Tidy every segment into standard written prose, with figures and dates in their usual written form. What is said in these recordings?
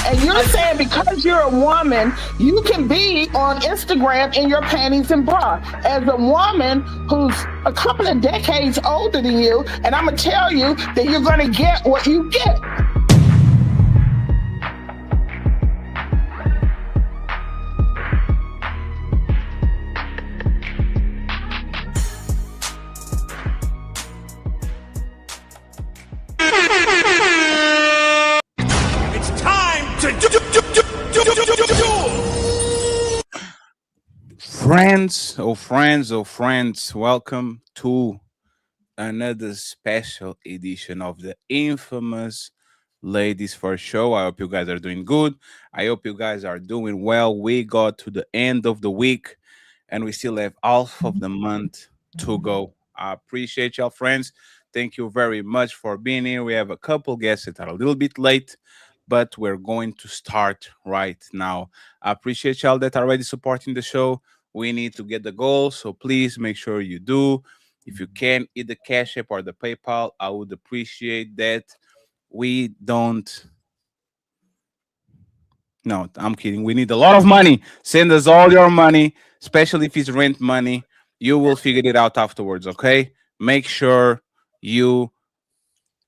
And you're saying because you're a woman, you can be on Instagram in your panties and bra. As a woman who's a couple of decades older than you, and I'm going to tell you that you're going to get what you get. It's time to do. Friends, welcome to another special edition of the infamous Ladies First Show. I hope you guys are doing good. I hope you guys are doing well. We got to the end of the week and we still have half of the month to go. I appreciate y'all, friends. Thank you very much for being here. We have a couple guests that are a little bit late, but we're going to start right now. I appreciate y'all that are already supporting the show. We need to get the goal, so please make sure you do. If you can, either Cash App or the PayPal, I would appreciate that. We don't. No, I'm kidding. We need a lot of money. Send us all your money, especially if it's rent money. You will figure it out afterwards, okay? Make sure you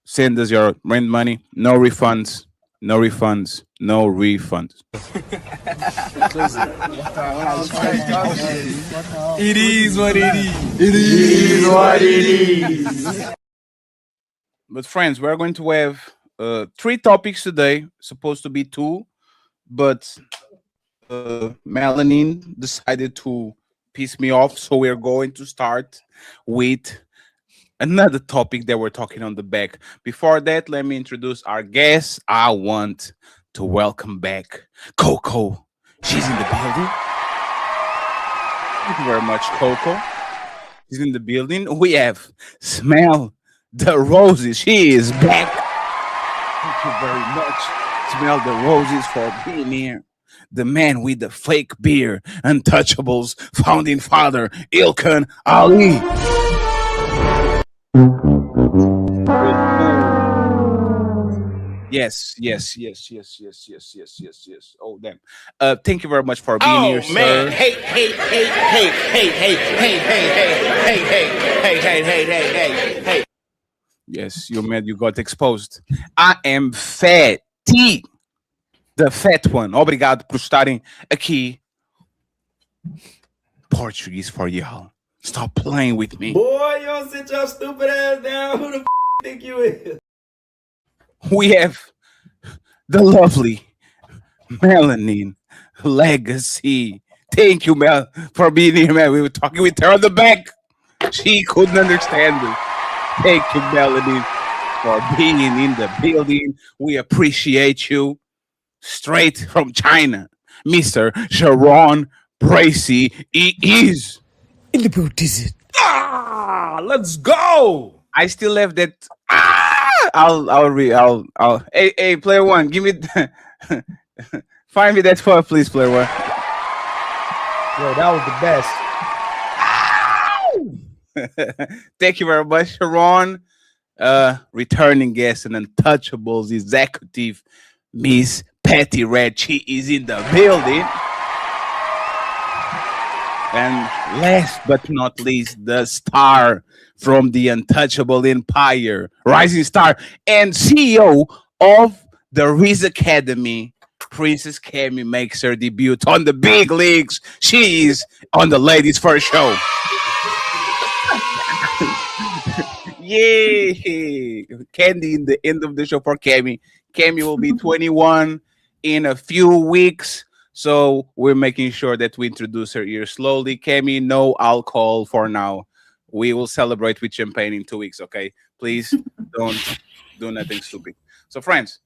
send us your rent money. No refunds. No refunds. No refunds. It is what it is. It is what it is. But friends, we're going to have three topics today. Supposed to be two, but Melanin decided to piss me off. So we're going to start with another topic that we're talking on the back. Before that, let me introduce our guest. I want to welcome back Coco. She's in the building. Thank you very much, Coco. She's in the building. We have Smell the Roses. She is back. Thank you very much. Smell the Roses for being here. The man with the fake beer, Untouchables, founding father, Ilkan Ali. Yes. Oh, damn. Thank you very much for being here, Man, sir. hey. Yes, you mad you got exposed. I am Fatty, the fat one. Obrigado por estarem aqui. Portuguese for y'all. Stop playing with me. Boy, you don't sit your stupid ass down. Who the think you is? We have the lovely Melanin Legacy. Thank you, Mel, for being here, man. We were talking with her on the back. She couldn't understand me. Thank you, Melanin, for being in the building. We appreciate you. Straight from China, Mr. Sharon Bracy. He is. In the boot, is it? Let's go. I still have that. I'll. Hey, player one, give me. Find me that far, please, player one. Yo, that was the best. Thank you very much, Sharon. Returning guest and Untouchables executive, Miss Patty Red. She is in the building. And last but not least, the star from the Untouchable Empire, rising star and CEO of the Riz Academy. Princess Cami makes her debut on the big leagues. She is on the Ladies First Show. Yay! Candy in the end of the show for Cami. Cami will be 21 in a few weeks. So we're making sure that we introduce her here slowly. Cami, no alcohol for now. We will celebrate with champagne in 2 weeks, okay? Please don't do nothing stupid. So, friends,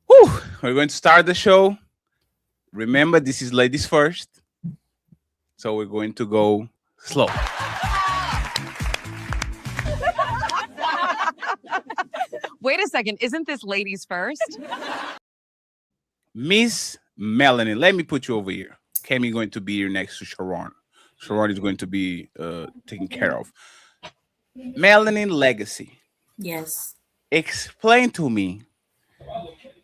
we're going to start the show. Remember, this is ladies first. So we're going to go slow. Wait a second. Isn't this ladies first? Miss Melanie, let me put you over here. Cami going to be here next to Sharon. Sharon is going to be taken care of. Melanie Legacy. Yes. Explain to me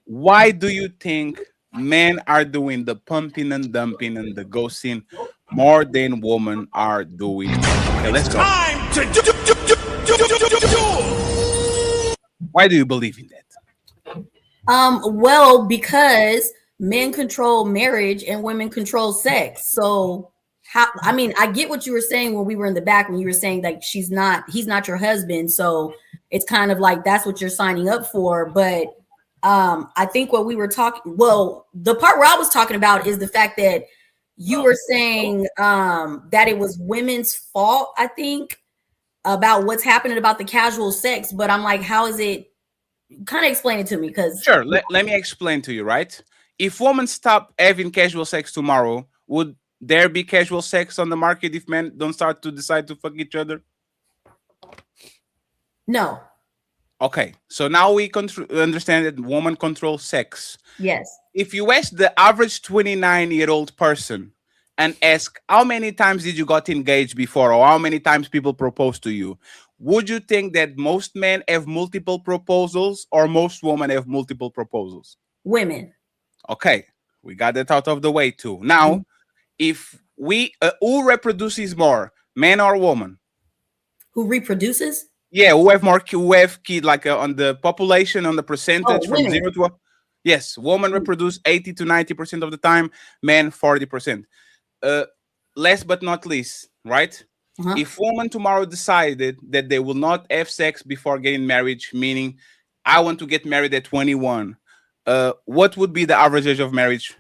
Why do you think men are doing the pumping and dumping and the ghosting more than women are doing? Okay, let's go. Time to do. Why do you believe in that? Well, because men control marriage and women control sex. So how, I mean, I get what you were saying when we were in the back, when you were saying like he's not your husband. So it's kind of like that's what you're signing up for. But I think what we were talking, well, the part where I was talking about is the fact that you were saying that it was women's fault, I think, about what's happening about the casual sex. But I'm like, how is it? Kind of explain it to me, because Sure, let me explain to you, right? If women stop having casual sex tomorrow, would there be casual sex on the market if men don't start to decide to fuck each other? no. Okay, so now we understand that women control sex. Yes. If you ask the average 29-year-old person and ask how many times did you got engaged before, or how many times people proposed to you, would you think that most men have multiple proposals or most women have multiple proposals? Women. Okay, we got that out of the way too. Now, if we who reproduces more, man or woman? Who reproduces? Yeah, who have kids, like on the population, on the percentage from women. 0 to 1. Yes, women reproduce 80 to 90% of the time, men 40%. Last but not least, right? Uh-huh. If women tomorrow decided that they will not have sex before getting married, meaning I want to get married at 21, what would be the average age of marriage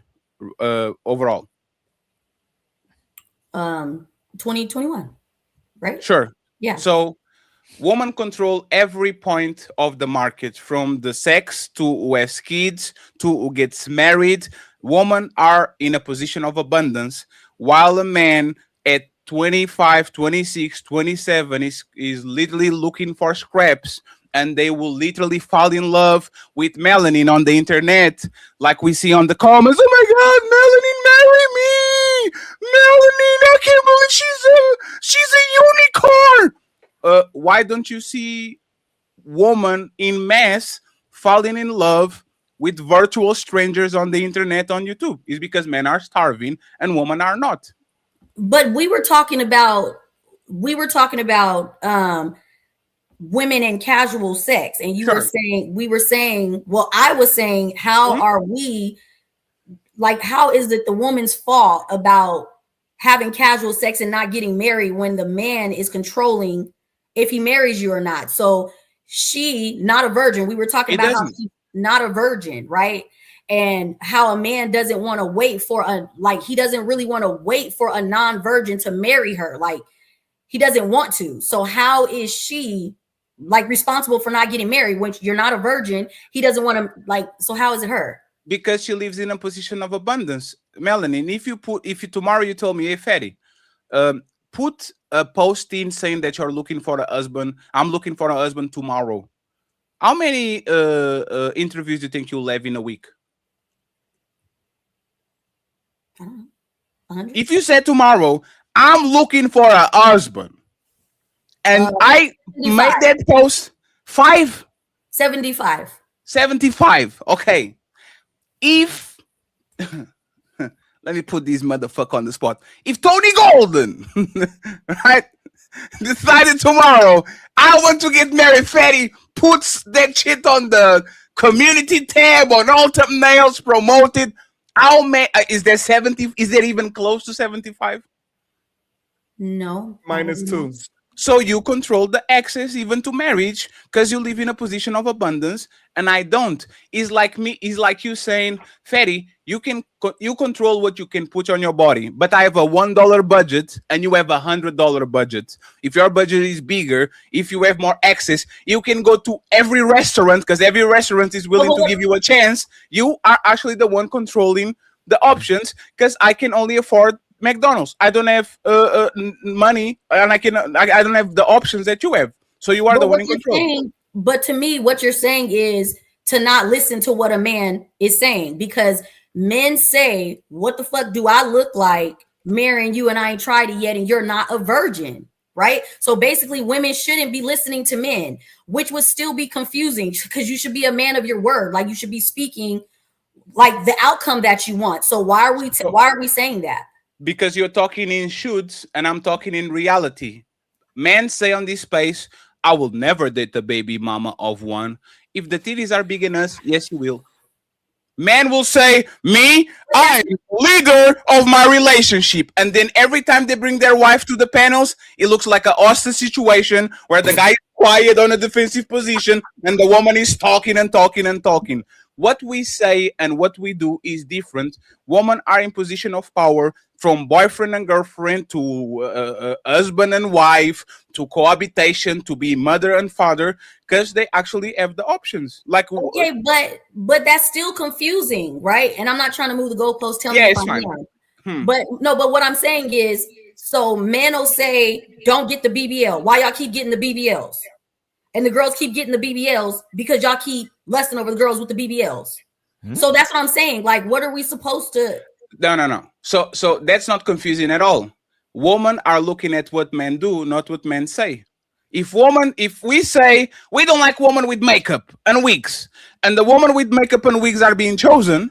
overall? 2021, right? Sure. Yeah. So women control every point of the market, from the sex to who has kids to who gets married. Women are in a position of abundance, while a man at 25, 26, 27 is literally looking for scraps, and they will literally fall in love with melanin on the internet, like we see on the comments. Oh my God, melanin, marry me! Melanin, I can't believe she's a unicorn. Why don't you see women in mass falling in love with virtual strangers on the internet, on YouTube? It's because men are starving and women are not. But we were talking about women and casual sex, and you Sure. were saying, well, I was saying, how are we, like, how is it the woman's fault about having casual sex and not getting married when the man is controlling if he marries you or not? So she, not a virgin, we were talking about how she's not a virgin, right? And how a man doesn't want to wait for he doesn't really want to wait for a non-virgin to marry her. Like, he doesn't want to. So how is she like responsible for not getting married when you're not a virgin? He doesn't want to, like, so how is it her? Because she lives in a position of abundance. Melanin, if you tomorrow you told me, hey Fatty, put a post in saying that you're looking for a husband. I'm looking for a husband tomorrow. How many interviews do you think you'll have in a week? I don't know. 100? If you said tomorrow, I'm looking for a husband, and I 75. make that post 75. 75. Okay. If let me put this motherfucker on the spot. If Tony Golden, right, decided tomorrow, I want to get married, Fatty puts that shit on the community tab, on all thumbnails, promoted. How many is there? 70? Is there even close to 75? No. -2. So you control the access even to marriage because you live in a position of abundance, and I don't. It's like me. It's like you saying, Fatty, you control what you can put on your body, but I have a $1 budget and you have $100 budget. If your budget is bigger, if you have more access, you can go to every restaurant because every restaurant is willing to give you a chance. You are actually the one controlling the options because I can only afford McDonald's. I don't have money, and I don't have the options that you have. So you are the one in control. But to me, what you're saying is to not listen to what a man is saying, because men say, "What the fuck do I look like marrying you, and I ain't tried it yet, and you're not a virgin?" right? So basically, women shouldn't be listening to men, which would still be confusing because you should be a man of your word. Like you should be speaking like the outcome that you want. So why are we saying that? Because you're talking in shoots and I'm talking in reality. Men say on this space, I will never date the baby mama of one. If the titties are big enough, yes, you will. Man will say, me, I'm leader of my relationship. And then every time they bring their wife to the panels, it looks like an Austin situation where the guy is quiet on a defensive position and the woman is talking and talking and talking. What we say and what we do is different. Women are in position of power, from boyfriend and girlfriend to husband and wife to cohabitation to be mother and father, because they actually have the options. Like, okay, but that's still confusing, right? And I'm not trying to move the goalpost. Tell me yeah, if it's I'm fine. wrong. But no, but what I'm saying is, so men will say, don't get the BBL. Why y'all keep getting the BBLs? And the girls keep getting the BBLs because y'all keep lusting over the girls with the BBLs. So that's what I'm saying. Like, what are we supposed to? No. So that's not confusing at all. Women are looking at what men do, not what men say. If we say we don't like women with makeup and wigs, and the woman with makeup and wigs are being chosen,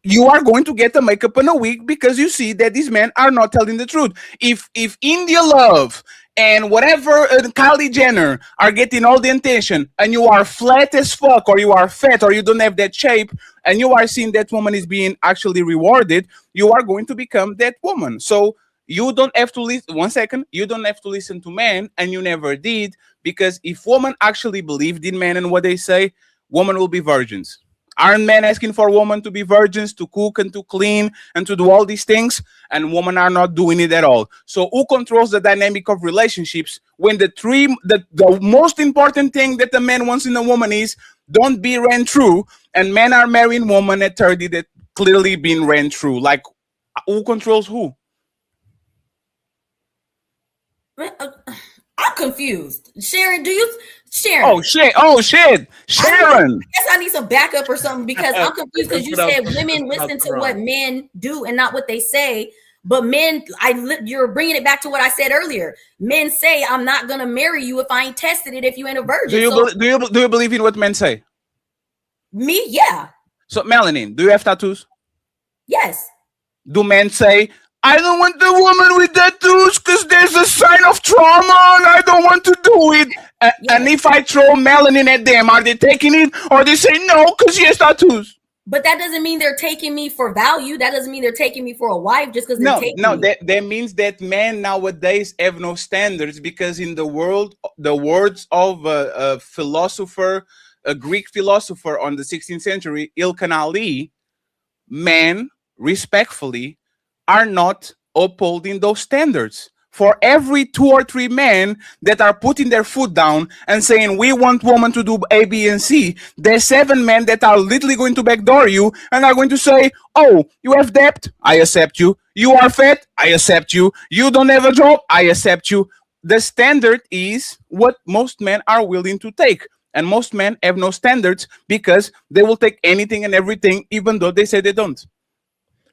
you are going to get a makeup and a wig because you see that these men are not telling the truth. If India Love and whatever Kylie Jenner are getting all the attention, and you are flat as fuck, or you are fat, or you don't have that shape, and you are seeing that woman is being actually rewarded, you are going to become that woman. So you don't have to listen. 1 second. You don't have to listen to men, and you never did, because if women actually believed in men and what they say, women will be virgins. Aren't men asking for women to be virgins, to cook and to clean and to do all these things? And women are not doing it at all. So who controls the dynamic of relationships when the most important thing that a man wants in a woman is don't be ran through, and men are marrying women at 30 that clearly been ran through? Like, who controls who? I'm confused. Sharon, Sharon? Oh shit! Sharon. I guess I need some backup or something, because I'm confused, because you said women listen to what men do and not what they say. But men, you're bringing it back to what I said earlier. Men say, I'm not gonna marry you if I ain't tested it, if you ain't a virgin. Do you believe in what men say? Me, yeah. So, Melanin, do you have tattoos? Yes. Do men say, I don't want the woman with tattoos because there's a sign of trauma and I don't want to do it? And if I throw melanin at them, are they taking it, or they say no because she has tattoos? But that doesn't mean they're taking me for value. That doesn't mean they're taking me for a wife just because they're taking me. That means that men nowadays have no standards, because in the world, the words of a philosopher, a Greek philosopher on the 16th century, Ilkhan Ali, men respectfully are not upholding those standards. For every 2 or 3 men that are putting their foot down and saying we want women to do A, B, and C, there's 7 men that are literally going to backdoor you and are going to say, oh, you have debt, I accept you. You are fat, I accept you. You don't have a job, I accept you. The standard is what most men are willing to take. And most men have no standards because they will take anything and everything, even though they say they don't.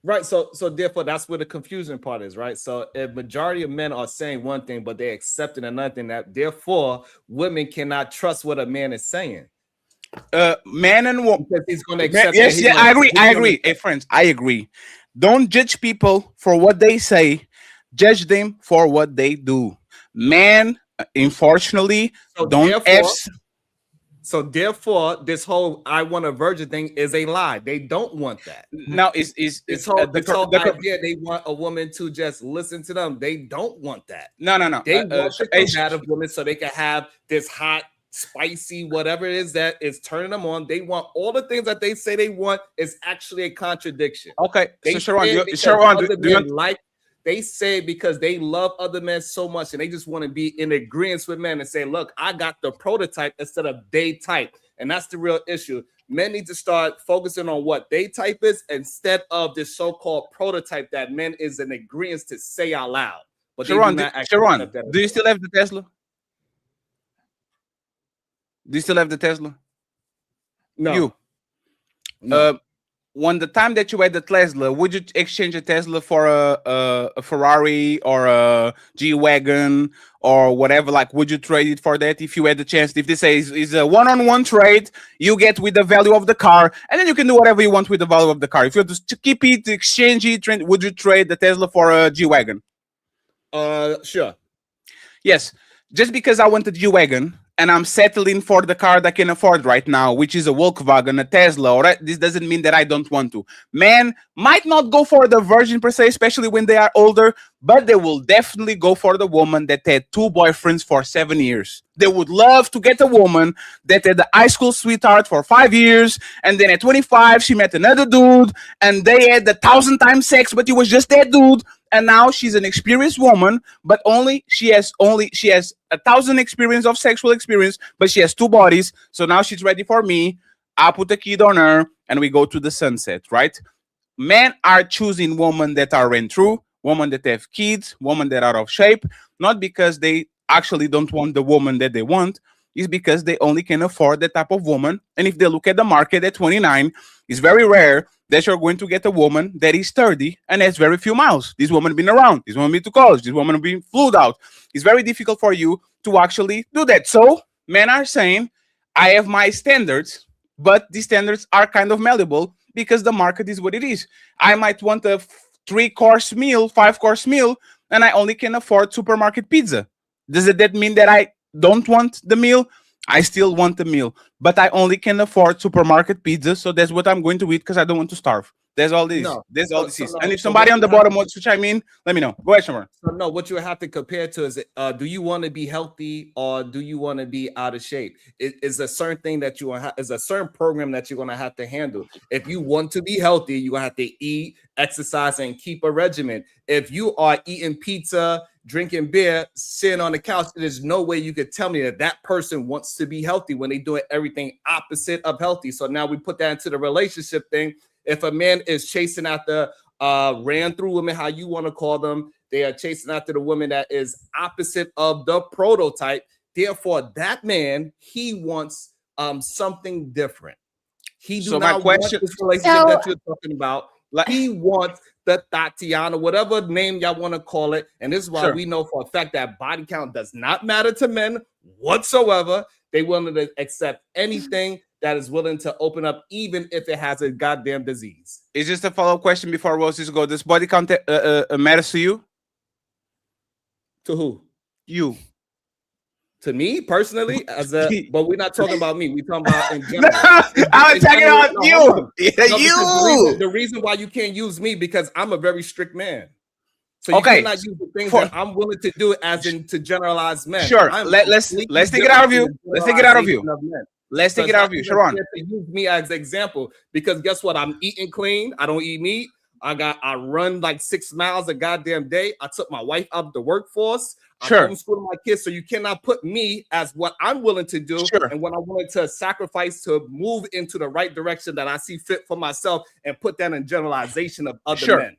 Right. So therefore, that's where the confusion part is, right? So a majority of men are saying one thing, but they're accepting another thing. That therefore, women cannot trust what a man is saying. Man and woman, because he's going to accept. Yes, yeah, I agree. Hey, friends, I agree. Don't judge people for what they say. Judge them for what they do. Men, unfortunately, don't have. So therefore, this whole "I want a virgin" thing is a lie. They don't want that. No, it's this whole idea they want a woman to just listen to them. They don't want that. No. They want the combative woman so they can have this hot, spicy, whatever it is that is turning them on. They want all the things that they say they want is actually a contradiction. Okay, they so Sharon, do you like? They say because they love other men so much and they just want to be in agreement with men and say, look, I got the prototype instead of they type. And that's the real issue. Men need to start focusing on what they type is instead of this so-called prototype that men is in agreement to say out loud. But Sharon, do you still have the Tesla? Do you still have the Tesla? No. You. No. when the time that you had the Tesla, would you exchange a Tesla for a Ferrari or a G-Wagon or whatever? Like, would you trade it for that if you had the chance? If they say is a one-on-one trade, you get with the value of the car, and then you can do whatever you want with the value of the car. If you just to keep it, exchange it, would you trade the Tesla for a G-Wagon? Sure. Yes, just because I want a G-Wagon and I'm settling for the car that I can afford right now, which is a Volkswagen, a Tesla, or this doesn't mean that I don't want to. Men might not go for the virgin per se, especially when they are older, but they will definitely go for the woman that had 2 boyfriends for 7 years. They would love to get a woman that had the high school sweetheart for 5 years, and then at 25 she met another dude, and they had 1,000 times sex, but it was just that dude. And now she's an experienced woman, but she has 1,000 experience of sexual experience, but she has 2 bodies. So now she's ready for me. I put a kid on her, and we go to the sunset, right? Men are choosing women that are ran through, women that have kids, women that are out of shape, not because they actually don't want the woman that they want. It's because they only can afford that type of woman. And if they look at the market at 29, it's very rare that you're going to get a woman that is 30 and has very few miles. This woman been around. This woman been to college. This woman been flew out. It's very difficult for you to actually do that. So men are saying, I have my standards, but these standards are kind of malleable because the market is what it is. I might want a 3-course meal, 5-course meal, and I only can afford supermarket pizza. Does that mean that I don't want the meal? I still want the meal, but I only can afford supermarket pizza, so that's what I'm going to eat because I don't want to starve. That's all this. No. That's all this So is. no, And if so somebody what on the you have bottom wants to chime in, let me know. Go ahead, Shamar. So no, what you have to compare to is, do you want to be healthy or do you want to be out of shape? It is a certain thing that you want. Is a certain program that you're going to have to handle. If you want to be healthy, you're going to have to eat, exercise, and keep a regimen. If you are eating pizza, drinking beer, sitting on the couch, there's no way you could tell me that that person wants to be healthy when they're doing everything opposite of healthy. So now we put that into the relationship thing. If a man is chasing after ran through women, how you want to call them, they are chasing after the woman that is opposite of the prototype. Therefore, that man, he wants something different. He do So my not question- want this relationship that you're talking about. He wants the Tatiana, whatever name y'all want to call it. And this is why Sure. we know for a fact that body count does not matter to men whatsoever. They willing to accept anything that is willing to open up, even if it has a goddamn disease. It's just a follow-up question before Roses go. Does body count matters to you? To who? You. To me personally, but we're not talking about me. We're talking about in general. I'm talking about No, you. hold on. Yeah, No, because you. the reason why you can't use me because I'm a very strict man. So you Okay, cannot use the things for- that I'm willing to do as in to generalize men. Sure. I'm Let's completely take it out of you. different Let's take it out of you. generalization of men. Let's take So it it's out not of you, even Sharon. fair to use me as an example because guess what? I'm eating clean. I don't eat meat. I run like 6 miles a goddamn day. I took my wife out of the workforce. Sure. I'm homeschooling my kids. So you cannot put me as what I'm willing to do Sure. and what I wanted to sacrifice to move into the right direction that I see fit for myself and put that in generalization of other Sure. men.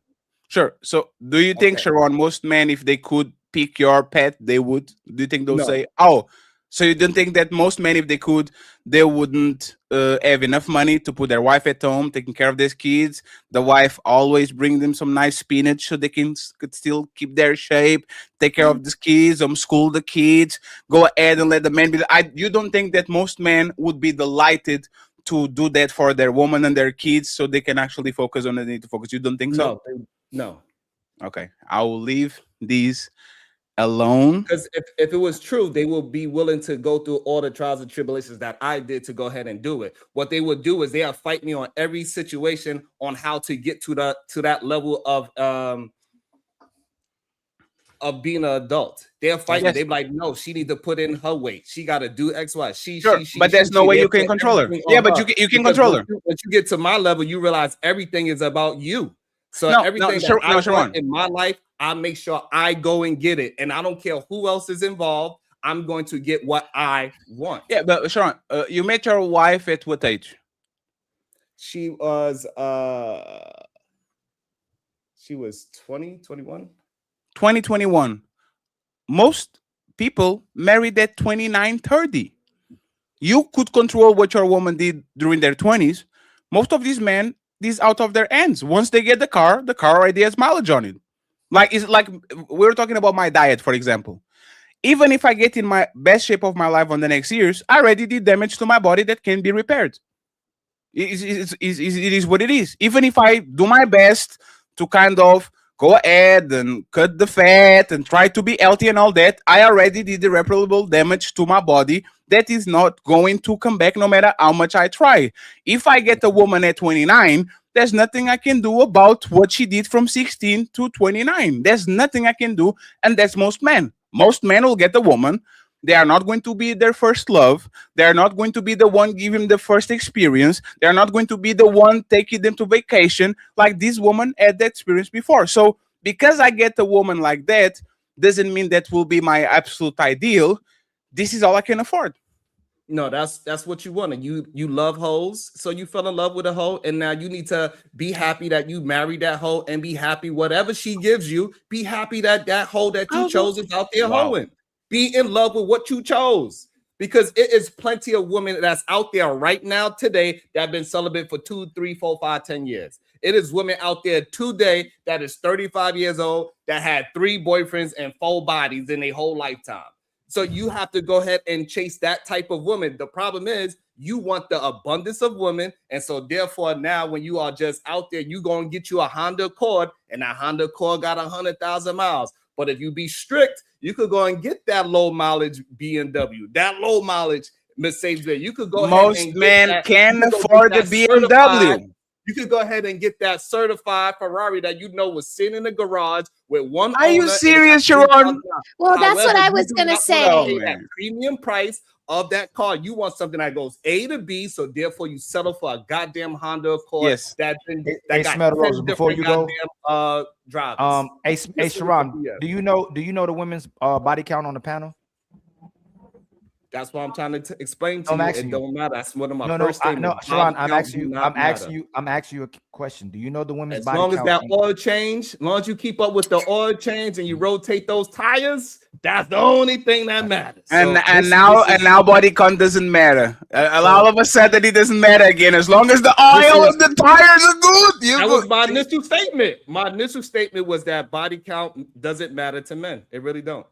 Sure. So do you think, Okay. Sharon, most men, if they could pick your pet, they would? Do you think they'll No. say, oh, so you don't think that most men, if they could, they wouldn't have enough money to put their wife at home, taking care of their kids? The wife always bring them some nice spinach so they could still keep their shape, take care of the kids, homeschool the kids, go ahead and let the men be. You don't think that most men would be delighted to do that for their woman and their kids so they can actually focus on what they need to focus? You don't think so? No. Okay, I will leave these alone. Because if it was true, they will be willing to go through all the trials and tribulations that I did to go ahead and do it. What they would do is they'll fight me on every situation on how to get to that level of being an adult. They'll fight me. Yes. They be like, no, she need to put in her weight. She got to do X, Y. Sure, but there's no way you can control her. Yeah, but you can control her. Once you get to my level, you realize everything is about you. So No, everything that Sharon, I Sharon. want in my life, I make sure I go and get it. And I don't care who else is involved. I'm going to get what I want. Yeah, but Sharon, you met your wife at what age? She was 20, 21. 2021. Most people married at 29, 30. You could control what your woman did during their 20s. Most of these men this out of their hands. Once they get the car already has mileage on it. Like it's like we were talking about my diet, for example. Even if I get in my best shape of my life on the next years, I already did damage to my body that can be repaired. It is what it is. Even if I do my best to kind of go ahead and cut the fat and try to be healthy and all that, I already did irreparable damage to my body that is not going to come back no matter how much I try. If I get a woman at 29, there's nothing I can do about what she did from 16 to 29. There's nothing I can do, and that's most men. Most men will get a woman. They are not going to be their first love. They are not going to be the one giving the first experience. They are not going to be the one taking them to vacation like this woman had that experience before. So because I get a woman like that, doesn't mean that will be my absolute ideal. This is all I can afford. No, that's what you wanted. You love hoes, so you fell in love with a hoe, and now you need to be happy that you married that hoe, and be happy whatever she gives you. Be happy that that hoe that you chose is out there hoeing. Be in love with what you chose, because it is plenty of women that's out there right now today that have been celibate for 2, 3, 4, 5, 10 years. It is women out there today that is 35 years old that had 3 boyfriends and 4 bodies in their whole lifetime. So you have to go ahead and chase that type of woman. The problem is you want the abundance of women. And so therefore now when you are just out there, you going to get you a Honda Accord, and that Honda Accord got 100,000 miles. But if you be strict, you could go and get that low mileage BMW, that low mileage Mercedes. You could go Most ahead and men can afford the BMW. You could go ahead and get that certified Ferrari that you know was sitting in the garage with one. Are you serious, Sharon? Well, that's what I was going to say. That premium price of that car. You want something that goes A to B, so therefore you settle for a goddamn Honda Accord. Yes. That got Smell Rose, before you go, drivers. hey Sharon, do you know the women's body count on the panel? That's what I'm trying to explain to you. It don't matter. That's one of my first statements. No, Sharon, I'm asking you a question. Do you know the women's body count? As long as that oil change, as long as you keep up with the oil change and you rotate those tires, that's the only thing that matters. And now body count doesn't matter. All of a sudden it doesn't matter again. As long as the oil and the tires are good. That was my initial statement. My initial statement was that body count doesn't matter to men. It really don't.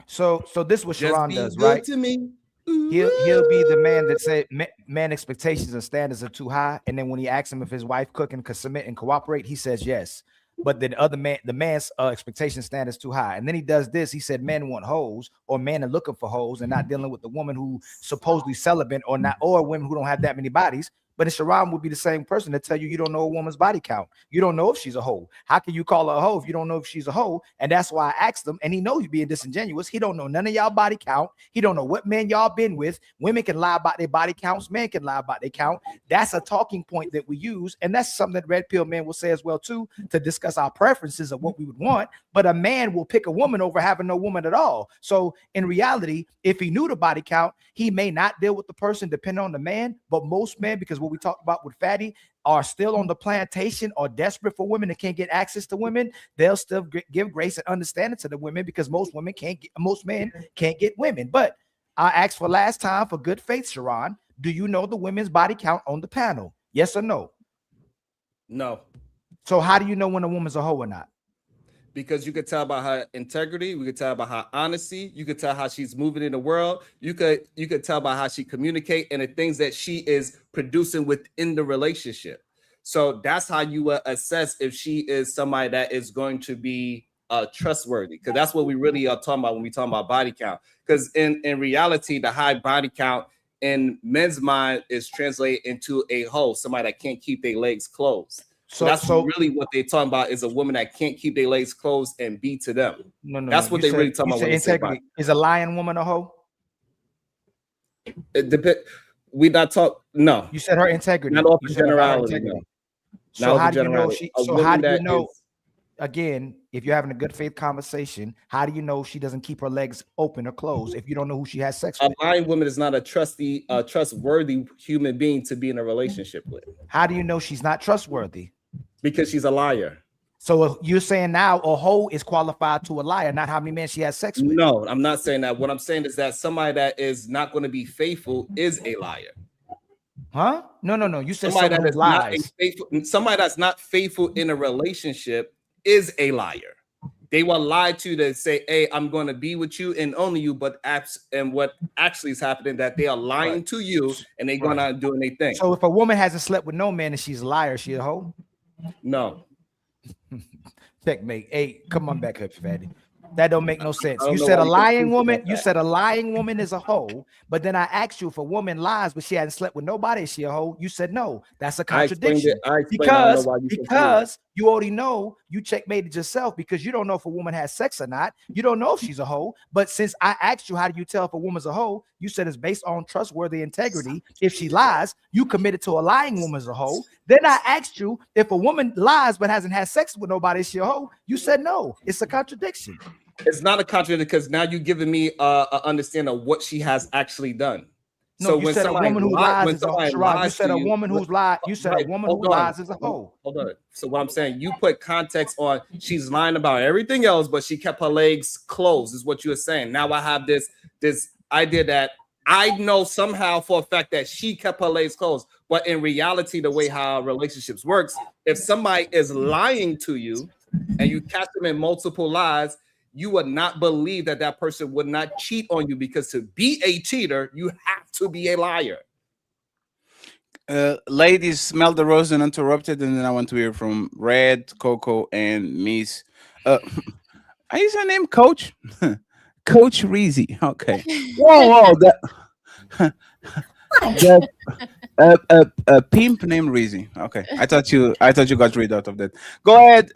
So this is what Sharon does, right? To me. He'll be the man that said man expectations and standards are too high, and then when he asks him if his wife cooking could submit and cooperate, he says yes. But the man's expectation standards too high, and then he does this. He said men want hoes, or men are looking for hoes and not dealing with the woman who supposedly celibate or not, or women who don't have that many bodies. But Sharon would be the same person that tell you don't know a woman's body count. You don't know if she's a hoe. How can you call her a hoe if you don't know if she's a hoe? And that's why I asked him, and he knows he's being disingenuous. He don't know none of y'all body count. He don't know what men y'all been with. Women can lie about their body counts. Men can lie about their count. That's a talking point that we use, and that's something that red pill men will say as well too, to discuss our preferences of what we would want. But a man will pick a woman over having no woman at all. So in reality, if he knew the body count, he may not deal with the person depending on the man. But most men, because what we talked about with Fatty, are still on the plantation or desperate for women that can't get access to women. They'll still give grace and understanding to the women, because most men can't get women. But I asked for last time for good faith, Sharon, do you know the women's body count on the panel? Yes or no? No. So how do you know when a woman's a hoe or not? Because you could tell by her integrity, we could tell by her honesty, you could tell how she's moving in the world, you could tell by how she communicate and the things that she is producing within the relationship. So that's how you assess if she is somebody that is going to be trustworthy, because that's what we really are talking about when we talk about body count. Because in reality, the high body count in men's mind is translated into a hoe, somebody that can't keep their legs closed. So that's really what they're talking about, is a woman that can't keep their legs closed and be to them. No, that's what they really talking about. When they say integrity. Is a lying woman a hoe? It depends. We not talk. No, you said her integrity. Not off the generality. No. So how do you know she? So how do you know? Again, if you're having a good faith conversation, how do you know she doesn't keep her legs open or closed if you don't know who she has sex with? A lying woman is not a trustworthy human being to be in a relationship with. How do you know she's not trustworthy? Because she's a liar. So you're saying now a hoe is qualified to a liar, not how many men she has sex with? No, I'm not saying that. What I'm saying is that somebody that is not going to be faithful is a liar. Huh? No. You said Somebody someone that who is not a lies. faithful, somebody that's not faithful in a relationship is a liar. They will lie to you to say, "Hey, I'm going to be with you and only you," but what actually is happening that they are lying to you and they're going out doing their thing. So if a woman hasn't slept with no man and she's a liar, she a hoe? No. Checkmate. Hey, come on back up, fatty. That don't make no sense. don't You know said why a you lying confused woman. about You that. said a lying woman is a hoe. But then I asked you if a woman lies, but she hadn't slept with nobody, is she a hoe? You said no. That's a I explained contradiction. it. I explained. I don't know why you Because you already know, you checkmated yourself because you don't know if a woman has sex or not. You don't know if she's a hoe. But since I asked you, how do you tell if a woman's a hoe? You said it's based on trustworthy integrity. If she lies, you committed to a lying woman's a hoe. Then I asked you if a woman lies but hasn't had sex with nobody, is she a hoe? You said no. It's a contradiction. It's not a contradiction because now you're giving me a understanding of what she has actually done. No, So you when said a somebody woman who lies, lies is a hoe. Sherrod, you said a woman who's lied. You said a woman who lies is a hoe. Hold on. So what I'm saying, you put context on she's lying about everything else, but she kept her legs closed, is what you were saying. Now I have this idea that I know somehow for a fact that she kept her legs closed, but in reality, the way how relationships works, if somebody is lying to you and you catch them in multiple lies, you would not believe that that person would not cheat on you, because to be a cheater, you have to be a liar. Ladies, smell the rose and interrupted, and then I want to hear from Red, Coco, and Miss. I use her name, Coach. Coach Reezy. Okay. Whoa, a pimp named Reezy. Okay, I thought you got rid out of that. Go ahead,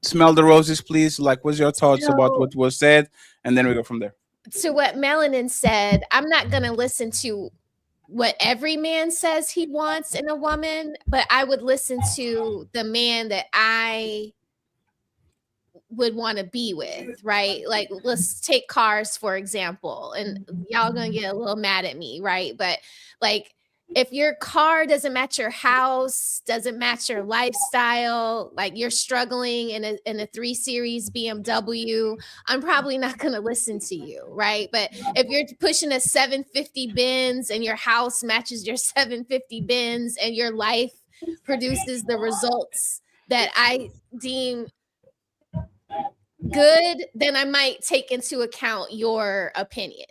smell the roses, please. Like, what's your thoughts about what was said, and then we go from there. To what Melanin said, I'm not gonna listen to what every man says he wants in a woman, but I would listen to the man that I would want to be with, right? Like, let's take cars for example, and y'all gonna get a little mad at me, right? But like, if your car doesn't match your house, doesn't match your lifestyle, like you're struggling in a 3 Series BMW, I'm probably not going to listen to you, right? But if you're pushing a 750 Benz and your house matches your 750 Benz and your life produces the results that I deem good, then I might take into account your opinion.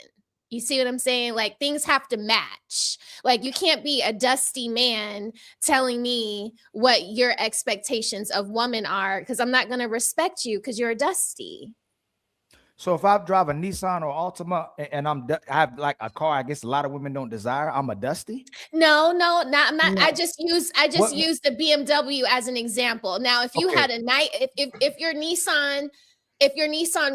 You see what I'm saying? Like, things have to match. Like, you can't be a dusty man telling me what your expectations of woman are, because I'm not going to respect you because you're a dusty. So if I drive a Nissan or Altima and I have like a car, I guess a lot of women don't desire, I'm a dusty? No, I'm not. No. I just use the BMW as an example. Now, if you had a night, if your Nissan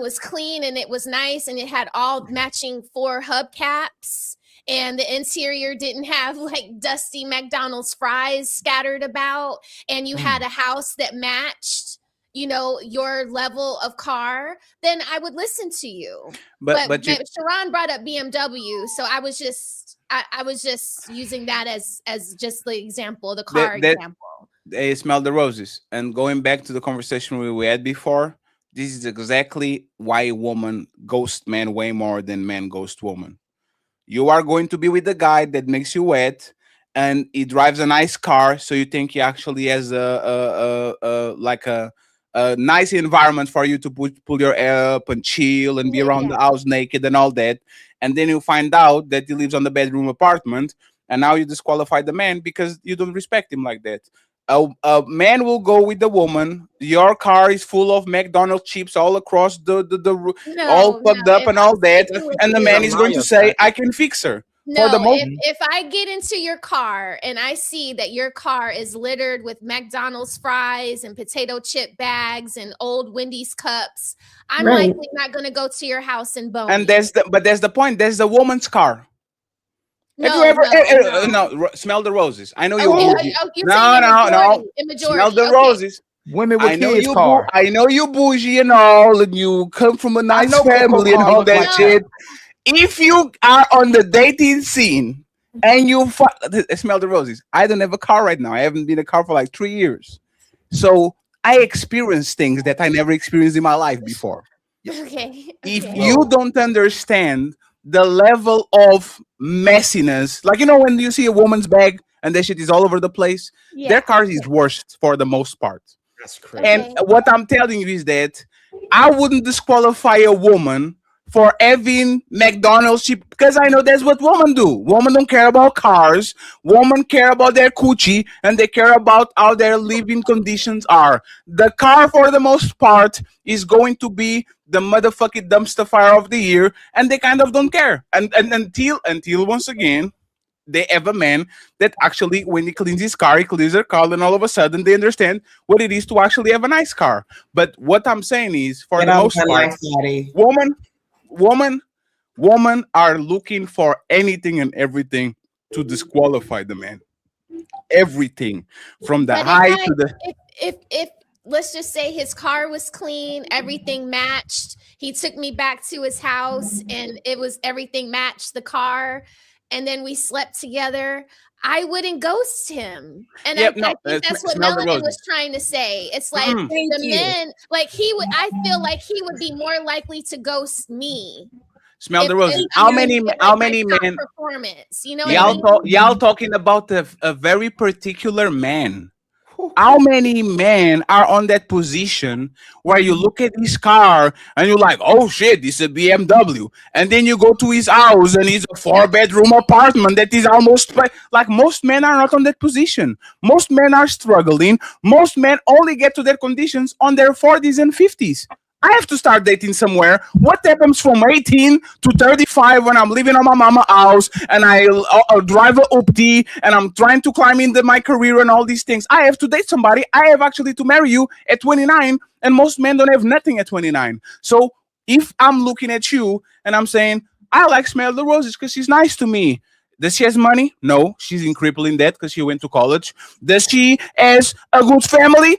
was clean and it was nice and it had all matching 4 hubcaps and the interior didn't have like dusty McDonald's fries scattered about, and you had a house that matched, your level of car, then I would listen to you. But Sharon brought up BMW, so I was just using that as just the example, the car example. They smell the roses. And going back to the conversation we had before, this is exactly why a woman ghosts men way more than men ghost women. You are going to be with the guy that makes you wet, and he drives a nice car, so you think he actually has a nice environment for you to pull your hair up and chill and be around the house naked and all that. And then you find out that he lives on the bedroom apartment, and now you disqualify the man because you don't respect him like that. A man will go with the woman. Your car is full of McDonald's chips all across all plugged up and all that, and the man is going to say, "I can fix her." No, if I get into your car and I see that your car is littered with McDonald's fries and potato chip bags and old Wendy's cups, I'm likely not going to go to your house and bone. And there's the point. There's the woman's car. Have you ever smell the roses? I know you bougie. No. Smell the roses. Women with kids car. I know you bougie and all, and you come from a nice family and all that shit. If you are on the dating scene and you smell the roses, I don't have a car right now. I haven't been in a car for like 3 years. So I experience things that I never experienced in my life before. Okay. If you don't understand the level of messiness, like, when you see a woman's bag and that shit is all over the place. Yeah. Their cars is worse for the most part. That's crazy. And Okay. what I'm telling you is that I wouldn't disqualify a woman for having McDonald's chip because I know that's what women do. Women don't care about cars. Women care about their coochie and they care about how their living conditions are. The car, for the most part, is going to be the motherfucking dumpster fire of the year, and they kind of don't care. And until once again, they have a man that actually, when he cleans his car, he cleans their car, and all of a sudden they understand what it is to actually have a nice car. But what I'm saying is, for the most part, women are looking for anything and everything to disqualify the man. Everything from the But high to the if let's just say his car was clean, everything matched. He took me back to his house and it was everything matched the car, and then we slept together. I wouldn't ghost him. And Yep, I no, think that's what smell the Melanin roses. was trying to say. It's like Mm. the men, like he would, I feel like he would be more likely to ghost me. smell the if- roses. if How you many get, how like, many my top men? performance? You know what I mean? Y'all talking about a very particular man. How many men are on that position where you look at his car and you're like, oh shit, this is a BMW. And then you go to his house and it's a 4-bedroom apartment that is almost like most men are not on that position. Most men are struggling. Most men only get to their conditions on their 40s and 50s. I have to start dating somewhere. What happens from 18 to 35 when I'm living on my mama's house and I drive a Upti and I'm trying to climb into my career and all these things? I have to date somebody. I have actually to marry you at 29, and most men don't have nothing at 29. So if I'm looking at you and I'm saying, I like Smell the Roses because she's nice to me. Does she has money? No, she's in crippling debt because she went to college. Does she has a good family?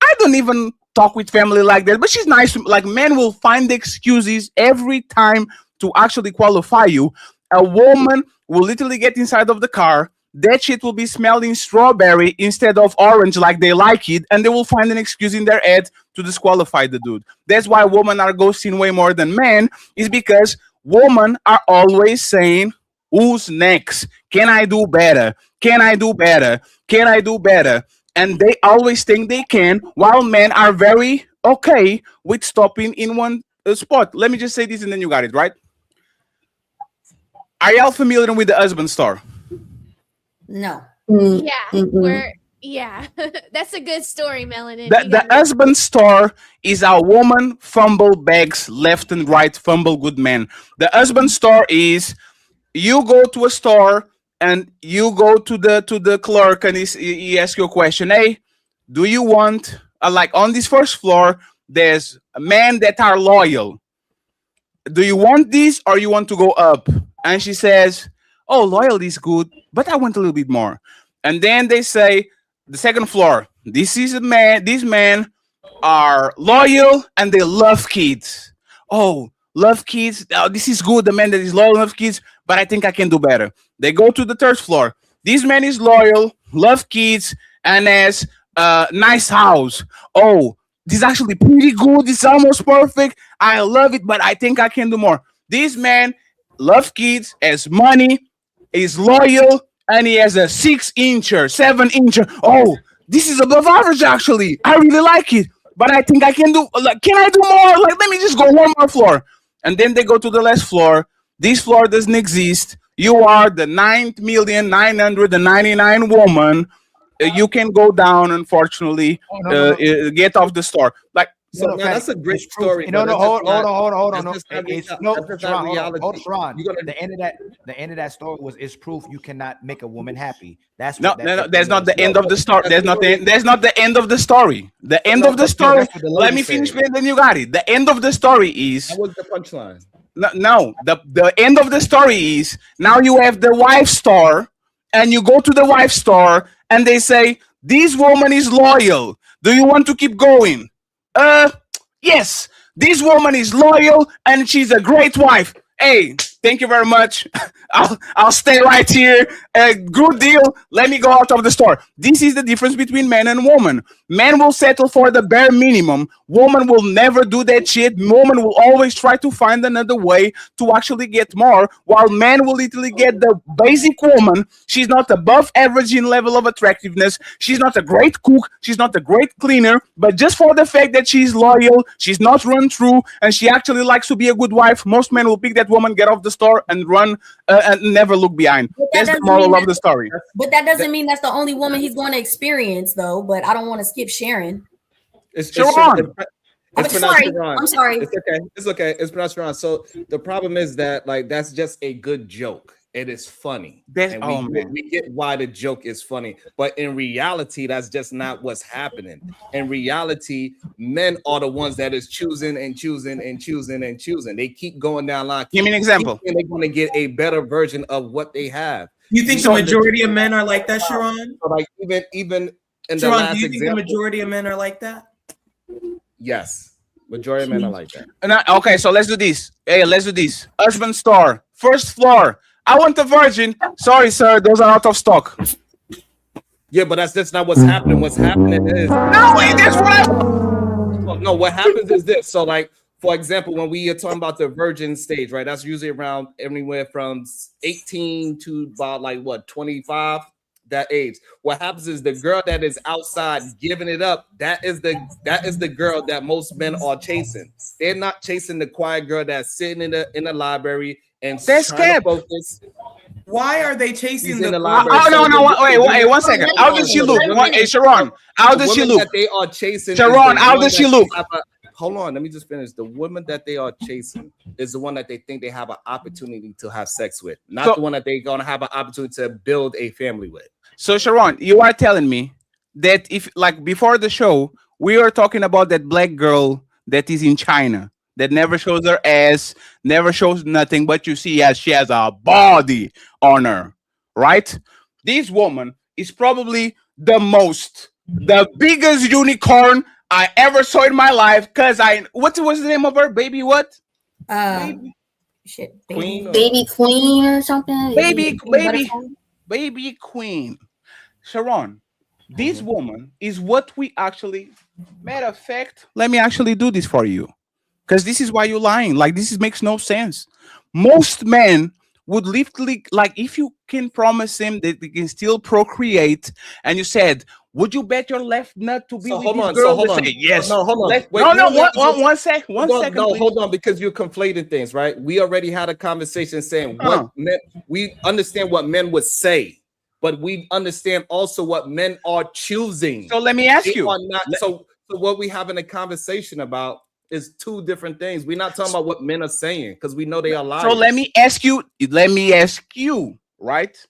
I don't even talk with family like that, but she's nice. Like, men will find excuses every time to actually qualify you. A woman will literally get inside of the car. That shit will be smelling strawberry instead of orange like they like it, and they will find an excuse in their head to disqualify the dude. That's why women are ghosting way more than men, is because women are always saying, who's next? Can I do better? Can I do better? Can I do better? And they always think they can, while men are very okay with stopping in one spot. Let me just say this and then you got it, right? Are y'all familiar with the husband store? No. Yeah, that's a good story, Melanin. The husband store is a woman fumble bags left and right, fumble good men. The husband store is you go to a store and you go to the clerk and he asks you a question. Hey, do you want like on this first floor? There's men that are loyal. Do you want this or you want to go up? And she says, oh, loyalty is good, but I want a little bit more. And then they say, the second floor, this is a man. These men are loyal and they love kids. Oh, love kids. Oh, this is good. The man that is loyal, love kids, but I think I can do better. They go to the third floor. This man is loyal, love kids, and has a nice house. Oh, this is actually pretty good. It's almost perfect. I love it, but I think I can do more. This man love kids, has money, is loyal, and he has a 6-incher, 7-incher. Oh, this is above average, actually. I really like it, but I think I can do, like, can I do more? Like, let me just go one more floor. And then they go to the last floor. This floor doesn't exist. You are the 9,999 woman. You can go down, unfortunately, get off the store. Like, So now that's a great story. No, but no, that's just hold not- on. that's just not It's, real- no, that's just not Sharon, reality. hold on, Sharon. You're gonna- The end of that story was it's proof you cannot make a woman happy. That's no, what no, no, that's not the end of the story. That's not the end of the story. The end of the but story. that's what the Let lady me finish, said. then you got it. The end of the story is That was the punchline. no. The end of the story is now you have the wife store, and you go to the wife store, and they say this woman is loyal. Do you want to keep going? Yes. This woman is loyal and she's a great wife. Hey, Thank you very much. I'll stay right here. Good deal. Let me go out of the store. This is the difference between man and woman. Man will settle for the bare minimum. Woman will never do that shit. Woman will always try to find another way to actually get more, while man will literally get the basic woman. She's not above average in level of attractiveness. She's not a great cook. She's not a great cleaner. But just for the fact that she's loyal, she's not run through, and she actually likes to be a good wife, most men will pick that woman, get off the store, and run and never look behind. That's the moral of the story. But that doesn't mean that's the only woman he's going to experience, though. But I don't want to skip Sharon. It's Sharon. I'm sorry. I'm sorry. It's okay. It's okay. It's pronounced Sharon. So the problem is that like that's just a good joke. It is funny. We get why the joke is funny, but in reality, that's just not what's happening. In reality, men are the ones that is choosing and choosing and choosing and choosing. They keep going down line. Give me an example. And they're going to get a better version of what they have. You think the majority of men are like that, Sharon? So like even in the Sharon, last do you think example, the majority of men are like that? yes, majority of men are like that. Okay, so let's do this. Hey, let's do this. Husband store, first floor. I want a virgin. Sorry, sir, those are out of stock. Yeah, but that's not what's happening. What's happening is no. What happens is this. So, like for example, when we are talking about the virgin stage, right? That's usually around anywhere from 18 to about like what 25. That age. What happens is the girl that is outside giving it up. That is the girl that most men are chasing. They're not chasing the quiet girl that's sitting in the library and that's cap. Why are they chasing the library? Wait, 1 second. How does she look? Hey, Sharon, how does she look? That they are chasing. Sharon, how does she look? Hold on, let me just finish. The woman that they are chasing is the one that they think they have an opportunity to have sex with, not the one that they're gonna have an opportunity to build a family with. So Sharon, you are telling me that if like before the show, we were talking about that black girl that is in China that never shows her ass, never shows nothing, but you see as she has a body on her, right? This woman is probably the biggest unicorn I ever saw in my life. Cause what was the name of her? Baby what? Baby Queen or something. Baby Queen. Sharon, this woman is what we actually, matter of fact, let me actually do this for you. Because this is why you're lying. Like, makes no sense. Most men would literally, like, if you can promise him that they can still procreate, and you said, would you bet your left nut to be with this girl? Hold on. Say, yes. No, hold on. One second. No, hold on, because you're conflating things, right? We already had a conversation saying what men, we understand what men would say, but we understand also what men are choosing. So let me ask you. So what we having a conversation about is two different things. We're not talking about what men are saying because we know they are liars. So let me ask you, right?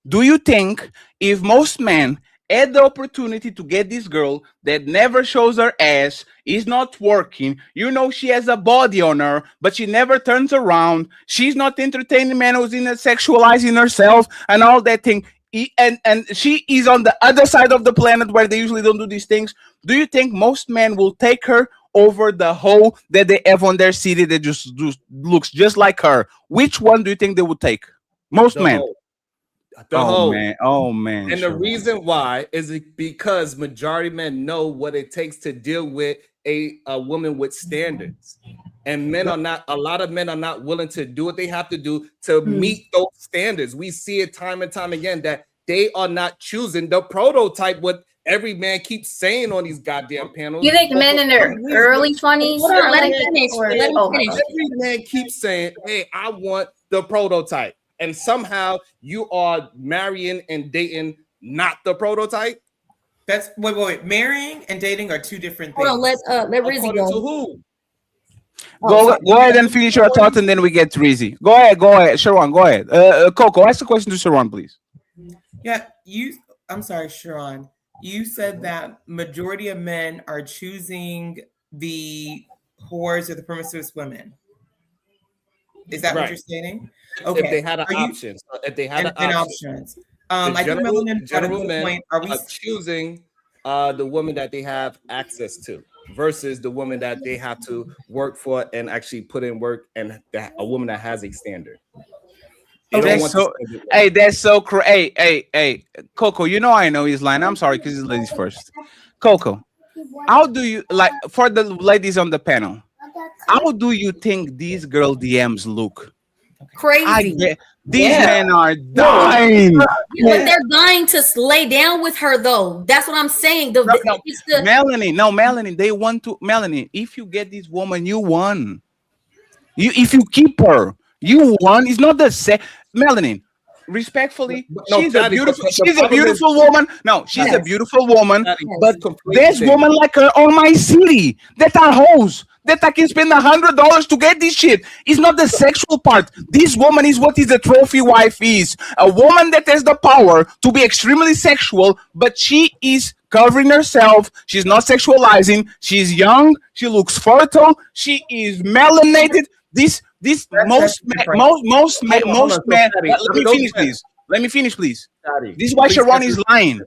Do you think if most men had the opportunity to get this girl that never shows her ass, is not working, you know she has a body on her, but she never turns around, she's not entertaining men who's in sexualizing herself and all that thing, and she is on the other side of the planet where they usually don't do these things, do you think most men will take her over the hoe that they have on their city that just looks just like her? Which one do you think they would take? Most men. Oh man. And the reason why is because majority men know what it takes to deal with a woman with standards. And a lot of men are not willing to do what they have to do to meet those standards. We see it time and time again that they are not choosing the prototype what every man keeps saying on these goddamn panels. You think men in their early 20s? Let him finish. Every man keeps saying, hey, I want the prototype. And somehow you are marrying and dating not the prototype. That's wait. Marrying and dating are two different things. Hold on, let Rizzy go. To who? Go ahead and finish your thought, and then we get Rizzy. Go ahead, Sharon. Go ahead. Coco, ask the question to Sharon, please. Yeah, I'm sorry, Sharon. You said that majority of men are choosing the whores or the promiscuous women. Is that what you're stating? Okay. If they had an option. I think general men are choosing the woman that they have access to versus the woman that they have to work for and actually put in work, and a woman that has a standard. That's so, hey, that's so crazy. Hey, Coco, you know I know he's lying. I'm sorry because it's ladies first. Coco, how do you like for the ladies on the panel? How do you think these girl DMs look? Crazy. These men are dying. But they're dying to lay down with her, though. That's what I'm saying. Melanie, they want to. Melanie, if you get this woman, you won. If you keep her, you won. It's not the same. Melanie, respectfully, she's a beautiful woman. No, she's a beautiful woman. But there's women like her on my city that are hoes. That I can spend $100 to get this shit. It's not the sexual part. This woman is what is the trophy wife is. A woman that has the power to be extremely sexual, but she is covering herself. She's not sexualizing. She's young. She looks fertile. She is melanated. Most men. Let me finish, please. This is why Sharon is lying.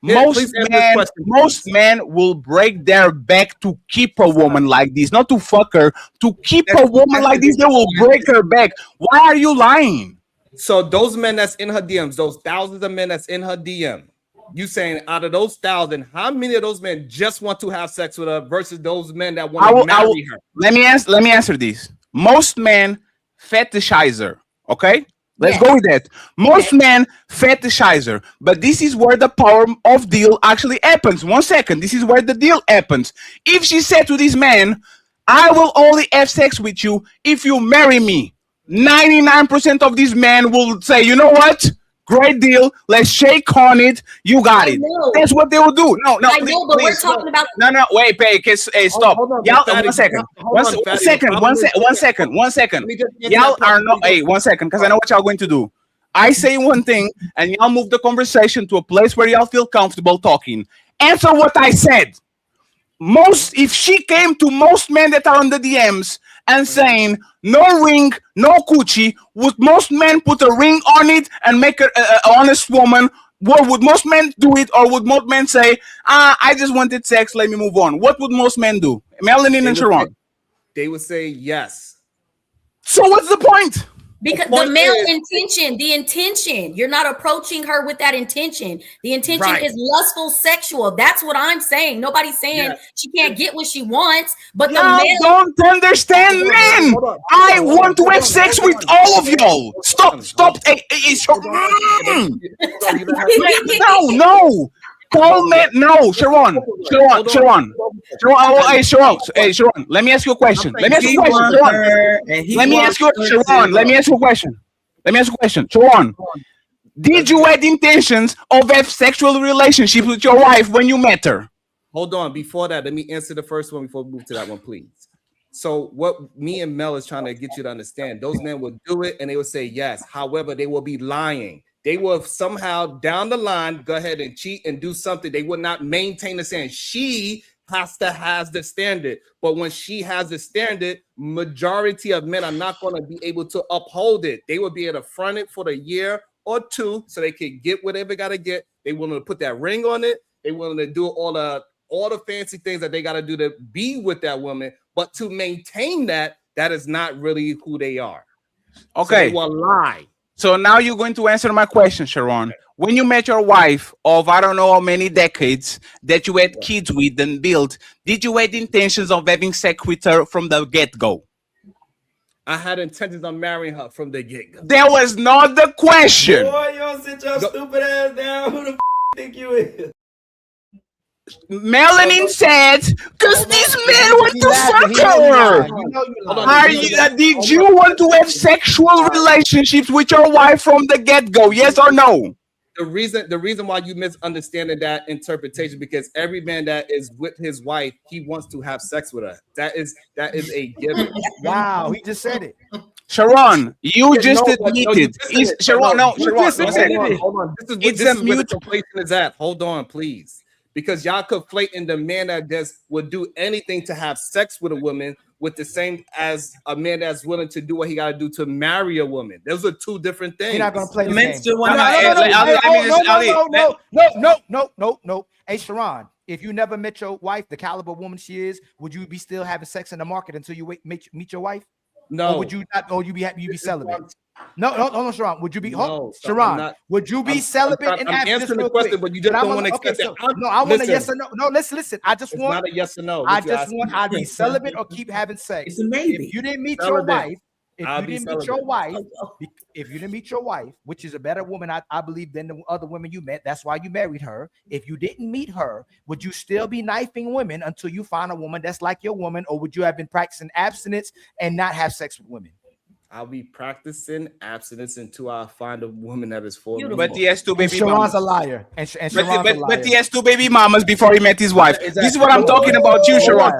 Most men will break their back to keep a woman like this, not to fuck her. To keep a woman like this, they will break her back. Why are you lying? So those men that's in her DMs, those thousands of men that's in her DM, you saying out of those 1,000, how many of those men just want to have sex with her versus those men that want to marry her? Let me answer this. Most men fetishize her. Okay. Let's go with that. Most men fetishize her, but this is where the power of deal actually happens. 1 second. This is where the deal happens. If she said to this man, I will only have sex with you if you marry me, 99% of these men will say, you know what? Great deal. Let's shake on it. You got it. That's what they will do. No, I know, but we're talking about. No, wait, stop. Y'all, 1 second. 1 second. Y'all are not. Hey, 1 second, because I know what y'all going to do. I say one thing, and y'all move the conversation to a place where y'all feel comfortable talking. Answer what I said. If she came to most men that are on the DMs and saying no ring, no coochie, would most men put a ring on it and make her an honest woman? What would most men do it, or would most men say, I just wanted sex, let me move on? What would most men do? Melanin and Sharon. They would say yes. So what's the point? Because the male intention, the intention, you're not approaching her with that intention. The intention is lustful, sexual. That's what I'm saying. Nobody's saying she can't get what she wants, but the male don't understand men. I want to have sex with all of y'all. Stop. No. Call me. No, Sharon. Sharon. Let me ask you a question. Sharon, did you have intentions of have sexual relationships with your wife when you met her? Hold on. Before that, let me answer the first one before we move to that one, please. So what me and Mel is trying to get you to understand, those men will do it and they will say yes. However, they will be lying. They will somehow down the line go ahead and cheat and do something. They will not maintain the standard. She has to have the standard. But when she has the standard, majority of men are not going to be able to uphold it. They will be able to front it for a year or two so they can get whatever they got to get. They want to put that ring on it. They want to do all the fancy things that they got to do to be with that woman. But to maintain that is not really who they are. Okay. So they will lie. So now you're going to answer my question, Sharon. When you met your wife of I don't know how many decades that you had kids with and built, did you have intentions of having sex with her from the get-go? I had intentions of marrying her from the get-go. That was not the question. Boy, you don't sit your stupid ass down. Who the think you is? Melanin said, because these men want to fuck her. Did you want to have sexual relationships with your wife from the get-go? Yes or no? The reason why you misunderstanding that interpretation, because every man that is with his wife, he wants to have sex with her. That is a given. Wow, he just said it. Sharon, you just admitted. Sharon, one second. Hold on. This is where the conflation is at. Hold on, please. Because y'all conflating the man that just would do anything to have sex with a woman with the same as a man that's willing to do what he got to do to marry a woman. Those are two different things. You're not going to play the Men game. still want No. Hey, Sharon, if you never met your wife, the caliber woman she is, would you be still having sex in the market until you meet your wife? No. Or would you not? Or you be celibate? No, Sharon. Would you be? No, Sharon, would you be celibate? I'm answering the question, but you just don't want to accept it. No, I want a yes or no. No, listen. I just want not a yes or no. I just want I'd be celibate or keep having sex. It's a maybe. If you didn't meet Celibate. your wife, if I'll you be didn't meet celibate. your wife, if you didn't meet your wife, which is a better woman, I believe, than the other women you met, that's why you married her. If you didn't meet her, would you still be knifing women until you find a woman that's like your woman, or would you have been practicing abstinence and not have sex with women? I'll be practicing abstinence until I find a woman that is for me. But he has two And baby Sharon's mamas. a liar. And Sharon's a liar. But he has two baby mamas before he met his wife. Exactly. This is what I'm talking about you, Sharon.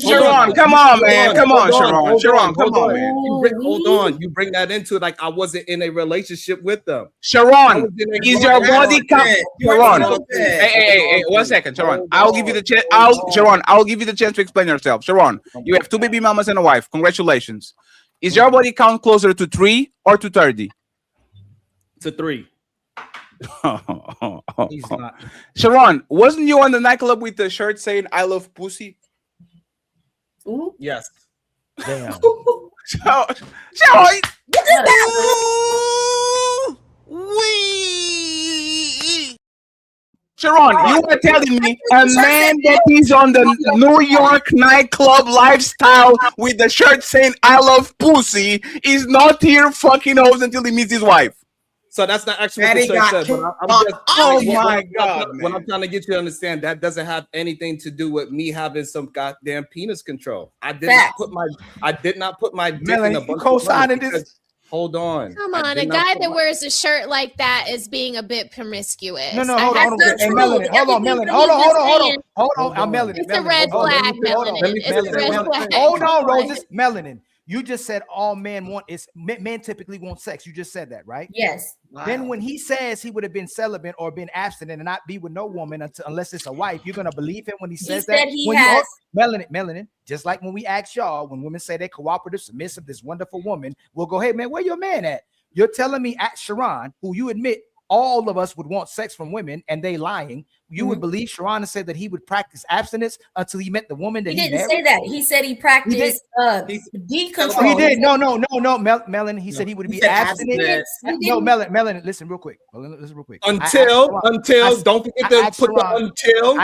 Sharon, come on, man. Come on, Sharon. Sharon, come on, man. Hold on. You bring that into it like I wasn't in a relationship with them. Sharon, is your body count? Sharon, Sharon. hey, 1 second, Sharon. I'll give you the chance. Sharon, I'll give you the chance to explain yourself. Sharon, you have two baby mamas and a wife. Congratulations. Is your body count closer to 3 or to 30? To 3. He's not. Sharon, wasn't you on the nightclub with the shirt saying "I love pussy"? Yes. Damn. Sharon, Sharon, you were telling me a man that is on the New York nightclub lifestyle with the shirt saying "I love pussy" is not here fucking hoes until he meets his wife. So that's not actually what Daddy the shirt got said. But Oh my God, What man. I'm trying to get you to understand, that doesn't have anything to do with me having some goddamn penis control. I did not put my dick in Melanie, a you bunch of co-signing women this? because- Hold on. Come I on, did a not guy put that my- wears a shirt like that is being a bit promiscuous. No, I hold have on. to Hey, prove Melanie, hold on, everything Melanie. that Hold he's just on. saying. I'm Melanie. It's a red flag, Melanin. It's a red flag. Hold on, Come on. Roses. Melanin. You just said all men want is men typically want sex. You just said that, right? Yes. Then when he says he would have been celibate or been abstinent and not be with no woman unless it's a wife, you're gonna believe him when he says that. said he When has- melanin. Just like when we ask y'all, when women say they're cooperative, submissive, this wonderful woman, we'll go, hey man, where your man at? You're telling me at Sharon, who you admit all of us would want sex from women and they lying, you would believe Sharon and said that he would practice abstinence until he met the woman that He he didn't married? say that. He said he practiced decontrol. He did. No. Melon. He said he would be abstinent. No, Melon. Listen real quick. Listen real quick. Until, don't forget to put the until.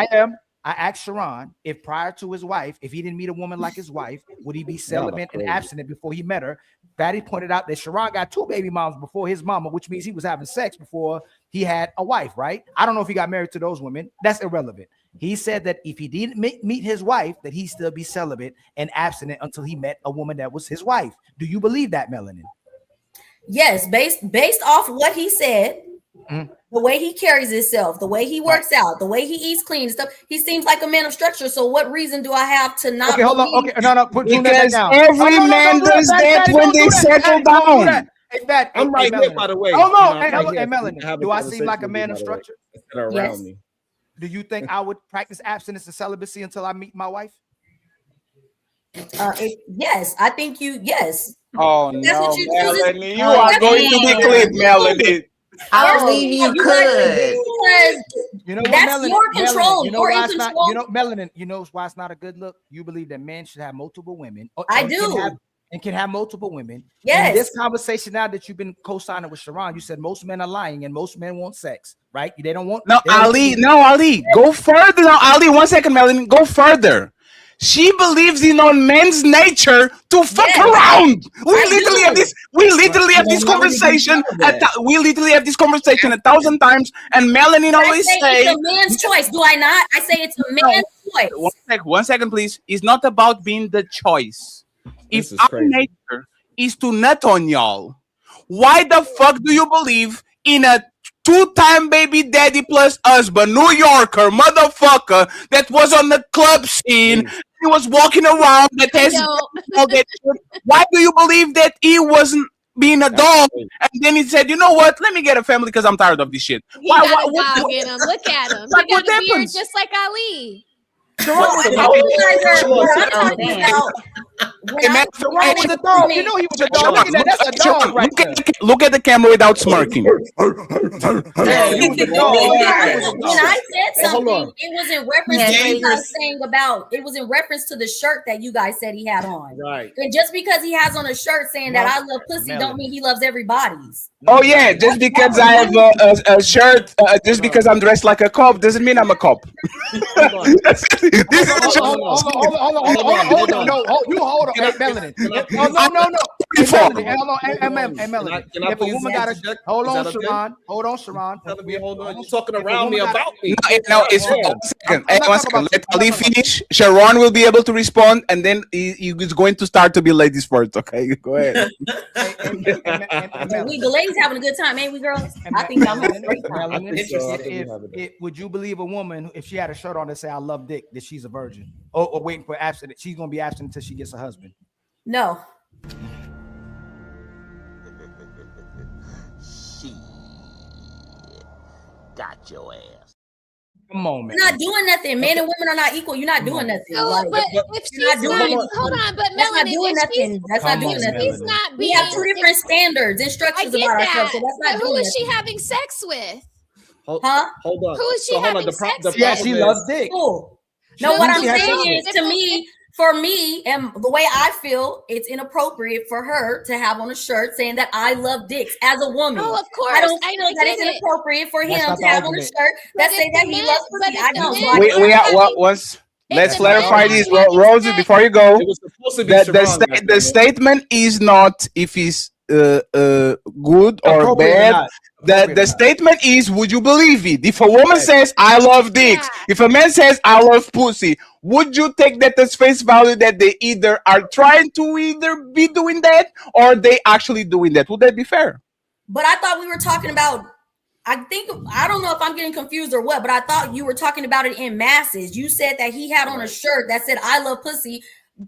I asked Sharon if prior to his wife, if he didn't meet a woman like his wife, would he be celibate and abstinent before he met her? Fatty pointed out that Sharon got 2 baby moms before his mama, which means he was having sex before he had a wife, right? I don't know if he got married to those women. That's irrelevant. He said that if he didn't meet his wife, that he still be celibate and abstinent until he met a woman that was his wife. Do you believe that, Melanin? Yes, based off what he said, the way he carries himself, the way he works out, the way he eats clean and stuff, he seems like a man of structure. So what reason do I have to not? Okay, hold on. Okay, no, put that Because down. every man does that when they settle down. I'm right here, by the way. Hold on, You know, I'm right hey, here. Melanie, Have a do I seem like a conversation man with of you, by the way, structure? instead of around me. Do you think I would practice abstinence and celibacy until I meet my wife? Yes, I think you. Yes. Oh That's no, what you choose. Melanie, you are going to be clipped, Melanie. I believe you could. You know what, That's Melanie? your control. Melanie, you know You're why in it's not, control. you know, Melanin, you know why it's not a good look? You believe that men should have multiple women. I and do. can have multiple women. Yes. In this conversation now that you've been co-signing with Sharon, you said most men are lying and most men want sex, right? They don't want. No, they don't Ali. want- No, Ali. Go further. Now, Ali. 1 second, Melanie. Go further. She believes in on men's nature to fuck around. We literally have this. We literally have this conversation. We literally have this conversation 1,000 times. And Melanie I always say say, it's a man's choice. Do I not? I say it's a man's choice. 1 second, please. It's not about being the choice. If is our crazy. nature is to nut on y'all, why the fuck do you believe in a 2-time baby daddy plus husband, New Yorker, motherfucker, that was on the club scene, he was walking around, that has all that shit. Why do you believe that he wasn't being a dog? And then he said, you know what? Let me get a family because I'm tired of this shit. He got a dog in him. Look at him. Like, He got what a beard happens? just like Ali. Hey, man, he was a dog. You know he was a dog. Look at that. That's a dog right there. Look at the camera without smirking. Yeah, he was a dog. When I said Hold on. something, it was in reference to what you guys saying about. It was in reference to the shirt that you guys said he had on. Right. And just because he has on a shirt saying that I love pussy, don't mean he loves everybody's. Oh yeah, just because I have a shirt, just because I'm dressed like a cop, doesn't mean I'm a cop. Hold on. No, you hold on. Hey, Melanin. No. Hey, Melanin. If a woman got a hold on, Sharon. Hold on. You're talking around me about me. No, it's 1 second. Hey, 1 second. Let Ali finish. Sharon will be able to respond, and then he's going to start to be ladies first. Okay, go ahead. We the ladies having a good time, ain't we, girls? I think I'm having a great time. Would you believe a woman if she had a shirt on that say "I love dick" that she's a virgin, or waiting for abstinent? She's gonna be abstinent until she gets a husband. No. Got your ass. Come on, man. You're not doing nothing. Men and women are not equal. You're not doing nothing. No, Like, but if she's not doing not, it. hold on, but that's not Melanin, doing if she's- nothing. That's not doing on, nothing. She's not We have being- two different standards, I instructions get about that. ourselves. So that's not But who doing is she nothing. having sex with? Hold Huh? on. Who is she So hold on. having The sex the with? Yeah, problem she is- loves dick. Cool. No, what I'm She has saying sex is, to me, for me, and the way I feel, it's inappropriate for her to have on a shirt saying that I love dicks as a woman. Oh, of course. I don't I feel that it's get it. inappropriate for That's him not to the have on a argument. shirt that But say if that the he man- loves but pussy. if I the don't. man- So I We don't- are once. Let's the clarify man this, having Rosie. sex- Before you go, It was supposed to be the Sharon, the statement is not if he's good or Appropriate or bad. not. The statement is, would you believe it? If a woman says, I love dicks, Yeah. if a man says, I love pussy, would you take that as face value that they either are trying to either be doing that or they actually doing that? Would that be fair? But I thought we were talking about. I don't know if I'm getting confused or what, but I thought you were talking about it in masses. You said that he had on a shirt that said "I love pussy,"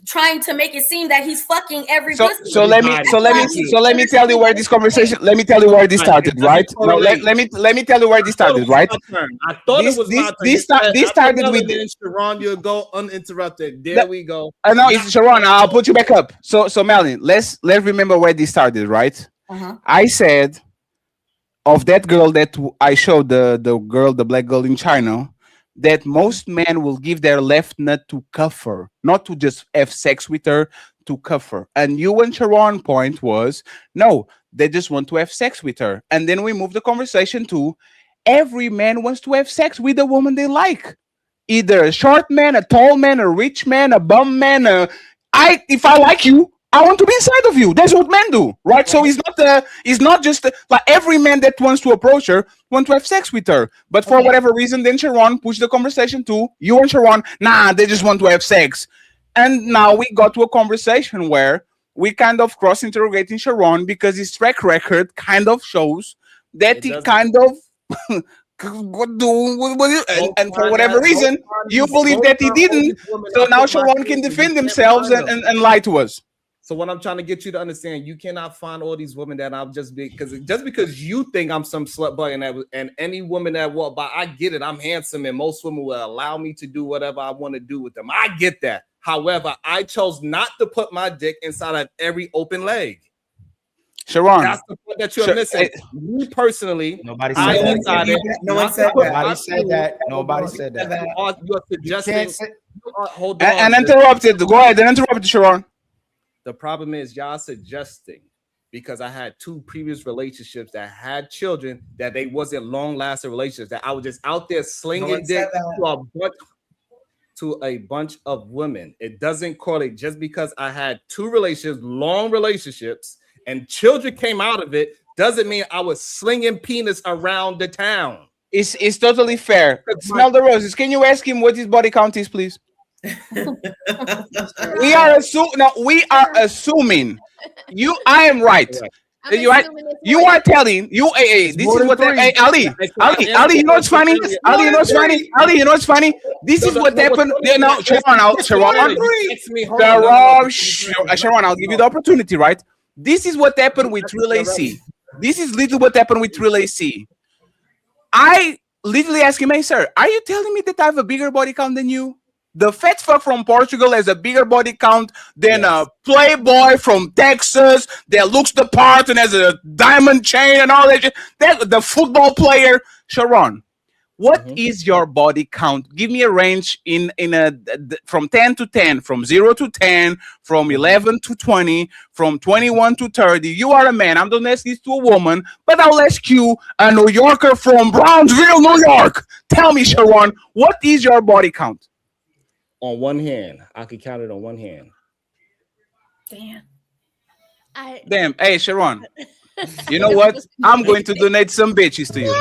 trying to make it seem that he's fucking every pussy. So let me tell you where this conversation. Let me tell you where this started, right? No, let me tell you where this started, right? I thought it was my turn. This started with Sharon. You'll go uninterrupted. There we go. no, it's Sharon. I'll put you back up. So Melanie, let's remember where this started, right? I said of that girl that I showed the black girl in China, that most men will give their left nut to cuff her, not to just have sex with her, to cuff her. And you and Sharon point was, no, they just want to have sex with her. And then we moved the conversation to every man wants to have sex with a woman they like. Either a short man, a tall man, a rich man, a bum man. If I like you, I want to be inside of you. That's what men do, right? So it's not just like every man that wants to approach her want to have sex with her. But for whatever reason, then Sharon pushed the conversation to you and Sharon. Nah, they just want to have sex. And now we got to a conversation where we kind of cross-interrogating Sharon because his track record kind of shows that he kind of and for whatever reason, you believe that he didn't. So now Sharon can defend themselves and lie to us. So what I'm trying to get you to understand, you cannot find all these women that I'm just because you think I'm some slut butt and any woman that walk by, I get it. I'm handsome and most women will allow me to do whatever I want to do with them. I get that. However, I chose not to put my dick inside of every open leg. Sharon, that's the point that you're missing. Me personally, nobody said that. Nobody said that. You're suggesting. Hold on. And interrupted. Go ahead and interrupt Sharon. The problem is y'all suggesting, because I had two previous relationships that had children, that they wasn't long-lasting relationships, that I was just out there slinging dick to a bunch of women. It doesn't correlate. Just because I had two relationships, long relationships, and children came out of it, doesn't mean I was slinging penis around the town. It's totally fair. Smell the roses. Can you ask him what his body count is, please? We are assuming I am right. You are telling you. Hey, this is what. Hey, Ali, you know what's funny? Ali, you know what's funny? This is what happened. Sharon, I'll give you the opportunity, right? This is what happened with Real AC. This is literally what happened with Real AC. I literally asked him, hey, sir, are you telling me that I have a bigger body count than you? The fat fuck from Portugal has a bigger body count than Yes. a playboy from Texas that looks the part and has a diamond chain and all that shit. That the football player, Sharon. What is your body count? Give me a range in from 10 to 10, from 0 to 10, from 11 to 20, from 21 to 30. You are a man. I'm not asking this to a woman, but I'll ask you, a New Yorker from Brownsville, New York. Tell me, Sharon, what is your body count? On one hand, I could count it on one hand. Damn. Hey, Sharon. You know what? I'm going to donate some bitches to you.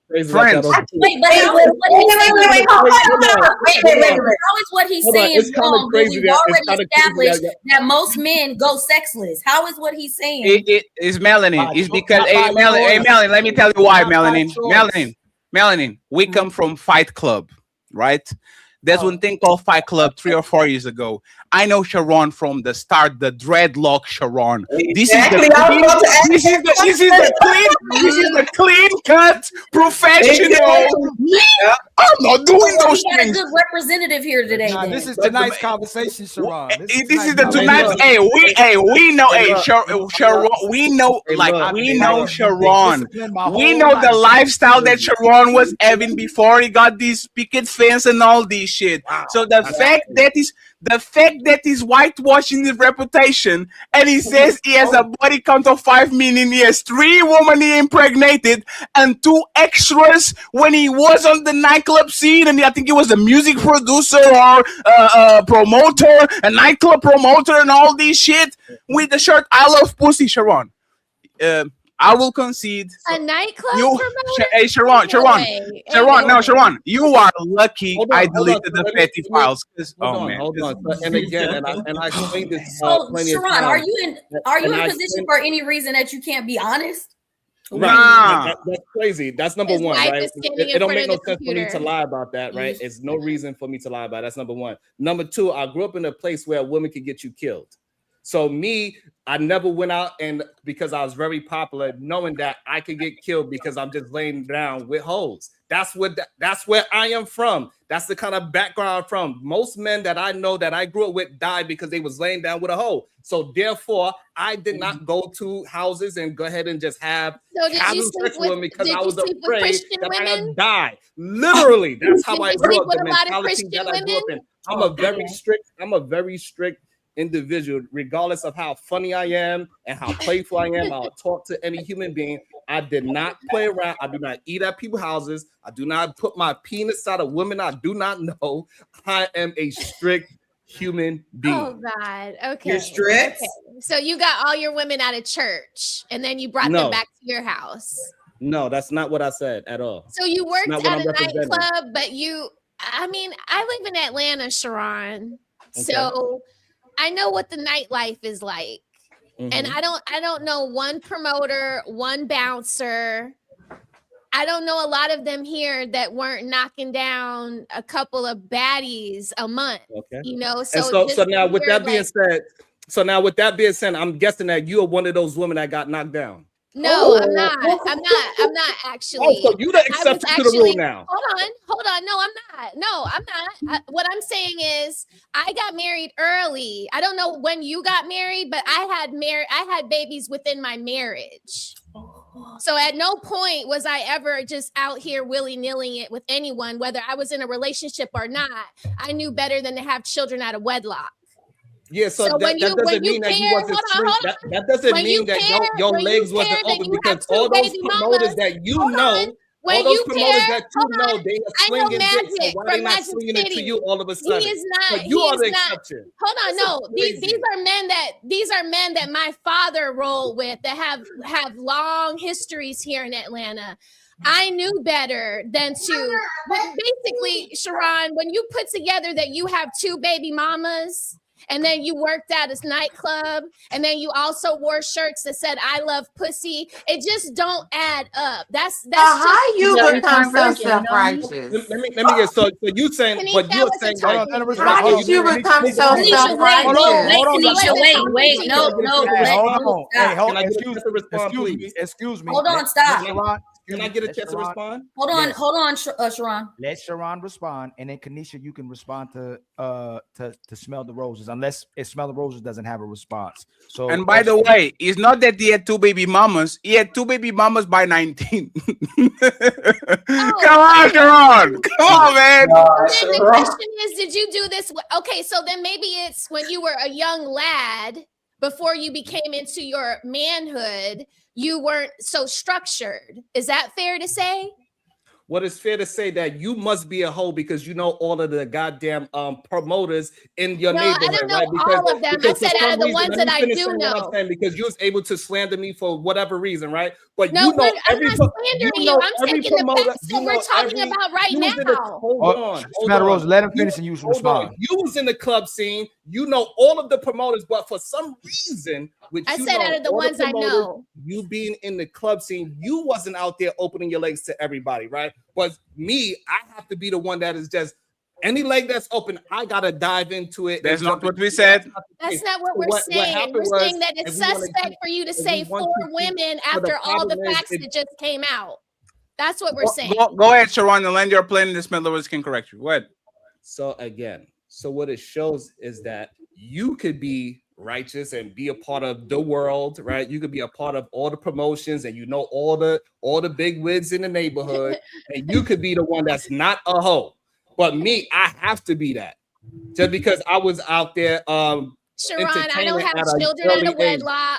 Crazy Friends. like that. Wait, but how is what he's Hold on, saying it's kinda wrong? crazy We've that- it's already kinda crazy established that- that most men go sexless. How is what he's saying? It is melanin. It's because Not hey, by Melanin, let me tell you why, Not by Melanin. Melanin. We come from Fight Club, right? There's one thing called Fight Club 3 or 4 years ago. I know Sharon from the start, the dreadlock Sharon. This is the clean cut professional. I'm not doing We those got a things. good representative here today. Nah, then. this is tonight's conversation, Sharon. This is the tonight. Hey, we know. Hey, Sharon. We know. Like we know Sharon. We know the lifestyle that Sharon was having before he got these picket fence and all this shit. So the fact that he's whitewashing his reputation and he says he has a body count of 5 million, he has 3 women he impregnated and 2 extras when he was on the nightclub scene, and I think he was a music producer or a promoter, a nightclub promoter and all this shit with the shirt "I love pussy." Sharon, I will concede. A nightclub You, promoter? hey Sharon, No way. Sharon, you are lucky Hold on, I hold on. deleted the Let me- petty files. 'Cause- Hold oh on, man, hold this- on. And again, and I explained this So, plenty of Sharon, times. are you in And I position explained- for any reason that you can't be honest? Right. Nah. That's crazy. That's number His one, wife right? is standing It in don't front make no of the sense for me to computer. lie about that, right? It's no reason for me to lie about it. That's number one. Number two, I grew up in a place where a woman could get you killed. So me, I never went out and because I was very popular, knowing that I could get killed because I'm just laying down with hoes. That's where I am from. That's the kind of background I'm from. Most men that I know that I grew up with died because they was laying down with a hoe. So therefore, I did not go to houses and go ahead and just have So did you casual sleep sex with with- women because did I you was sleep with afraid Christian that I women? would die. Literally, that's how Did I you grew sleep up. with The a lot of mentality Christian that I grew up in. women? I'm a very strict individual, regardless of how funny I am and how playful I am. I'll talk to any human being. I did not play around. I do not eat at people's houses. I do not put my penis out of women I do not know. I am a strict human being. Oh God. Okay. You're strict? Okay. So you got all your women out of church and then you brought No. them back to your house. No, that's not what I said at all. So you worked not what at I'm a representing. nightclub, but I mean, I live in Atlanta, Sharon. Okay. So I know what the nightlife is like. Mhm. And I don't know one promoter, one bouncer. I don't know a lot of them here that weren't knocking down a couple of baddies a month. Okay. You know, And so so just now with here, that being like- said, I'm guessing that you are one of those women that got knocked down. No, I'm not. I'm not actually. Oh, so you the I was exception to the rule now. Hold on. No, I'm not. No, I'm not. What I'm saying is, I got married early. I don't know when you got married, but I had babies within my marriage. So at no point was I ever just out here willy-nilly it with anyone, whether I was in a relationship or not. I knew better than to have children out of wedlock. Yeah, so, So that, when that you- doesn't when you mean that you care- wasn't hold on, straight. hold That doesn't When you mean that care- your when you legs care wasn't that open you have because two all those baby promoters mamas- that you hold know, on. When all those you promoters care- that you hold know, on. they are I know swinging dicks. So Magic why from they not Magic swinging it to City. you all of a He sudden? is not. So you he are is the not. exception. Hold on, This is no. These crazy. are men that my father rolled with that have long histories here in Atlanta. I knew better than to. But basically, Sharon, when you put together that you have two baby mamas and then you worked at a nightclub, and then you also wore shirts that said "I love pussy." It just don't add up. That's how you just become so self-righteous? Let me get so you saying, Kanisha, but you're what's saying the that. topic? How did you become so self-righteous? Wait, no. Can I get a chance to respond, please? Excuse me. Hold on, stop. Can I get a chance to respond? Hold on, Sharon. Let Sharon respond, and then Kanisha, you can respond to Smell the Roses, unless Smell the Roses doesn't have a response. So, and by the way, it's not that he had 2 baby mamas. He had 2 baby mamas by 19. Come on, Sharon. Come on, man. Then the question is, did you do this? Okay, so then maybe it's when you were a young lad before you became into your manhood. You weren't so structured. Is that fair to say? What is fair to say that you must be a hoe because you know all of the goddamn promoters in your neighborhood, I don't know right? Because, all of them. I said out of the ones that I do know. Because you was able to slander me for whatever reason, right? But No, you know I'm not slandering you. I'm taking the facts that we're talking about right now. Hold Smell the on. Roses, let him finish and you Hold respond. on. You was in the club scene. You know all of the promoters, but for some reason, which I you said know, out of the all ones I promoters, know. you being in the club scene, you wasn't out there opening your legs to everybody, right? But me, I have to be the one that is just any leg that's open, I gotta dive into it. That's not what we said. That's not what we're saying. We're saying that it's suspect for you to say 4 women after all the facts that just came out. That's what we're saying. Go ahead, Sharon, and land your plane, and the Smell the Roses can correct you. Go ahead. So again, so what it shows is that you could be righteous and be a part of the world, right? You could be a part of all the promotions and you know all the big wigs in the neighborhood, and you could be the one that's not a hoe. But me, I have to be that just because I was out there. Sharon, I don't have children out of wedlock.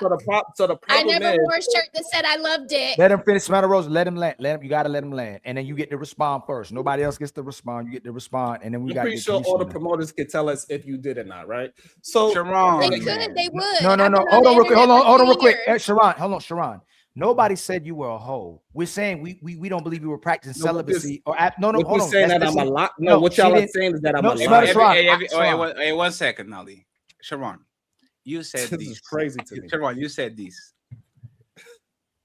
So the problem I never is, wore a shirt that said I loved it. Let him finish. Smell the Roses. Let him land. You gotta let him land, and then you get to respond first. Nobody else gets to respond. You get to respond, and then we got. I'm pretty sure all the promoters could tell us if you did or not, right? So Sharon, they could, they would. No. Hold on, real quick. Hold on, real quick. Sharon, hold on, Sharon. Nobody said you were a hoe. We're saying we don't believe you were practicing celibacy or hold on. Saying that I'm a lot. No, what y'all are saying is that I'm a lot. Hey, 1 second, Nali. Sharon, you said this is crazy to me. Sharon, you said this.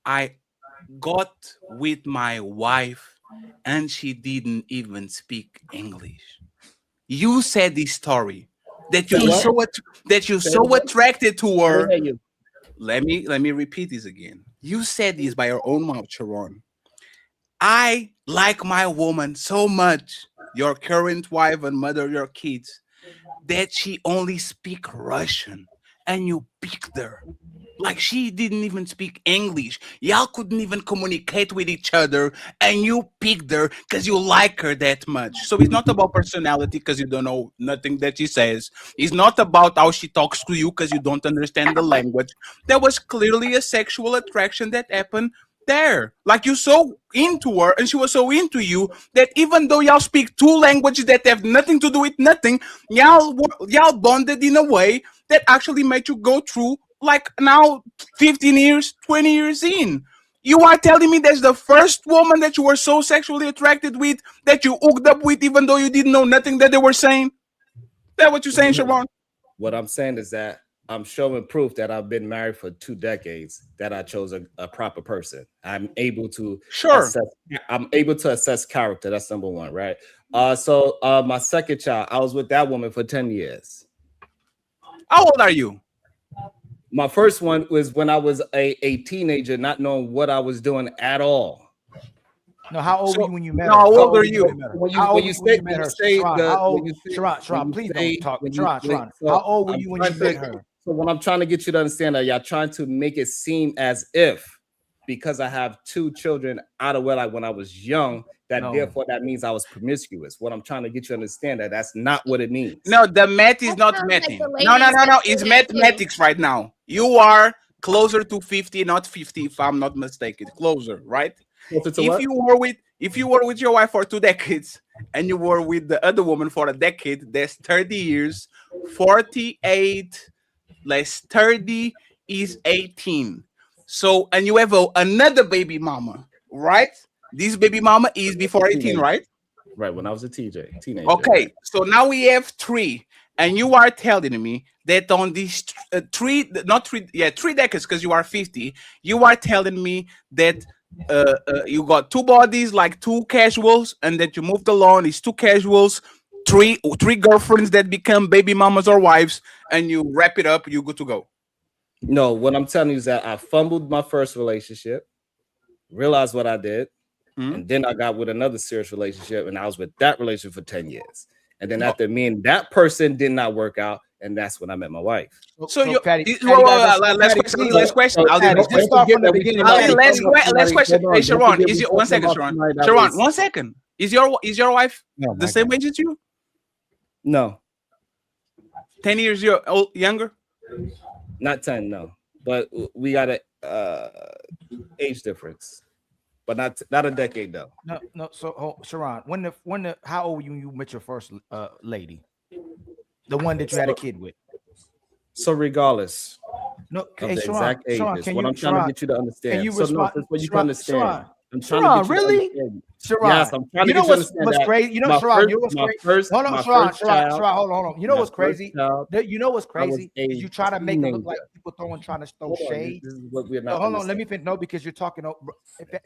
I got with my wife and she didn't even speak English. You said this story that you're so attracted to her. Let me repeat this again. You said this by your own mouth, Sharon. I like my woman so much, your current wife and mother of your kids, that she only speak Russian, and you picked her. Like she didn't even speak English. Y'all couldn't even communicate with each other, and you picked her because you like her that much. So it's not about personality because you don't know nothing that she says. It's not about how she talks to you because you don't understand the language. There was clearly a sexual attraction that happened there. Like you so into her and she was so into you that even though y'all speak 2 languages that have nothing to do with nothing, y'all bonded in a way that actually made you go through like now 15 years, 20 years in. You are telling me that's the first woman that you were so sexually attracted with that you hooked up with even though you didn't know nothing that they were saying? That what you're saying, Sharon? What I'm saying is that I'm showing proof that I've been married for 2 decades, that I chose a proper person. I'm able to assess character. That's number 1, right? So my second child, I was with that woman for 10 years. How old are you? My first one was when I was a teenager, not knowing what I was doing at all. No, how old were you when you met her? How old are you? When you say Sharon, please don't talk. Sharon, how old were you when you met her? So what I'm trying to get you to understand that y'all trying to make it seem as if because I have 2 children out of wedlock when I was young, therefore that means I was promiscuous. What I'm trying to get you to understand that that's not what it means. No, the math is not mathing. No. It's mathematics right now. You are closer to 50, not 50, if I'm not mistaken. Closer, right? If you were with your wife for 2 decades and you were with the other woman for a decade, that's 30 years. 48 less 30 is 18. So, and you have another baby mama, right? This baby mama is before 18, right? Right, when I was a teenager. Okay, so now we have 3. and you are telling me that on these 3 decades, because you are 50, you are telling me that you got 2 bodies, like 2 casuals, and that you moved along is 2 casuals, three girlfriends that become baby mamas or wives, and you wrap it up, you're good to go. No, what I'm telling you is that I fumbled my first relationship, realized what I did, and then I got with another serious relationship, and I was with that relationship for 10 years. And then after me and that person did not work out, and that's when I met my wife. So you last question. Just start from the beginning. Last question. Hey, Sharon, is your 1 second, Sharon? Sharon, 1 second. Is your wife the same age as you? No. 10 years younger? Not 10, no. But we got a age difference. But not a decade though. No. So, Sharon, how old were you when you met your first lady, the one that you had a kid with? So regardless, no, of the exact ages, what I'm trying to get you to understand. Can you understand. I'm trying Sharon, to get you really? to understand. Sharon, Yes, I'm trying to get you to understand what's that. crazy? You know, Sharon, you know what's crazy? Hold on, Sharon, hold on. You know what's crazy? You know what's crazy? Is you try to make it look like people trying to throw shade. This is what we're not. Hold on, let me finish. No, because you're talking.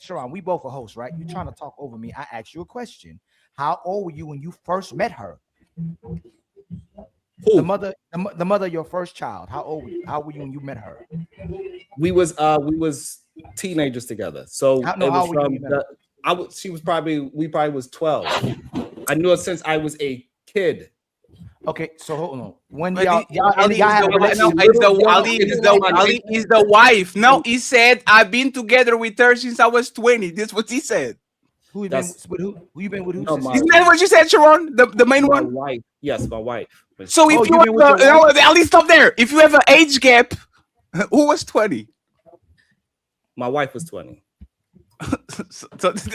Sharon, we both are hosts, right? You're trying to talk over me. I asked you a question. How old were you when you first met her? Who? The mother of your first child. How old were you? How were you when you met her? We was teenagers together. So we probably was 12. I knew her since I was a kid. Okay, so hold on. When Ali is the wife. No, he said I've been together with her since I was 20. This is what he said. Who you been with? Who? Isn't that what you said, Sharon? The main one? Wife. Yes, my wife. So if you at least stop there. If you have an age gap, who was 20? My wife was 20. So that's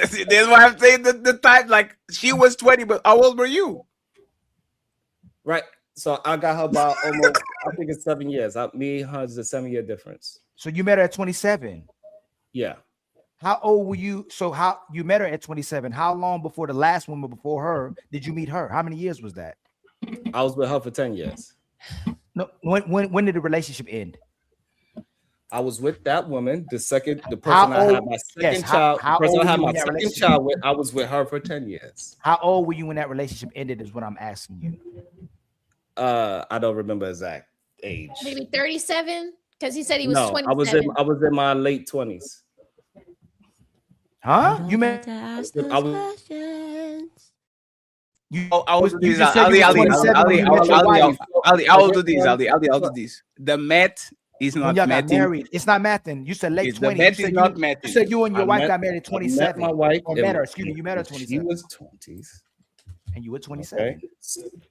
why I'm saying the time, like she was 20, but how old were you? Right. So I got her about almost, I think it's 7 years. Me and her is a 7-year difference. So you met her at 27. Yeah. How old were you? So how you met her at 27? How long before the last woman before her did you meet her? How many years was that? I was with her for 10 years. No, when did the relationship end? I was with that woman, the person I had my second child. The person I had my second child with, I was with her for 10 years. How old were you when that relationship ended? Is what I'm asking you. I don't remember exact age. Maybe 37, because he said he was 27. I was in my late 20s. Huh? You met? I will do this. I'll do this. The math is not got married. It's not math. Then you said late 20s. The math is not math. You said you and your wife got married at 27. My wife. Or met her. Excuse me. You met her at 27. She was 20s. And you were 27. Okay.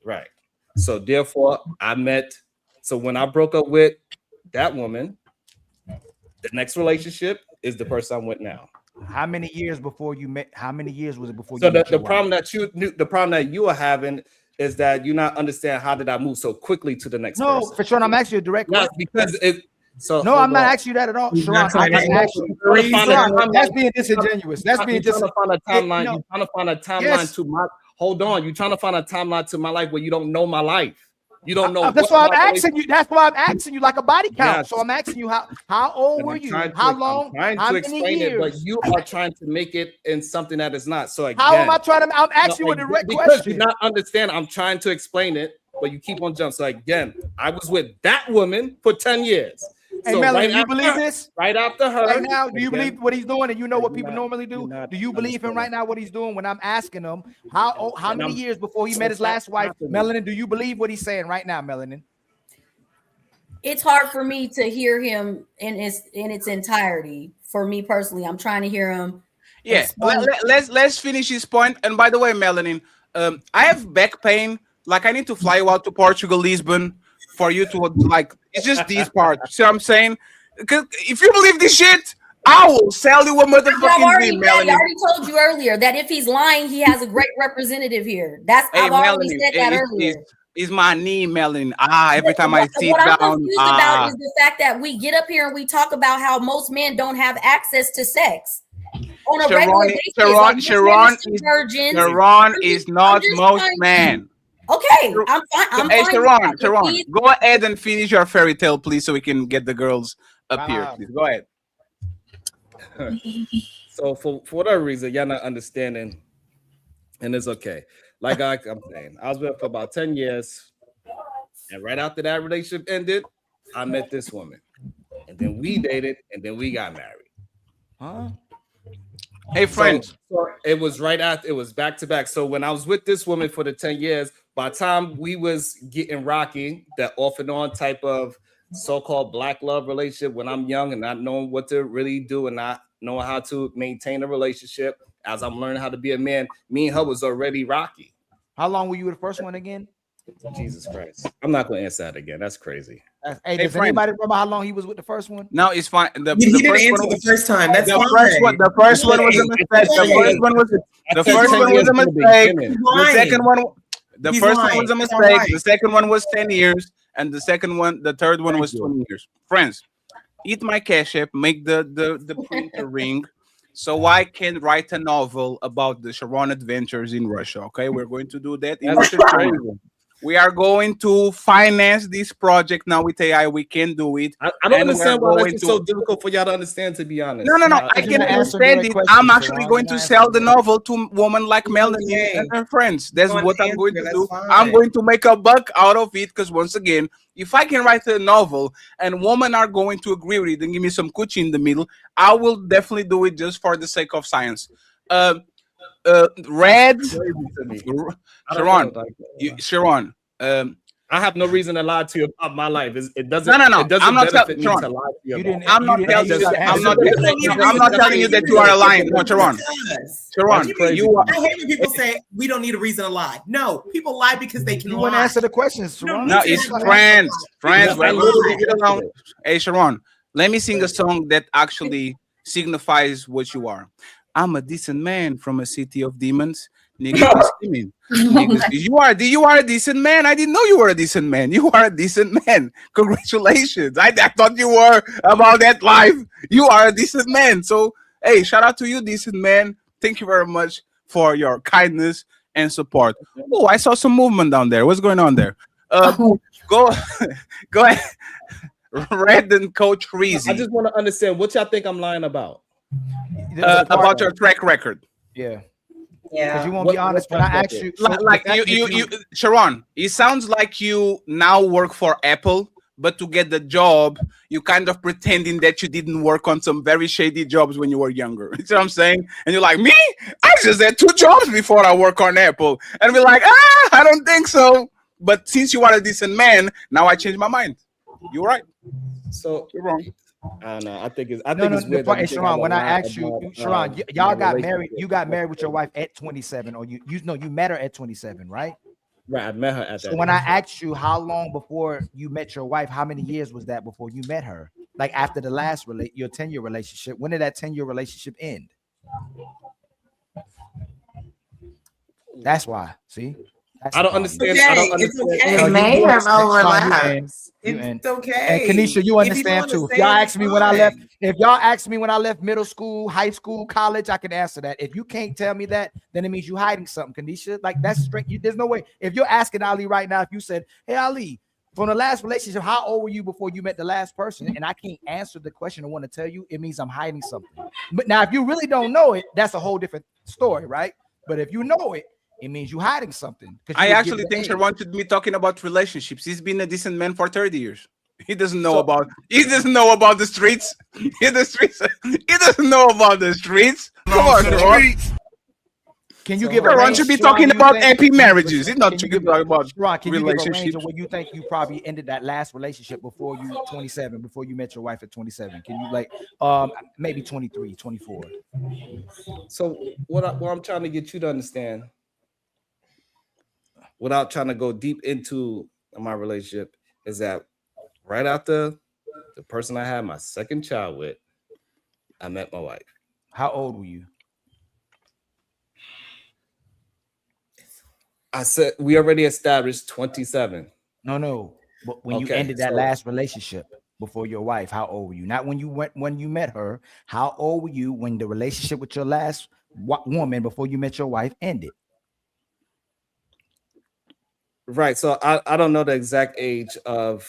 Right. So therefore, so when I broke up with that woman, the next relationship is the person I'm with now. How many years before you met? How many years was it before you? So the problem that you are having is that you not understand how did I move so quickly to the next person. No, for sure. I'm asking you a direct question. Because it. So no, I'm not asking you that at all. Sharon, that's being disingenuous. That's being just trying to find a timeline. You're trying to find a timeline to my. Hold on, you're trying to find a timeline to my life where you don't know my life. You don't know. That's why I'm asking you. That's why I'm asking you like a body count. Yes. So I'm asking you how old were you? How long? I'm trying to explain it, but you are trying to make it in something that is not. So again, how am I trying to? I'm asking you a direct question. Because you not understand. I'm trying to explain it, but you keep on jumping. So again, I was with that woman for 10 years. Hey, Melanie, do you believe this? Right after her. Right now, do you believe what he's doing? And you know what people normally do? Do you believe him right now, what he's doing? When I'm asking him, how many years before he met his last wife? Melanin, do you believe what he's saying right now, Melanin? It's hard for me to hear him in its entirety. For me personally, I'm trying to hear him. Yeah, let's finish his point. And by the way, Melanin, I have back pain. Like I need to fly you out to Portugal, Lisbon, for you to like. It's just these parts. See what I'm saying? Because if you believe this shit, I will sell you a motherfucking dream, Melanie. I already told you earlier that if he's lying, he has a great representative here. I've already said that earlier. It's my knee, Melanie. Every time I sit down. What I'm confused about is the fact that we get up here and we talk about how most men don't have access to sex on a regular basis. Sharon is not most men. Okay, I'm fine. I'm Hey, fine. Sharon, go ahead and finish your fairy tale, please, so we can get the girls up here. Wow. Please go ahead. So for whatever reason, y'all not understanding, and it's okay. Like I'm saying, I was with her for about 10 years, and right after that relationship ended, I met this woman, and then we dated, and then we got married. Huh? Hey, friends. So it was right after, it was back to back. So when I was with this woman for the 10 years, by the time we was getting rocky, that off and on type of so-called black love relationship, when I'm young and not knowing what to really do and not knowing how to maintain a relationship, as I'm learning how to be a man, me and her was already rocky. How long were you with the first one again? Jesus Christ. I'm not going to answer that again. That's crazy. Hey, does anybody remember how long he was with the first one? No, it's fine. He didn't answer the first time. That's the fine. The first one was a mistake. The first one was a mistake. The second one, the first one was a mistake. The second one was 10 years, and the third one was 20 years. Friends, eat my cash app, make the printer ring, so I can write a novel about the Sharon adventures in Russia. Okay, we're going to do that. We are going to finance this project now with AI. We can do it. I don't understand why it's so difficult for y'all to understand, to be honest. No. I can understand it. I'm actually going to sell the novel to women like Melanie and her friends. That's what I'm going to do. I'm going to make a buck out of it because, once again, if I can write a novel and women are going to agree with it and give me some coochie in the middle, I will definitely do it just for the sake of science. Sharon, I have no reason to lie to you about my life. It doesn't. No. It doesn't I'm not benefit me Sharon, to lie to you. I'm not telling you that you are lying. No, Sharon, you are. I hate when people say we don't need a reason to lie. No, people lie because they can lie. You want to answer the questions, Sharon? No, it's friends. Hey, Sharon, let me sing a song that actually signifies what you are. I'm a decent man from a city of demons. Niggas screaming. You are a decent man. I didn't know you were a decent man. You are a decent man. Congratulations. I thought you were about that life. You are a decent man. So, hey, shout out to you, decent man. Thank you very much for your kindness and support. Oh, I saw some movement down there. What's going on there? Go ahead. Red and Coach Reezy. I just want to understand what y'all think I'm lying about. About your track record. Yeah. Because you won't be honest when I ask you. You, Sharon, it sounds like you now work for Apple, but to get the job, you kind of pretending that you didn't work on some very shady jobs when you were younger. You see what I'm saying? And you're like, me? I just had 2 jobs before I work on Apple. And we're like, I don't think so. But since you are a decent man, now I changed my mind. You're right. So you're wrong. I don't know. I think it's weird. Hey, Sharon, when I asked you, Sharon, y'all got married. You got married with your wife at 27, or you met her at 27, right? Right, I met her at that. So when I asked you how long before you met your wife, how many years was that before you met her? Like after the last your 10-year relationship, when did that 10-year relationship end? That's why. See. I don't understand. I don't understand. It may have overlapped. It's okay. And Kanisha, you understand too. If y'all ask me when I left, middle school, high school, college, I can answer that. If you can't tell me that, then it means you're hiding something, Kanisha. Like that's straight. There's no way. If you're asking Ali right now, if you said, "Hey Ali, from the last relationship, how old were you before you met the last person?" and I can't answer the question, I want to tell you, it means I'm hiding something. But now, if you really don't know it, that's a whole different story, right? But if you know it, it means you're hiding something. I actually think Sharon should be talking about relationships. He's been a decent man for 30 years. He doesn't know about the streets. He doesn't know about the streets. Come on, Sharon. Can you give Sharon should be talking about happy marriages. He's not talking about Sharon, can you give a range relationships. of where you think you probably ended that last relationship before you 27, before you met your wife at 27? Can you maybe 23, 24? So what I'm trying to get you to understand, without trying to go deep into my relationship, is that right after the person I had my second child with, I met my wife. How old were you? I said we already established 27. No. But when you ended that last relationship before your wife, how old were you? Not when you met her. How old were you when the relationship with your last woman before you met your wife ended? Right. So I don't know the exact age of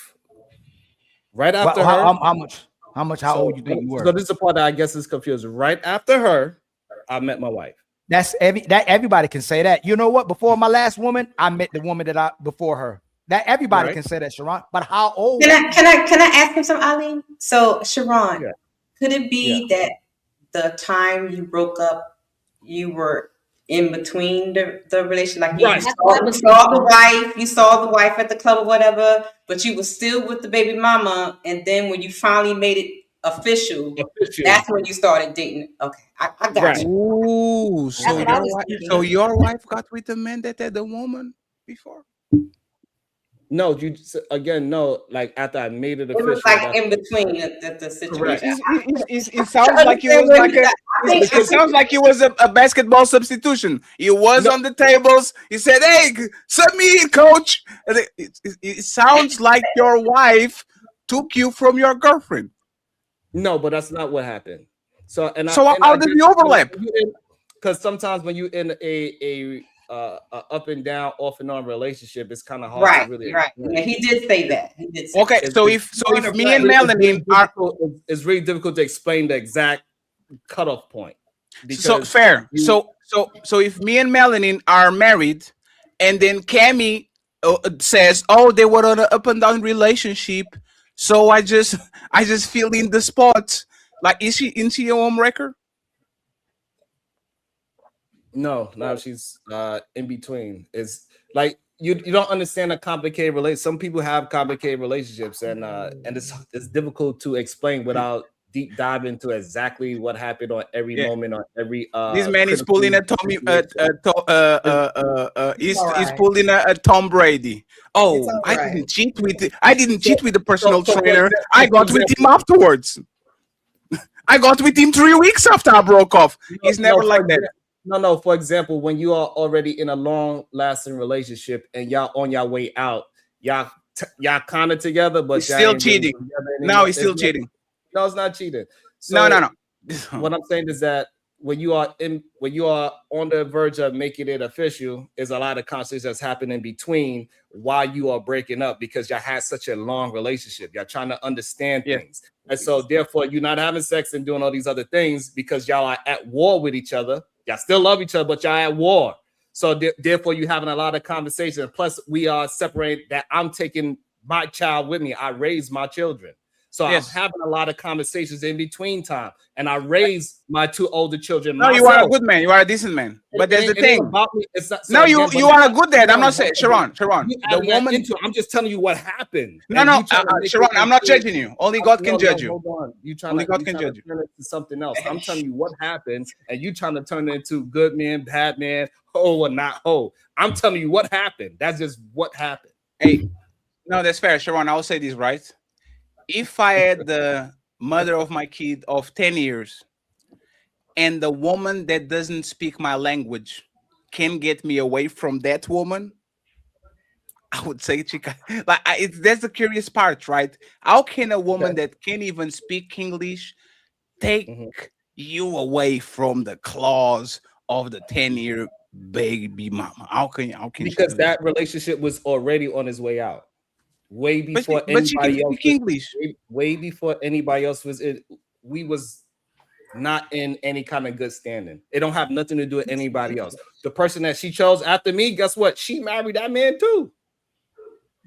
right after Well, her. How old you think you were? So this is the part that I guess is confusing. Right after her, I met my wife. That everybody can say that. You know what? Before my last woman, I met the woman before her. That everybody Right. can say that, Sharon. But how old? Can I ask him something, Ali? So Sharon, could it be that the time you broke up, you were in between the relation, like you saw the wife at the club or whatever, but you were still with the baby mama, and then when you finally made it official, that's when you started dating. Okay, I got you. Ooh, That's so your wife got with the man that had the woman before? No, again, no. Like after I made it official, It was like in between the situation. It sounds like it was like it sounds like it was a basketball substitution. He was on the tables. He said, "Hey, sub me in, coach." And it sounds like your wife took you from your girlfriend. No, but that's not what happened. So how did you overlap? Because sometimes when you in a up and down, off and on relationship, it's kind of hard to really. Right. Yeah, he did say that. He did say Okay, that. so if me and Melanie it's really difficult to explain the exact cutoff point. So fair. So if me and Melanie are married, and then Cammy says, "Oh, they were on an up and down relationship," so I just fill in the spots. Like, is she a home wrecker? No, she's in between. It's like you don't understand a complicated relationship. Some people have complicated relationships, and it's difficult to explain without deep dive into exactly what happened on every moment, on every. This man is pulling a Tommy. He's pulling a Tom Brady. Oh, I didn't cheat with the personal trainer. I got with him afterwards. I got with him 3 weeks after I broke off. He's never like that. No. For example, when you are already in a long-lasting relationship and y'all on your way out, y'all kind of together, but he's still cheating. No, he's still cheating. No, it's not cheating. So no. What I'm saying is that when you are on the verge of making it official, is a lot of conversations that's happening between while you are breaking up because y'all had such a long relationship. Y'all trying to understand things. And so therefore you're not having sex and doing all these other things because y'all are at war with each other. Y'all still love each other, but y'all at war. So therefore you're having a lot of conversations. Plus we are separated that I'm taking my child with me. I raise my children. So I'm having a lot of conversations in between time, and I raised my 2 older children. No, you are a good man. You are a decent man. But there's the thing. You are a good dad. I'm not saying Sharon. The woman. I'm just telling you what happened. No, Sharon. I'm not judging you. Only God can judge you. Hold on. Only God can judge you. Turn it into something else. I'm telling you what happened, and you trying to turn it into good man, bad man, hoe or not hoe. I'm telling you what happened. That's just what happened. Hey, no, that's fair, Sharon. I will say this right. If I had the mother of my kid of 10 years and the woman that doesn't speak my language can get me away from that woman, I would say chica. That's the curious part, right? How can a woman that can't even speak English take you away from the claws of the 10-year baby mama? How can because that relationship was already on his way out. Way before anybody else. English. Way before anybody else was it. We was not in any kind of good standing. It don't have nothing to do with anybody else. The person that she chose after me, guess what? She married that man too.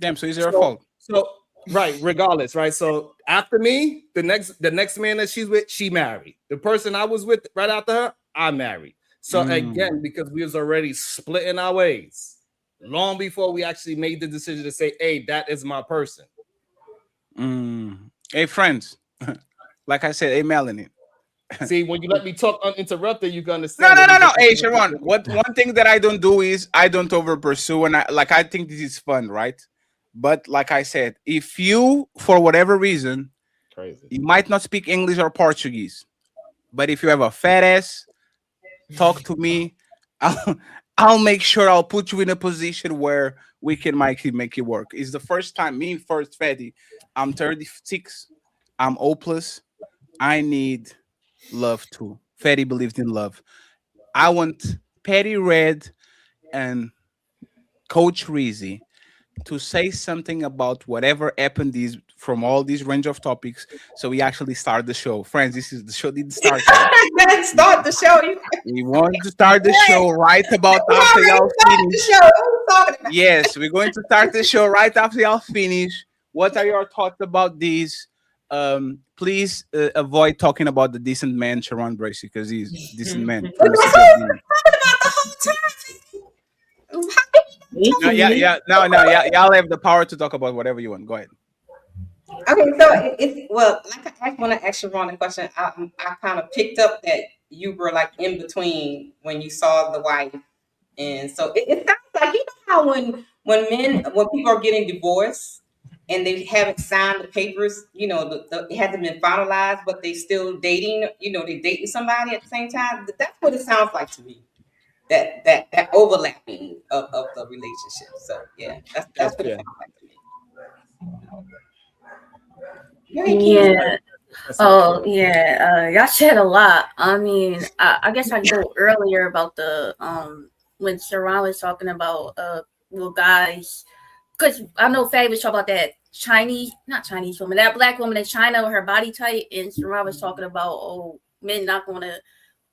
Damn, so it's her fault. So right, regardless, right? So after me, the next man that she's with, she married. The person I was with right after her, I married. So again, because we was already splitting our ways. Long before we actually made the decision to say, hey, that is my person. Hey, friends. Like I said, hey, Melanie. See, when you let me talk uninterrupted, you can understand. No. Hey, Sharon, one thing that I don't do is I don't over pursue. And I think this is fun, right? But like I said, if you, for whatever reason, you might not speak English or Portuguese, but if you have a fat ass, talk to me. I'll make sure I'll put you in a position where we can make it work. It's the first time, me first, Fatty. I'm 36. I'm hopeless. I need love too. Fatty believes in love. I want Patty Red and Coach Rizzi to say something about whatever happened these from all these range of topics. So we actually start the show. Friends, this is the show didn't start. Let's start the show. We want to start the show right about after y'all finish. Yes, we're going to start the show right after y'all finish. What are your thoughts about these? Please avoid talking about the decent man, Sharon Bracy, because he's a decent man. No, yeah. Y'all have the power to talk about whatever you want. Go ahead. Okay, so it's well, like I want to ask Sharon a question. I kind of picked up that you were like in between when you saw the wife, and so it sounds like, you know how when people are getting divorced and they haven't signed the papers, you know, it hasn't been finalized, but they still dating, you know, they dating somebody at the same time. That's what it sounds like to me. That overlapping of the relationship. So yeah, that's what it sounds like to me. Yeah. Oh yeah. Y'all said a lot. I mean, I guess I go earlier about the when Sharon was talking about well, guys, because I know Faye was talking about that not Chinese woman, that black woman in China with her body type, and Sharon was talking about men not going to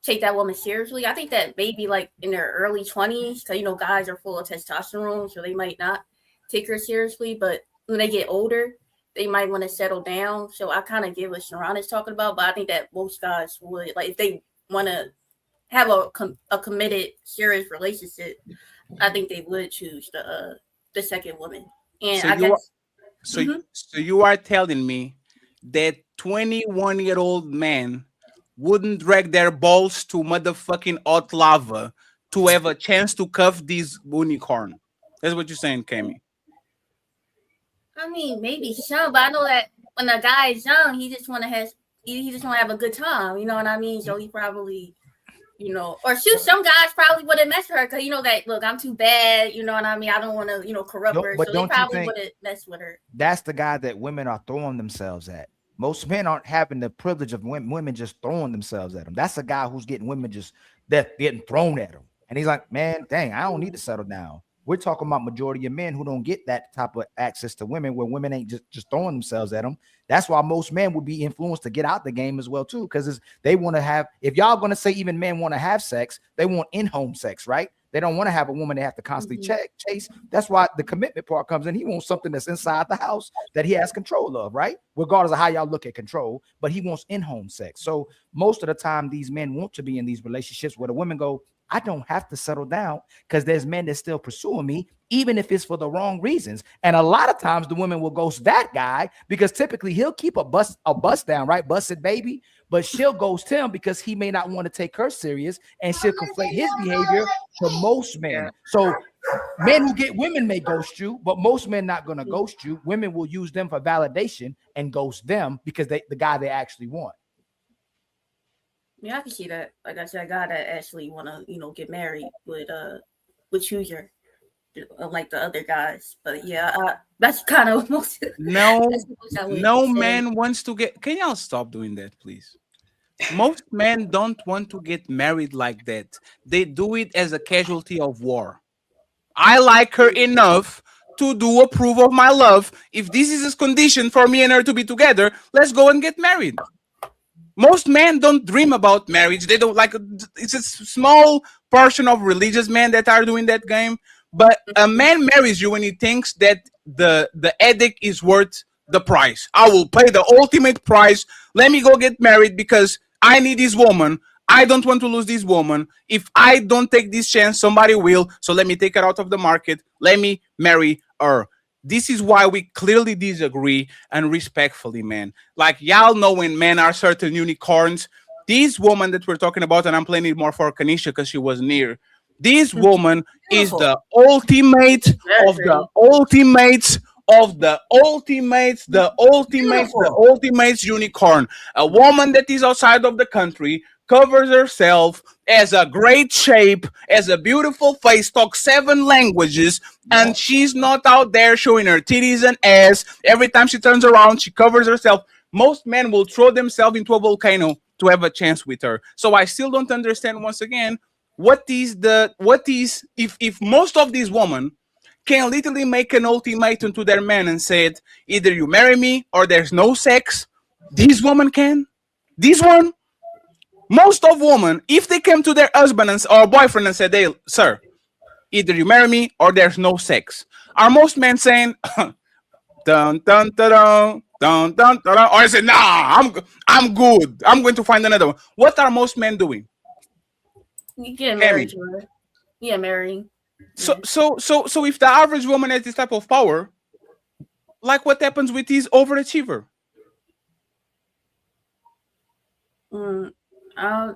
take that woman seriously. I think that maybe like in their early 20s, because you know guys are full of testosterone, so they might not take her seriously. But when they get older, they might want to settle down. So I kind of get what Sharon is talking about, but I think that most guys would, like, if they want to have a committed, serious relationship, I think they would choose the second woman. And So I you guess so you are telling me that 21-year-old men wouldn't drag their balls to motherfucking hot lava to have a chance to cuff these unicorn. That's what you're saying, Kami. I mean, maybe some, but I know that when a guy is young, he just want to have a good time. You know what I mean? So he probably, you know, or shoot, some guys probably wouldn't mess with her because you know that. Look, I'm too bad. You know what I mean? I don't want to, you know, corrupt her. But So they don't you probably think wouldn't mess with her. that's the guy that women are throwing themselves at? Most men aren't having the privilege of women just throwing themselves at him. That's a guy who's getting women just that getting thrown at him. And he's like, man, dang, I don't need to settle down. We're talking about majority of men who don't get that type of access to women, where women ain't just throwing themselves at them. That's why most men would be influenced to get out the game as well too, because they want to have. If y'all going to say even men want to have sex, they want in-home sex, right? They don't want to have a woman they have to constantly chase. That's why the commitment part comes in. He wants something that's inside the house that he has control of, right? Regardless of how y'all look at control, but he wants in-home sex. So most of the time, these men want to be in these relationships where the women go, I don't have to settle down because there's men that's still pursuing me, even if it's for the wrong reasons. And a lot of times the women will ghost that guy because typically he'll keep a bust down, right? Busted baby, but she'll ghost him because he may not want to take her serious, and she'll conflate his behavior to most men. So men who get women may ghost you, but most men not going to ghost you. Women will use them for validation and ghost them because the guy they actually want. Yeah, I can see that. Like I said, a guy that actually want to, you know, get married would choose her, like the other guys. But yeah, that's kind of most. No man wants to get. Can y'all stop doing that, please? Most men don't want to get married like that. They do it as a casualty of war. I like her enough to do approve of my love. If this is a condition for me and her to be together, let's go and get married. Most men don't dream about marriage. They don't like. It's a small portion of religious men that are doing that game. But a man marries you when he thinks that the headache is worth the price. I will pay the ultimate price. Let me go get married because I need this woman. I don't want to lose this woman. If I don't take this chance, somebody will. So let me take her out of the market. Let me marry her. This is why we clearly disagree, and respectfully, man. Like, y'all know when men are certain unicorns. This woman that we're talking about, and I'm playing it more for Kanisha because she was near. This woman is the ultimate of the ultimates of the ultimates unicorn. A woman that is outside of the country, covers herself, has a great shape, has a beautiful face, talks 7 languages, and she's not out there showing her titties and ass. Every time she turns around, she covers herself. Most men will throw themselves into a volcano to have a chance with her. So I still don't understand, once again, if most of these women can literally make an ultimatum to their man and said, either you marry me or there's no sex. This woman can. This one. Most of women, if they came to their husband or boyfriend and said, hey, sir, either you marry me or there's no sex. Are most men saying, dun, dun, dun, dun, dun, dun, dun, or say, nah, I'm good. I'm going to find another one. What are most men doing? You get married to her. Yeah, marrying. So if the average woman has this type of power, like what happens with these overachiever? I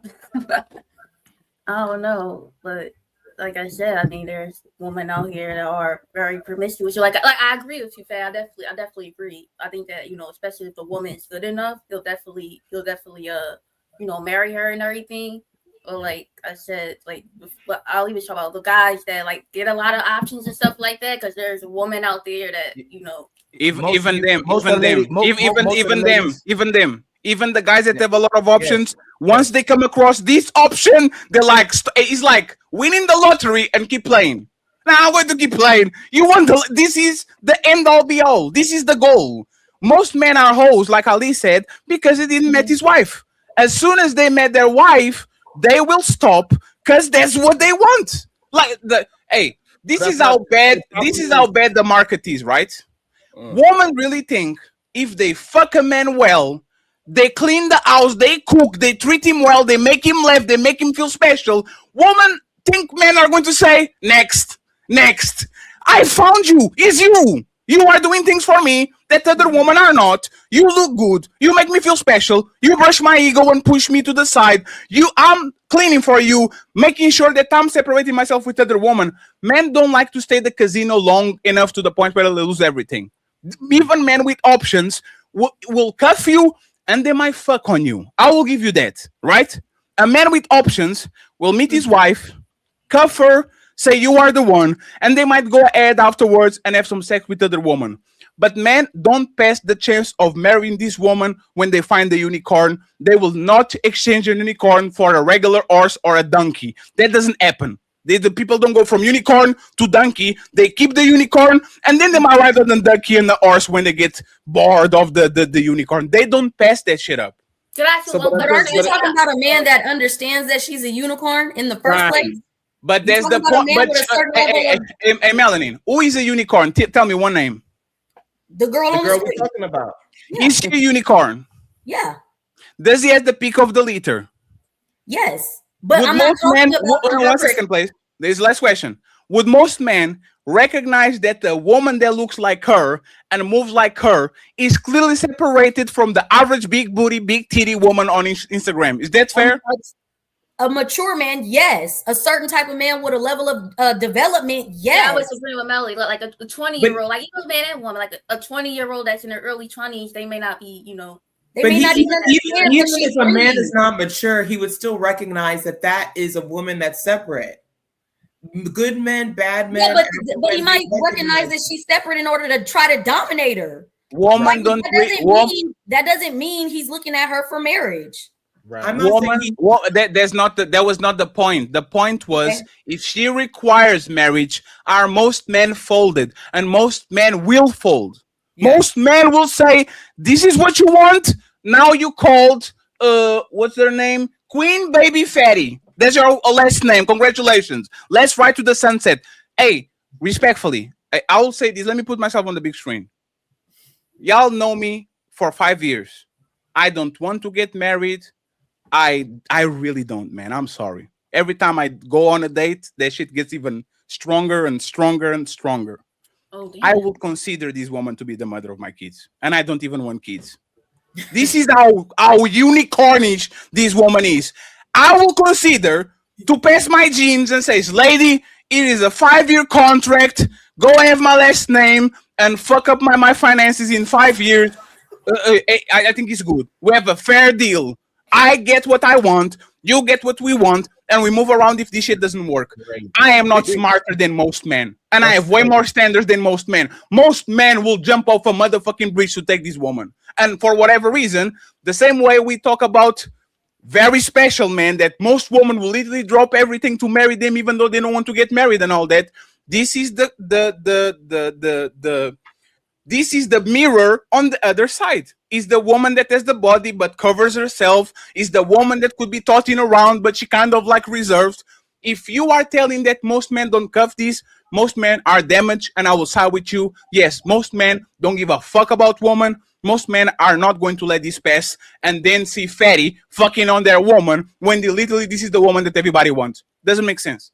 don't know, but like I said, I think there's women out here that are very promiscuous. Like I agree with you, Faye. I definitely agree. I think that, especially if the woman is good enough, he'll definitely marry her and everything. But like I said, but I'll even talk about the guys that get a lot of options and stuff like that, because there's a woman out there that even the guys that have a lot of options, once they come across this option, they're like, it's like winning the lottery and keep playing. Now I'm going to keep playing. This is the end all be all. This is the goal. Most men are hoes, like Ali said, because he didn't met his wife. As soon as they met their wife, they will stop because that's what they want. This is how bad the market is, right? Women really think if they fuck a man well, they clean the house, they cook, they treat him well, they make him laugh, they make him feel special. Women think men are going to say, next. I found you. It's you. You are doing things for me that other women are not. You look good. You make me feel special. You brush my ego and push me to the side. I'm cleaning for you, making sure that I'm separating myself with other women. Men don't like to stay at the casino long enough to the point where they lose everything. Even men with options will cuff you and they might fuck on you. I will give you that, right? A man with options will meet his wife, cuff her, say you are the one, and they might go ahead afterwards and have some sex with other woman. But men don't pass the chance of marrying this woman when they find the unicorn. They will not exchange a unicorn for a regular horse or a donkey. That doesn't happen. The people don't go from unicorn to donkey. They keep the unicorn, and then they might rather than donkey and the horse when they get bored of the unicorn. They don't pass that shit up. But aren't you talking about a man that understands that she's a unicorn in the first place? But there's the point. Hey, Melanin, who is a unicorn? Tell me one name. The girl we're talking about. Yeah. Is she a unicorn? Yeah. Does he have the peak of the litter? Yes. But would I'm not talking about one second, please. There's the last question. Would most men recognize that the woman that looks like her and moves like her is clearly separated from the average big booty, big titty woman on Instagram? Is that fair? A mature man, yes. A certain type of man with a level of development, yes. Yeah, I was agreeing with Melly. Like a 20-year-old, like even man and woman, like a 20-year-old that's in their early 20s, they may not be, They may not even even if a man is not mature, he would still recognize that is a woman that's separate. Good men, bad men. Yeah, but he might recognize that she's separate in order to try to dominate her. Woman that doesn't mean he's looking at her for marriage. Right. That was not the point. The point was if she requires marriage, are most men folded, and most men will fold. Most men will say, "This is what you want." Now you called what's their name? Queen Baby Fatty. That's your last name. Congratulations. Let's ride to the sunset. Hey, respectfully, I will say this. Let me put myself on the big screen. Y'all know me for 5 years. I don't want to get married. I really don't, man. I'm sorry. Every time I go on a date, that shit gets even stronger and stronger and stronger. Oh, I will consider this woman to be the mother of my kids, and I don't even want kids. This is how unicornish this woman is. I will consider to pass my genes and say, lady, it is a 5-year contract. Go have my last name and fuck up my finances in 5 years. I think it's good. We have a fair deal. I get what I want, you get what we want, and we move around if this shit doesn't work. I am not smarter than most men, and I have way more standards than most men. Most men will jump off a motherfucking bridge to take this woman. And for whatever reason, the same way we talk about very special men, that most women will literally drop everything to marry them even though they don't want to get married and all that, This is the this is the mirror on the other side. Is the woman that has the body but covers herself. Is the woman that could be tossing around but she kind of like reserved. If you are telling that most men don't cuff this, most men are damaged, and I will side with you. Yes, most men don't give a fuck about women. Most men are not going to let this pass and then see fatty fucking on their woman when they literally this is the woman that everybody wants. Doesn't make sense.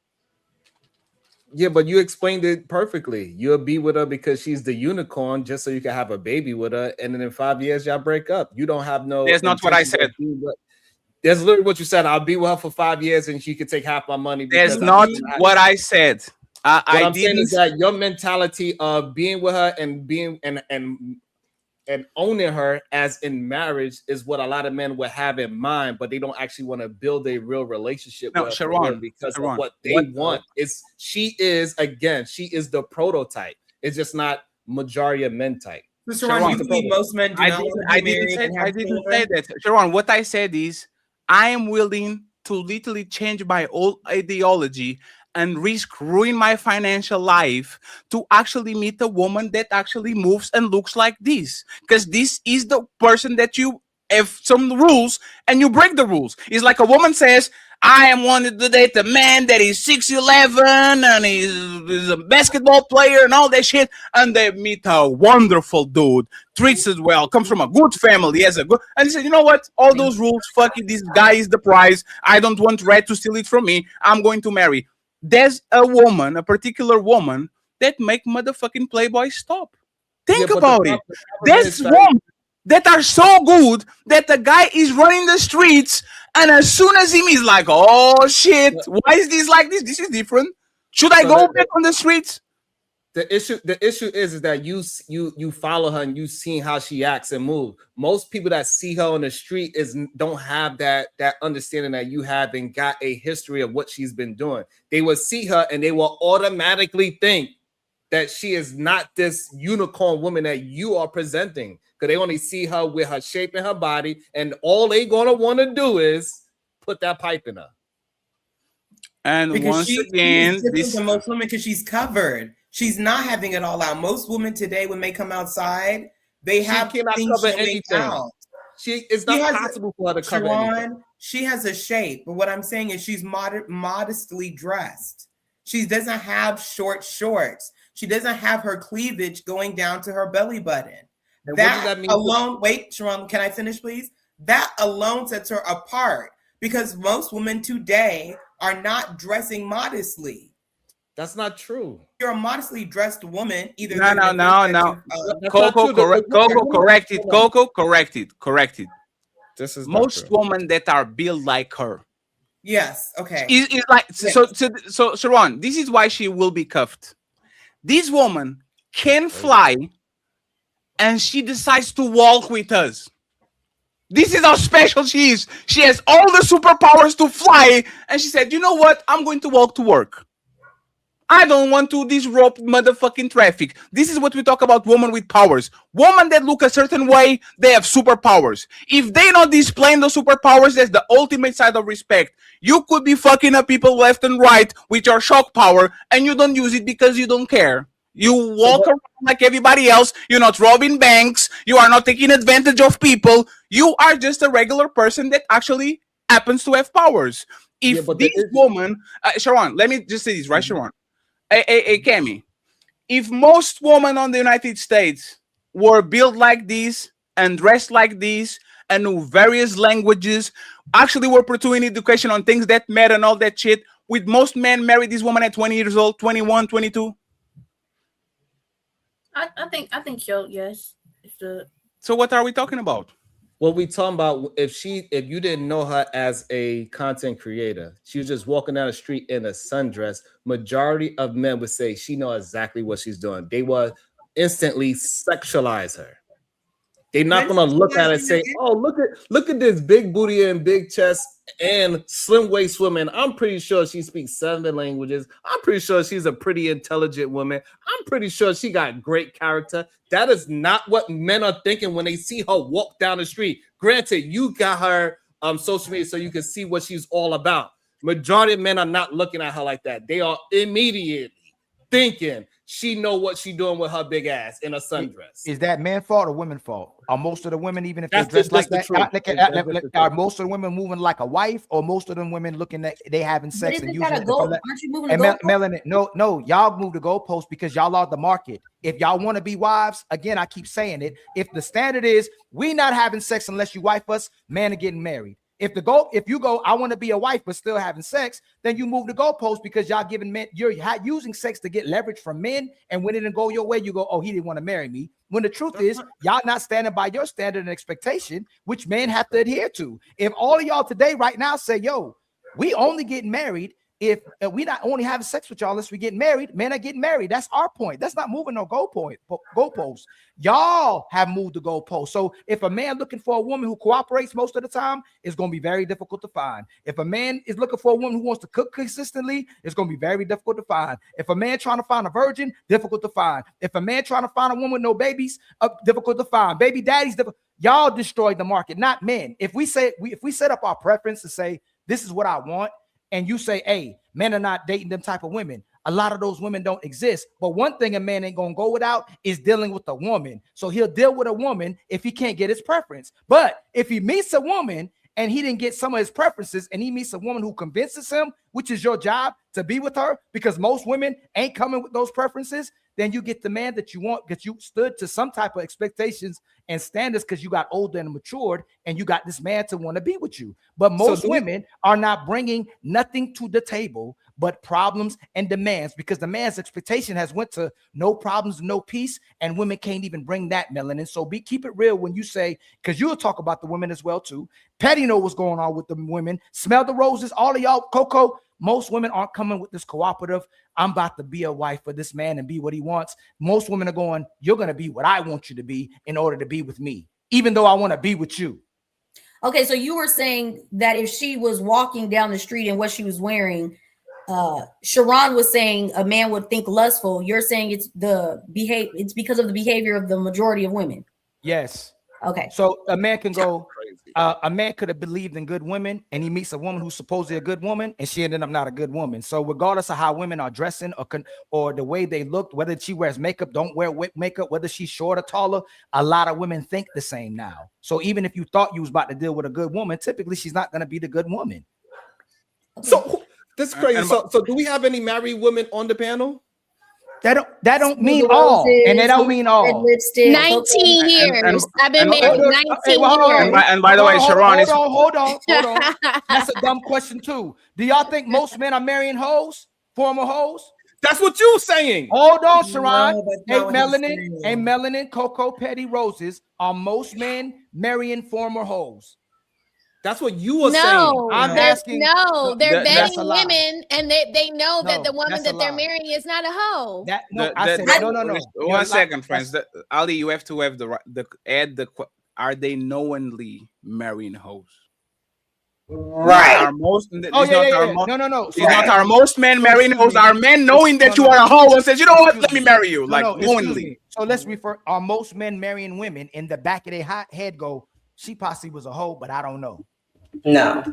Yeah, but you explained it perfectly. You'll be with her because she's the unicorn, just so you can have a baby with her, and then in 5 years y'all break up. You don't have no. That's not what I said. That's literally what you said. I'll be with her for 5 years, and she could take half my money. That's not what I said. What I'm saying is that your mentality of being with her and being and owning her as in marriage is what a lot of men would have in mind, but they don't actually want to build a real relationship with her because of what they want. She is the prototype. It's just not majority of men type. Sharon, you believe most men do not want to be married and have I didn't children? say that. Sharon, what I said is I am willing to literally change my old ideology and risk ruin my financial life to actually meet a woman that actually moves and looks like this. Because this is the person that you have some rules and you break the rules. It's like a woman says, I am wanting to date a man that is 6'11" and he's a basketball player and all that shit. And they meet a wonderful dude, treats us well, comes from a good family, has a good, and they say, you know what? All those rules, fuck it, this guy is the prize. I don't want Red to steal it from me. I'm going to marry. There's a woman, a particular woman, that make motherfucking Playboy stop. Think about it. There's women that are so good that the guy is running the streets, and as soon as him, he's like, oh shit, why is this like this? This is different. Should I go back on the streets? The issue is that you follow her and you seeing how she acts and move. Most people that see her on the street don't have that understanding that you have and got a history of what she's been doing. They will see her and they will automatically think that she is not this unicorn woman that you are presenting, because they only see her with her shape and her body, and all they gonna want to do is put that pipe in her. And because once she's again, different this than most women because she's covered. She's not having it all out. Most women today, when they come outside, they have cannot things cover showing anything. out. It's not possible for her to cover anything. She has a shape, but what I'm saying is she's modestly dressed. She doesn't have short shorts. She doesn't have her cleavage going down to her belly button. And That, what does that mean? alone, wait, Sharon, can I finish, please? That alone sets her apart because most women today are not dressing modestly. That's not true. You're a modestly dressed woman. Either no. Coco, correct it. Coco, correct it. This is most women that are built like her. Yes. Okay. It's like so, Sharon. This is why she will be cuffed. This woman can fly, and she decides to walk with us. This is how special she is. She has all the superpowers to fly, and she said, "You know what? I'm going to walk to work. I don't want to disrupt motherfucking traffic." This is what we talk about women with powers. Women that look a certain way, they have superpowers. If they not displaying those superpowers, that's the ultimate side of respect. You could be fucking up people left and right with your shock power, and you don't use it because you don't care. You walk around like everybody else. You're not robbing banks. You are not taking advantage of people. You are just a regular person that actually happens to have powers. If this woman, Sharon, let me just say this, right, Sharon? Hey, Kemi, if most women on the United States were built like this and dressed like this and knew various languages, actually were pursuing education on things that matter and all that shit, would most men marry this woman at 20 years old, 21, 22? I think so, yes. So what are we talking about? What we talking about, if you didn't know her as a content creator, she was just walking down the street in a sundress, majority of men would say she knows exactly what she's doing. They will instantly sexualize her. They're not gonna look at her and say, "Oh, look at this big booty and big chest and slim waist woman. I'm pretty sure she speaks 7 languages. I'm pretty sure she's a pretty intelligent woman. I'm pretty sure she got great character." That is not what men are thinking when they see her walk down the street. Granted, you got her social media so you can see what she's all about. Majority of men are not looking at her like that. They are immediately thinking she know what she doing with her big ass in a sundress. Is that man fault or women fault? Are most of the women, even if That's they dress like the that, truth. are most of the women moving like a wife, or most of them women looking at they having sex and using it? Aren't you moving the goalpost? Melanin, no, y'all move the goalpost because y'all are the market. If y'all want to be wives, again, I keep saying it. If the standard is we not having sex unless you wife us, man are getting married. If you go, I want to be a wife but still having sex, then you move the goalpost because y'all giving men, you're using sex to get leverage from men, and when it didn't go your way, you go, oh, he didn't want to marry me. When the truth is, y'all not standing by your standard and expectation, which men have to adhere to. If all of y'all today right now say, yo, we only get married if we not only having sex with y'all unless we get married, men are getting married. That's our point. That's not moving no goalposts. Y'all have moved the goalpost. So if a man looking for a woman who cooperates most of the time, it's going to be very difficult to find. If a man is looking for a woman who wants to cook consistently, it's going to be very difficult to find. If a man trying to find a virgin, difficult to find. If a man trying to find a woman with no babies, difficult to find. Baby daddies, y'all destroyed the market, not men. If we set up our preference to say, this is what I want, and you say, hey, men are not dating them type of women, a lot of those women don't exist. But one thing a man ain't gonna go without is dealing with a woman. So he'll deal with a woman if he can't get his preference. But if he meets a woman and he didn't get some of his preferences, and he meets a woman who convinces him, which is your job to be with her, because most women ain't coming with those preferences, then you get the man that you want because you stood to some type of expectations and standards because you got older and matured, and you got this man to want to be with you. But most women are not bringing nothing to the table but problems and demands, because the man's expectation has went to no problems, no peace, and women can't even bring that, Melanin. So keep it real when you say, because you'll talk about the women as well too. Patty know what's going on with the women. Smell the roses, all of y'all, Coco. Most women aren't coming with this cooperative, I'm about to be a wife for this man and be what he wants. Most women are going, you're going to be what I want you to be in order to be with me, even though I want to be with you. Okay, so you were saying that if she was walking down the street and what she was wearing, Sharon was saying a man would think lustful. You're saying it's because of the behavior of the majority of women. Yes. Okay. So a man can go, a man could have believed in good women, and he meets a woman who's supposedly a good woman, and she ended up not a good woman. So regardless of how women are dressing or the way they look, whether she wears makeup, don't wear makeup, whether she's short or taller, a lot of women think the same now. So even if you thought you was about to deal with a good woman, typically she's not going to be the good woman. So this is crazy. So do we have any married women on the panel? That don't mean all, and they don't mean all. 19 years. I've been married 19 years. And by the way, Sharon, hold on. That's a dumb question too. Do y'all think most men are marrying hoes, former hoes? That's what you're saying. Hold on, Sharon. Melanin, Coco, Petty, Roses. Are most men marrying former hoes? That's what you were saying. I'm asking. No, they're vetting women, and they know that the woman that they're marrying is not a hoe. No. 1 second, friends. Ali, you have to have are they knowingly marrying hoes? Right. Our most, No. It's not our most men marrying hoes. Our men knowing that you are a hoe and says, you know what, let me marry you. Knowingly. So let's refer. Are most men marrying women in the back of their head go, she possibly was a hoe, but I don't know. No.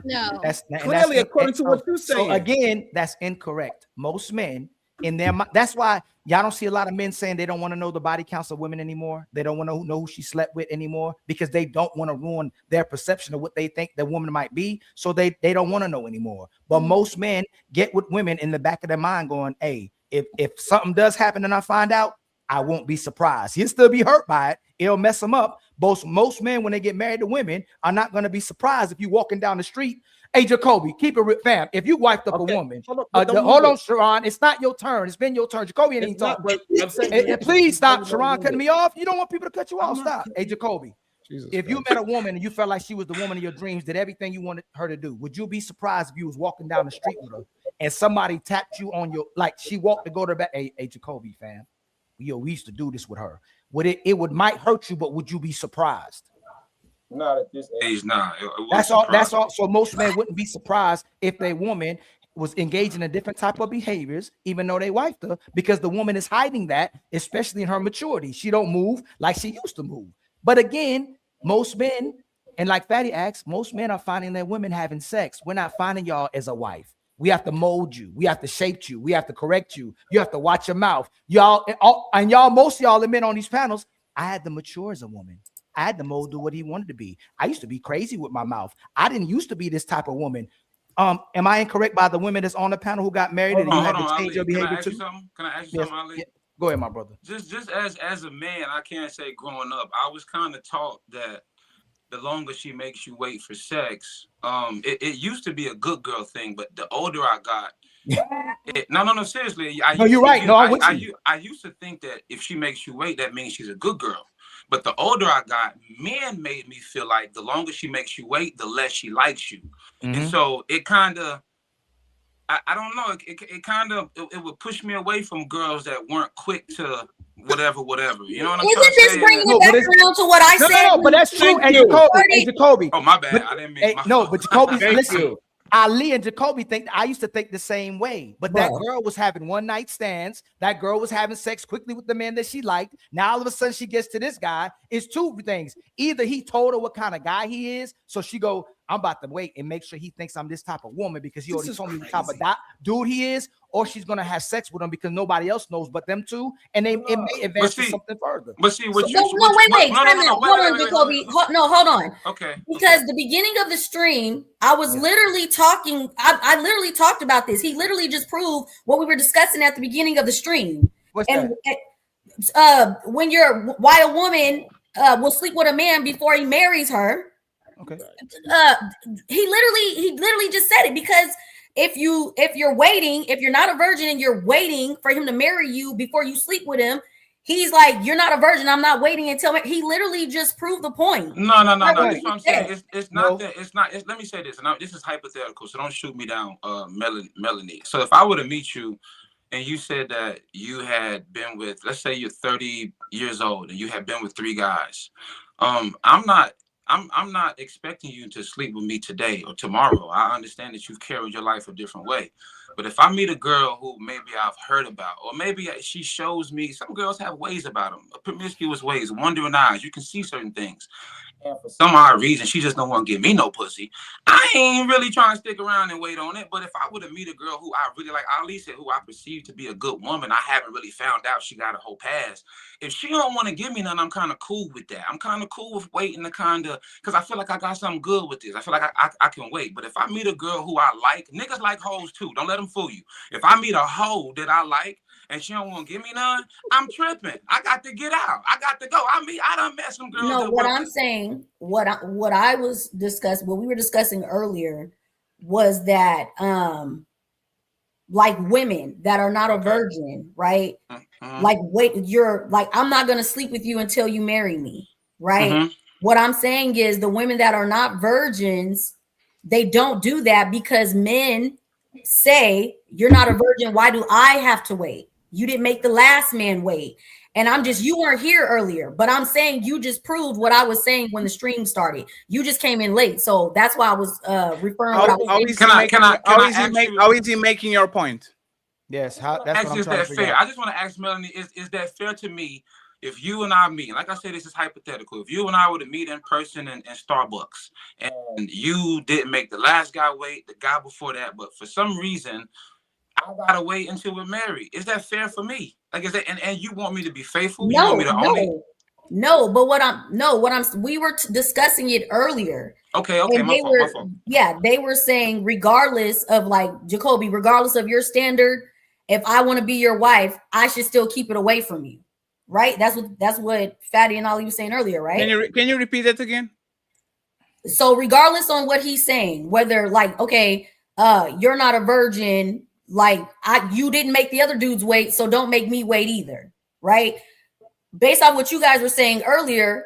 That's clearly according to what you're saying. So again, that's incorrect. Most men in their mind, that's why y'all don't see a lot of men saying they don't want to know the body counts of women anymore. They don't want to know who she slept with anymore, because they don't want to ruin their perception of what they think the woman might be. So they don't want to know anymore. But most men get with women in the back of their mind going, hey, if something does happen and I find out, I won't be surprised. He'll still be hurt by it. It'll mess him up. Most men, when they get married to women, are not going to be surprised if you're walking down the street. Hey, Jacoby, keep it fam. If you wiped up a woman, hold on, Sharon. It's not your turn. It's been your turn. Jacoby ain't talking. Please stop, Sharon, cutting me off. You don't want people to cut you off. Stop. Hey, Jacoby. If you met a woman and you felt like she was the woman of your dreams, did everything you wanted her to do, would you be surprised if you was walking down the street with her and somebody tapped you on your, like she walked to go to bed? Hey, Jacoby, fam. We used to do this with her. Would it might hurt you, but would you be surprised? Not at this age, nah. That's all. So most men wouldn't be surprised if their woman was engaging in different type of behaviors, even though they wifed her, because the woman is hiding that, especially in her maturity. She don't move like she used to move. But again, most men, and like Fatty asked, most men are finding their women having sex. We're not finding y'all as a wife. We have to mold you. We have to shape you. We have to correct you. You have to watch your mouth. Y'all, most of y'all admit on these panels, I had to mature as a woman. I had to mold to what he wanted to be. I used to be crazy with my mouth. I didn't used to be this type of woman. Am I incorrect by the women that's on the panel who got married and you had to change your behavior too? Can I ask you something, Ali? Yeah. Go ahead, my brother. Just as a man, I can't say growing up, I was kind of taught that the longer she makes you wait for sex, it used to be a good girl thing, but the older I got, no, seriously. You're right. I used to think that if she makes you wait, that means she's a good girl. But the older I got, men made me feel like the longer she makes you wait, the less she likes you. And so it kind of, I don't know, it would push me away from girls that weren't quick to whatever. You know what I'm saying? Isn't this bringing it back around to what I said? No, but that's true. And Jacoby. Oh, my bad. I didn't mean but Jacoby, listen. Ali and Jacoby I used to think the same way, but that girl was having one night stands. That girl was having sex quickly with the man that she liked. Now all of a sudden she gets to this guy. It's two things. Either he told her what kind of guy he is, so she go, I'm about to wait and make sure he thinks I'm this type of woman because he already told me what type of dude he is, or she's gonna have sex with him because nobody else knows but them two, and it may advance to something further. But see, wait, hold on, Jacoby. Hold on. Okay. Because the beginning of the stream, I was literally talking. I literally talked about this. He literally just proved what we were discussing at the beginning of the stream. What's that? Why a woman will sleep with a man before he marries her. Okay. He literally just said it, because if you're waiting, if you're not a virgin and you're waiting for him to marry you before you sleep with him, he's like, you're not a virgin. I'm not waiting until he literally just proved the point. No. That's what I'm saying. It's not that. It's not. Let me say this, and this is hypothetical, so don't shoot me down, Melanie. So if I were to meet you, and you said that you had been with, let's say you're 30 years old, and you had been with 3 guys, I'm not expecting you to sleep with me today or tomorrow. I understand that you've carried your life a different way. But if I meet a girl who maybe I've heard about, or maybe she shows me, some girls have ways about them, promiscuous ways, wandering eyes. You can see certain things. And for some odd reason, she just don't want to give me no pussy. I ain't really trying to stick around and wait on it. But if I were to meet a girl who I really like, Ali said, who I perceive to be a good woman, I haven't really found out she got a whole past. If she don't want to give me none, I'm kind of cool with that. I'm kind of cool with waiting to because I feel like I got something good with this. I feel like I can wait. But if I meet a girl who I like, niggas like hoes too. Don't let them fool you. If I meet a hoe that I like, and she don't want to give me none, I'm tripping. I got to get out. I got to go. I done met some girls. No, what I'm saying, what I was discussing, what we were discussing earlier was that like women that are not a virgin, right? Like you're like, I'm not gonna sleep with you until you marry me, right? What I'm saying is the women that are not virgins, they don't do that because men say, you're not a virgin, why do I have to wait? You didn't make the last man wait. And you weren't here earlier, but I'm saying you just proved what I was saying when the stream started. You just came in late. So that's why I was referring. How is he making your point? Yes. That's what I'm trying to figure out. I just want to ask Melanie, is that fair to me if you and I meet? Like I said, this is hypothetical. If you and I were to meet in person in Starbucks and you didn't make the last guy wait, the guy before that, but for some reason, I gotta wait until we're married. Is that fair for me? Like, is that and you want me to be faithful? You want me to own it? No, but we were discussing it earlier. Okay, my fault. Yeah, they were saying regardless of like Jacoby, regardless of your standard, if I want to be your wife, I should still keep it away from you, right? That's what Fatty and Ali was saying earlier, right? Can you repeat that again? So regardless on what he's saying, whether like you're not a virgin. Like you didn't make the other dudes wait, so don't make me wait either, right? Based on what you guys were saying earlier,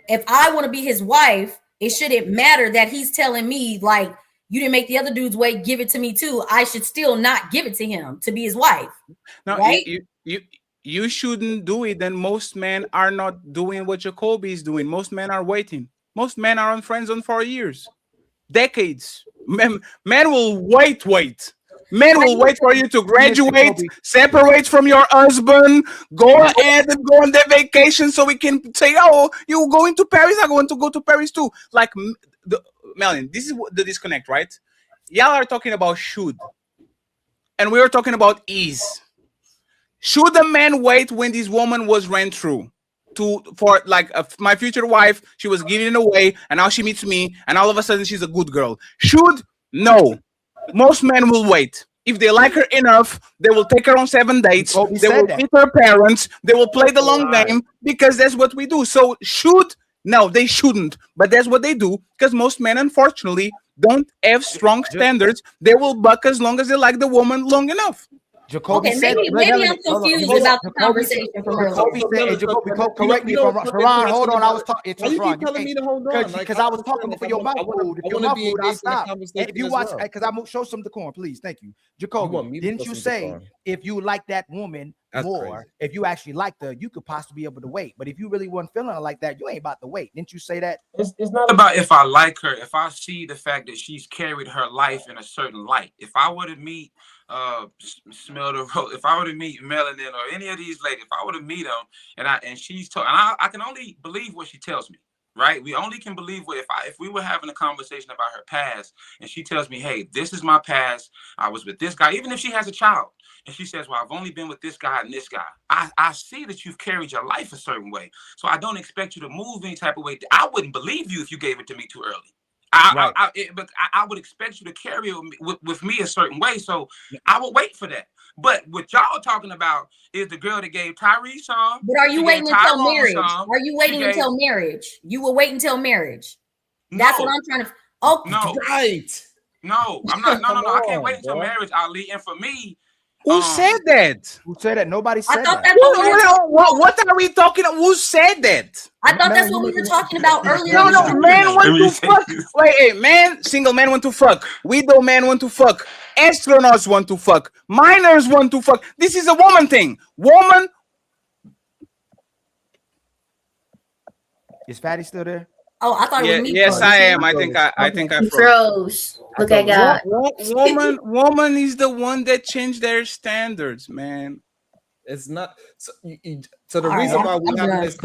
if I want to be his wife, it shouldn't matter that he's telling me like you didn't make the other dudes wait, give it to me too. I should still not give it to him to be his wife. No, right? You shouldn't do it. Then most men are not doing what Jacoby is doing. Most men are waiting. Most men are on friend zone for years, decades. Men will wait. Men will wait for you to graduate, separate from your husband, go ahead and go on their vacation so we can say, oh, you're going to Paris, I'm going to go to Paris too. Like, Melanie, this is the disconnect, right? Y'all are talking about should. and we were talking about ease. Should a man wait when this woman was ran through for like my future wife? She was giving it away, and now she meets me, and all of a sudden she's a good girl. No. Most men will wait. If they like her enough, they will take her on 7 dates. They will meet her parents. They will play the long game because that's what we do. So no, they shouldn't, but that's what they do because most men, unfortunately, don't have strong standards. They will buck as long as they like the woman long enough. Jacoby Okay, said, maybe I'm confused about the conversation from earlier. Jacoby said, Jacoby, correct me if I'm wrong. Sharon, hold on. I was talking. It's Why you wrong. keep telling me to hold on? Because I was talking before your mouth food. If your mouth food, I stop. And if you watch, well. because I'm gonna show some decorum, please. Thank you, Jacoby. Didn't you say if you like that woman more, if you actually liked her, you could possibly be able to wait? But if you really wasn't feeling her like that, you ain't about to wait. Didn't you say that? It's not about if I like her. If I see the fact that she's carried her life in a certain light. If I were to meet Smell the Rose, if I were to meet Melanin or any of these ladies, if I were to meet them and she's talking, and I can only believe what she tells me, right? We only can believe what if we were having a conversation about her past and she tells me, hey, this is my past. I was with this guy, even if she has a child, and she says, well, I've only been with this guy and this guy. I see that you've carried your life a certain way, so I don't expect you to move any type of way. I wouldn't believe you if you gave it to me too early. But I would expect you to carry it with me a certain way, so I would wait for that. But what y'all talking about is the girl that gave Tyrese some. But are you waiting until marriage? Are you waiting until marriage? You will wait until marriage. That's what I'm trying to. Oh, no, right? No, I'm not. No, I can't wait until marriage, Ali. And for me, who said that? Who said that? Nobody said thought that. What are we talking about? Who said that? I thought that's what we were talking about earlier. No, man want to fuck. Wait, single man want to fuck. Widow man want to fuck. Astronauts want to fuck. Minors want to fuck. This is a woman thing. Woman. Is Fatty still there? Oh, I thought it was me. Yes, I am. I think I froze. Look at God. Woman is the one that changed their standards, man. It's not. So the reason why we having this,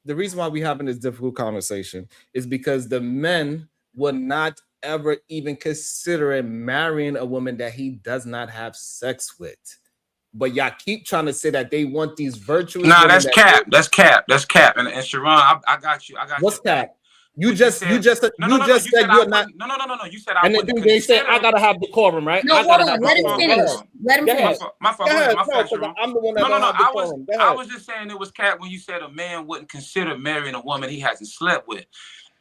the reason why we having this difficult conversation is because the men would not ever even consider marrying a woman that he does not have sex with. But y'all keep trying to say that they want these virtuous. Nah, that's cap. That's cap. That's cap. And Sharon, I got you. What's cap? You just said you're not. No. You said and then they said I gotta have decorum, right? No, hold on. Let him finish. Let him finish. My fault. I'm the one that I was just saying it was cap when you said a man wouldn't consider marrying a woman he hasn't slept with.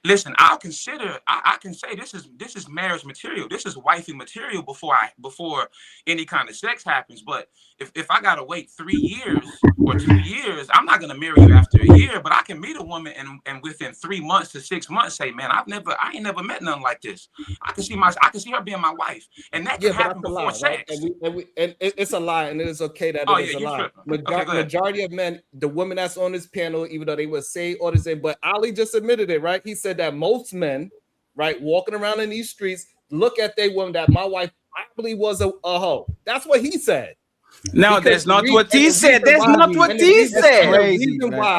Listen, I can say this is marriage material. This is wifey material before any kind of sex happens. But if I gotta wait 3 years or 2 years, I'm not gonna marry you after a year. But I can meet a woman and within 3 months to 6 months say, man, I ain't never met nothing like this. I can see her being my wife, and that can happen before sex. Right? And it's a lie, and it is okay that it is a lie. Majority of men, the women that's on this panel, even though they would say all this, but Ali just admitted it, right? He said that most men, right, walking around in these streets, look at their woman that my wife probably was a hoe. That's what he said. No, that's not what he said. That's not what he said.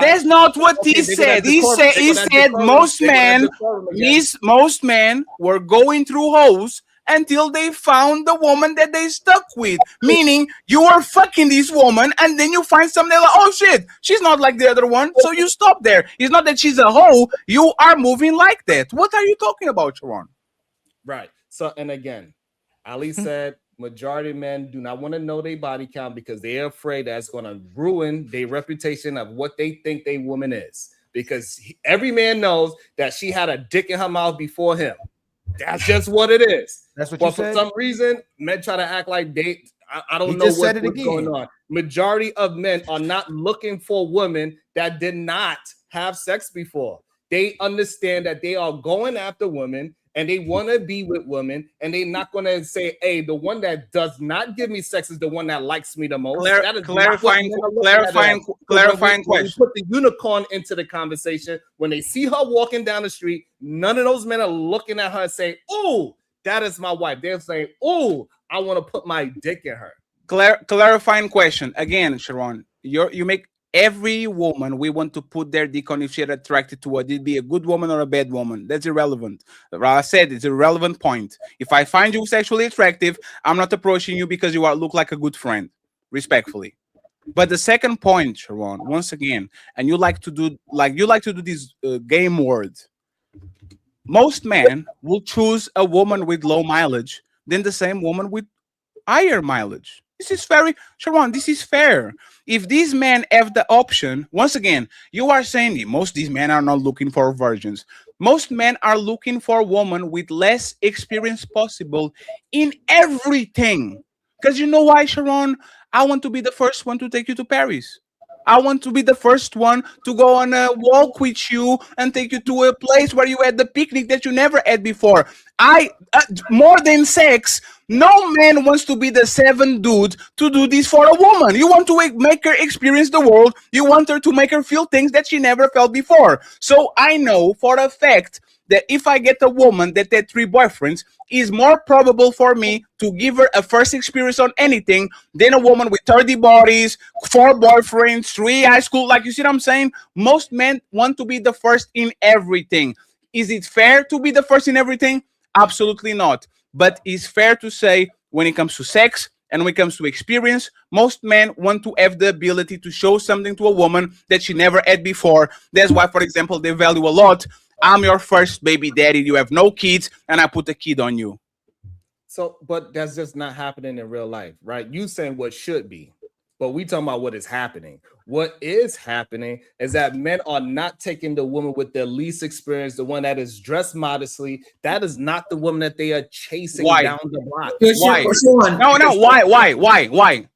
That's not what he said. He said most men were going through hoes until they found the woman that they stuck with. Meaning you were fucking this woman and then you find something like, oh shit, she's not like the other one. So you stop there. It's not that she's a hoe. You are moving like that. What are you talking about, Sharon? Right. So, and again, Ali said majority of men do not want to know their body count because they're afraid that's going to ruin their reputation of what they think their woman is. Because every man knows that she had a dick in her mouth before him. That's just what it is. That's what but you for said? some reason, men try to act like I don't know what's going on. Majority of men are not looking for women that did not have sex before. They understand that they are going after women and they want to be with women, and they're not going to say, hey, the one that does not give me sex is the one that likes me the most. That is clarifying question. When you put the unicorn into the conversation, when they see her walking down the street, none of those men are looking at her and saying, oh, that is my wife. They're saying, oh, I want to put my dick in her. Clarifying question. Again, Sharon, you make Every woman, we want to put their dick on if she's attracted to it. It'd be a good woman or a bad woman. That's irrelevant. I said it's a relevant point. If I find you sexually attractive, I'm not approaching you because you look like a good friend, respectfully. But the second point, Sharon, once again, and you like to do this game word. Most men will choose a woman with low mileage than the same woman with higher mileage. This is very, Sharon, this is fair. If these men have the option, once again, you are saying most of these men are not looking for virgins. Most men are looking for a woman with less experience possible in everything. Because you know why, Sharon? I want to be the first one to take you to Paris. I want to be the first one to go on a walk with you and take you to a place where you had the picnic that you never had before. More than sex, no man wants to be the seventh dude to do this for a woman. You want to make her experience the world. You want her to make her feel things that she never felt before. So I know for a fact that if I get a woman that had 3 boyfriends, is more probable for me to give her a first experience on anything than a woman with 30 bodies, 4 boyfriends, 3 high school. Like, you see what I'm saying? Most men want to be the first in everything. Is it fair to be the first in everything? Absolutely not. But it's fair to say when it comes to sex and when it comes to experience, most men want to have the ability to show something to a woman that she never had before. That's why, for example, they value a lot. I'm your first baby daddy. You have no kids, and I put a kid on you. So, but that's just not happening in real life, right? You saying what should be, but we talking about what is happening. What is happening is that men are not taking the woman with the least experience, the one that is dressed modestly. That is not the woman that they are chasing down the block. Why? No. Why?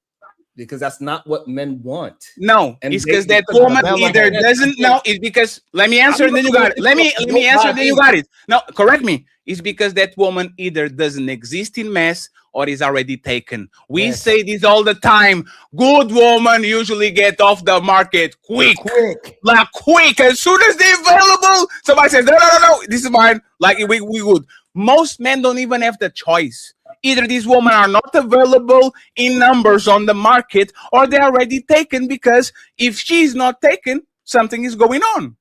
Because that's not what men want. No, it's because that woman either doesn't know. It's because, let me answer and then you got it. Let me answer then you got it. No, correct me. It's because that woman either doesn't exist in mass or is already taken. We say this all the time. Good woman usually get off the market quick. Like quick. As soon as they're available, somebody says, no, this is mine. Like we would. Most men don't even have the choice. Either these women are not available in numbers on the market or they're already taken, because if she's not taken, something is going on.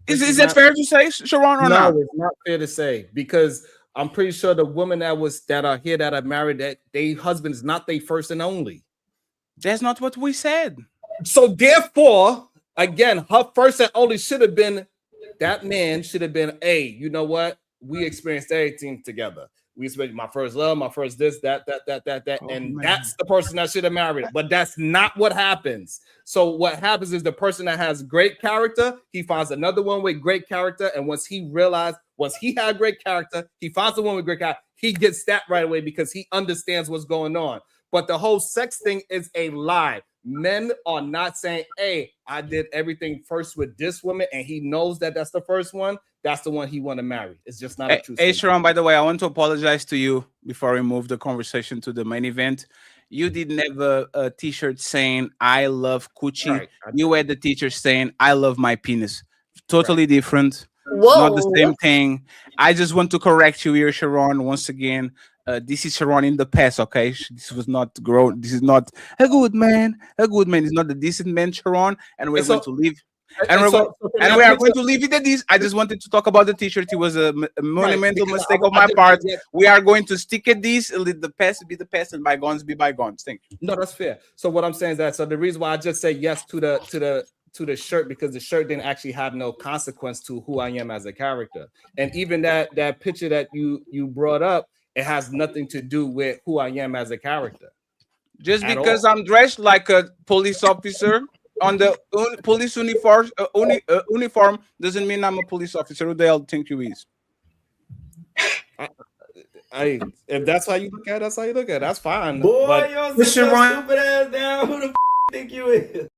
Is that fair to say, Sharon, or not? No, it's not fair to say, because I'm pretty sure the women that are here that are married, that their husband is not their first and only. That's not what we said. So therefore, again, her first and only should have been, that man should have been, hey, you know what? We experienced everything together. We expect my first love, my first this, that, and that's the person that should have married. But that's not what happens. So what happens is the person that has great character, he finds another one with great character, and once he had great character, he finds the one with great character, he gets that right away because he understands what's going on. But the whole sex thing is a lie. Men are not saying, hey, I did everything first with this woman, and he knows that that's the first one. That's the one he want to marry. It's just not a true Hey, Sharon, by the way, I want to apologize to you before we move the conversation to the main event. You didn't have a t-shirt saying, I love coochie. Right. You had the t-shirt saying, I love my penis. Totally different. Whoa. Not the same thing. I just want to correct you here, Sharon, once again. This is Sharon in the past, okay? This was not grown. This is not a good man. A good man is not a decent man, Sharon. And we're going to leave. And we are going to leave it at this. I just wanted to talk about the t-shirt. It was a monumental mistake of my part. We are going to stick at this. Let the past be the past and bygones be bygones. Thank you. No, that's fair. So what I'm saying is that, so the reason why I just say yes to the shirt, because the shirt didn't actually have no consequence to who I am as a character. And even that picture that you brought up, it has nothing to do with who I am as a character. Just because I'm dressed like a police officer on the police uniform doesn't mean I'm a police officer. Who the hell think you is? If that's how you look at it, that's how you look at it. That's fine. Boy, but yo, sit your stupid ass down. Who the think you is?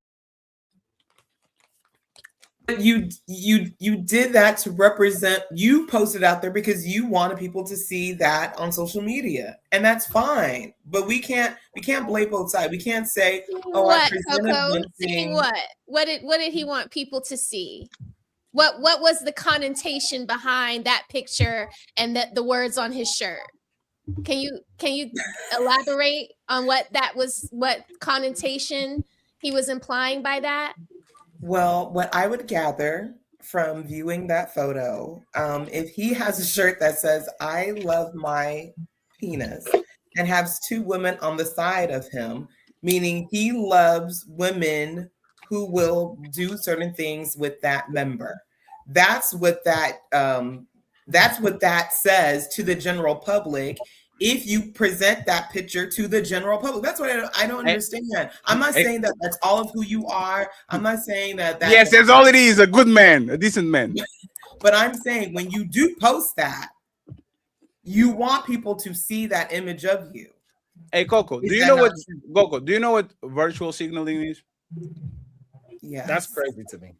You did that to represent, you posted out there because you wanted people to see that on social media, and that's fine. But we can't blame both sides. We can't say, oh, what, Coco? Saying what? What did he want people to see? What was the connotation behind that picture and the words on his shirt? Can you elaborate on what connotation he was implying by that? Well, what I would gather from viewing that photo, if he has a shirt that says, I love my penis, and has two women on the side of him, meaning he loves women who will do certain things with that member. That's what that says to the general public. If you present that picture to the general public, that's what I don't understand. I'm not saying that that's all of who you are. I'm not saying that. Yes, that's all it is. A good man, a decent man. But I'm saying when you do post that, you want people to see that image of you. Hey, Coco, do you know what Coco? Do you know what virtual signaling is? Yeah, that's crazy to me.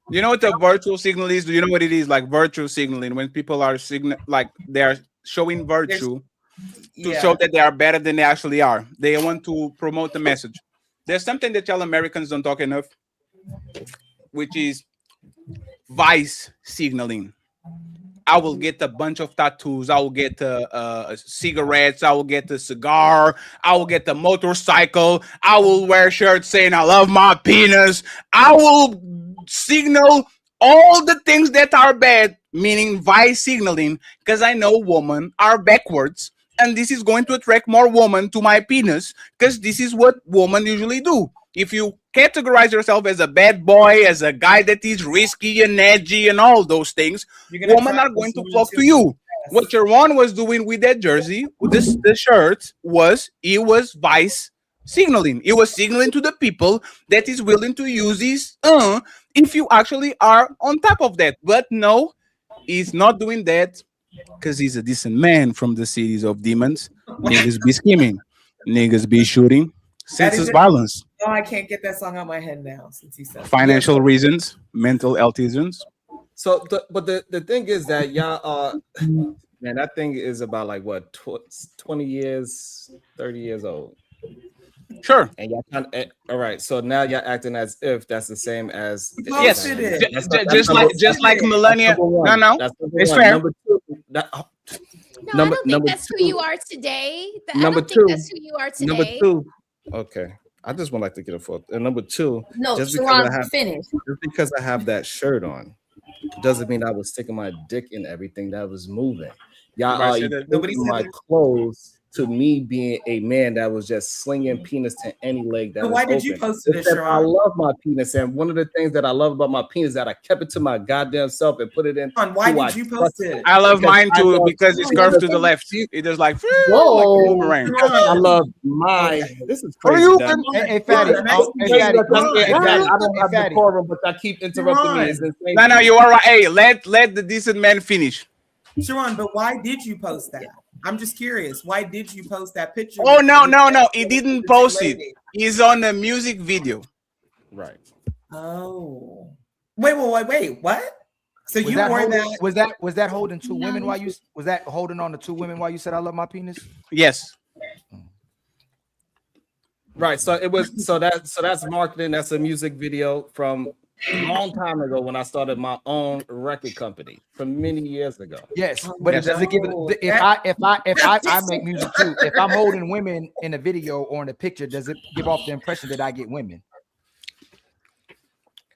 You know what the virtual signal is? Do you know what it is? Like virtual signaling, when people are like they are showing virtue to show that they are better than they actually are. They want to promote the message. There's something that y'all Americans don't talk enough, which is vice signaling. I will get a bunch of tattoos. I will get cigarettes. I will get a cigar. I will get a motorcycle. I will wear shirts saying I love my penis. I will signal all the things that are bad, meaning vice signaling, because I know women are backwards. And this is going to attract more women to my penis, because this is what women usually do. If you categorize yourself as a bad boy, as a guy that is risky and edgy and all those things, women are going to flock to you. What Sharon was doing with that jersey, with the shirt, was vice signaling. It was signaling to the people that is willing to use this if you actually are on top of that. But no, he's not doing that because he's a decent man from the cities of demons. Niggas be scheming. Niggas be shooting. Senseless violence. Oh, I can't get that song out of my head now since you said Financial reasons, mental health reasons. So, but the thing is that y'all man, that thing is about like what 20 years, 30 years old. Sure. And y'all all right. So now y'all acting as if that's the same as yes, just like millennia. No, it's fair. No, I don't think that's who you are today. I don't think that's who you are today. Number two. Okay. I just would like to get a photo. And number two, no, just because I have that shirt on, doesn't mean I was sticking my dick in everything that was moving. Y'all are equating my clothes to me being a man that was just slinging penis to any leg that was why did open. You post this, Sharon? I love my penis, and one of the things that I love about my penis is that I kept it to my goddamn self and put it in. Why did you post it? I love mine too because it's curved to the left. It is like, whoa, like a boomerang. I love mine. This is crazy. Hey, Fatty. I don't have decorum, but I keep interrupting me. It's insane. No, you are right. Hey, let the decent man finish. Sharon, but why did you post that? I'm just curious. Why did you post that picture? Oh, no. He didn't post it. He's on a music video. Right. Oh. Wait. What? So you wore that? Was that holding two women while you was that holding on to two women while you said I love my penis? Yes. Right. So it was that's marketing. That's a music video from a long time ago when I started my own record company from many years ago. Yes, but it doesn't give it. If I make music too, if I'm holding women in a video or in a picture, does it give off the impression that I get women?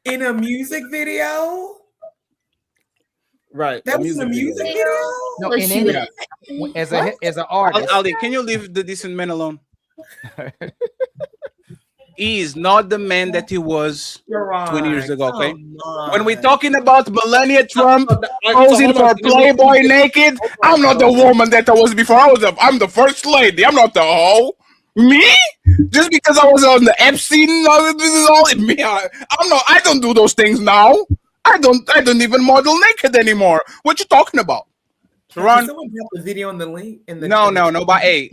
In a music video? Right. That was a music video? No, in any as an artist. Ali, can you leave the decent man alone? He is not the man that he was 20 years ago, okay? When we're talking about Melania Trump posing for Playboy naked, I'm not the woman that I was before. I'm the first lady. I'm not the hoe. Me? Just because I was on the Epstein, me. I don't do those things now. I don't even model naked anymore. What you talking about? Someone put the video in the link in the no, nobody.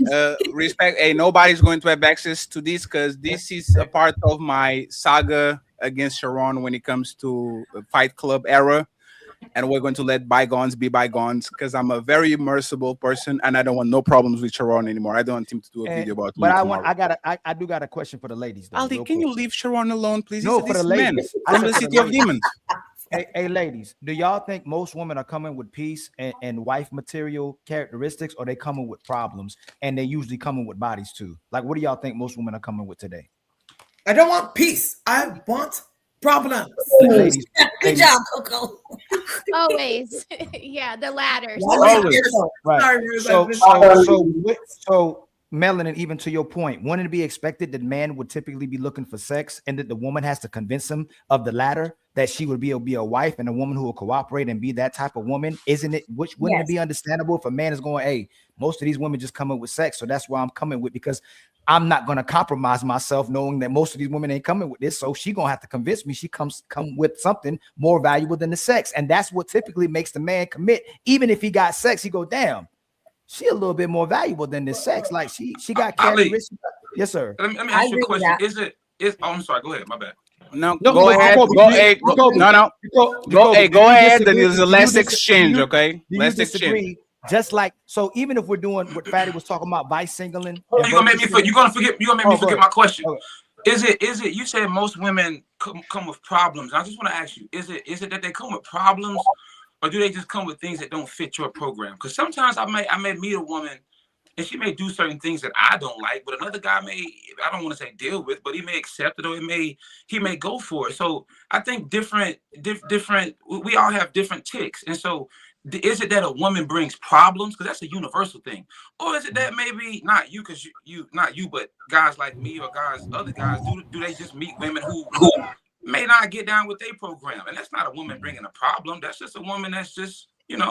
Respect. Nobody's going to have access to this because this is a part of my saga against Sharon when it comes to the Fight Club era, and we're going to let bygones be bygones because I'm a very merciful person and I don't want no problems with Sharon anymore. I don't want him to do a video about me. But I do got a question for the ladies. Though, Ali, can you leave Sharon alone, please? No, for the ladies. From the city of demons. Hey, ladies, do y'all think most women are coming with peace and wife material characteristics, or they coming with problems, and they usually coming with bodies too? Like, what do y'all think most women are coming with today? I don't want peace. I want problems. Ladies, Good job, Coco. Always. Yeah, the ladders. Always. Right. Sorry, So, Melanin, even to your point, wouldn't it be expected that man would typically be looking for sex and that the woman has to convince him of the latter, that she would be a wife and a woman who will cooperate and be that type of woman? Isn't it? Wouldn't it be understandable if a man is going, hey, most of these women just coming with sex, so that's why I'm coming with, because I'm not going to compromise myself knowing that most of these women ain't coming with this. So she going to have to convince me she come with something more valuable than the sex. And that's what typically makes the man commit. Even if he got sex, he go, damn, she a little bit more valuable than this sex. Like she got characteristics. Yes, sir. Let me ask you a question. I'm sorry, go ahead. My bad. No, go ahead. Go ahead. Go ahead. Then there's a last exchange, okay? Last exchange. Just like, so even if we're doing what Fatty was talking about, vice singling, you're gonna make me forget my question. Is it you said most women come with problems? I just want to ask you, is it that they come with problems, or do they just come with things that don't fit your program? Because sometimes I may meet a woman and she may do certain things that I don't like, but another guy may, I don't want to say deal with, but he may accept it, or he may go for it. So I think different, we all have different ticks. And so is it that a woman brings problems? Because that's a universal thing. Or is it that maybe not you, because not you, but guys like me or other guys, do they just meet women who may not get down with their program? And that's not a woman bringing a problem. That's just a woman that's just, and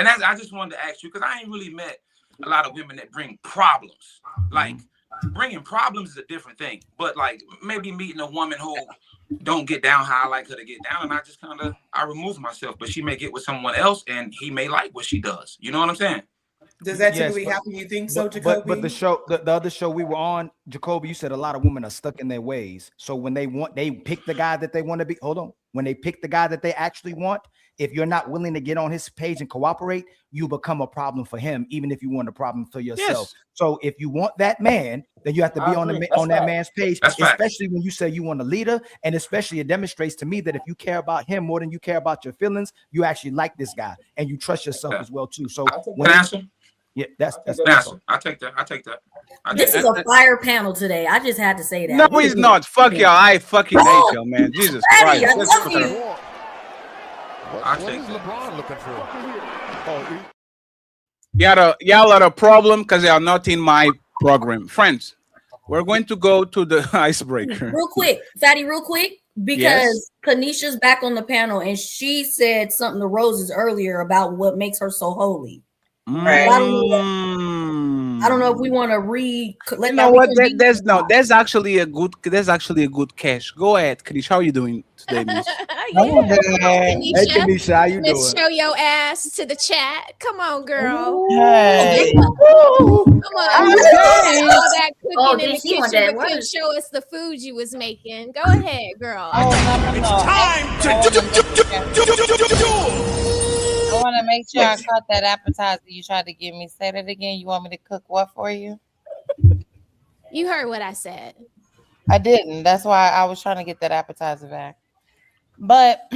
I just wanted to ask you, because I ain't really met a lot of women that bring problems. Like, bringing problems is a different thing, but like maybe meeting a woman who don't get down how I like her to get down, and I just I remove myself, but she may get with someone else and he may like what she does. You know what I'm saying? Does that typically happen? You think so, Jacoby? But the other show we were on, Jacoby, you said a lot of women are stuck in their ways. So when they pick the guy that they want to be. Hold on. When they pick the guy that they actually want, if you're not willing to get on his page and cooperate, you become a problem for him, even if you want a problem for yourself. Yes. So if you want that man, then you have to be on that man's page, especially when you say you want a leader, and especially it demonstrates to me that if you care about him more than you care about your feelings, you actually like this guy and you trust yourself as well too. So yeah, that's I take that. This is a fire panel today. I just had to say that. No, he's not. Fuck y'all. I fucking hate y'all, man. Jesus Christ. I love you. What is LeBron looking for? Y'all are a problem because they are not in my program. Friends, we're going to go to the icebreaker. Real quick, Fatty, because Kanisha's back on the panel and she said something to Roses earlier about what makes her so holy. Right. I don't know if we want to read. You know what? There's actually a good cash. Go ahead, Kanish. How are you doing today, Miss? Hey, Kanisha, how you doing? Let's show your ass to the chat. Come on, girl. Hey. Come on. All that cooking in the kitchen, that but couldn't show us the food you was making. Go ahead, girl. It's time to I want to make sure I caught that appetizer you tried to give me. Say that again. You want me to cook what for you? You heard what I said. I didn't. That's why I was trying to get that appetizer back. But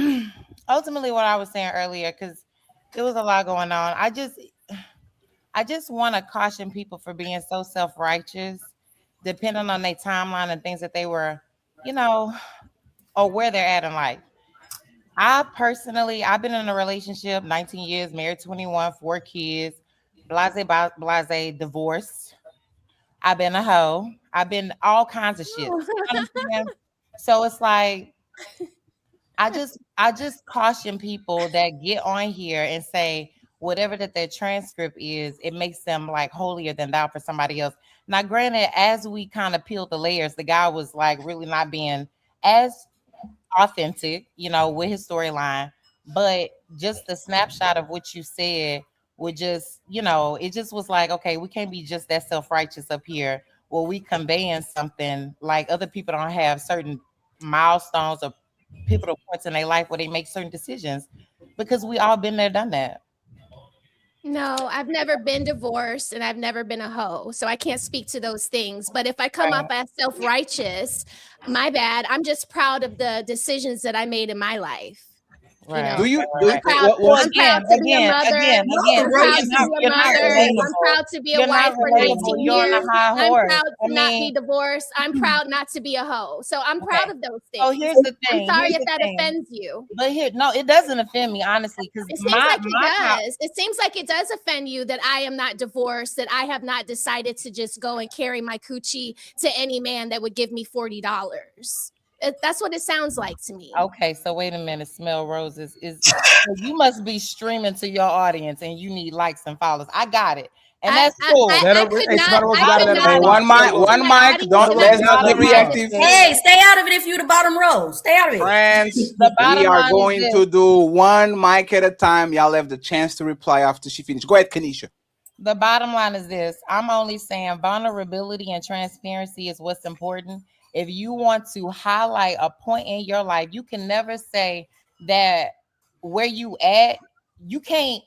ultimately, what I was saying earlier, because there was a lot going on, I just want to caution people for being so self-righteous, depending on their timeline and things that they were, or where they're at in life. I've been in a relationship 19 years, married 21, 4 kids, blase, divorced. I've been a hoe. I've been all kinds of shit. You know what I'm saying? So it's like, I just caution people that get on here and say whatever that their transcript is, it makes them like holier than thou for somebody else. Now, granted, as we kind of peeled the layers, the guy was like really not being as authentic, with his storyline, but just the snapshot of what you said would just, it just was like, okay, we can't be just that self-righteous up here where we conveying something like other people don't have certain milestones or pivotal points in their life where they make certain decisions, because we all been there, done that. No, I've never been divorced and I've never been a hoe. So I can't speak to those things. But if I come up as self-righteous, my bad. I'm just proud of the decisions that I made in my life. You know, Do you I'm proud, what- I'm proud to be a mother. again, I'm proud to be a you're not mother. I'm relatable. proud to be a You're not wife for relatable. 19 You're on years. a high I'm horse. proud I to not be mean- divorced. I'm proud not to be a hoe. So I'm proud of those things. So here's the thing. I'm sorry Here's if the that thing. offends you. But here, no, it doesn't offend me, honestly, because It seems like it does. It seems like it does offend you that I am not divorced, that I have not decided to just go and carry my coochie to any man that would give me $40. That's what it sounds like to me. Okay, so wait a minute. Smell Roses is so you must be streaming to your audience and you need likes and follows. I got it. And that's cool. I could not. Hey, one mic. Don't let's not be reactive. Hey, stay out of it if you the bottom row. Stay out of it. Friends, bottom we are line going is to do one mic at a time. Y'all have the chance to reply after she finishes. Go ahead, Kanisha. The bottom line is this. I'm only saying vulnerability and transparency is what's important. If you want to highlight a point in your life, you can never say that where you at, you can't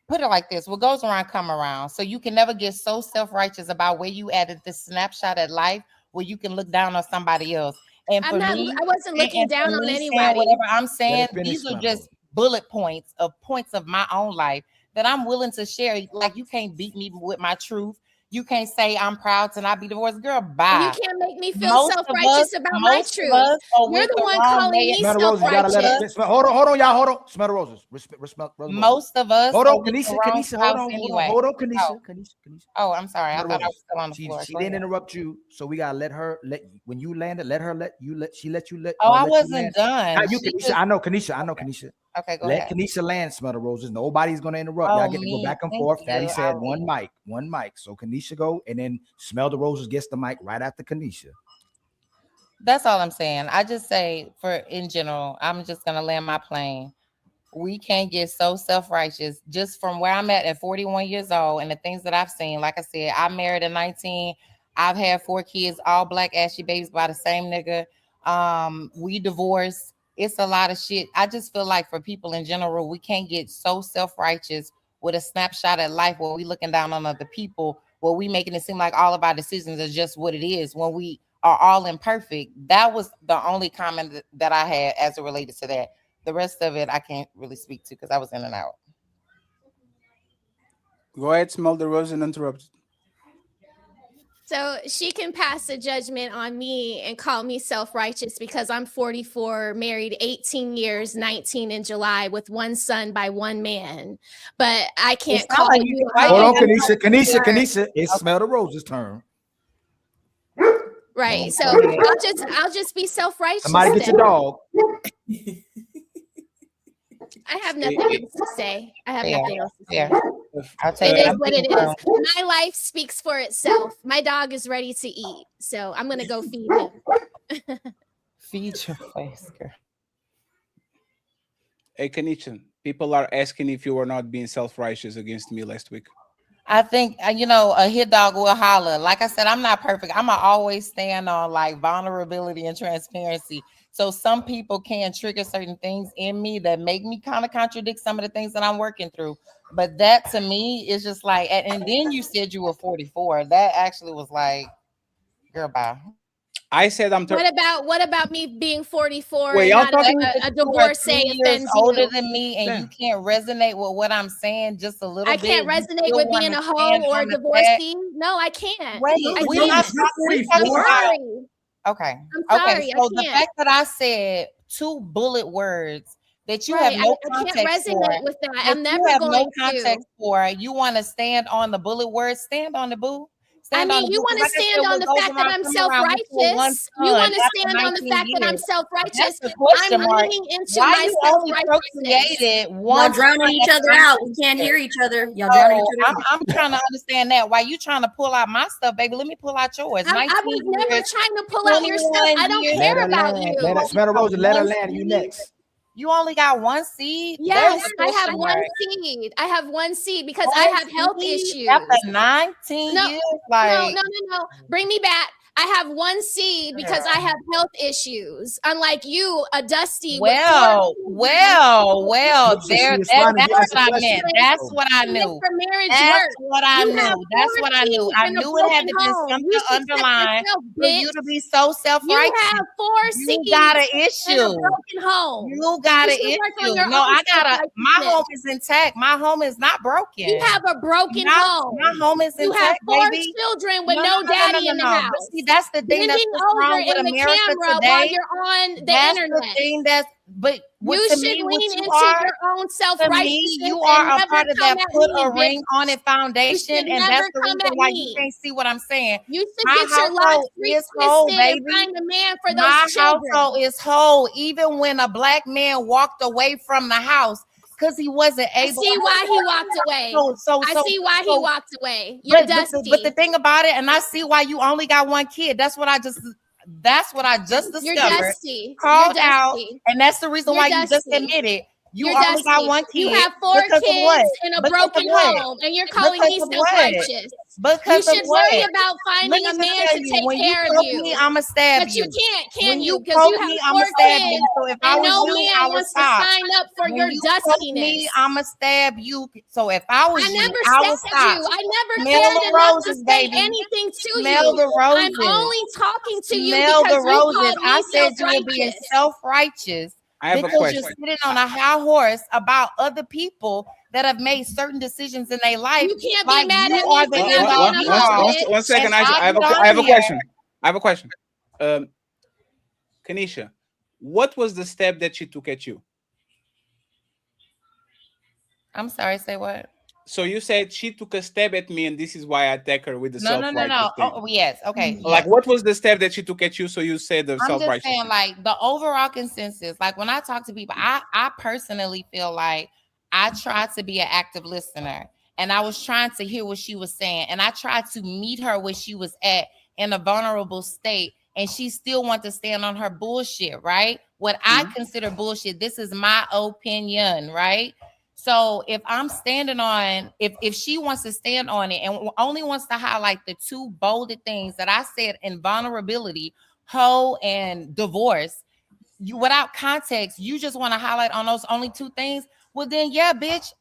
put it like this. What goes around come around. So you can never get so self-righteous about where you at this snapshot at life where you can look down on somebody else. And for me, I wasn't looking and down for on me anybody. saying whatever I'm saying, finish, these are my just bullet points of my own life that I'm willing to share. Like you can't beat me with my truth. You can't say I'm proud to not be divorced. Girl, bye. You can't make me feel Most of self-righteous us- about my most of truth. us are You're with the the one wrong calling man. me Smell the roses. You gotta let self-righteous. her. Hold on, y'all. Hold on. Smell the roses. Smell the roses. Most of us Hold are on, with the Kanisha. wrong Kanisha, hold on. spouse anyway. Hold on, Kanisha. Oh. Kanisha. Oh, I'm sorry. I Smell the thought I was roses. still on the floor. She Go didn't ahead. interrupt you, so we gotta let her when you landed. Let her let you let. She let you let. Oh, I let you wasn't land. done. Now you, She Kanisha. just- I know, Kanisha. Okay, go Let ahead. Kanisha land. Smell the roses. Nobody's gonna interrupt. Oh, Y'all get to go me. back and Thank forth. you. Fatty said I'll one mic. So Kanisha go, and then Smell the Roses gets the mic right after Kanisha. That's all I'm saying. I just say in general, I'm just gonna land my plane. We can't get so self-righteous just from where I'm at 41 years old and the things that I've seen. Like I said, I married at 19. I've had 4 kids, all black ashy babies by the same nigga. We divorced. It's a lot of shit. I just feel like for people in general, we can't get so self-righteous with a snapshot at life where we looking down on other people, where we making it seem like all of our decisions are just what it is when we are all imperfect. That was the only comment that I had as it related to that. The rest of it I can't really speak to because I was in and out. Go ahead, Smell the Rose and interrupt. So she can pass a judgment on me and call me self-righteous because I'm 44, married 18 years, 19 in July with 1 son by 1 man. But I can't It's not call like you. you- Hold on, hoe. Kanisha. It's Smell the Roses' turn. Right. So I'll just be self-righteous. Somebody get your then. dog. I have nothing else to say. I have nothing else to say. Yeah. I'll take It is I'm what it thinking, is. My life speaks for itself. My dog is ready to eat, so I'm gonna go feed him. Feed your face, girl. Hey, Kanisha, people are asking if you were not being self-righteous against me last week. I think a hit dog will holler. Like I said, I'm not perfect. I'm gonna always stand on like vulnerability and transparency. So some people can trigger certain things in me that make me kind of contradict some of the things that I'm working through. But that to me is just like, and then you said you were 44. That actually was like, girl, bye. I said I'm. What about me being 44 Wait, and y'all not talking a divorcee 3 years offends older you? than me, and you can't resonate with what I'm saying just a little I bit. can't You resonate still with being wanna a hoe stand or a on the fact- divorcee. No, I can't. Wait, I we can't. not I'm sorry. Okay. I'm sorry, Okay. I So the can't. fact that I said 2 bullet words that you Right, have no I can't context resonate for, with that. that I'm never you have going no to. context for, you want to stand on the bullet words, stand on the boo. I Stand on mean, the you boo, want to 'cause like I stand said, on what the goes fact that around I'm come around with your one self-righteous. You son want to after stand on the 19 fact that I'm years. self-righteous. That's the question I'm mark. leaning into Why my you only self-righteousness. procreated Y'all one drowning son each at other out. 19 We can't years? hear each other. Y'all drowning each other out. I'm trying to understand that. Why you trying to pull out my stuff, baby? Let me pull out yours. I 19 was never years, trying to pull out your stuff. 21 I don't years. care Let her about land. you. Let her Smell the Roses. Let her land. You next. You only got 1 seed? Yes, There's a I have question 1 mark. seed. I have 1 seed because 1 I have health seed issues. after 19 No, years, no, like no. Bring me back. I have one seed because I have health issues. Unlike you, a Dusty. Well, She was that's trying to what get us a I question. meant. That's what I knew. For marriage That's work. what I You have knew. That's four what I knew. seeds I in a knew it had to broken be home. something You should check underlined yourself, for you bitch. to be so self-righteous. You have four You seeds got an in a issue. broken home. You got an You should work on issue. your No, own I got a. My self-righteousness. home is intact. My home is not broken. You have a broken home. My home is You have intact, four baby. children with no daddy in the house. But see, that's the thing that's Bending what's over wrong with in the America camera today. while you're on the That's internet. the thing that's. But what, You to should me, what lean you into are, your own to self-righteousness. me, you and are a never part of come that at put me, a ring bitch. on it foundation, You should and never that's the come reason at why me. you can't see what I'm saying. You should My get your life household is whole, retwisted and baby. find a man for those My children. household is whole, even when a black man walked away from the house because he wasn't I able. see why he walked away. I see why he walked away. You're Dusty. But the thing about it, and I see why you only got one kid. That's what I just discovered. You're Dusty. Called You're out, Dusty. and that's the reason You're why you just Dusty. admitted you You're only got Dusty. one kid. You have four because of kids what? in a Because of broken what? home, and you're calling Because me of what? self-righteous. Because You of should what? worry about finding Let me a just man tell to you, take when care you of poke you. me, I'ma stab But you can't, can When you? Because poke you have me, I'ma four stab kids, you. So if I and was no you, man I would wants stop. to sign up for When your you poke dustiness. me, I'ma stab you. So if I was I you, never I would stabbed stop. you. I never Smell cared the enough to roses, say baby. anything to Smell you. the I'm roses. only talking to you Smell because the you roses. called me I said you were being self-righteous. self-righteous I have a because you're question. sitting on a high horse about other people that have made certain decisions in their life. You can't like be mad you at are me the for end not all being be a hoe, all. bitch. One second, And I have get I have on a here. question. I have a question. Kanisha, what was the step that she took at you? I'm sorry, say what? So you said she took a stab at me, and this is why I attack her with the No. self-righteous thing. Oh, yes. Okay. Like, Yes. what was the step that she took at you? So you said the I'm just self-righteous saying, thing. like the overall consensus. Like when I talk to people, I personally feel like I tried to be an active listener, and I was trying to hear what she was saying, and I tried to meet her where she was at in a vulnerable state, and she still wanted to stand on her bullshit, right? What I consider bullshit. This is my opinion, right? So if I'm standing on, if she wants to stand on it and only wants to highlight the two bolded things that I said in vulnerability, hoe and divorce, you without context, you just want to highlight on those only two things. Well, then, yeah, bitch.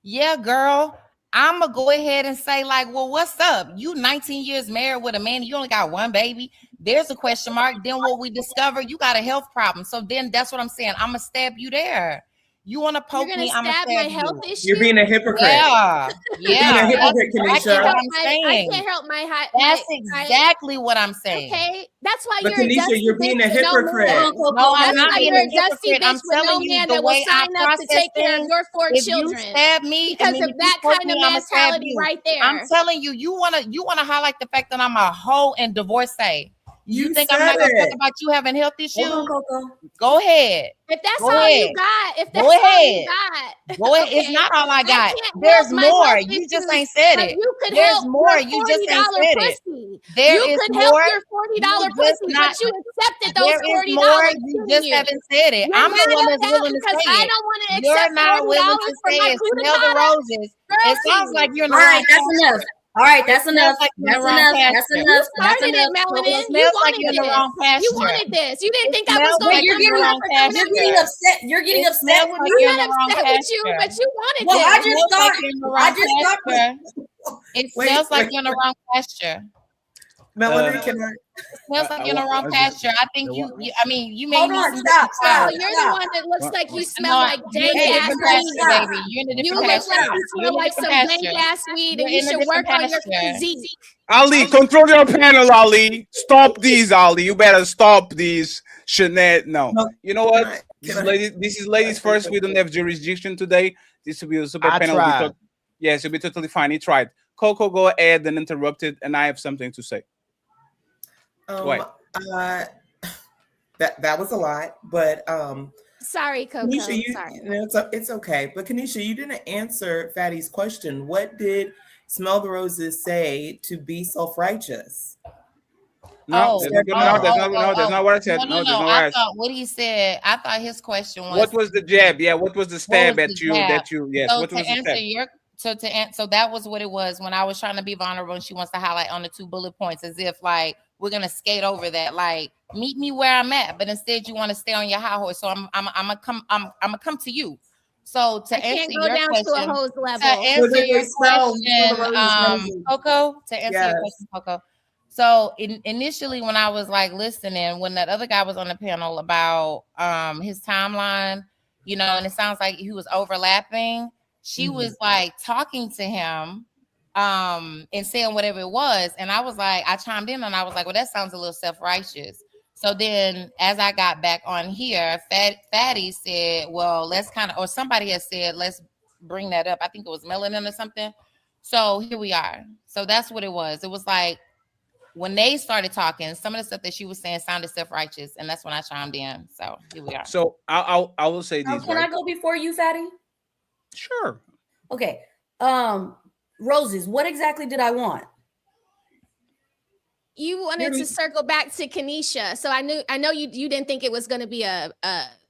Yeah, girl. I'm gonna go ahead and say, like, well, what's up? You 19 years married with a man, you only got one baby. There's a question mark. Then what we discover, you got a health problem. So then that's what I'm saying. I'm gonna stab you there. You want to poke You're me? gonna I'm gonna stab stab my health you. issue. You're being a hypocrite. Yeah, You're being yeah. a hypocrite, That's Kanisha. exactly what I'm I saying. can't help my That's exactly what I'm saying. Okay, that's why But you're a Kanisha, dusty you're being bitch a with no hypocrite. man. No, I'm That's not why being you're a a dusty hypocrite. bitch I'm with no telling you man the that will way I sign up to process take care of things. your four If children. you stab me, Because and then of if you that poke kind of me, I'ma stab mentality you. right there. I'm telling you, you wanna highlight the fact that I'm a hoe and divorcee. You think I'm said not gonna it. talk about you having health issues? Hold on, Coco. Go ahead. If that's Go all you ahead. got, if Go that's all you ahead. got, Go ahead. It's okay, not all I got. can't There's help my more. health You just issues, ain't said but it. you could There's help more. your You just ain't $40 said it. pussy. There You is could help more. your $40 You just pussy, not. but you accepted those There is $40 more. You from just you. haven't said it. You're I'm the mad one at that's that willing to because say I it. don't want to You're accept not $40 willing to for say my it. Smell the cootie roses. It sounds like you're in the All wrong right, that's pasture. enough. All right, It that's smells enough. like you're in That's the wrong enough. That's pasture. enough. You That's started it, enough. Melanin. It You smells like wanted you're in the this. wrong You pasture. wanted this. You didn't It think I was smells going like to you're come in the for wrong for coming You're up pasture. getting here. upset. You're getting It upset smells with like me. you're I'm in the not wrong upset with you, pasture. but you wanted Well, this. I It just smells like thought. you're in the I wrong just thought. pasture. It Wait, smells like wait. you're in the wrong pasture. Melanie, can I? It smells like you're in the wrong pasture. I think you I mean, you may Hold need on. some Stop. So Stop. you're the Stop. one that looks like you smell No, like you're in dank a ass different weed. pasture, baby. You're in a You different look like pasture. you You're smell in a like different some dank pasture. ass weed, You're and you in a should different work on your pasture. physique. Ali, control your panel, Ali. Stop these, Ali. You better stop these. Shenanigans. No. No, You know what? can This I- is ladies. This is ladies first. We don't have jurisdiction today. This will be a super I panel. tried. Yes, it'll be totally fine. He tried. Coco, go ahead and interrupt it, and I have something to say. Wait. That was a lot, but Sorry, Coco. Kanisha, Sorry. it's okay. But Kanisha, you didn't answer Fatty's question. What did Smell the Roses say to be self-righteous? No, that's not what I said. No, that's not what I I said. thought what he said. I thought his question was What was the jab? Yeah, what was the stab was at the you? jab? That you? Yes, So what to was the answer stab? so that was what it was when I was trying to be vulnerable, and she wants to highlight on the 2 bullet points as if like we're gonna skate over that, like meet me where I'm at, but instead you want to stay on your high horse. So I'm gonna come to you. So to answer your question, Coco, Coco. So initially, when I was like listening, when that other guy was on the panel about his timeline, you know, and it sounds like he was overlapping. She was like talking to him and saying whatever it was. And I was like, I chimed in and I was like, well, that sounds a little self-righteous. So then as I got back on here, Fatty said, well, let's kind of, or somebody has said, let's bring that up. I think it was Melanin or something. So here we are. So that's what it was. It was like when they started talking, some of the stuff that she was saying sounded self-righteous. And that's when I chimed in. So here we are. So I will say this. Can I go before you, Fatty? Sure. Okay. Roses, what exactly did I want? You wanted to circle back to Kanisha. So I know you didn't think it was going to be a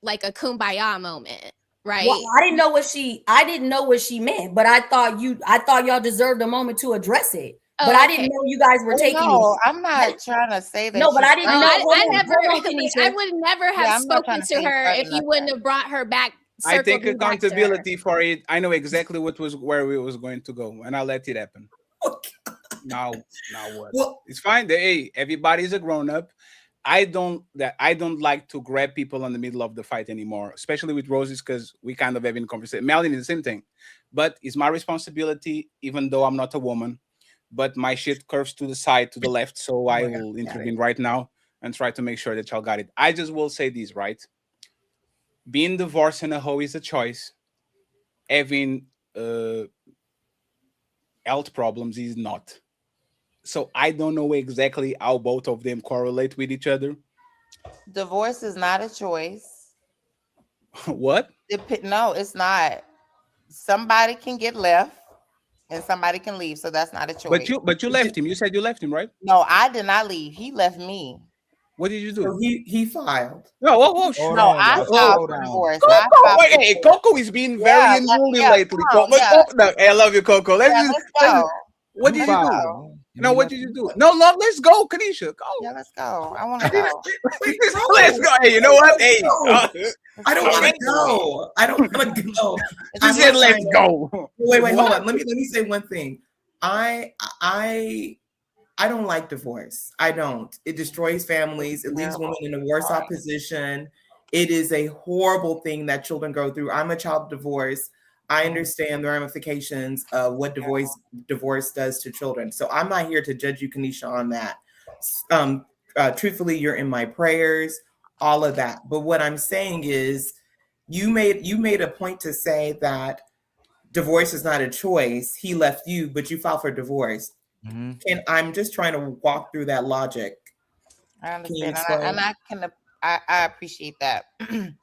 like a kumbaya moment, right? Well, I didn't know what she meant, but I thought y'all deserved a moment to address it. But I didn't know you guys were taking it. I'm not trying to say that. No, but I didn't know. I would never have spoken to her if you wouldn't have brought her back. I take accountability for it. I know exactly where we was going to go, and I'll let it happen. Now what? Well, it's fine. Hey, everybody's a grown up. I don't like to grab people in the middle of the fight anymore, especially with Roses, because we kind of having a conversation. Melanie is the same thing, but it's my responsibility, even though I'm not a woman. But my shit curves to the side, to the left, so I will intervene right now and try to make sure that y'all got it. I just will say this, right? Being divorced and a hoe is a choice. Having health problems is not. So I don't know exactly how both of them correlate with each other. Divorce is not a choice. What? No, it's not. Somebody can get left and somebody can leave, so that's not a choice. But you left him. You said you left him, right? No, I did not leave. He left me. What did you do? So he filed. No, I filed for divorce. Coco is being very unruly lately. I love you, Coco. Let's go. What did you do? No, what did you do? No, let's go, Kanisha. Go. Yeah, let's go. I want to go. Let's go. Hey, you know what? Hey, I don't want to go. I don't want to go. She said, "Let's go." Wait, hold on. Let me say one thing. I don't like divorce. I don't. It destroys families. It leaves women in a worse off position. It is a horrible thing that children go through. I'm a child of divorce. I understand the ramifications of what divorce does to children. So I'm not here to judge you, Kanisha, on that. Truthfully, you're in my prayers, all of that. But what I'm saying is you made a point to say that divorce is not a choice. He left you, but you filed for divorce. Mm-hmm. And I'm just trying to walk through that logic. I understand. I appreciate that. And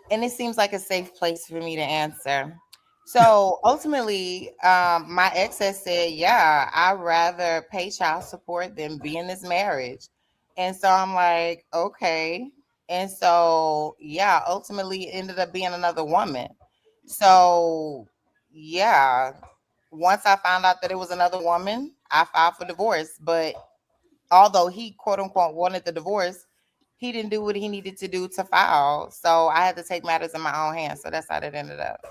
it seems like a safe place for me to answer. So ultimately, my ex has said, yeah, I'd rather pay child support than be in this marriage. And so I'm like, okay. And so, yeah, ultimately it ended up being another woman. So, yeah, once I found out that it was another woman, I filed for divorce. But although he, quote unquote, wanted the divorce, he didn't do what he needed to do to file. So I had to take matters in my own hands. So that's how that ended up.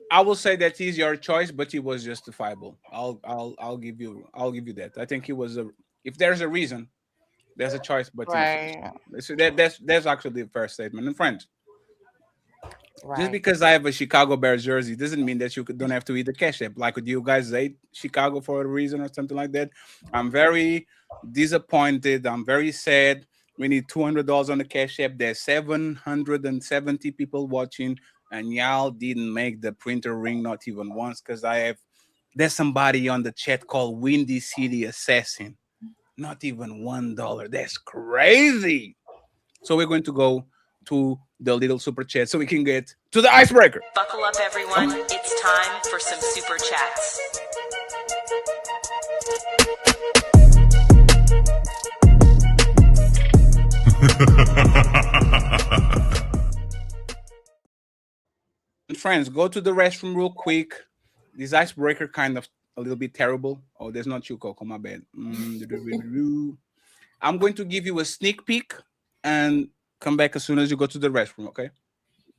I will say that is your choice, but it was justifiable. I'll give you that. I think it was if there's a reason, there's a choice, but right. That's actually a fair statement. And friends, just because I have a Chicago Bears jersey doesn't mean that you don't have to eat the Cash App. Like, do you guys hate Chicago for a reason or something like that? I'm very disappointed. I'm very sad. We need $200 on the Cash App. There's 770 people watching. And y'all didn't make the printer ring not even once, because there's somebody on the chat called Windy City Assassin. Not even $1. That's crazy. So we're going to go to the little super chat so we can get to the icebreaker. Buckle up, everyone. It's time for some super chats. And friends, go to the restroom real quick. this icebreaker kind of a little bit terrible. Oh, there's not you, Coco. My bad. I'm going to give you a sneak peek and come back as soon as you go to the restroom, okay?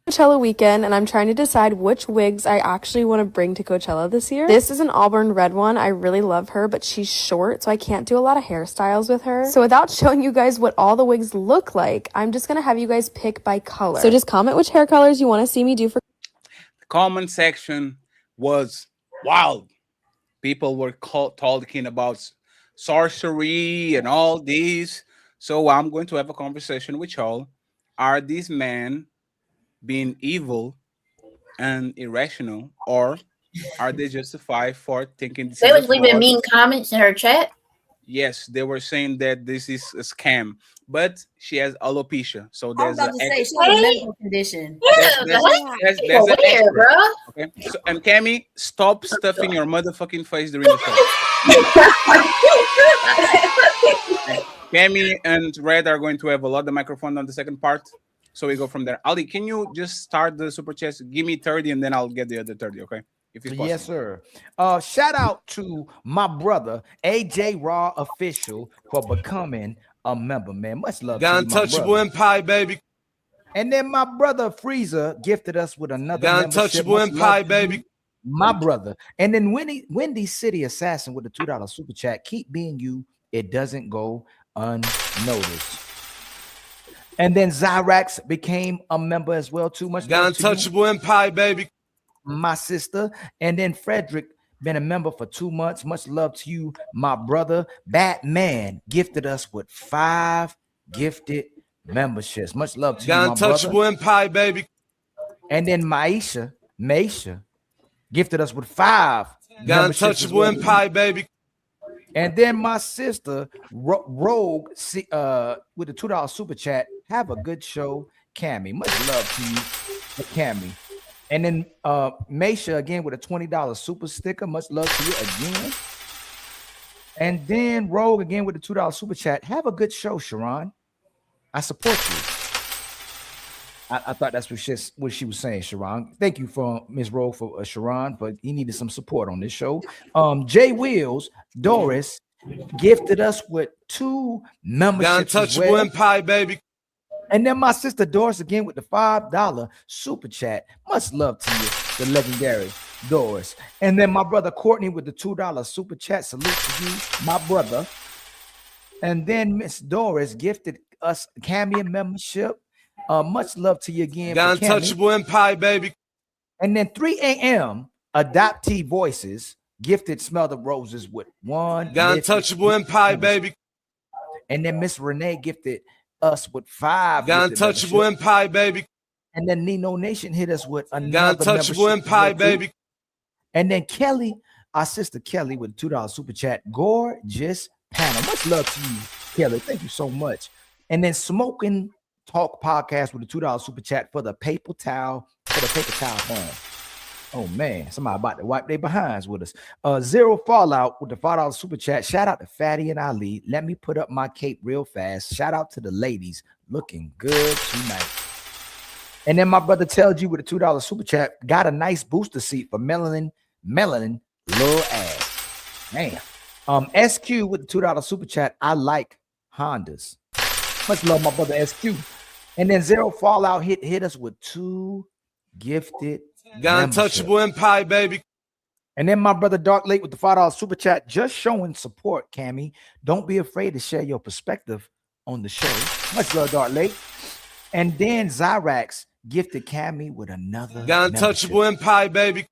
Coachella weekend, and I'm trying to decide which wigs I actually want to bring to Coachella this year. This is an auburn red one. I really love her, but she's short, so I can't do a lot of hairstyles with her. So without showing you guys what all the wigs look like, I'm just gonna have you guys pick by color. So just comment which hair colors you want to see me do for. The comment section was wild. People were talking about sorcery and all these. So I'm going to have a conversation with y'all. Are these men being evil and irrational, or are they justified for thinking this They is was a leaving fraud? mean comments in her chat. Yes, they were saying that this is a scam, but she has alopecia, so I was there's about an to say ex- she has a medical condition. there's an expert. Okay, so, and Cammy, stop stuffing your motherfucking face during the show. Cammy and Red are going to have a lot of microphone on the second part, so we go from there. Ali, can you just start the super chats? Give me 30, and then I'll get the other 30. Okay, if it's possible. Yes, sir. Shout out to my brother AJ Raw Official for becoming a member, man. Much love The to you, my Untouchable brother. Empire, baby. And then my brother Freezer gifted us with another The membership. Untouchable Much love Empire, to baby. you, my brother. And then Wendy City Assassin with the $2 super chat. Keep being you. It doesn't go unnoticed. And then Zyrax became a member as well too. Much The love to you, Untouchable Empire, baby. my sister. And then Frederick been a member for 2 months. Much love to you, my brother. Batman gifted us with 5 gifted memberships. Much love to The you, my Untouchable brother. Empire, Baby. And then Maisha gifted us with 5 The memberships as Untouchable well. Empire, baby. And then my sister Rogue with the $2 super chat. Have a good show, Cammy. Much love to you, Cammy. And then Maisha again with a $20 super sticker. Much love to you again. And then Rogue again with the $2 super chat. Have a good show, Sharon. I support you. I thought that's what she was saying, Sharon. Thank you for Ms. Rogue for Sharon, but he needed some support on this show. Jay Wheels, Doris gifted us with 2 memberships. The Untouchable Empire, baby. And then my sister Doris again with the $5 super chat. Much love to you, the legendary Doris. And then my brother Courtney with the $2 super chat. Salute to you, my brother. And then Miss Doris gifted us a Cameo membership. Much love to you again. The Untouchable Empire, baby. And then 3 a.m. Adoptee Voices gifted Smell the Roses with 1. The Untouchable Empire, baby. And then Miss Renee gifted us with 5. The Untouchable Empire, baby. And then Nino Nation hit us with another The Untouchable membership Empire, as well, too. baby. And then Kelly, our sister Kelly with $2 super chat. Gorgeous panel. Much love to you, Kelly. Thank you so much. And then Smoking Talk Podcast with a $2 super chat for the paper towel home. Oh man, somebody about to wipe their behinds with us. Zero Fallout with the $5 super chat. Shout out to Fatty and Ali. Let me put up my cape real fast. Shout out to the ladies looking good tonight. And then my brother tells you with a $2 super chat, got a nice booster seat for Melanin little ass. Man. SQ with the $2 super chat. I like Hondas. Much love, my brother SQ. And then Zero Fallout hit us with 2 gifted. The Untouchable Empire, baby. And then my brother Dark Lake with the $5 super chat, just showing support, Cammy. Don't be afraid to share your perspective on the show. Much love, Dark Lake. And then Zyrax gifted Cammy with another. The Untouchable Empire, baby.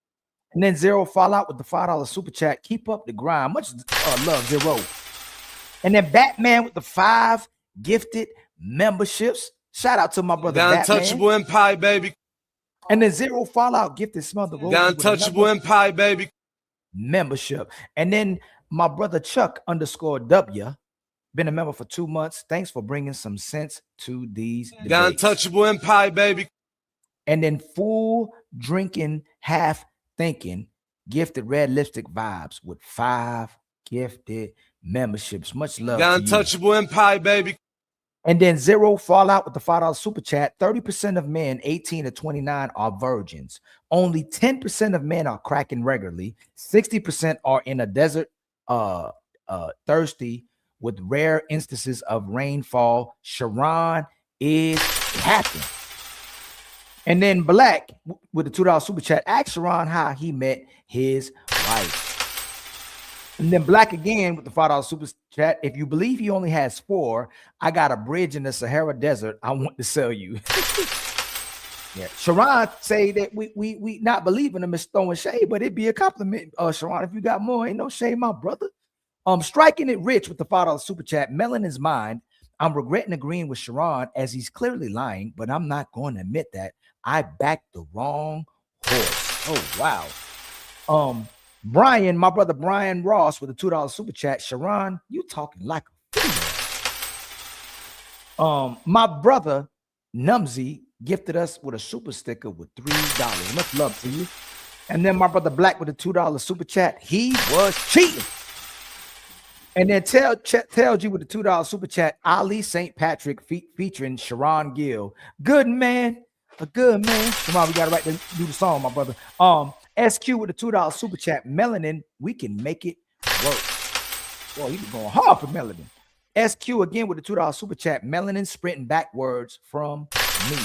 And then Zero Fallout with the $5 super chat. Keep up the grind. Much love, Zero. And then Batman with the 5 gifted memberships. Shout out to my brother The Batman. Untouchable Empire, baby. And then Zero Fallout gifted Smell the Roses The with Untouchable another Empire, baby. membership. And then my brother Chuck _W been a member for 2 months. Thanks for bringing some sense to these The debates. Untouchable Empire, baby. And then Full Drinking Half Thinking gifted Red Lipstick Vibes with 5 gifted memberships. Much love The to you. Untouchable Empire, baby. And then Zero Fallout with the $5 super chat. 30% of men 18 to 29 are virgins. Only 10% of men are cracking regularly. 60% are in a desert thirsty with rare instances of rainfall. Sharon is capping. And then Black with the $2 super chat. Ask Sharon how he met his wife. And then Black again with the $5 super chat. If you believe he only has 4, I got a bridge in the Sahara Desert I want to sell you. Yeah, Sharon say that we not believing him is throwing shade, but it'd be a compliment. Sharon, if you got more, ain't no shade, my brother. Striking it rich with the $5 super chat. Melanin's mind. I'm regretting agreeing with Sharon as he's clearly lying, but I'm not going to admit that. I backed the wrong horse. Oh wow. Brian, my brother Brian Ross with a $2 super chat. Sharon, you talking like a female. My brother Numsy gifted us with a super sticker with $3. Much love to you. And then my brother Black with a $2 super chat. He was cheating. And then tell G with the $2 super chat. Ali St. Patrick featuring Sharon Gill. Good man. A good man. Come on, we got to do the song, my brother. SQ with the $2 super chat. Melanin, we can make it work. Boy, you been going hard for Melanin. SQ again with the $2 super chat. Melanin sprinting backwards from me.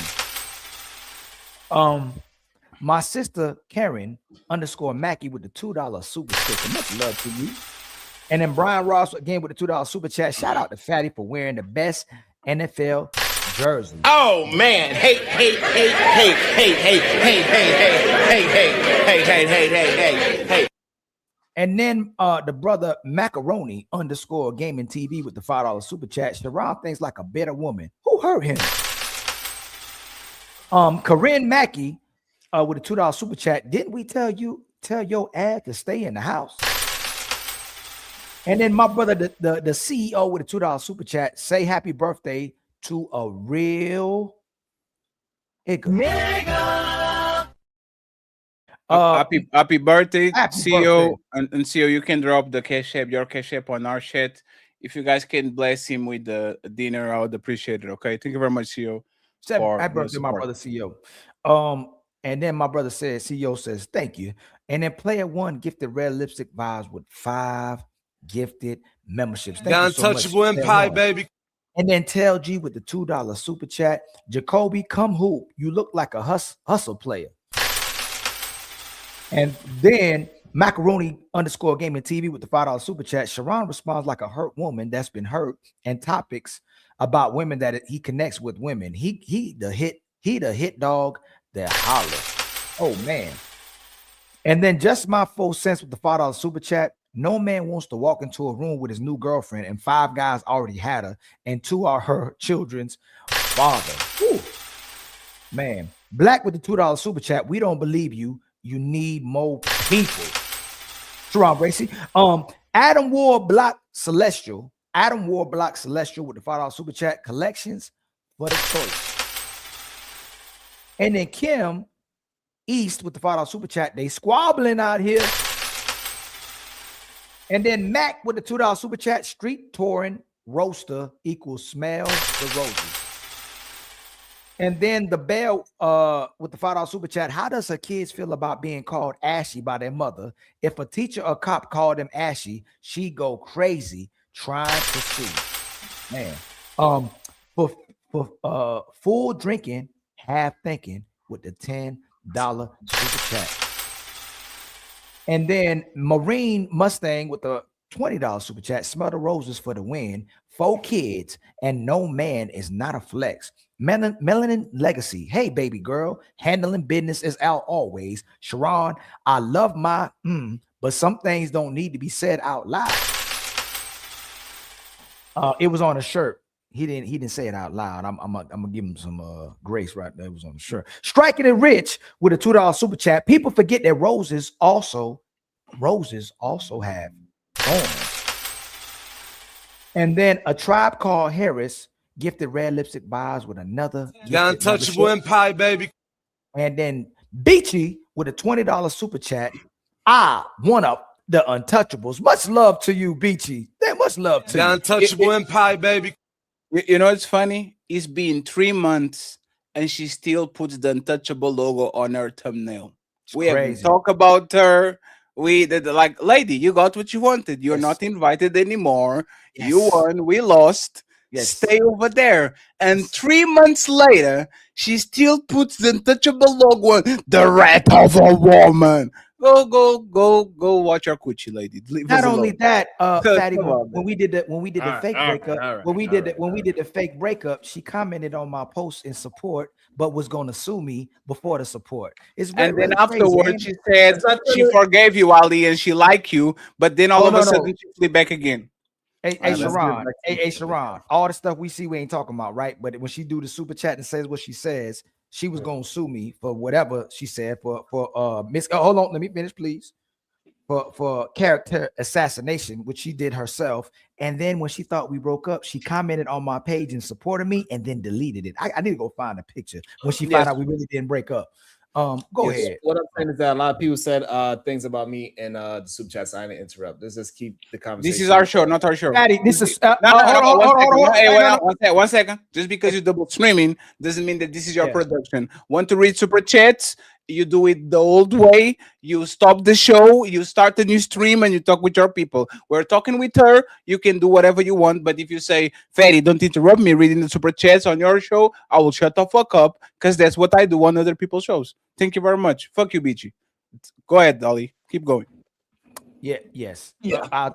My sister Karen _ Mackie with the $2 super sticker. Much love to you. And then Brian Ross again with the $2 super chat. Shout out to Fatty for wearing the best NFL jersey. Oh man, hey. And then the brother Macaroni _ Gaming TV with the $5 super chat. Sharon thinks like a better woman. Who hurt him? Corinne Mackey with a $2 super chat. Didn't we tell your ad to stay in the house? And then my brother, the CEO with a $2 super chat. Say happy birthday to a real nigga. Happy birthday, CEO. Birthday. And CEO, you can drop the cash app, your cash app on our chat. If you guys can bless him with the dinner, I would appreciate it. Okay. Thank you very much, CEO. Happy birthday, my brother CEO. And then my brother says, CEO says, thank you. And then Player One gifted Red Lipstick Vibes with 5 gifted memberships. Thank you so much, Untouchable Empire, baby. And then Tell G with the $2 super chat. Jacoby, come hoop. You look like a hustle player. And then Macaroni _ Gaming TV with the $5 super chat. Sharon responds like a hurt woman that's been hurt, and topics about women that he connects with women. He the hit dog that holler. Oh man. And then Just My 4 cents with the $5 super chat. No man wants to walk into a room with his new girlfriend and 5 guys already had her and 2 are her children's father. Whew. Man. Black with the $2 super chat. We don't believe you. You need more people. Sharon Bracy. Adam Ward Block Celestial with the $5 super chat. Collections for the choice. And then Kim East with the $5 super chat. They squabbling out here. And then Mac with the $2 super chat. Street touring roaster equals smell the roses. And then the Bell with the $5 super chat. How does her kids feel about being called Ashy by their mother? If a teacher or cop called them Ashy, she go crazy trying to sue. Man. For full drinking, half thinking with the $10 super chat. And then Marine Mustang with the $20 super chat. Smell the roses for the win. 4 kids and no man is not a flex. Melanin Legacy. Hey, baby girl. Handling business as out always. Sharon, I love my but some things don't need to be said out loud. It was on a shirt. He didn't say it out loud. I'm gonna give him some grace right there. It was on the shirt. Striking it rich with a $2 super chat. People forget that roses also have thorns. And then A Tribe Called Harris gifted Red Lipstick Vibes with another Untouchable Empire, baby. And then Beachy with a $20 super chat. I one up the Untouchables. Much love to you, Beachy. Much love to you. Untouchable Empire, baby. You know it's funny? It's been 3 months and she still puts the untouchable logo on her thumbnail. We haven't Crazy. talked about her. We did like, lady, you got what you wanted. You're not invited anymore. You won. We lost. Stay over there. And 3 months later, she still puts the untouchable logo on the rat of a woman. Go watch our coochie, lady. Leave Not us only alone. that, Fatty, Come on, when we did the fake breakup, when we did the fake breakup, she commented on my post in support, but was going to sue me before the support. It's And then really afterwards, crazy, she said she forgave you, Ali, and she liked you. But then all Oh, of a no, sudden, no. she flew back again. Hey, All right, let's get Sharon. back to Hey, Sharon. All the stuff we see, we ain't talking about, right? But when she do the super chat and says what she says, she was gonna sue me for whatever she said for hold on, let me finish, please. For character assassination, which she did herself. And then when she thought we broke up, she commented on my page and supported me and then deleted it. I need to go find a picture when she found out we really didn't break up. Go ahead. What I'm saying is that a lot of people said things about me in the super chat, so I didn't interrupt. Let's just keep the conversation. This is our show, not our show. Fatty, this is one second. Just because you double streaming doesn't mean that this is your production. Want to read super chats? You do it the old way. You stop the show, you start a new stream, and you talk with your people. We're talking with her. You can do whatever you want. But if you say, Fatty, don't interrupt me reading the super chats on your show, I will shut the fuck up because that's what I do on other people's shows. Thank you very much. Fuck you, Beachy. Go ahead, Dolly. Keep going. Yes.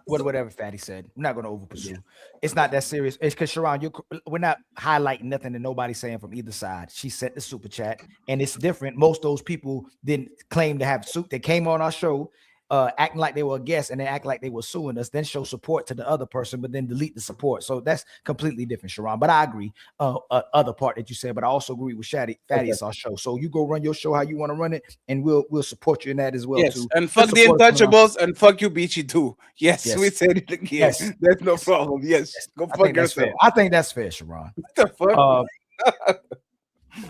Whatever Fatty said. I'm not going to over pursue. It's not that serious. It's because Sharon, we're not highlighting nothing that nobody's saying from either side. She sent the super chat, and it's different. Most of those people didn't claim to have suit. They came on our show acting like they were a guest, and they act like they were suing us, then show support to the other person, but then delete the support. So that's completely different, Sharon. But I agree. Other part that you said, but I also agree with Fatty. It's our show. So you go run your show how you want to run it, and we'll support you in that as well. Yes, too. and fuck the Untouchables and fuck you, Beachy, too. Yes, we said it again. Yes. There's no problem. Yes, go I fuck think that's yourself. fair. I think that's fair, Sharon. What the fuck?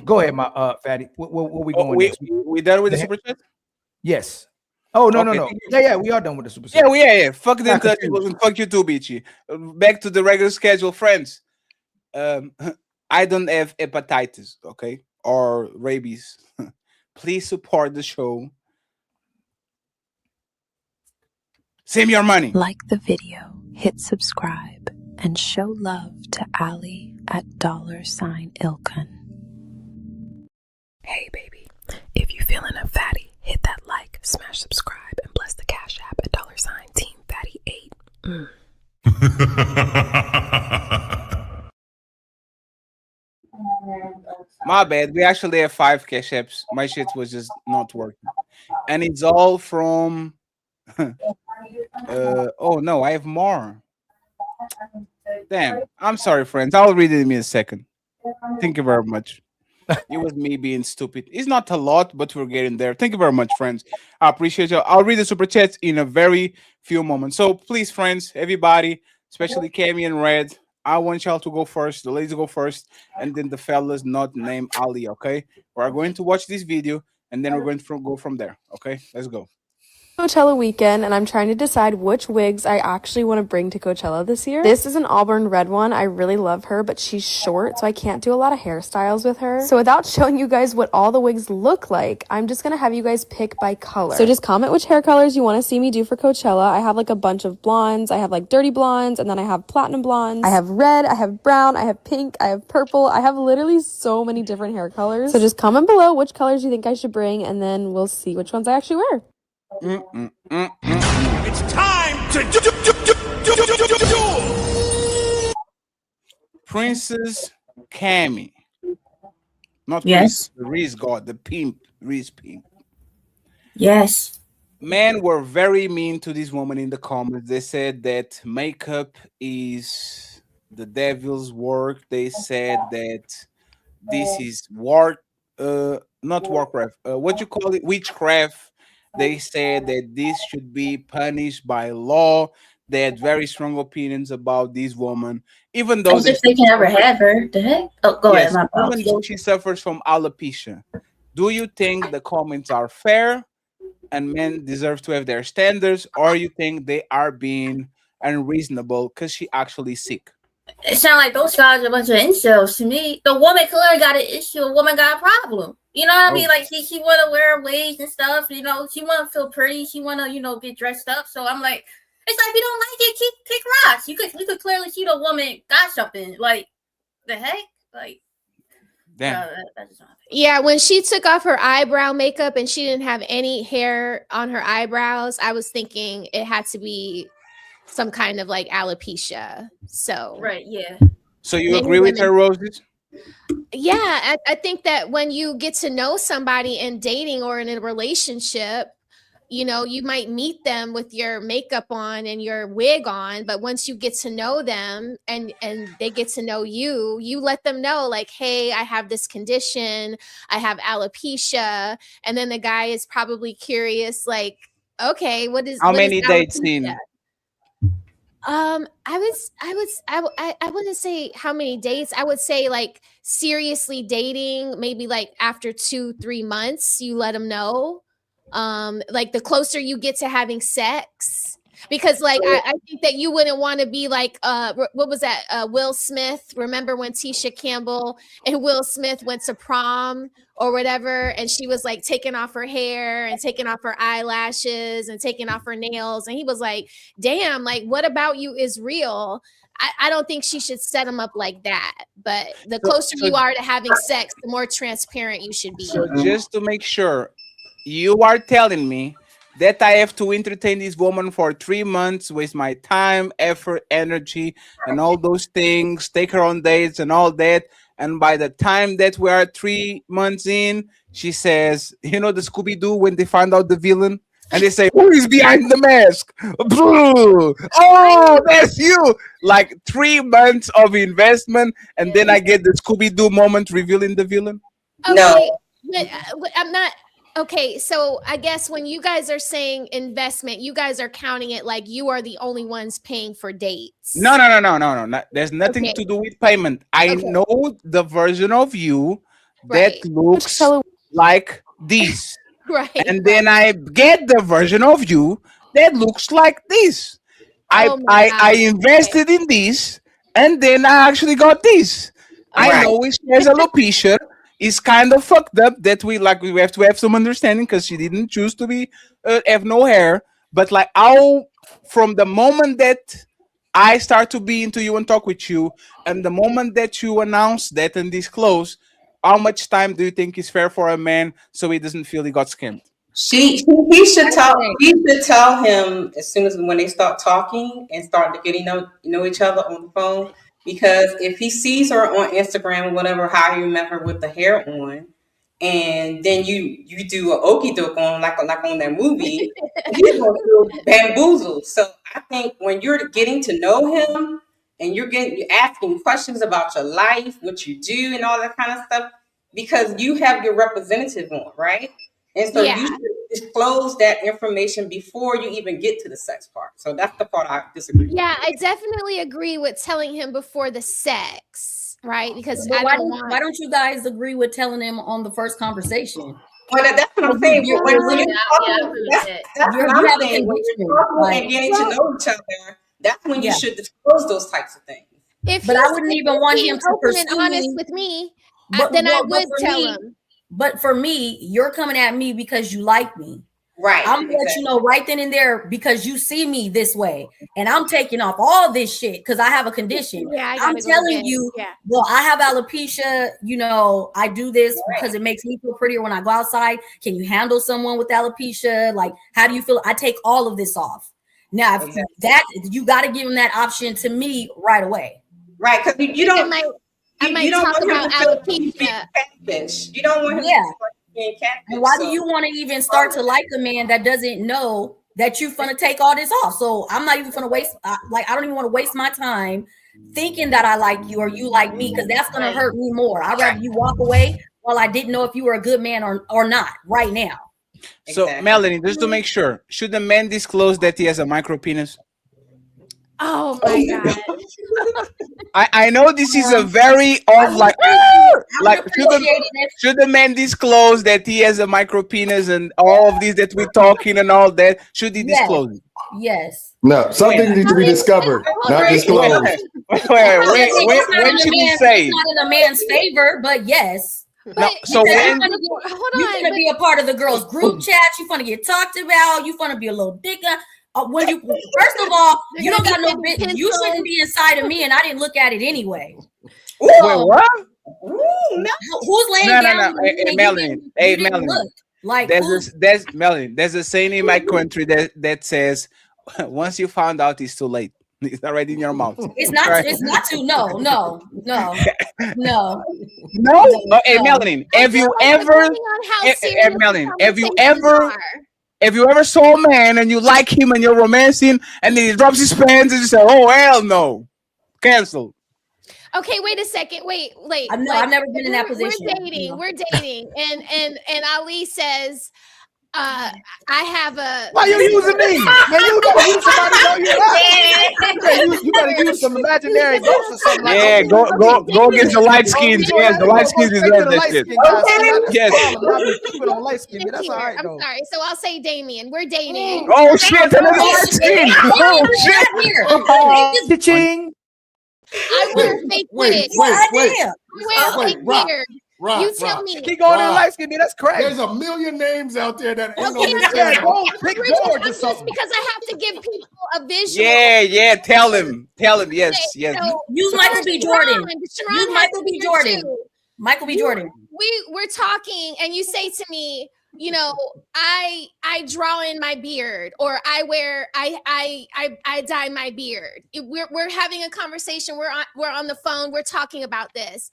Go ahead, my Fatty. Where we going next? We done with the super chat? Yes. Oh no, Okay. no. Yeah, we are done with the super chat. Yeah. Fuck the Not Untouchables confused. and fuck you too, Beachy. Back to the regular schedule, friends. I don't have hepatitis, okay, or rabies. Please support the show. Send me your money. Like the video, hit subscribe, and show love to Ali at $Ilkan. Hey baby, if you feeling a fatty, hit that like, smash subscribe, and bless the Cash App at $TeamFatty8. My bad. We actually have 5 cash apps. My shit was just not working. And it's all from oh no, I have more. Damn. I'm sorry, friends. I'll read it in a second. Thank you very much. It was me being stupid. It's not a lot, but we're getting there. Thank you very much, friends. I appreciate you. I'll read the super chats in a very few moments. So please, friends, everybody, especially Cami and Red, I want y'all to go first. The ladies go first, and then the fellas not named Ali. Okay, we're going to watch this video, and then we're going to go from there. Okay, let's go. Coachella weekend, and I'm trying to decide which wigs I actually want to bring to Coachella this year. This is an auburn red one. I really love her, but she's short, so I can't do a lot of hairstyles with her. So without showing you guys what all the wigs look like, I'm just gonna have you guys pick by color. So just comment which hair colors you want to see me do for Coachella. I have like a bunch of blondes. I have like dirty blondes, and then I have platinum blondes. I have red, I have brown, I have pink, I have purple. I have literally so many different hair colors. So just comment below which colors you think I should bring, and then we'll see which ones I actually wear. It's time to Princess Cammy. Not Yes. Princess, Reese God, the pimp, Reese pimp. Yes. Men were very mean to this woman in the comments. They said that makeup is the devil's work. They said that this is not Warcraft. What you call it? Witchcraft. They said that this should be punished by law. They had very strong opinions about this woman, even though As if they can ever have her. The heck? Oh, go ahead. My even though she suffers from alopecia. Do you think the comments are fair and men deserve to have their standards, or you think they are being unreasonable because she actually sick? It sounds like those guys are a bunch of incels to me. The woman clearly got an issue. A woman got a problem. You know what I mean? Like she want to wear wigs and stuff. You know, she want to feel pretty. She want to, get dressed up. So I'm like, it's like if you don't like it, kick rocks. You could clearly see the woman got something. Like the heck, like. Damn. Yeah, when she took off her eyebrow makeup and she didn't have any hair on her eyebrows, I was thinking it had to be some kind of like alopecia. So right, yeah. So you agree with her, Roses? Yeah, I think that when you get to know somebody in dating or in a relationship, you might meet them with your makeup on and your wig on, but once you get to know them and they get to know you, you let them know like, hey, I have this condition, I have alopecia, and then the guy is probably curious, like, okay, how many dates in? I wouldn't say how many dates. I would say like seriously dating, maybe like after 2-3 months, you let them know. Like the closer you get to having sex, because like I think that you wouldn't want to be like what was that, Will Smith? Remember when Tisha Campbell and Will Smith went to prom or whatever, and she was like taking off her hair and taking off her eyelashes and taking off her nails, and he was like, damn, like what about you is real? I don't think she should set him up like that, but the closer you are to having sex, the more transparent you should be. So just to make sure, you are telling me that I have to entertain this woman for 3 months, waste my time, effort, energy, and all those things, take her on dates and all that. And by the time that we are 3 months in, she says, the Scooby-Doo when they find out the villain? And they say, who is behind the mask? Oh, that's you. Like 3 months of investment, and then I get the Scooby-Doo moment revealing the villain? Okay, no. I'm not... Okay, so I guess when you guys are saying investment, you guys are counting it like you are the only ones paying for dates. No. There's nothing to do with payment. I know the version of you that looks like this. Right. And then I get the version of you that looks like this. I invested in this, and then I actually got this. I know it has alopecia. It's kind of fucked up that we have to have some understanding because she didn't choose to be have no hair. But like from the moment that I start to be into you and talk with you, and the moment that you announce that and disclose, how much time do you think is fair for a man so he doesn't feel he got scammed? He should tell him as soon as when they start talking and start getting know each other on the phone. Because if he sees her on Instagram or whatever, how you met her with the hair on, and then you do an okie doke on like on that movie, he's gonna feel bamboozled. So I think when you're getting to know him and you're asking questions about your life, what you do, and all that kind of stuff, because you have your representative on, right? And so you should disclose that information before you even get to the sex part. So that's the part I disagree with. Yeah, I definitely agree with telling him before the sex, right? Because why don't you guys agree with telling him on the first conversation? Well, that's what I'm saying. When you're talking and getting to know each other, that's when you should disclose those types of things. But I wouldn't even want him to pursue and honest with me. Then I would tell him. But for me, you're coming at me because you like me. Right. I'm gonna let you know right then and there because you see me this way. And I'm taking off all this shit because I have a condition. Yeah, I'm telling you, well, I have alopecia, I do this because it makes me feel prettier when I go outside. Can you handle someone with alopecia? Like, how do you feel? I take all of this off. Now, if you got to give him that option to me right away. Right, because you don't. I might talk about alopecia. You don't want him to being catfish. And why do you want to even start to like a man that doesn't know that you're gonna take all this off? So I'm not even gonna waste. I don't even want to waste my time thinking that I like you or you like me because that's gonna hurt me more. I'd rather you walk away while I didn't know if you were a good man or not right now. So Melanie, just to make sure, should the man disclose that he has a micro penis? Oh my god. I know this is a very of like should the man disclose that he has a micro penis and all of this that we're talking and all that? Should he disclose it? Yes. No, something needs to be discovered, not disclosed. When should he say? It's not in a man's favor, but yes. No, so when You're gonna be a part of the girls' group chat. You're gonna get talked about. You're gonna be a little dicker. When you first of all, you don't got no business. You shouldn't be inside of me, and I didn't look at it anyway. Wait, what? Who's laying No. down? Hey, Melanie. Hey, Melanie. Like there's Melanie. There's a saying in my country that says, once you found out, it's too late. It's already in your mouth. It's not. Right? It's not to. No. Hey, Melanie. Have you ever? Melanie. Have you ever saw a man and you like him and you're romancing and then he drops his pants and you say, "Oh hell no, cancel." Okay, wait a second. Wait. I've never been in that position. We're dating, and Ali says, I have a. Why you using me? Man, you gotta use somebody know you not. You better use some imaginary ghosts or something like Yeah, that. go against the light skins. Yes, the light skins is that shit. Yes. On light skin, that's all right. I'm sorry. So I'll say Damien. We're dating. Oh shit! Another light skin. Oh shit! Ching. I wear fake wig. I wear fake beard. You tell me. Keep going to the light skin, that's crazy. There's a million names out there that ain't Okay, no pick George or just something. because I have to give people a visual. Yeah. Tell him. Yes. So, use Michael B. Jordan. Sharon Use Michael B. Jordan. Michael B. Jordan. We're talking, and you say to me, you know, I draw in my beard, or I dye my beard. We're having a conversation. We're on the phone. We're talking about this.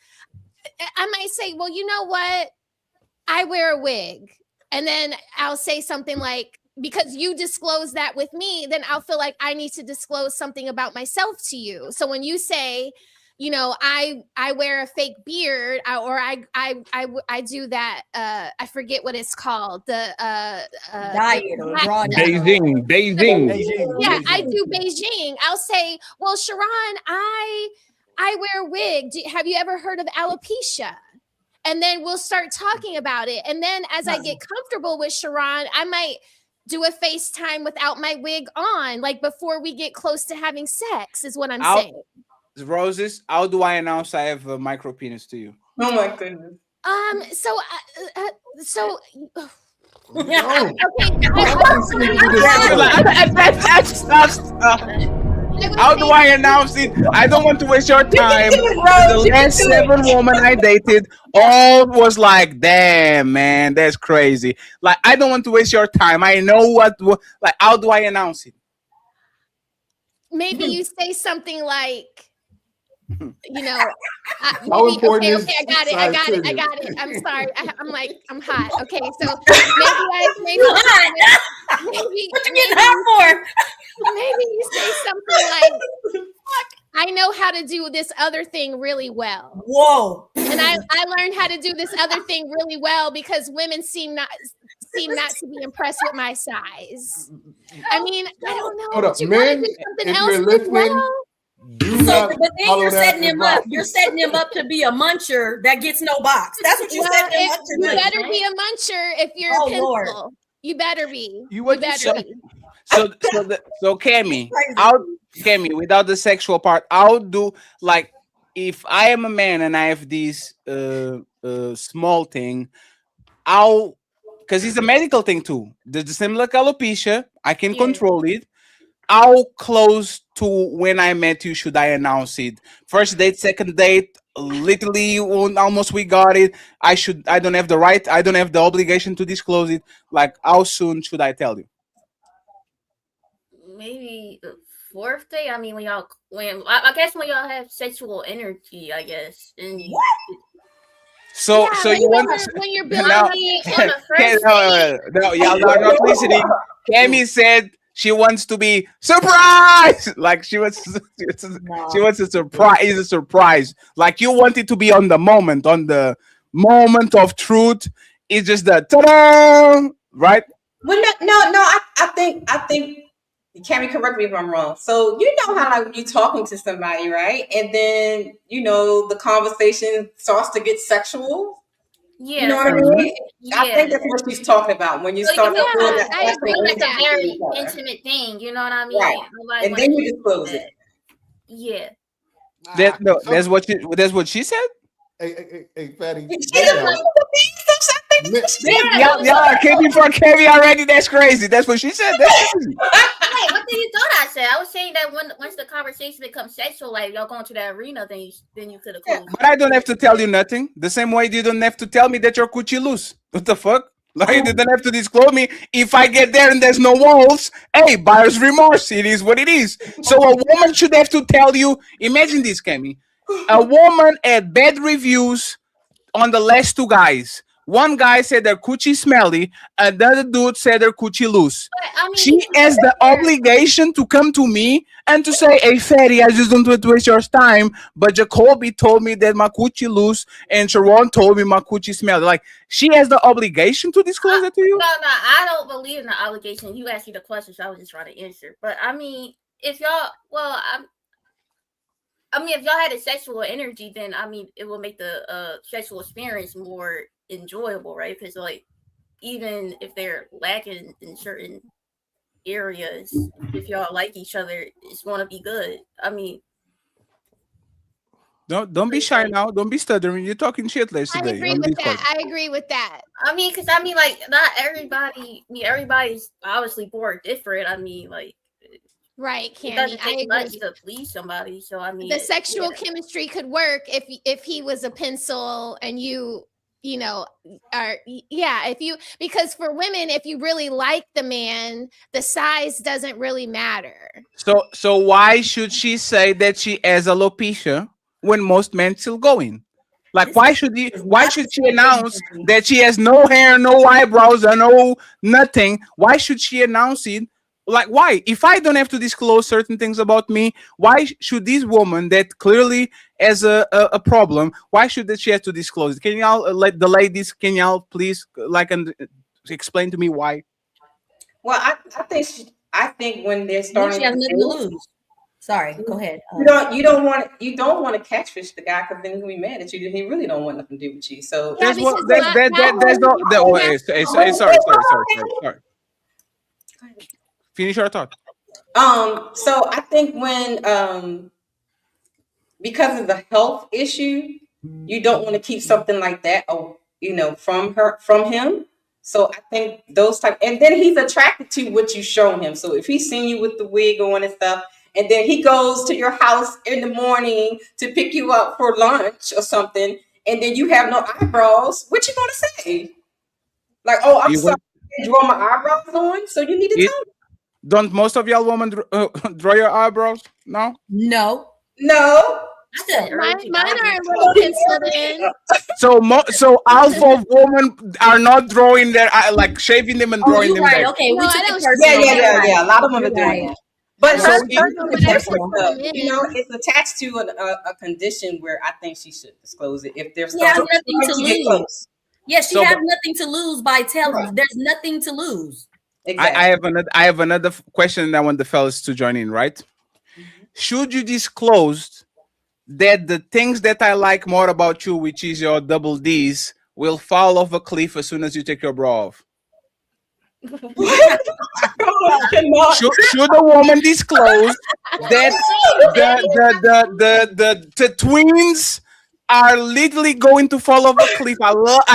I might say, well, you know what? I wear a wig. And then I'll say something like, because you disclose that with me, then I'll feel like I need to disclose something about myself to you. So when you say, you know, I wear a fake beard, or I do that. I forget what it's called. The diet or raw Beijing. Yeah, I do Beijing. I'll say, well, Sharon, I wear a wig. Have you ever heard of alopecia? And then we'll start talking about it. And then as I get comfortable with Sharon, I might do a FaceTime without my wig on, like before we get close to having sex, is what I'm saying. Roses, how do I announce I have a micro penis to you? Oh my goodness. How do I announce it? I don't want to waste your time. The last 7 women I dated, all was like, damn, man, that's crazy. Like, I don't want to waste your time. I know what like, how do I announce it? Maybe you say something like, you know, important okay, I got it. I'm sorry. I'm hot. Okay, so maybe what you getting hot for? Maybe you say something like, I know how to do this other thing really well. Whoa. And I learned how to do this other thing really well because women seem not to be impressed with my size. I mean, I don't know. Hold up, Do you men, want to do something if else you're as listening, well? But then you're setting him up. You're setting him up to be a muncher that gets no box. That's what you're setting him up to do. You better be a muncher if you're a pencil. Lord. You better be. You better be. So Cammy, Cammy, without the sexual part, I'll do like if I am a man and I have this small thing, because it's a medical thing too. The similar alopecia, I can control it. How close to when I met you should I announce it? First date, second date, literally almost we got it. I don't have the right, I don't have the obligation to disclose it. Like, how soon should I tell you? Maybe the 4th day. I mean, I guess when y'all have sexual energy, I guess. And So you want when you're building on the first no, y'all are not listening. Cammy said she wants to be surprised. Like she wants a surprise. Like you want it to be on the moment of truth. It's just the ta-da, right? Well, no. I think Cammy, correct me if I'm wrong. So you know how like when you're talking to somebody, right? And then the conversation starts to get sexual. Yeah, You know what I mean? I think that's what she's talking about when you start to feel that. I agree. Like a very intimate thing. You know what I mean? Right. Like, And then you disclose it. Yeah. That's what she said. Hey, Fatty. Y'all came for Kevin already. That's crazy. That's what she said. That's crazy. Wait, what did you thought I said? I was saying that once the conversation becomes sexual, like y'all going to that arena, then you could have closed. But I don't have to tell you nothing. The same way you don't have to tell me that your coochie loose. What the fuck? Like you don't have to disclose me. If I get there and there's no walls, hey, buyer's remorse. It is what it is. So a woman should have to tell you. Imagine this, Cammy. A woman had bad reviews on the last two guys. One guy said their coochie smelly, another dude said their coochie loose. She has the obligation to come to me and to say, hey, Fatty, I just don't want to waste your time, but Jacoby told me that my coochie loose and Sharon told me my coochie smelly. Like, she has the obligation to disclose it to you? No, I don't believe in the obligation. You asked me the question, so I was just trying to answer. But, I mean, if y'all, if y'all had a sexual energy, then, it will make the sexual experience more enjoyable, right? Because like even if they're lacking in certain areas, if y'all like each other, it's going to be good. Don't be shy now. Don't be stuttering. You're talking shit I agree with that. I agree with that. Because like not everybody. Everybody's obviously born different. Right, Cammy. It doesn't I take agree. much to please somebody. So the sexual chemistry could work if he was a pencil and you are because for women, if you really like the man, the size doesn't really matter. So why should she say that she has alopecia when most men still going? Like, why should she announce that she has no hair, no eyebrows, and no nothing? Why should she announce it? Like, why? If I don't have to disclose certain things about me, why should this woman that clearly has a problem, why should she have to disclose it? Can y'all let the ladies, can y'all please explain to me why? Well, I think when they're starting She has nothing to lose. Sorry, go ahead. You don't want to catchfish the guy because then he'll be mad at you. He really don't want nothing to do with you. So sorry. Finish your thought. So I think when because of the health issue, you don't want to keep something like that, from him. So I think those type, and then he's attracted to what you show him. So if he's seen you with the wig on and stuff, and then he goes to your house in the morning to pick you up for lunch or something, and then you have no eyebrows, what you gonna say? Like, oh, I'm sorry, I draw my eyebrows on, so you need to tell me. Don't most of y'all women draw your eyebrows? No. Mine are a little penciled in. So alpha of women are not drawing their like shaving them and drawing them. Right. Back. Okay, Yeah. A lot of them are doing that. But it's attached to a condition where I think she should disclose it if there's nothing to lose. Yes, she has nothing to lose by telling. There's nothing to lose. Exactly. I have another question that I want the fellas to join in, right? Mm-hmm. Should you disclose that the things that I like more about you, which is your double D's, will fall off a cliff as soon as you take your bra off? Should a woman disclose that the twins are literally going to fall off a cliff? I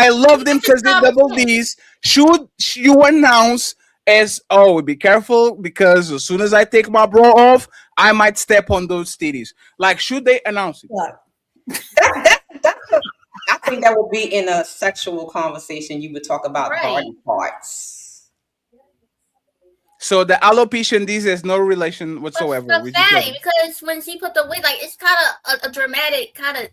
love them because they're double D's. Should you announce be careful because as soon as I take my bra off, I might step on those titties? Like, should they announce it? I think that would be in a sexual conversation. You would talk about body parts. So the alopecia and these has no relation whatsoever. Because when she put the wig, like it's kind of a dramatic kind of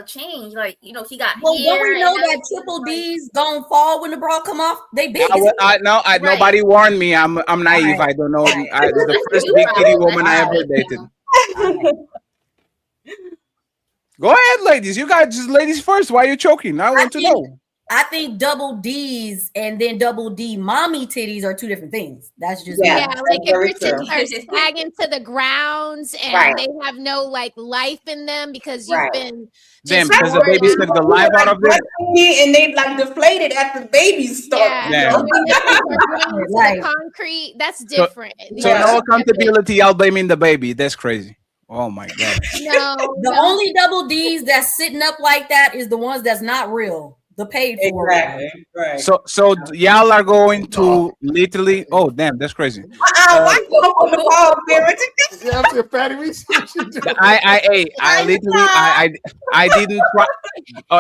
change, like she got. Well, don't we know that triple D's gonna fall when the bra come off? They big. Nobody warned me. I'm naive. I don't know. The first big kitty woman I ever dated. Go ahead, ladies. You guys, just ladies first. Why are you choking? I want to know. I think double D's and then double D mommy titties are two different things. That's just Yeah, like if your titties are sagging to the grounds and Right. they have no like life in them because you've Right. been Damn, just because the working baby took the life out of them. And they like deflated at the baby's start. Yeah, Yeah. when your nipples are getting into Right. the concrete, that's So- different. So no accountability, y'all blaming the baby. That's crazy. Oh my god. No, the only double D's that's sitting up like that is the ones that's not real. The paid for. Exactly. Right. So y'all are going to literally. Oh damn, that's crazy. Why you go on the call, Barrett? Yeah, I said, Patty, we see what you do. I literally I didn't try.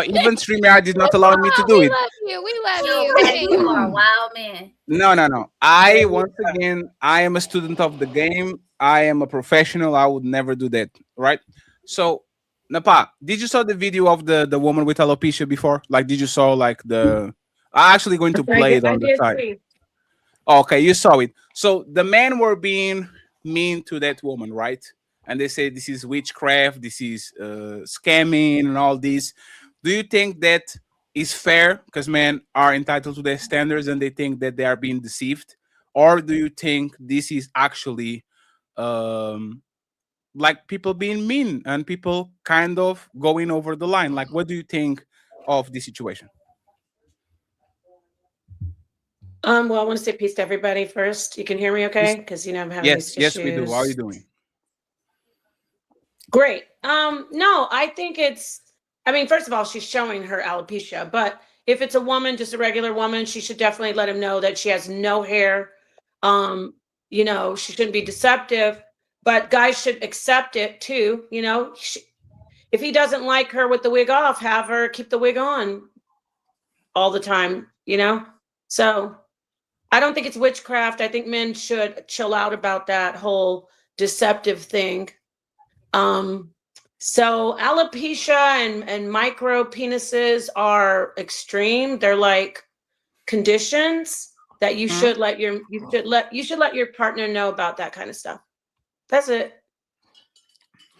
Even StreamYard did not allow me to do it. We love Yo, you. Patty, you are a wild man. No. I once again, I am a student of the game. I am a professional. I would never do that. Right. So, Napa, did you saw the video of the woman with alopecia before? Like, did you saw like the? I'm actually going to play it on the side. Okay, you saw it. So the men were being mean to that woman, right? And they say this is witchcraft, this is scamming, and all this. Do you think that is fair? Because men are entitled to their standards, and they think that they are being deceived, or do you think this is actually like people being mean and people kind of going over the line? Like, what do you think of this situation? Well, I want to say peace to everybody first. You can hear me okay? Because I'm having these Yes, issues. we do. How are you doing? Great. No, I think first of all, she's showing her alopecia, but if it's a woman, just a regular woman, she should definitely let him know that she has no hair. She shouldn't be deceptive, but guys should accept it too. If he doesn't like her with the wig off, have her keep the wig on all the time, So I don't think it's witchcraft. I think men should chill out about that whole deceptive thing. So alopecia and micro penises are extreme. They're like conditions that you should let your partner know about that kind of stuff. That's it.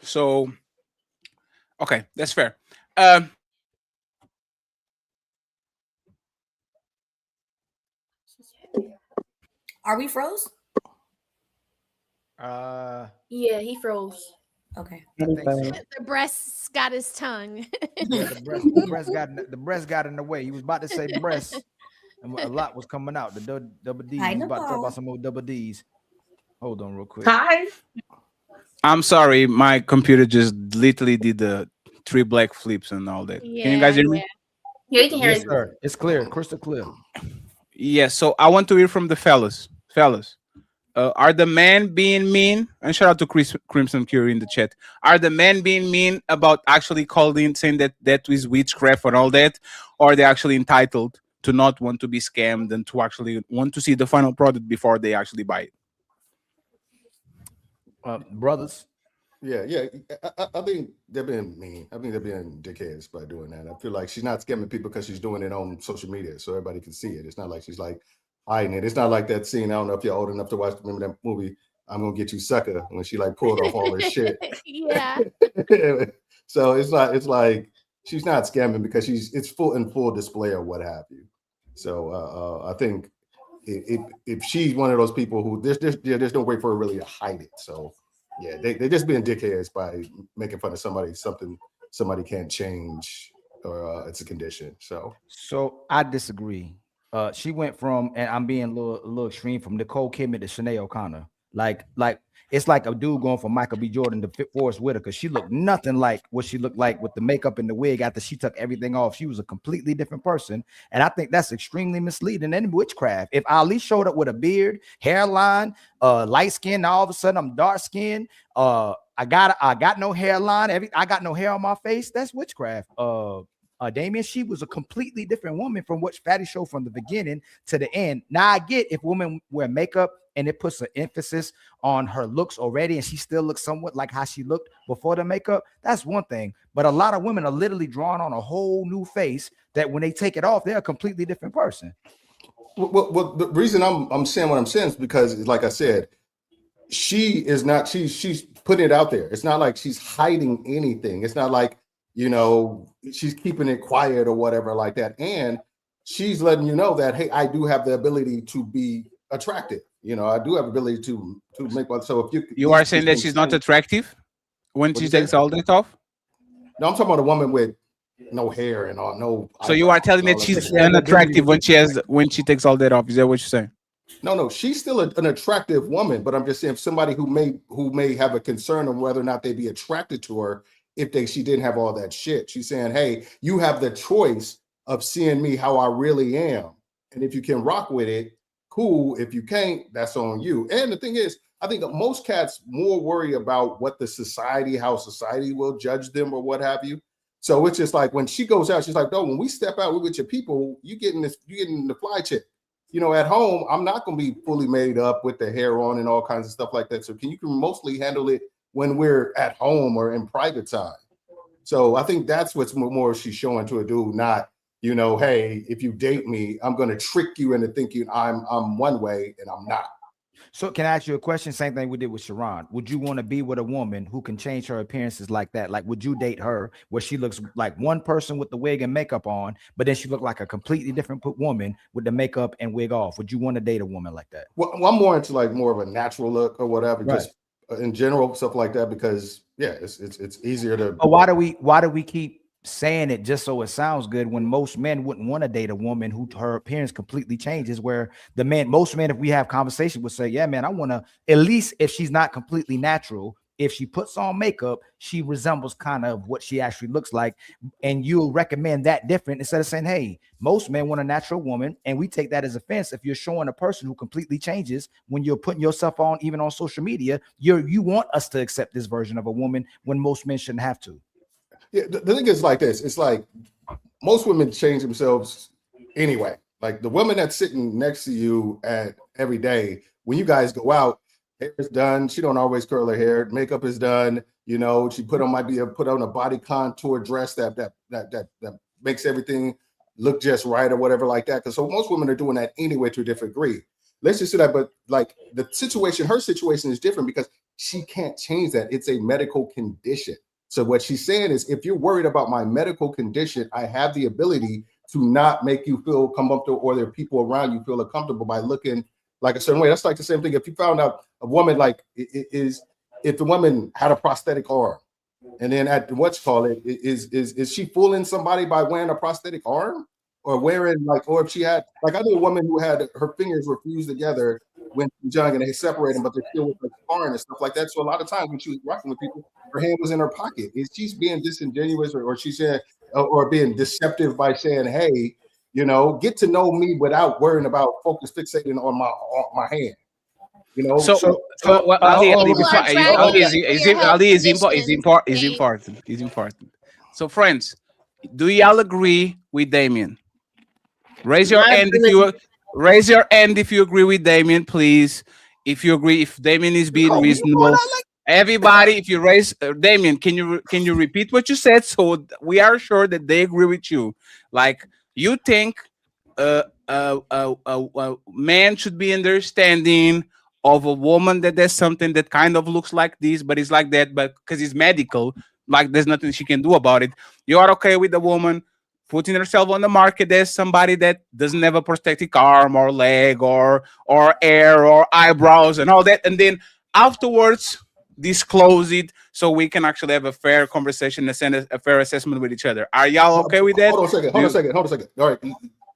So, okay, that's fair. Are we froze? Yeah, he froze. Okay. The breasts got his tongue. Yeah, the breast got in the way. He was about to say breast, and a lot was coming out. The double D's. He was about to talk about some more double D's. Hold on, real quick. Hi. I'm sorry, my computer just literally did the 3 black flips and all that. Can you guys hear me? Yeah, you can hear Yes, it. sir. It's clear, crystal clear. Yes. So I want to hear from the fellas. Are the men being mean? And shout out to Crimson Curie in the chat. Are the men being mean about actually calling, saying that is witchcraft and all that? Or are they actually entitled to not want to be scammed and to actually want to see the final product before they actually buy it? Brothers. Yeah. I think they're being mean. I think they're being dickheads by doing that. I feel like she's not scamming people because she's doing it on social media so everybody can see it. It's not like she's like hiding it. It's not like that scene. I don't know if you're old enough to watch. Remember that movie, I'm Gonna Get You Sucker, when she like pulled off all her shit. Yeah. So it's like she's not scamming because it's full display or what have you. So I think if she's one of those people who there's no way for her really to hide it. So yeah, they're just being dickheads by making fun of something somebody can't change, or it's a condition. So I disagree. She went from, and I'm being a little extreme, from Nicole Kidman to Sinead O'Connor. Like it's like a dude going from Michael B. Jordan to Forrest Whitaker. She looked nothing like what she looked like with the makeup and the wig after she took everything off. She was a completely different person. And I think that's extremely misleading and witchcraft. If Ali showed up with a beard, hairline, light skin, all of a sudden I'm dark skinned, I got no hairline, I got no hair on my face, that's witchcraft. Damien, she was a completely different woman from what Fatty showed from the beginning to the end. Now I get if women wear makeup and it puts an emphasis on her looks already and she still looks somewhat like how she looked before the makeup, that's one thing. But a lot of women are literally drawing on a whole new face that when they take it off, they're a completely different person. Well, the reason I'm saying what I'm saying is because, like I said, she's putting it out there. It's not like she's hiding anything. It's not like, she's keeping it quiet or whatever like that. And she's letting you know that, hey, I do have the ability to be attractive. You know, I do have ability to make one. So if you are saying that she's not attractive when she takes all that off? No, I'm talking about a woman with no hair and all, no. So you are telling that she's unattractive when she takes all that off? Is that what you're saying? No, she's still an attractive woman, but I'm just saying somebody who may have a concern on whether or not they'd be attracted to her if she didn't have all that shit. She's saying, hey, you have the choice of seeing me how I really am, and if you can rock with it, cool. If you can't, that's on you. And the thing is, I think that most cats more worry about what how society will judge them or what have you. So it's just like when she goes out, she's like, no, when we step out, we with your people, you getting the fly chick. You know, at home, I'm not going to be fully made up with the hair on and all kinds of stuff like that. So you can mostly handle it when we're at home or in private time. So I think that's what's more she's showing to a dude, not, you know, hey, if you date me, I'm going to trick you into thinking I'm one way and I'm not. So can I ask you a question? Same thing we did with Sharon. Would you want to be with a woman who can change her appearances like that? Like, would you date her where she looks like one person with the wig and makeup on, but then she looked like a completely different woman with the makeup and wig off? Would you want to date a woman like that? Well, I'm more into like more of a natural look or whatever, right. Just in general, stuff like that, because yeah, it's easier to. But why do we keep saying it just so it sounds good when most men wouldn't want to date a woman who her appearance completely changes, where most men, if we have conversation, would say, yeah, man, I want to, at least if she's not completely natural, if she puts on makeup, she resembles kind of what she actually looks like. And you'll recommend that different instead of saying, hey, most men want a natural woman. And we take that as offense. If you're showing a person who completely changes when you're putting yourself on, even on social media, you want us to accept this version of a woman when most men shouldn't have to. Yeah, the thing is like this. It's like most women change themselves anyway. Like the woman that's sitting next to you every day, when you guys go out, hair is done. She don't always curl her hair. Makeup is done. You know, she put on a body contour dress that makes everything look just right or whatever like that. Because so most women are doing that anyway to a different degree. Let's just say that, but like her situation is different because she can't change that. It's a medical condition. So what she's saying is, if you're worried about my medical condition, I have the ability to not make you feel comfortable, or there are people around you feel uncomfortable by looking like a certain way. That's like the same thing. If you found out a woman if the woman had a prosthetic arm, and then is she fooling somebody by wearing a prosthetic arm, or wearing or if she had I knew a woman who had her fingers were fused together when she was young and they separate them, but they're still with sparring and stuff like that. So a lot of times when she was rocking with people, her hand was in her pocket. Is she's being disingenuous or she said or being deceptive by saying, hey, you know, get to know me without worrying about fixating on my hand. You know, is important. So friends, do y'all agree with Damien? Raise your hand if you agree with Damien, please. If you agree, if Damien is being reasonable. Everybody, if you raise Damien, can you repeat what you said so we are sure that they agree with you? Like, you think a man should be understanding of a woman that there's something that kind of looks like this, but it's like that, but because it's medical, like there's nothing she can do about it. You are okay with the woman putting herself on the market as somebody that doesn't have a prosthetic arm or leg or hair or eyebrows and all that, and then afterwards disclose it so we can actually have a fair conversation and send a fair assessment with each other. Are y'all okay with that? Hold on a second. All right.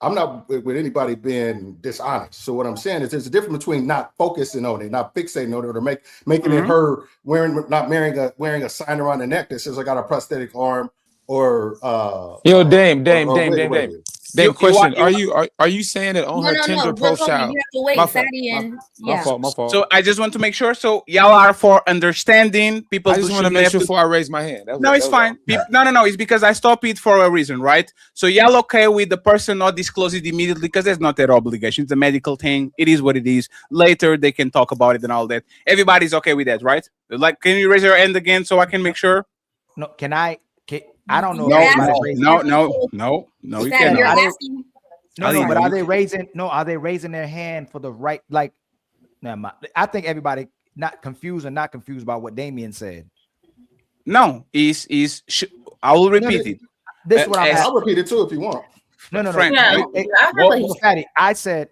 I'm not with anybody being dishonest. So what I'm saying is there's a difference between not focusing on it, not fixating on it, or making it her wearing a sign around the neck that says I got a prosthetic arm or Dame. Question: Are you saying that on her Tinder profile? You have to wait, Fatty, and my fault. So I just want to make sure. So y'all are for understanding people. I just want to make sure before I raise my hand. It's fine. No. It's because I stop it for a reason, right? So y'all okay with the person not disclose it immediately because there's not that obligation. It's a medical thing. It is what it is. Later they can talk about it and all that. Everybody's okay with that, right? Like, can you raise your hand again so I can make sure? No, I don't know. No, you can't. But are they raising their hand for the right? Like, I think everybody not confused about what Damien said. No, I will repeat it. I'll repeat it too if you want. No. Frank, Yeah, Hey, I heard what he well, Fatty, I said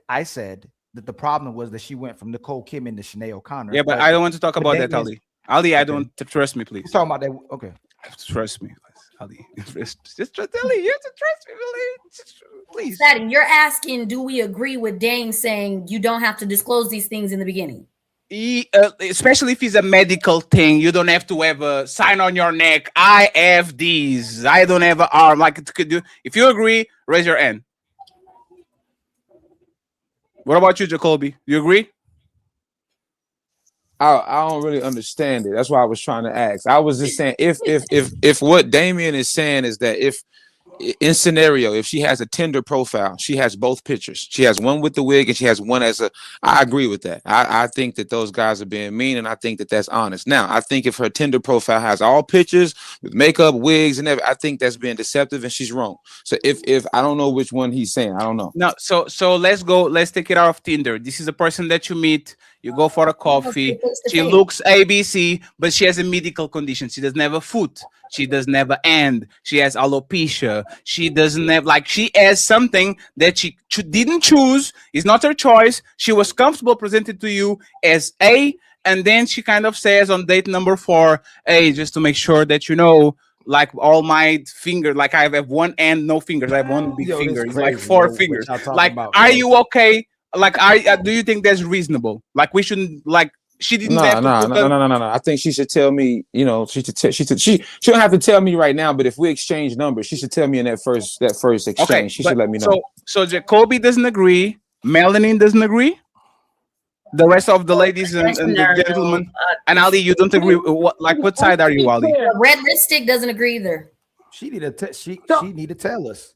that the problem was that she went from Nicole Kidman to Sinead O'Connor. Yeah, but I don't want to talk about that, Damien's- Ali. Ali, I Okay. don't trust me, please. We're talking about that. Okay. Trust me, Ali. Just trust Ali. You have to trust me, please. Fatty, you're asking, do we agree with Dane saying you don't have to disclose these things in the beginning? Especially if it's a medical thing, you don't have to have a sign on your neck. I have these. I don't have an arm. Like it could do. If you agree, raise your hand. What about you, Jacoby? You agree? I don't really understand it. That's why I was trying to ask. I was just saying if what Damien is saying is that if in scenario, if she has a Tinder profile, she has both pictures. She has one with the wig and she has one as a. I agree with that. I think that those guys are being mean, and I think that that's honest. Now, I think if her Tinder profile has all pictures with makeup, wigs, and everything, I think that's being deceptive, and she's wrong. So if I don't know which one he's saying, I don't know. No. So let's go. Let's take it out of Tinder. This is a person that you meet. You go for a coffee. She looks ABC, but she has a medical condition. She doesn't have a foot. She doesn't have an hand. She has alopecia. She doesn't have, like, she has something that she didn't choose. It's not her choice. She was comfortable presented to you as A, and then she kind of says on date number 4, hey, just to make sure that you know, like all my fingers, like I have one hand, no fingers. I have one big finger. It's like 4 fingers. Like, are you okay? Like, do you think that's reasonable? Like, we shouldn't, like, she didn't have to put No. I think she should tell me, you know, she don't have to tell me right now, but if we exchange numbers, she should tell me in that first exchange. Okay, She should let me know. So Jacoby doesn't agree. Melanie doesn't agree. The rest of the ladies and the gentlemen. And Ali, you don't agree. What side are you, Ali? Red lipstick doesn't agree either. She need to she need to tell us.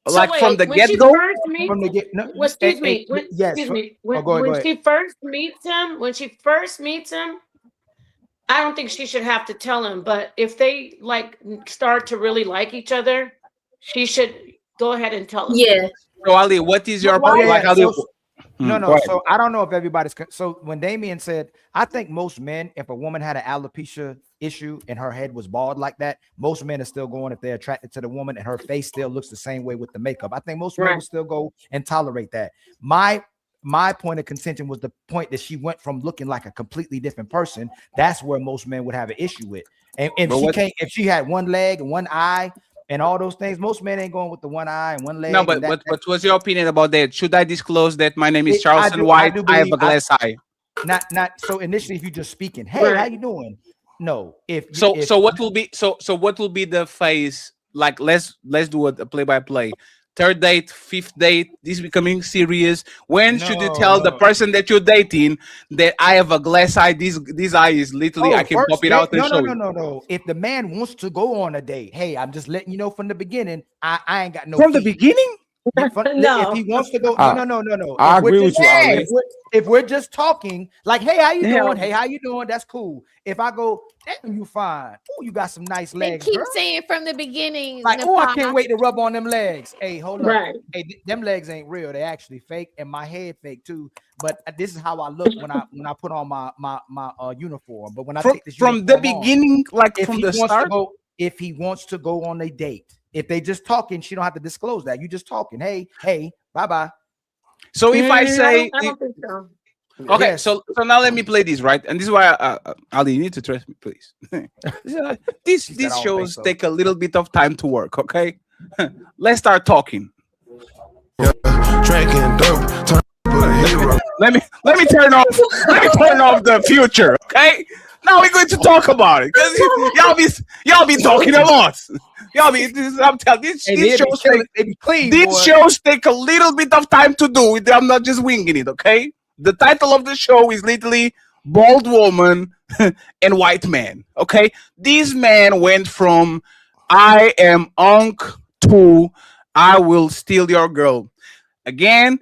Like, from the when get she go. first meets- From the get. No, Well, excuse hey, me. hey, yes. Excuse me. Oh, go ahead. She first meets him, I don't think she should have to tell him. But if they like start to really like each other, she should go ahead and tell him. Yeah. So Ali, what is your Well, like? yeah, Ali, No. go ahead. So I don't know if everybody's. So when Damien said, I think most men, if a woman had an alopecia issue and her head was bald like that, most men are still going if they're attracted to the woman and her face still looks the same way with the makeup. I think most men will still go and tolerate that. My point of contention was the point that she went from looking like a completely different person. That's where most men would have an issue with. And if she had one leg and one eye and all those things, most men ain't going with the one eye and one leg. No, but what was your opinion about that? Should I disclose that my name is I Charleston do White? I have believe a glass eye. Not so initially, if you just speaking, hey, how you doing? No, So what will be the phase? Like, let's do a play by play. 3rd date, 5th date, this is becoming serious. When should you tell the person that you're dating that I have a glass eye? This eye is literally, I can pop it out and show it. No. If the man wants to go on a date, hey, I'm just letting you know from the beginning, I ain't got no. From the beginning? If he wants to go, no. I agree with you, Ali. If we're just talking, like, hey, how you doing? Hey, how you doing? That's cool. If I go, damn, you fine. Oh, you got some nice They legs. keep girl. saying from the beginning. Like, oh, I can't Nepal. wait to rub on them legs. Hey, hold up. Right. Hey, them legs ain't real. They actually fake, and my head fake too. But this is how I look when I put on my uniform. But when I take this from the uniform on, beginning, like if from he the wants to start. go, if he wants to go on a date, if they just talking, she don't have to disclose that. You just talking. Hey, bye. So if I say, I don't think so. okay, Yes. so now let me play this, right? And this is why Ali, you need to trust me, please. These I don't shows think so. take a little bit of time to work. Okay, let's start talking. Drinking dope, turn to a hero. Let me turn off. Let me turn off the future. Okay. Now we're going to talk about it because y'all be talking a lot. I'm telling you, these shows take a little bit of time to do it. I'm not just winging it. Okay. The title of the show is literally Bald Woman and White Man. Okay. This man went from I am unk to I will steal your girl. Again.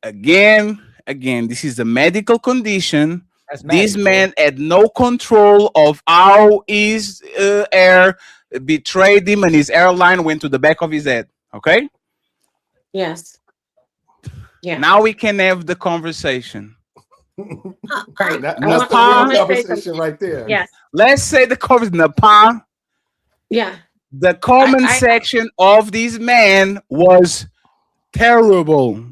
This is a medical condition. This man had no control of how his air betrayed him, and his airline went to the back of his head. Okay. Yes. Yeah. Now we can have the conversation. Right. That's the real conversation right there. Yes. Let's say the conversation. Napa. Yeah. The comment section of this man was terrible.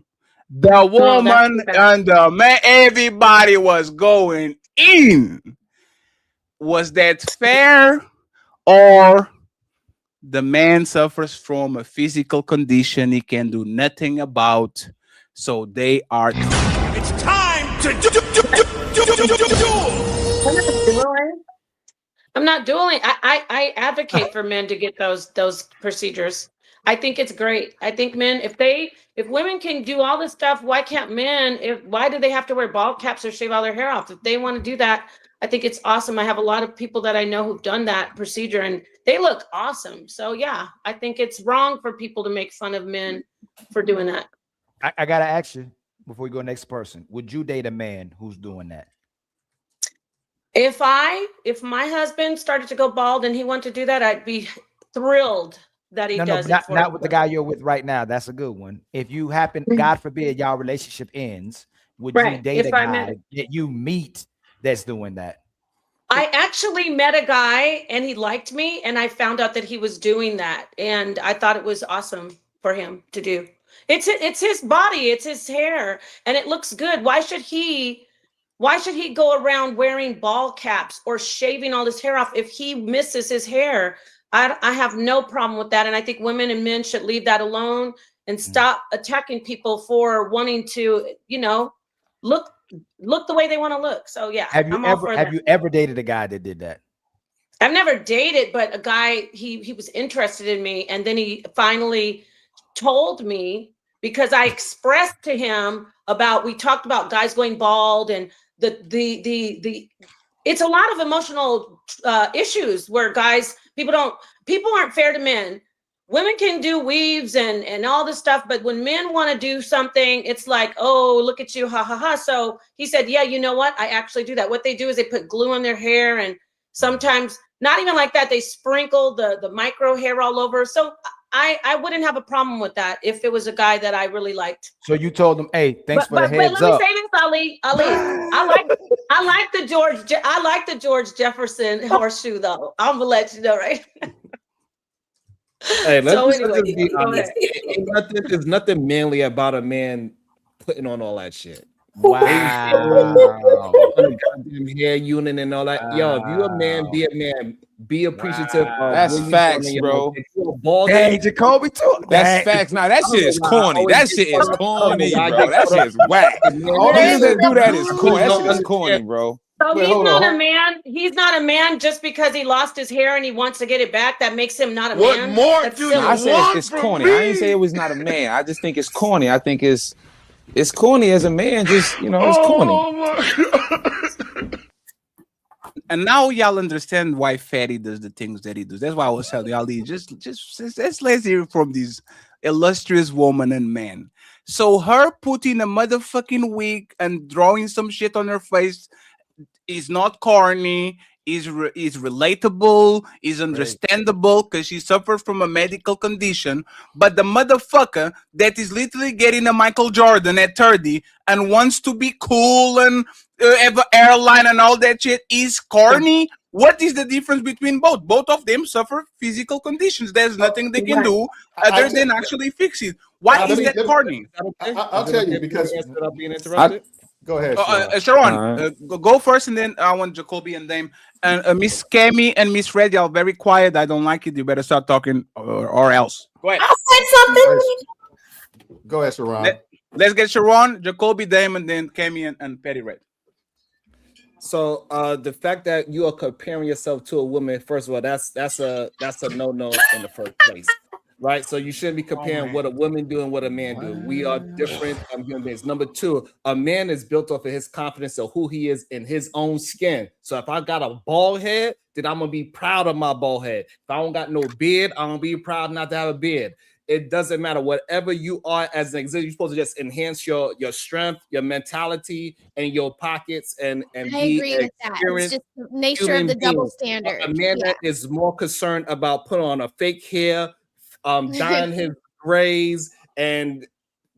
The woman and the man, everybody was going in. Was that fair, or the man suffers from a physical condition he can do nothing about? So they are. It's time to do. I'm not dueling. I advocate for men to get those procedures. I think it's great. I think men, if women can do all this stuff, why can't men? Why do they have to wear ball caps or shave all their hair off? If they want to do that, I think it's awesome. I have a lot of people that I know who've done that procedure and they look awesome. So yeah, I think it's wrong for people to make fun of men for doing that. I gotta ask you before we go next person. Would you date a man who's doing that? If my husband started to go bald and he wanted to do that, I'd be thrilled that he does it. Not with the guy you're with right now. That's a good one. If you happen, God forbid, y'all relationship ends, would you date a guy that you meet that's doing that? I actually met a guy and he liked me, and I found out that he was doing that, and I thought it was awesome for him to do. It's his body, it's his hair, and it looks good. Why should he go around wearing ball caps or shaving all his hair off if he misses his hair? I have no problem with that. And I think women and men should leave that alone and stop attacking people for wanting to, look the way they want to look. So yeah. Have you ever dated a guy that did that? I've never dated, but a guy, he was interested in me. And then he finally told me, because I expressed to him we talked about guys going bald and it's a lot of emotional issues where people aren't fair to men. Women can do weaves and all this stuff, but when men want to do something, it's like, oh, look at you, ha ha ha. So he said, yeah, you know what? I actually do that. What they do is they put glue on their hair, and sometimes not even like that, they sprinkle the micro hair all over. So I wouldn't have a problem with that if it was a guy that I really liked. So you told him, hey, thanks for the heads up. But let me say this, Ali. I like the George Jefferson horseshoe though. I'm gonna let you know, right? Hey, let's anyway, just be honest. There's nothing manly about a man putting on all that shit. Wow. Goddamn hair unit and all that. Yo, if you a man, be a man. Be appreciative. That's facts, bro. Hey, Jacoby too. That's facts. Now that shit is corny. That shit is corny, bro. That shit is whack. All niggas that do that is corny. That shit is corny, bro. So he's not a man. He's not a man just because he lost his hair and he wants to get it back. That makes him not a man. What more do you I said it's corny. I didn't say it was not a man. I just think it's corny. I think it's corny as a man. Just it's corny. And now y'all understand why Fatty does the things that he does. That's why I was telling y'all, let's hear from these illustrious woman and man. So her putting a motherfucking wig and drawing some shit on her face is not corny, is relatable, is understandable because she suffers from a medical condition. But the motherfucker that is literally getting a Michael Jordan at 30 and wants to be cool and have an airline and all that shit is corny. What is the difference between both? Both of them suffer physical conditions. There's nothing they can do other than actually fix it. Why is that corny? I'll tell you because being interrupted. Go ahead, Sharon. Go first, and then I want Jacoby and Dame. And Miss Kemi and Miss Red, y'all very quiet. I don't like it. You better start talking or else. Go ahead. I said something. Go ahead, Sharon. Let's get Sharon, Jacoby, Dame, and then Kemi and Petty Red. So the fact that you are comparing yourself to a woman, first of all, that's a no-no in the first place. Right, so you shouldn't be comparing what a woman do and what a man do. We are different human beings. Number two, a man is built off of his confidence of who he is in his own skin. So if I got a bald head, then I'm gonna be proud of my bald head. If I don't got no beard, I'm gonna be proud not to have a beard. It doesn't matter. Whatever you are as an example, you're supposed to just enhance your strength, your mentality, and your pockets, and I agree with that. It's just the nature of the double standard. A man that is more concerned about putting on a fake hair, dyeing his grays, and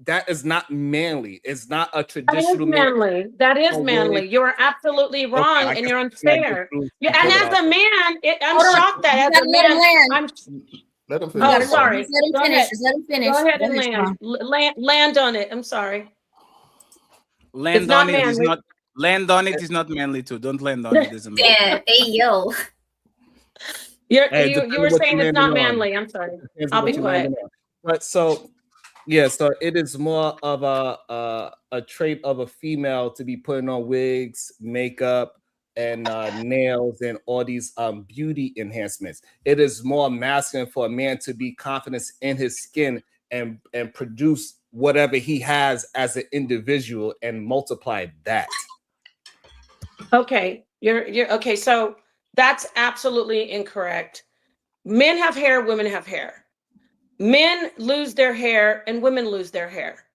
that is not manly. It's not a That is traditional man. manly. That is Oh, manly. really? You are absolutely Okay, wrong, I and guess you're I can't unfair. go through Yeah, and people as that- a man, I'm Hold on. shocked that You as gotta a let him man, land. I'm. Let him You Oh, gotta sorry. Just let him Go finish. ahead. Just let him finish. Go ahead Go and ahead, land. Sharon. Land on it. I'm sorry. Land not on it is manly. not land on it is not manly too. Don't land on it. Doesn't matter. Damn, hey yo. You Hey, you depending were what saying you're it's not landing on. manly. I'm sorry. Depends I'll on be what you're quiet. landing on. But so yeah, so it is more of a trait of a female to be putting on wigs, makeup, and nails and all these beauty enhancements. It is more masculine for a man to be confident in his skin and produce whatever he has as an individual and multiply that. Okay, you're okay. So that's absolutely incorrect. Men have hair, women have hair. Men lose their hair and women lose their hair.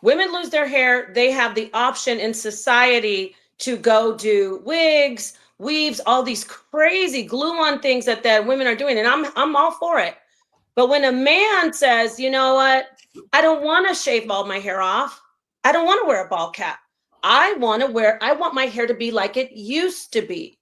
Women lose their hair, they have the option in society to go do wigs, weaves, all these crazy glue-on things that women are doing, and I'm all for it. But when a man says, you know what, I don't want to shave all my hair off, I don't want to wear a ball cap. I want my hair to be like it used to be.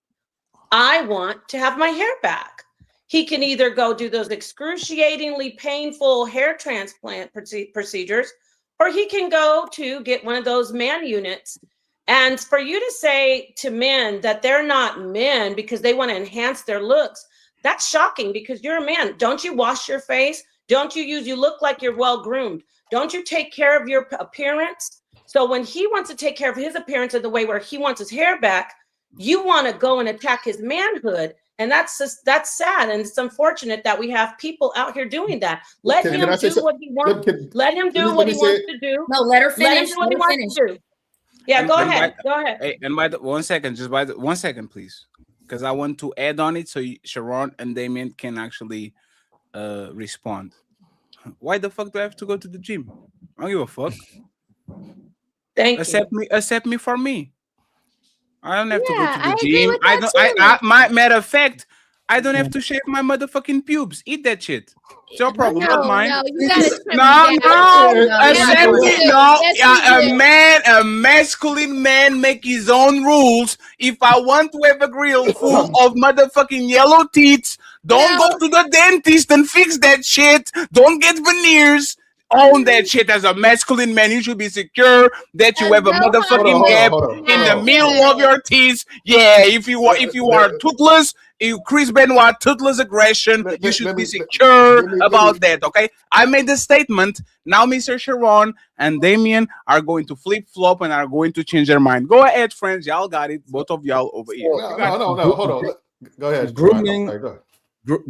I want to have my hair back. He can either go do those excruciatingly painful hair transplant procedures, or he can go to get one of those man units. And for you to say to men that they're not men because they want to enhance their looks, that's shocking because you're a man. Don't you wash your face? Don't you look like you're well groomed? Don't you take care of your appearance? So when he wants to take care of his appearance in the way where he wants his hair back, you want to go and attack his manhood. And that's sad. And it's unfortunate that we have people out here doing that. Let him do what he wants. Let him do what he wants to do. No, let her Let him finish. do what he wants to do. Yeah, go ahead. Go ahead. Hey, and 1 second, just 1 second, please, because I want to add on it so Sharon and Damien can actually respond. Why the fuck do I have to go to the gym? I don't give a fuck. Accept me for me. I don't have to go to the gym. Matter of fact, I don't have to shave my motherfucking pubes. Eat that shit. It's your problem, not mine. No, you gotta trim No, them down. accept it. No, a masculine man make his own rules. If I want to have a grill full of motherfucking yellow teeth, don't go to the dentist and fix that shit. Don't get veneers. Own that shit as a masculine man. You should be secure that you have a motherfucking gap in the middle of your teeth. Yeah, if you are toothless, Chris Benoit toothless aggression, you should be secure about that. Okay, I made the statement. Now, Mr. Sharon and Damien are going to flip flop and are going to change their mind. Go ahead, friends. Y'all got it. Both of y'all over here. No. Hold on. Go ahead.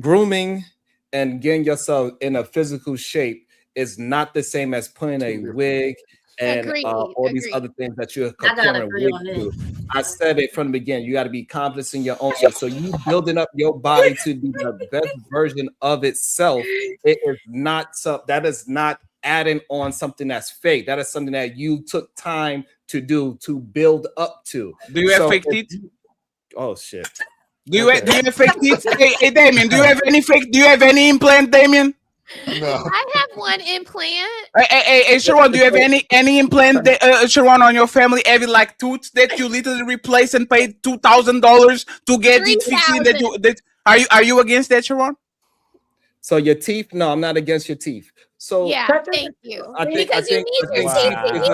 Grooming and getting yourself in a physical shape is not the same as putting a wig and all these other things that you're comparing wigs to. I said it from the beginning. You got to be confident in your own self. So you building up your body to be the best version of itself. It is not that is not adding on something that's fake. That is something that you took time to do to build up to. Do you have fake teeth? Oh shit. Do you have fake teeth? Hey, Damien, do you have any fake? Do you have any implant, Damien? No. I have one implant. Hey, Sharon, do you have any implant, Sharon, on your family? Every like tooth that you literally replace and paid $2,000 to get it fixed? Are you against that, Sharon? So your teeth? No, I'm not against your teeth. So yeah, thank you. I think your teeth to eat, fatty.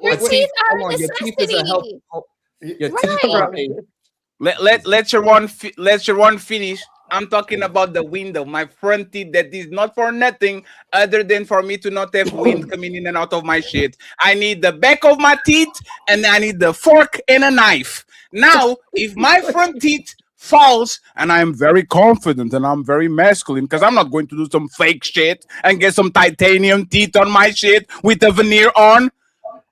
Your teeth are a necessity. Your teeth are let Sharon finish. I'm talking about the window, my front teeth that is not for nothing other than for me to not have wind coming in and out of my shit. I need the back of my teeth and I need the fork and a knife. Now, if my front teeth falls, and I'm very confident and I'm very masculine because I'm not going to do some fake shit and get some titanium teeth on my shit with a veneer on.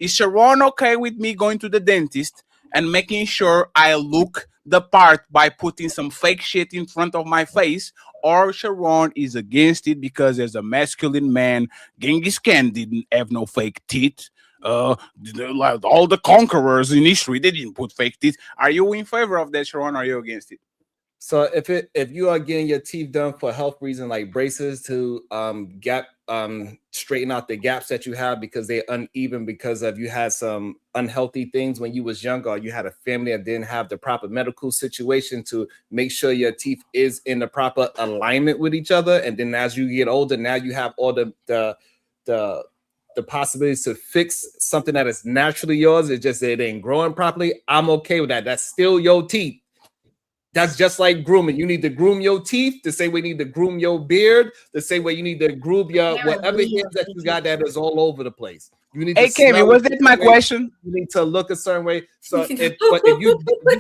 Is Sharon okay with me going to the dentist and making sure I look the part by putting some fake shit in front of my face, or Sharon is against it because as a masculine man, Genghis Khan didn't have no fake teeth. Like all the conquerors in history, they didn't put fake teeth. Are you in favor of that, Sharon? Or are you against it? So if you are getting your teeth done for health reasons like braces to gap straighten out the gaps that you have because they're uneven because of you had some unhealthy things when you was younger, or you had a family that didn't have the proper medical situation to make sure your teeth is in the proper alignment with each other. And then as you get older, now you have all the possibilities to fix something that is naturally yours. It's just that it ain't growing properly. I'm okay with that. That's still your teeth. That's just like grooming. You need to groom your teeth the same way you need to groom your beard, the same way you need to groom your whatever hairs that you got that is all over the place. You need Hey, to Kami, smell was a that my certain way. question? You need to look a certain way. So, if you get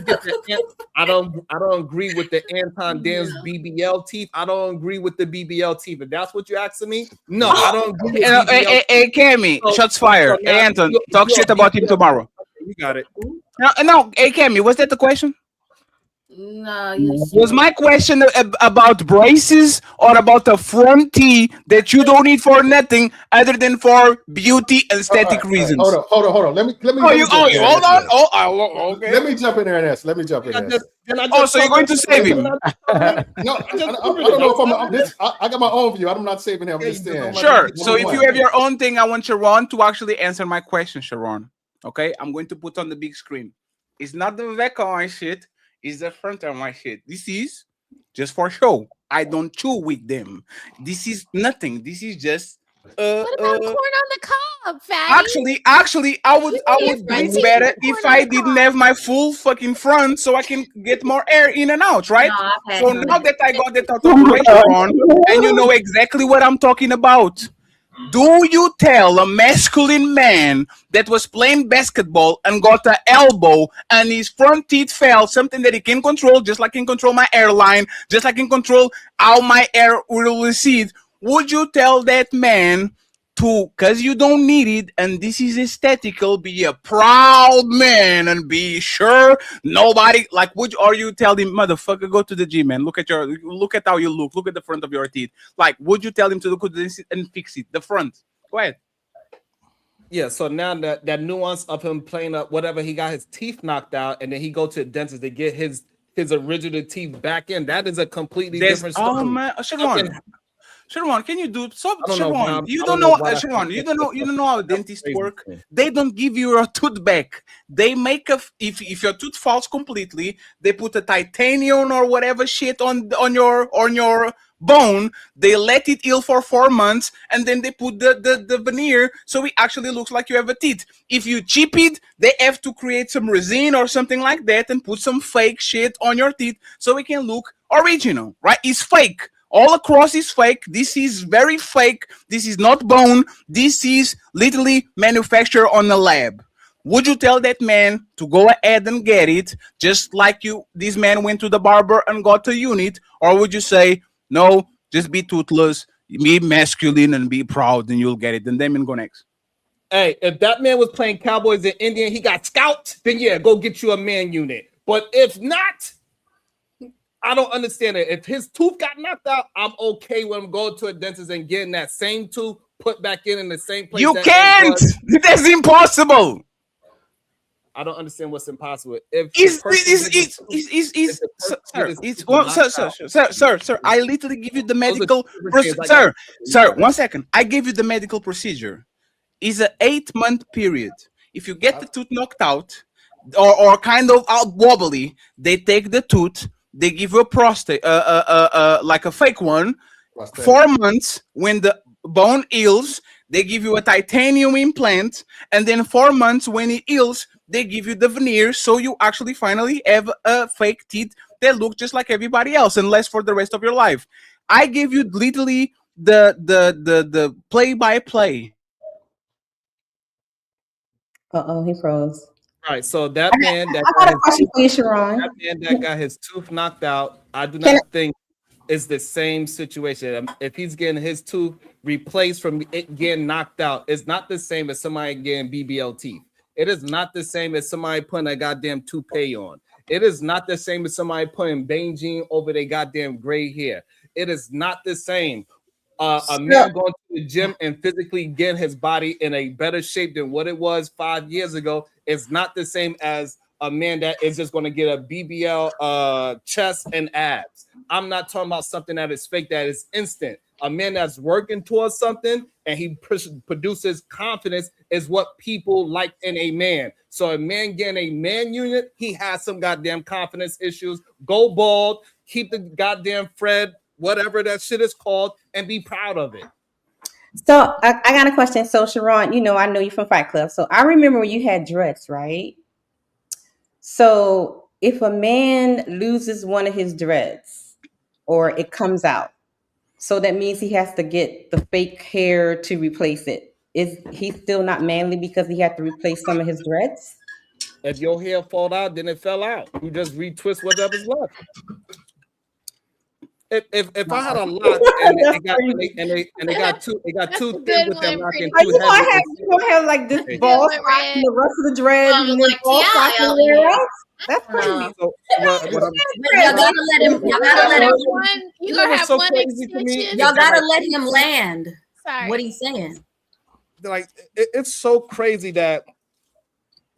the, I don't agree with the Anton Dance BBL teeth. I don't agree with the BBL teeth. If that's what you're asking me, no, I don't agree with BBL Hey, Kami, So- shots fired. so now Hey, Anton, you- talk you shit are about him BBL. tomorrow. Okay, you got it. No, hey, Kami, was that the question? No, you Was my question about braces or about the front teeth that you don't need for nothing other than for beauty and aesthetic reasons? Hold on. Let me. Hold on. Okay. Let me jump in there and answer. So you're going to save him? No, I don't know if I got my own view. I'm not saving him. I'm just saying. Sure. So if you have your own thing, I want Sharon to actually answer my question, Sharon. Okay, I'm going to put on the big screen. It's not the back of my shit. It's the front of my shit. This is just for show. I don't chew with them. This is nothing. This is just What about corn on the cob, fatty? Actually, I would do it better if I didn't have my full fucking front, so I can get more air in and out, right? No, I've had So none. now that I got that out of the way, Sharon, and you know exactly what I'm talking about. Do you tell a masculine man that was playing basketball and got an elbow and his front teeth fell, something that he can control, just like he can control my airline, just like he can control how my air will recede? Would you tell that man to, because you don't need it, and this is aesthetical, be a proud man and be sure nobody, like, or you tell him, motherfucker, go to the gym, man, look at how you look at the front of your teeth. Like, would you tell him to look at this and fix it, the front? Go ahead. Yeah, so now that nuance of him playing up whatever, he got his teeth knocked out, and then he go to the dentist to get his original teeth back in. That is a completely different story. Oh man, Sharon, can you do so? I don't know, Sharon, Bob. you I don't don't know, know why Sharon, you don't know how dentists crazy work. thing. They don't give you your tooth back. They make if your tooth falls completely, they put a titanium or whatever shit on your bone. They let it heal for 4 months, and then they put the veneer so it actually looks like you have a teeth. If you chip it, they have to create some resin or something like that and put some fake shit on your teeth so it can look original, right? It's fake. All across is fake. This is very fake. This is not bone. This is literally manufactured on a lab. Would you tell that man to go ahead and get it, just like this man went to the barber and got a unit? Or would you say, no, just be toothless, be masculine, and be proud, and you'll get it? Then Damien, go next. Hey, if that man was playing Cowboys in India, he got scalped, then yeah, go get you a man unit. But if not, I don't understand it. If his tooth got knocked out, I'm okay with him going to a dentist and getting that same tooth put back in the same place. You can't. That's impossible. I don't understand what's impossible. If sir, I literally give you the medical sir, 1 second. I gave you the medical procedure. It's an 8-month period. If you get the tooth knocked out or kind of out wobbly, they take the tooth. They give you a prostate, like a fake one. 4 months, when the bone heals, they give you a titanium implant, and then 4 months when it heals, they give you the veneer, so you actually finally have a fake teeth that look just like everybody else, and last for the rest of your life. I give you literally the play-by-play. He froze. All right, so that man that I got a question for you, Sharon. That man that got his tooth knocked out, I do not think it's the same situation. If he's getting his tooth replaced from it getting knocked out, it's not the same as somebody getting BBL teeth. It is not the same as somebody putting a goddamn toupee on. It is not the same as somebody putting Beijing over their goddamn gray hair. It is not the same. A man going to the gym and physically getting his body in a better shape than what it was 5 years ago is not the same as a man that is just going to get a BBL chest and abs. I'm not talking about something that is fake, that is instant. A man that's working towards something and he produces confidence is what people like in a man. So a man getting a man unit, he has some goddamn confidence issues. Go bald, keep the goddamn Fred, whatever that shit is called, and be proud of it. So I got a question. So Sharon, I know you from Fight Club. So I remember when you had dreads, right? So if a man loses one of his dreads or it comes out, so that means he has to get the fake hair to replace it. Is he still not manly because he had to replace some of his dreads? If your hair fall out, then it fell out. You just retwist whatever's left. If I had a lot and they got two things with them knocking Are you two gonna heads. have like this ball spot and the rest of the dread and then ball spot everywhere else? That's crazy. So, Y'all gotta let him. Y'all gotta let him. You gonna have one extension? Y'all gotta let him land. Sorry. What he's saying. Like it's so crazy that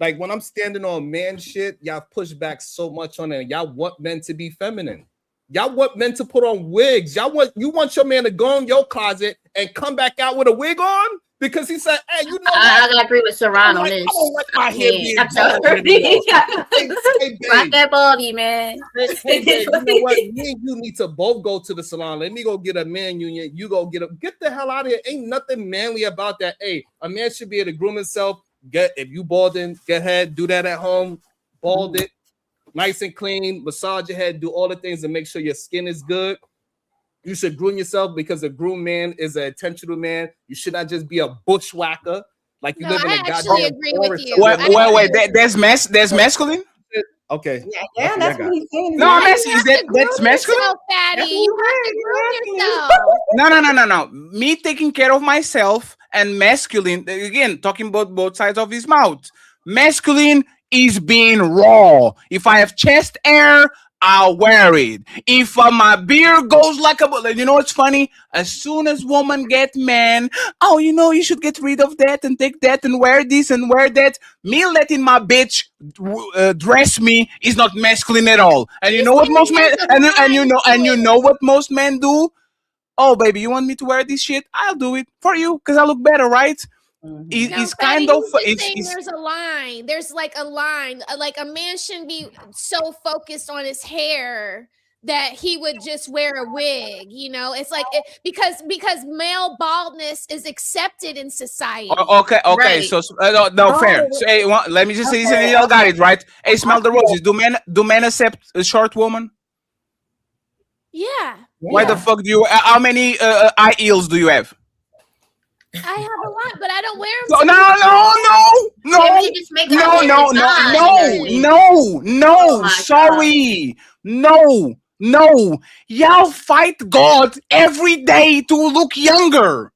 like when I'm standing on man shit, y'all push back so much on it. Y'all want men to be feminine. Y'all want men to put on wigs. You want your man to go in your closet and come back out with a wig on because he said, "Hey, you know I gotta agree with Sharon on this. I don't like my hair being I'm bald sorry. anymore." Hey, Rock that baldy, man. Hey, babe, you know what? Me and you need to both go to the salon. Let me go get a man union. You go get the hell out of here. Ain't nothing manly about that. Hey, a man should be able to groom himself. If you balding, go ahead, do that at home. Bald it, nice and clean. Massage your head, do all the things to make sure your skin is good. You should groom yourself because a groomed man is an intentional man. You should not just be a bushwhacker like you live in a goddamn forest. Wait. There's masculine. Okay. Yeah, that's what he's saying. No, I'm asking. That's masculine? Fatty. You have to groom yourself. No. Me taking care of myself and masculine. Again, talking about both sides of his mouth. Masculine is being raw. If I have chest hair, I'll wear it. If my beard goes like a, you know what's funny? As soon as woman get man, you should get rid of that and take that and wear this and wear that. Me letting my bitch dress me is not masculine at all. And you know what most men and you know what most men do? Oh baby, you want me to wear this shit? I'll do it for you because I look better, right? It's kind of there's a line. There's like a line. Like a man shouldn't be so focused on his hair that he would just wear a wig. It's like because male baldness is accepted in society. Okay. Right. So no, fair. So, hey, let me just say this, y'all got it right. Hey, smell the roses. Do men accept a short woman? Yeah. Why the fuck do you? How many eye heels do you have? I have a lot, but I don't wear them. No. Sorry. No. Y'all fight God every day to look younger.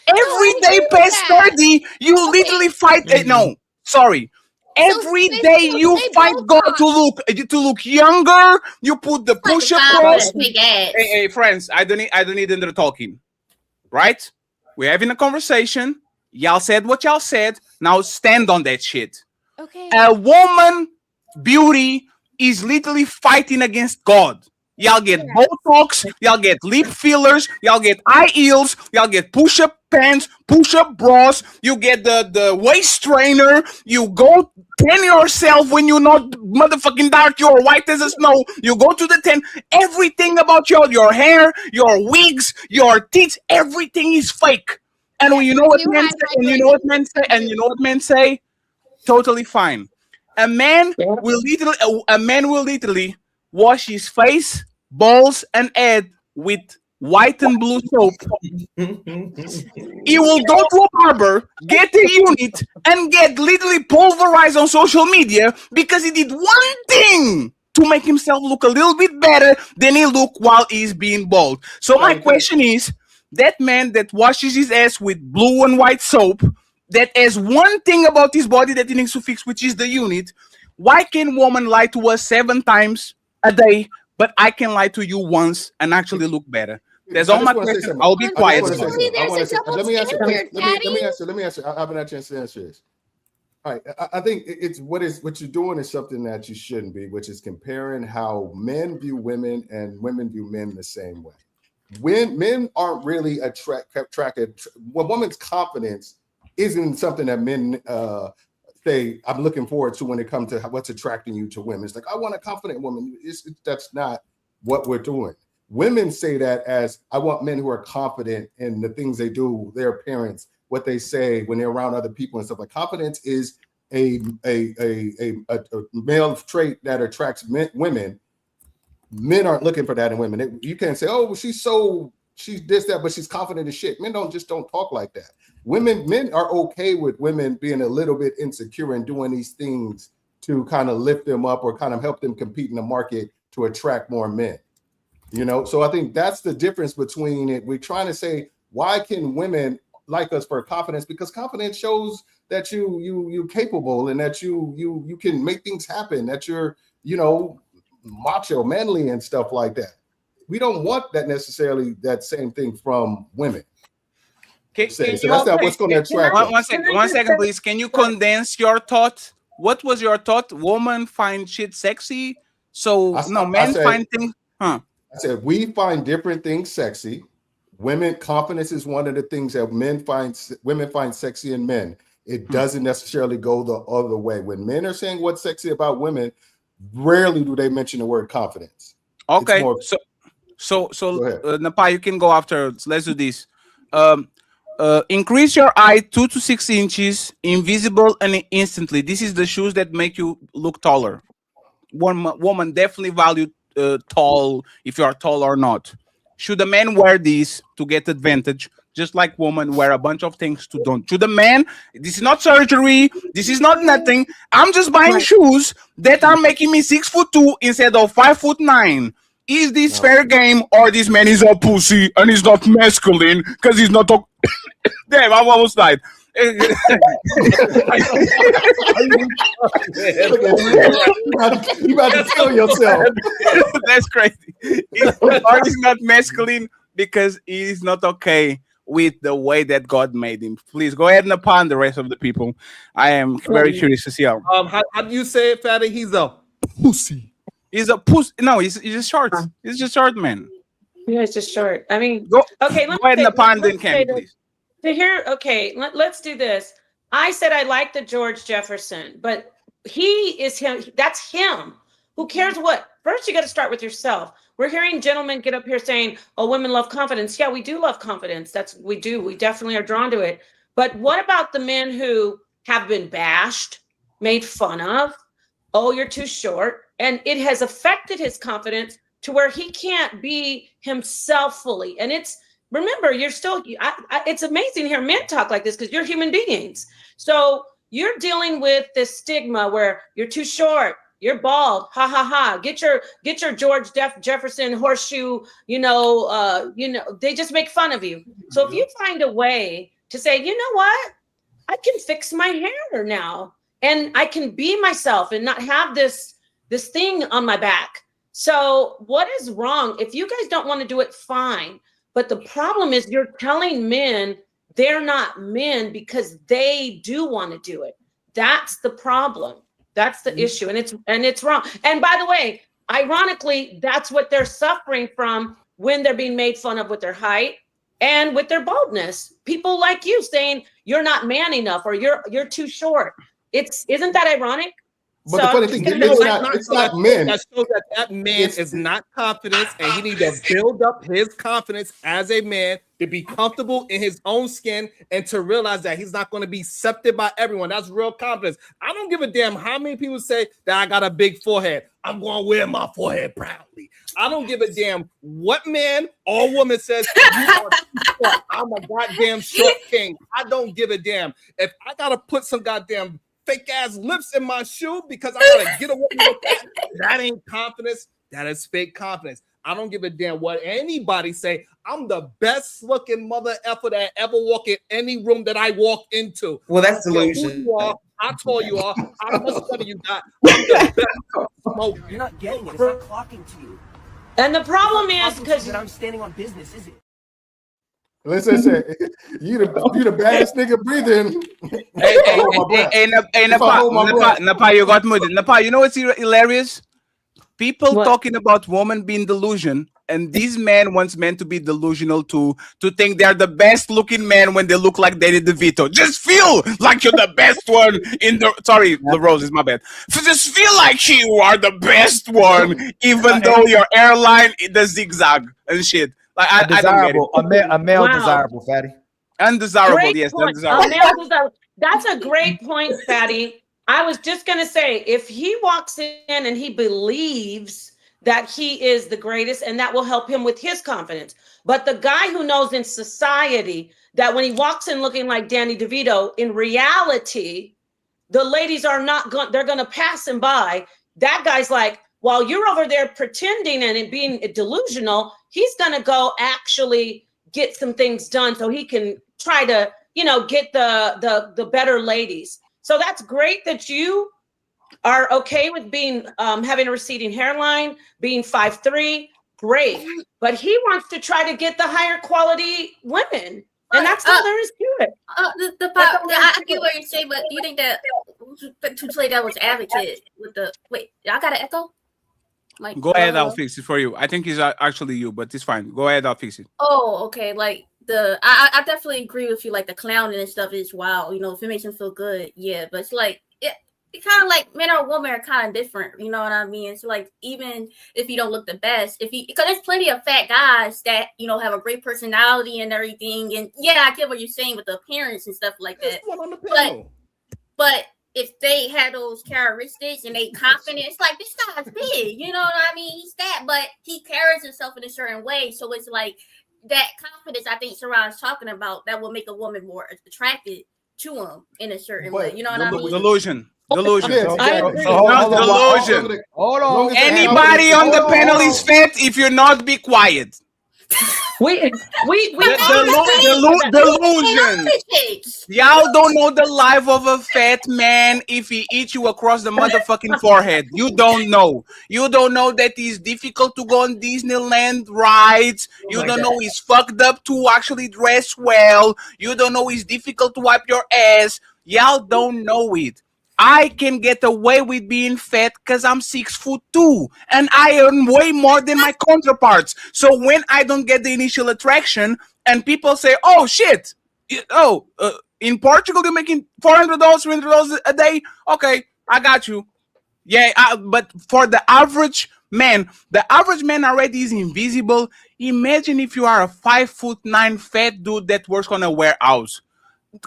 Every day past 30, you literally fight. No, sorry. Every day you fight God to look younger. You put the push-up cross. Hey, friends, I don't need them talking, right? We're having a conversation. Y'all said what y'all said. Now stand on that shit. Okay. A woman beauty is literally fighting against God. Y'all get Botox, y'all get lip fillers, y'all get eye heels, y'all get push-up pants, push-up bras, you get the waist trainer, you go tan yourself when you're not motherfucking dark, you're white as a snow, you go to the tan, everything about your hair, your wigs, your teeth, everything is fake. And you know what men say, totally fine. A man will literally wash his face, balls, and head with white and blue soap. He will go to a barber, get a unit, and get literally pulverized on social media because he did one thing to make himself look a little bit better than he looked while he's being bald. So my question is, that man that washes his ass with blue and white soap, that has one thing about his body that he needs to fix, which is the unit, why can woman lie to us 7 times a day, but I can lie to you once and actually look better? That's all my question. I'll be quiet. Let me answer. I haven't had a chance to answer this. All right. I think it's what you're doing is something that you shouldn't be, which is comparing how men view women and women view men the same way. when men aren't really attracted, well, woman's confidence isn't something that men say I'm looking forward to when it comes to what's attracting you to women. It's like, I want a confident woman. That's not what we're doing. Women say that as, I want men who are confident in the things they do, their appearance, what they say when they're around other people and stuff. Like, confidence is a male trait that attracts women. Men aren't looking for that in women. You can't say, oh, she's this, that, but she's confident as shit. Men don't talk like that. Men are okay with women being a little bit insecure and doing these things to kind of lift them up or kind of help them compete in the market to attract more men. You know, so I think that's the difference between it. We're trying to say, why can women like us for confidence? Because confidence shows that you're capable and that you can make things happen, that you're, you know, macho, manly and stuff like that. We don't want that necessarily, that same thing from women. So that's not what's going to attract us. One second, please. Can you condense your thought? What was your thought? Women find shit sexy, so men find things. I said we find different things sexy. Women, confidence is one of the things that women find sexy in men. It doesn't necessarily go the other way. When men are saying what's sexy about women, rarely do they mention the word confidence. Okay, so Napa, you can go after. Let's do this. Increase your height 2 to 6 inches, invisible and instantly. This is the shoes that make you look taller. One woman definitely value tall, if you are tall or not. Should a man wear these to get advantage, just like women wear a bunch of things to don't? Should a man, this is not surgery, this is not nothing. I'm just buying shoes that are making me 6'2" instead of 5'9". Is this fair game, or this man is a pussy and he's not masculine because he's not a damn, I almost died. You about to kill yourself. That's crazy. Or he's not masculine because he's not okay with the way that God made him. Please go ahead and upon the rest of the people. I am very curious to see how. How do you say it, Fatty? He's a pussy. He's a pussy. No, he's just short. He's just short, man. Yeah, it's just short. I mean, okay. Go ahead and upon then, Cam, please. To hear, okay, let's do this. I said I like the George Jefferson, but he is him. That's him. Who cares what? First, you got to start with yourself. We're hearing gentlemen get up here saying, "Oh, women love confidence." Yeah, we do love confidence. We do. We definitely are drawn to it. But what about the men who have been bashed, made fun of? Oh, you're too short, and it has affected his confidence to where he can't be himself fully. And remember, you're still, it's amazing to hear men talk like this because you're human beings. So you're dealing with this stigma where you're too short, you're bald, ha ha ha. Get your George Jefferson horseshoe, they just make fun of you. So if you find a way to say, you know what, I can fix my hair now and I can be myself and not have this thing on my back. So what is wrong? If you guys don't want to do it, fine. But the problem is you're telling men they're not men because they do want to do it. That's the problem. That's the issue. And it's wrong. And by the way, ironically, that's what they're suffering from when they're being made fun of with their height and with their baldness. People like you saying you're not man enough or you're too short. Isn't that ironic? But the funny thing is, it's not men. That shows that man is not confident, and he needs to build up his confidence as a man to be comfortable in his own skin and to realize that he's not going to be accepted by everyone. That's real confidence. I don't give a damn how many people say that I got a big forehead. I'm going to wear my forehead proudly. I don't give a damn what man or woman says. I'm a goddamn short king. I don't give a damn. If I got to put some goddamn fake ass lips in my shoe because I gotta get away with that. That ain't confidence. That is fake confidence. I don't give a damn what anybody say. I'm the best looking mother effer that ever walk in any room that I walk into. Well, that's delusion. I told you all. How much money you got? I'm the best. You're not getting it. It's not clocking to you. And the problem is because I'm standing on business, is it? Listen, you the baddest nigga breathing. Hey, Napa, you got muted. Napa, you know what's hilarious? People talking about women being delusion And these men wants men to be delusional too, to think they're the best looking man when they look like Danny DeVito. Just feel like you're the best one in the. Sorry, the Rose is my bad. Just feel like you are the best one, even though your airline the zigzag and shit. Like I don't get it. A male Wow. desirable, Fatty. Undesirable, Great yes, point. undesirable. That's a great point, Fatty. I was just going to say, if he walks in and he believes that he is the greatest, and that will help him with his confidence. But the guy who knows in society that when he walks in looking like Danny DeVito, in reality, the ladies are not going, they're going to pass him by. That guy's like, while you're over there pretending and being delusional, he's going to go actually get some things done so he can try to, get the better ladies. So that's great that you are okay with being having a receding hairline, being 5'3", great. But he wants to try to get the higher quality women, and that's all there is to it. I get what you're saying, but do you think that to play devil's advocate with the y'all got an echo? Like, Go ahead, I'll fix it for you. I think it's actually you, but it's fine. Go ahead, I'll fix it. Oh, okay. Like I definitely agree with you. Like the clowning and stuff is wild. If it makes him feel good, yeah. But it's like it kind of like men or women are kind of different. You know what I mean? So like even if you don't look the best, because there's plenty of fat guys that have a great personality and everything. And yeah, I get what you're saying with the appearance and stuff like that. But if they had those characteristics and they confident, it's like this guy's big. You know what I mean? He's that, but he carries himself in a certain way. So it's like that confidence I think Sharon's talking about that will make a woman more attracted to him in a certain way. You know what I mean? Delusion. Delusion. Delusion. Hold on. Anybody on the panel is fat. If you're not, be quiet. We delusion. Y'all don't know the life of a fat man if he eats you across the motherfucking forehead. You don't know. You don't know that it's difficult to go on Disneyland rides. You don't know it's fucked up to actually dress well. You don't know it's difficult to wipe your ass. Y'all don't know it. I can get away with being fat because I'm 6'2" and I earn way more than my counterparts. So when I don't get the initial attraction and people say, "Oh shit, in Portugal you're making $400, $300 a day," okay, I got you. Yeah, but for the average man already is invisible. Imagine if you are a 5'9" fat dude that works on a warehouse.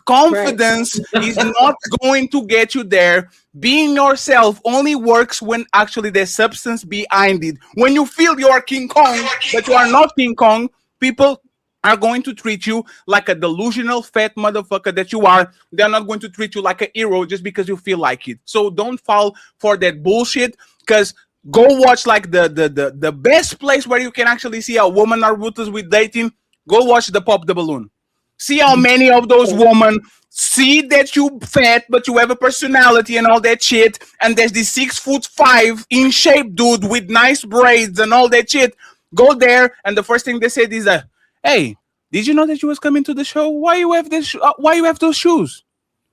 Confidence is not going to get you there. Being yourself only works when actually there's substance behind it. When you feel you are King Kong, but you are not King Kong, people are going to treat you like a delusional fat motherfucker that you are. They're not going to treat you like a hero just because you feel like it. So don't fall for that bullshit, because go watch like the best place where you can actually see a woman are ruthless with dating. Go watch the Pop the Balloon. See how many of those women see that you fat, but you have a personality and all that shit. And there's this 6'5" in shape dude with nice braids and all that shit. Go there, and the first thing they said is, "Hey, did you know that you was coming to the show? Why you have this? Why you have those shoes?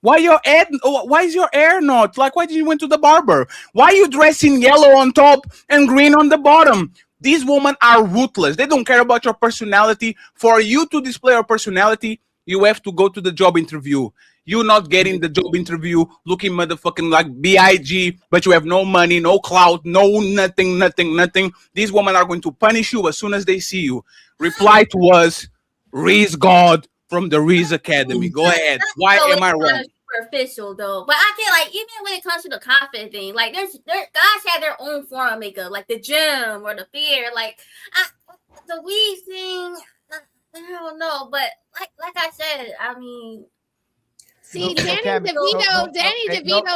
Why is your hair not like? Why did you went to the barber? Why you dressing yellow on top and green on the bottom?" These women are ruthless. They don't care about your personality. For you to display your personality, you have to go to the job interview. You're not getting the job interview looking motherfucking like BIG, but you have no money, no clout, no nothing. These women are going to punish you as soon as they see you. Reply to us, Reese God from the Reese Academy. Go ahead. Why am I wrong? Superficial though, but I feel like even when it comes to the confident thing, like guys have their own form of makeup, like the gym or the beard. Like the weed thing, I don't know, but like I said, I mean, see, Danny DeVito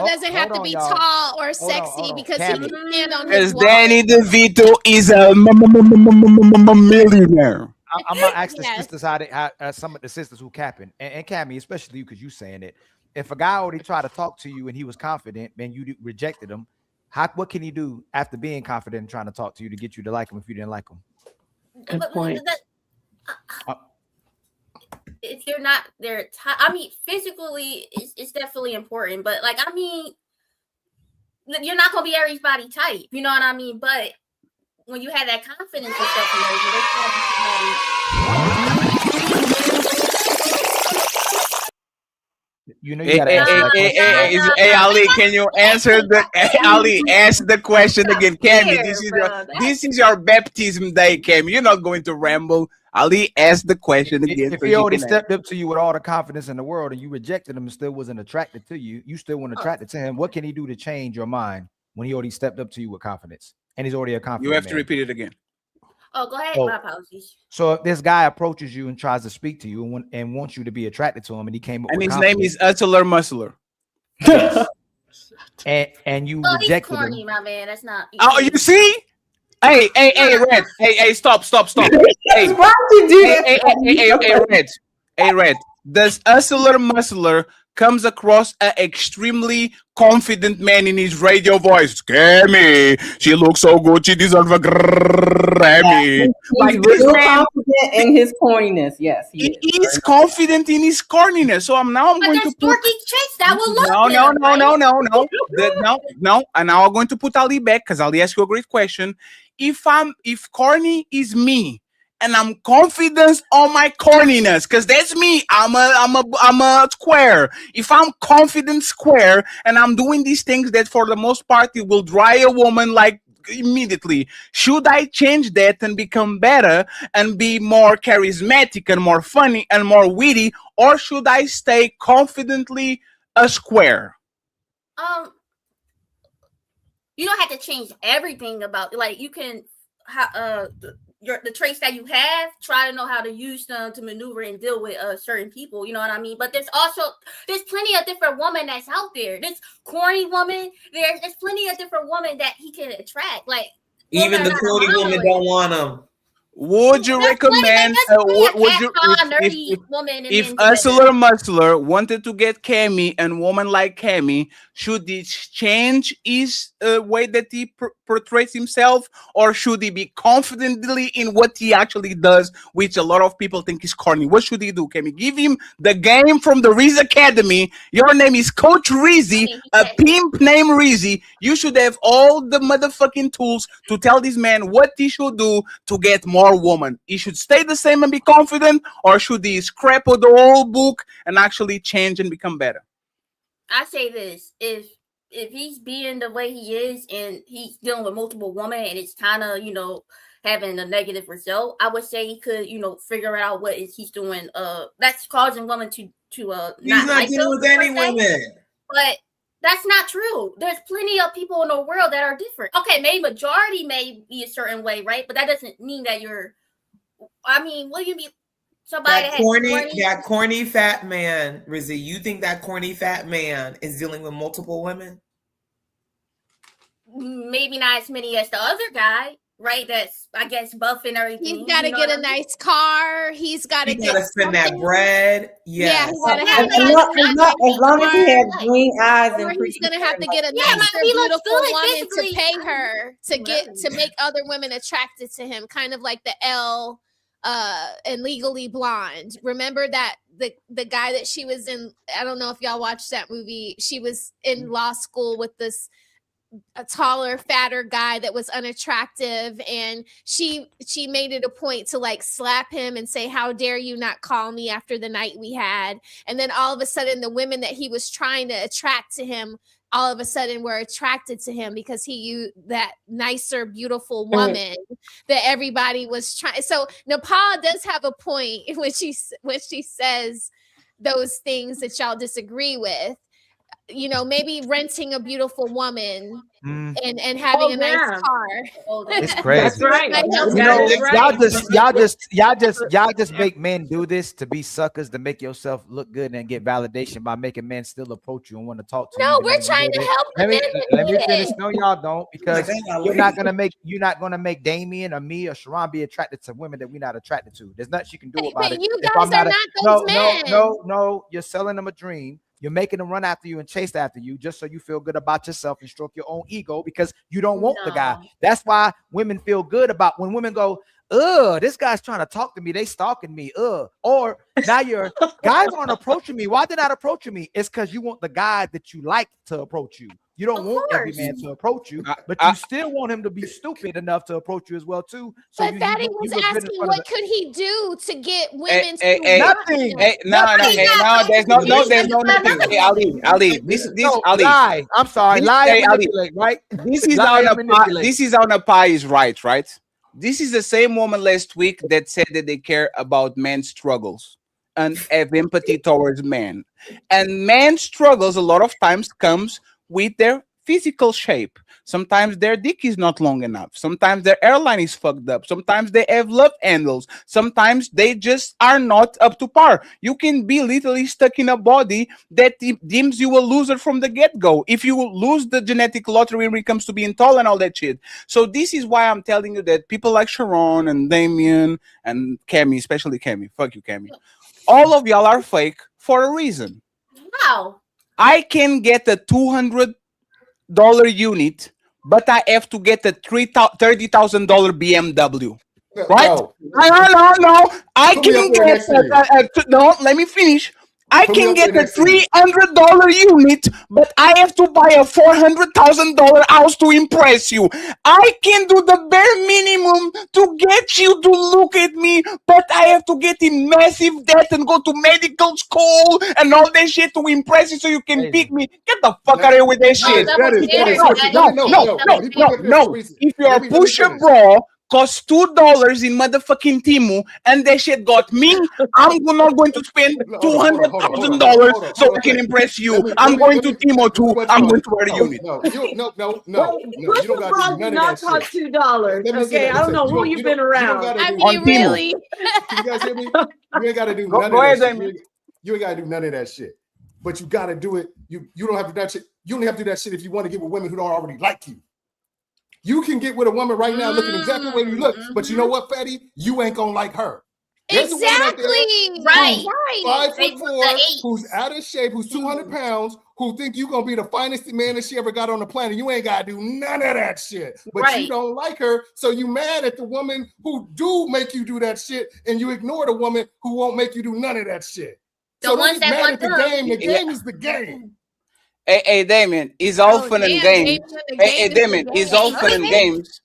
doesn't have to be tall or sexy because he can stand on his wall. Danny DeVito is a millionaire. I'm gonna ask the sisters how some of the sisters who capping and Cammy, especially you, because you saying it. If a guy already tried to talk to you and he was confident, and you rejected him, what can he do after being confident and trying to talk to you to get you to like him if you didn't like him? Good point. If you're not there, I mean, physically, it's definitely important. But like, I mean, you're not gonna be everybody type. You know what I mean? But when you have that confidence and stuff and everything, you know, you gotta answer that question. Hey, Ali, can you answer the Ali? Ask the question again, Cammy. This is your baptism day, Cammy. You're not going to ramble. Ali, ask the question again. If he already stepped up to you with all the confidence in the world and you rejected him and still wasn't attracted to you, you still weren't attracted to him. What can he do to change your mind when he already stepped up to you with confidence and he's already a confident You have to man? repeat it again. Oh, go ahead. Oh. My apologies. So if this guy approaches you and tries to speak to you and wants you to be attracted to him, and he came up And with his name is Utsler Musler. Yes. and you Oh, he's rejected corny, him. my man. That's not. Oh, you see? Hey, Red. Hey, stop. Hey, Why would you do hey, Red. Hey, Red. Does Utsler Musler comes across an extremely confident man in his radio voice? Cammy, she looks so good. She deserves a Grammy. He's real confident in his corniness. Yes, he is confident in his corniness. So I'm going to put dorky chicks that will look no. him, No. And now I'm going to put Ali back because Ali asked you a great question. If corny is me, and I'm confident on my corniness, because that's me. I'm a square. If I'm confident square and I'm doing these things that for the most part it will dry a woman like immediately, should I change that and become better and be more charismatic and more funny and more witty, or should I stay confidently a square? You don't have to change everything about, like, you can the traits that you have, try to know how to use them to maneuver and deal with certain people, you know what I mean? But there's plenty of different women that's out there. This corny woman, there's plenty of different women that he can attract. Like, even the corny woman don't want him. Would you recommend if Utsler Musler wanted to get Cammy and woman like Cammy, should he change his way that he portrays himself, or should he be confidently in what he actually does, which a lot of people think is corny? What should he do, Cammy? Give him the game from the Reese Academy. Your name is Coach Reezy, a pimp named Reezy. You should have all the motherfucking tools to tell this man what he should do to get more woman. He should stay the same and be confident, or should he scrap the whole book and actually change and become better? I say this: if he's being the way he is and he's dealing with multiple women and it's kind of, having a negative result, I would say he could, figure out what he's doing. That's causing women to he's not dealing with any women. But that's not true. There's plenty of people in the world that are different. Okay, maybe majority may be a certain way, right? But that doesn't mean that you're. I mean, will you be somebody that corny fat man, Rizzy? You think that corny fat man is dealing with multiple women? Maybe not as many as the other guy, right? That's, I guess, buff and everything. He's got to get a nice car. He's got to spend that bread. Yeah, Yes. he's got to have as long as he has green eyes and he's gonna have to get a Yeah, nicer, he looks beautiful good, woman to physically. pay her to make other women attracted to him, kind of like the Elle and Legally Blonde. Remember that the guy that she was in? I don't know if y'all watched that movie. She was in law school with this a taller, fatter guy that was unattractive, and she made it a point to like slap him and say, "How dare you not call me after the night we had?" And then all of a sudden the women that he was trying to attract to him all of a sudden were attracted to him because he used that nicer, beautiful woman that everybody was trying. So Nepal does have a point when she says those things that y'all disagree with. Maybe renting a beautiful woman and having a nice car. It's crazy. That's right. Y'all just make men do this to be suckers, to make yourself look good and get validation by making men still approach you and want to talk to you. No, we're trying to help the men. Let me finish. No, y'all don't, because you're not gonna make Damien or me or Sharon be attracted to women that we're not attracted to. There's nothing you can do about it. You If guys I'm are not those men. No, you're selling them a dream. You're making them run after you and chase after you just so you feel good about yourself and stroke your own ego because you don't want the guy. That's why women feel good about when women go, this guy's trying to talk to me. They stalking me. Or now your guys aren't approaching me. Why they're not approaching me? It's because you want the guy that you like to approach you. You don't Of want every course. man to approach you, but you still want him to be stupid enough to approach you as well too. So But Fatty was get rid in asking, front of what could he do to get Hey, women hey, to hey, want Nothing. him? hey, no, no, But he hey, got no, there's no, money. there's no Got nothing. another Hey, Ali, Ali, this, No, Ali, lie. I'm sorry. this, Lie hey, and Ali, manipulate, right? this is Lie how and Napa, manipulate. this is how Napa is right? This is the same woman last week that said that they care about men's struggles and have empathy towards men. And men's struggles a lot of times comes with their physical shape. Sometimes their dick is not long enough. Sometimes their airline is fucked up. Sometimes they have love handles. Sometimes they just are not up to par. You can be literally stuck in a body that deems you a loser from the get-go. If you lose the genetic lottery when it comes to being tall and all that shit. So this is why I'm telling you that people like Sharon and Damien and Cammy, especially Cammy, fuck you, Cammy, all of y'all are fake for a reason. How? I can get a $200 unit, but I have to get a $30,000 BMW. Right? No. No. I Put me can up there next to get no. Let me finish. I Put me can up get there a next to you. $300 unit, but I have to buy a $400,000 house to impress you. I can do the bare minimum to get you to look at me, but I have to get in massive debt and go to medical school and all that shit to impress you so you can pick me. Get the fuck out of here with that No, shit. double standard, No. If your pusher bra costs $2 in motherfucking Timu and that shit got me, I'm not going to spend $200,000 so I can impress you. I'm going to Timo too. I'm going to wear the unit. No, you don't got to do none of not that cost shit. $2. Let me say Okay, that. I don't know who You you've been around. gotta I do- mean, On Timo. really? Can you guys hear me? You ain't got to do Go none of ahead, that shit. Damien. You ain't got to do none of that shit. But you got to do it. You don't have to do that shit. You only have to do that shit if you want to get with women who don't already like you. You can get with a woman right now looking exactly the way you look, but you know what, Fatty? You ain't gonna like her. There's a woman out there Exactly. Right. who's They 5'4", want the eight. who's out of shape, who's 200 pounds, who think you gonna be the finest man that she ever got on the planet. You ain't gotta do none of that shit. But Right. you don't like her, so you mad at the woman who do make you do that shit, and you ignore the woman who won't make you do none of that shit. The So don't ones get that mad want at the them. game. The Yeah. game is the game. Hey, Damien, it's all fun and damn, games. Damien, the Hey, game is the Damien, it's all game. fun and Okay. games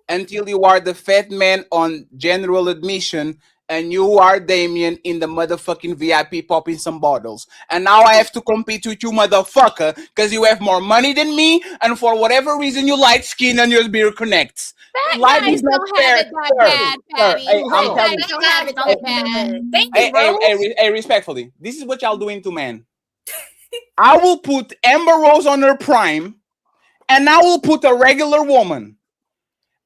until you are the fat man on general admission and you are Damien in the motherfucking VIP popping some bottles. And now I have to compete with you, motherfucker, because you have more money than me, and for whatever reason you light skin and your beer connects. Fat Life guys is not don't fair, have it that sir. bad, Sir, Patty. hey, I'm Fat telling guys you. don't have it that bad. Thank you, Hey, respectfully, this is what y'all doing to men. I will put Amber Rose on her prime, and I will put a regular woman.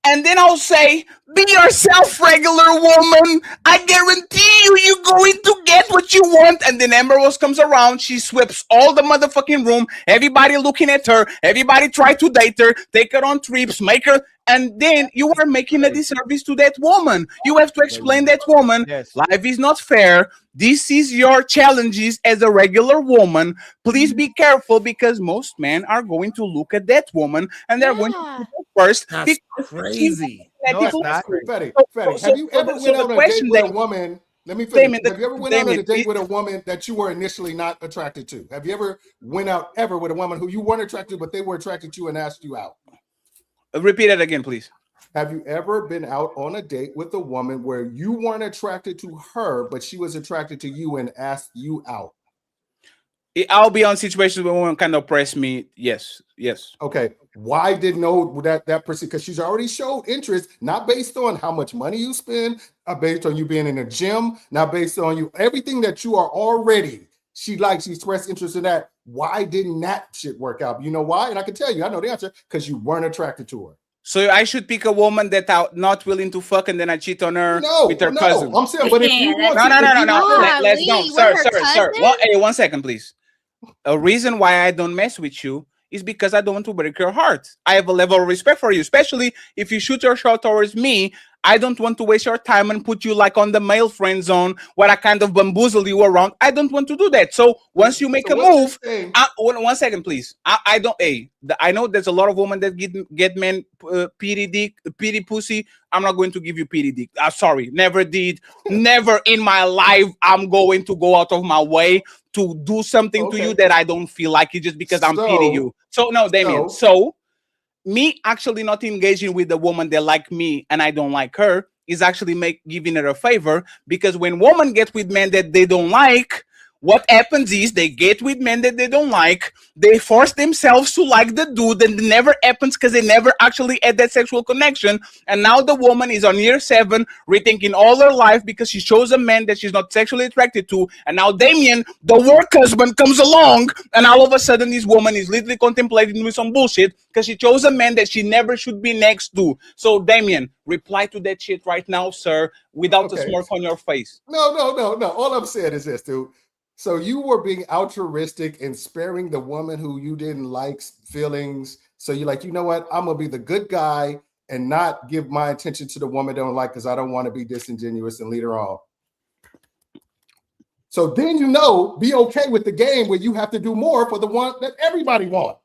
And then I'll say, be yourself, regular woman. I guarantee you're going to get what you want. And then Amber Rose comes around. She sweeps all the motherfucking room. Everybody looking at her. Everybody try to date her. Take her on trips. Make her. And then you are making a disservice to that woman. You have to explain that woman. Life is not fair. This is your challenges as a regular woman. Please be careful because most men are going to look at that woman and they're going to look first. That's crazy. No, it's not. Fatty, have you ever went out on a date with a woman? Let me finish. Have you ever went out on a date with a woman that you were initially not attracted to? Have you ever went out ever with a woman who you weren't attracted to, but they were attracted to you and asked you out? Repeat it again, please. Have you ever been out on a date with a woman where you weren't attracted to her, but she was attracted to you and asked you out? I'll be on situations where women kind of press me. Yes. Okay. Why didn't know that person? Because she's already showed interest, not based on how much money you spend, not based on you being in the gym, not based on you, everything that you are already. She expressed interest in that. Why didn't that shit work out? You know why? And I can tell you, I know the answer, because you weren't attracted to her. So I should pick a woman that I'm not willing to fuck and then I cheat on her with her cousin. I'm saying, but if you want no. Let's go. Sir. One second, please. A reason why I don't mess with you is because I don't want to break your heart. I have a level of respect for you, especially if you shoot your shot towards me. I don't want to waste your time and put you like on the male friend zone where I kind of bamboozle you around. I don't want to do that. So once you make a move, 1 second, please. I don't. I know there's a lot of women that get men pity dick, pity pussy. I'm not going to give you pity dick. Sorry, never did. Never in my life. I'm going to go out of my way to do something to you Okay. that I don't feel like it just because I'm So- pitying you. So no, Damien. So me actually not engaging with the woman that like me and I don't like her is actually giving her a favor, because when women get with men that they don't like, what happens is they get with men that they don't like, they force themselves to like the dude, and it never happens because they never actually had that sexual connection. And now the woman is on year 7, rethinking all her life because she chose a man that she's not sexually attracted to. And now Damien, the work husband, comes along, and all of a sudden this woman is literally contemplating with some bullshit because she chose a man that she never should be next to. So Damien, reply to that shit right now, sir, without a Okay. smirk on your face. No. All I'm saying is this, dude. So you were being altruistic and sparing the woman who you didn't like's feelings. So you're like, you know what? I'm gonna be the good guy and not give my attention to the woman I don't like because I don't want to be disingenuous and lead her on. So then be okay with the game where you have to do more for the one that everybody wants.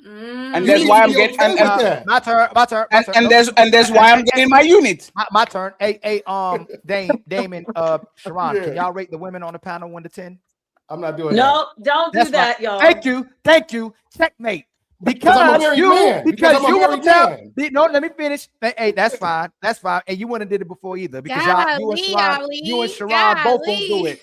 And that's why I'm getting my turn. And that's why I'm getting my unit. My turn. Hey, Damon, Sharon, can y'all rate the women on the panel 1 to 10? I'm not doing No, don't do that, y'all. Thank you. Checkmate. Because I'm a married man. Because I'm a you married want to tell. man. No, let me finish. Hey, that's fine. And you wouldn't have did it before either, because you and Sharon both won't do it.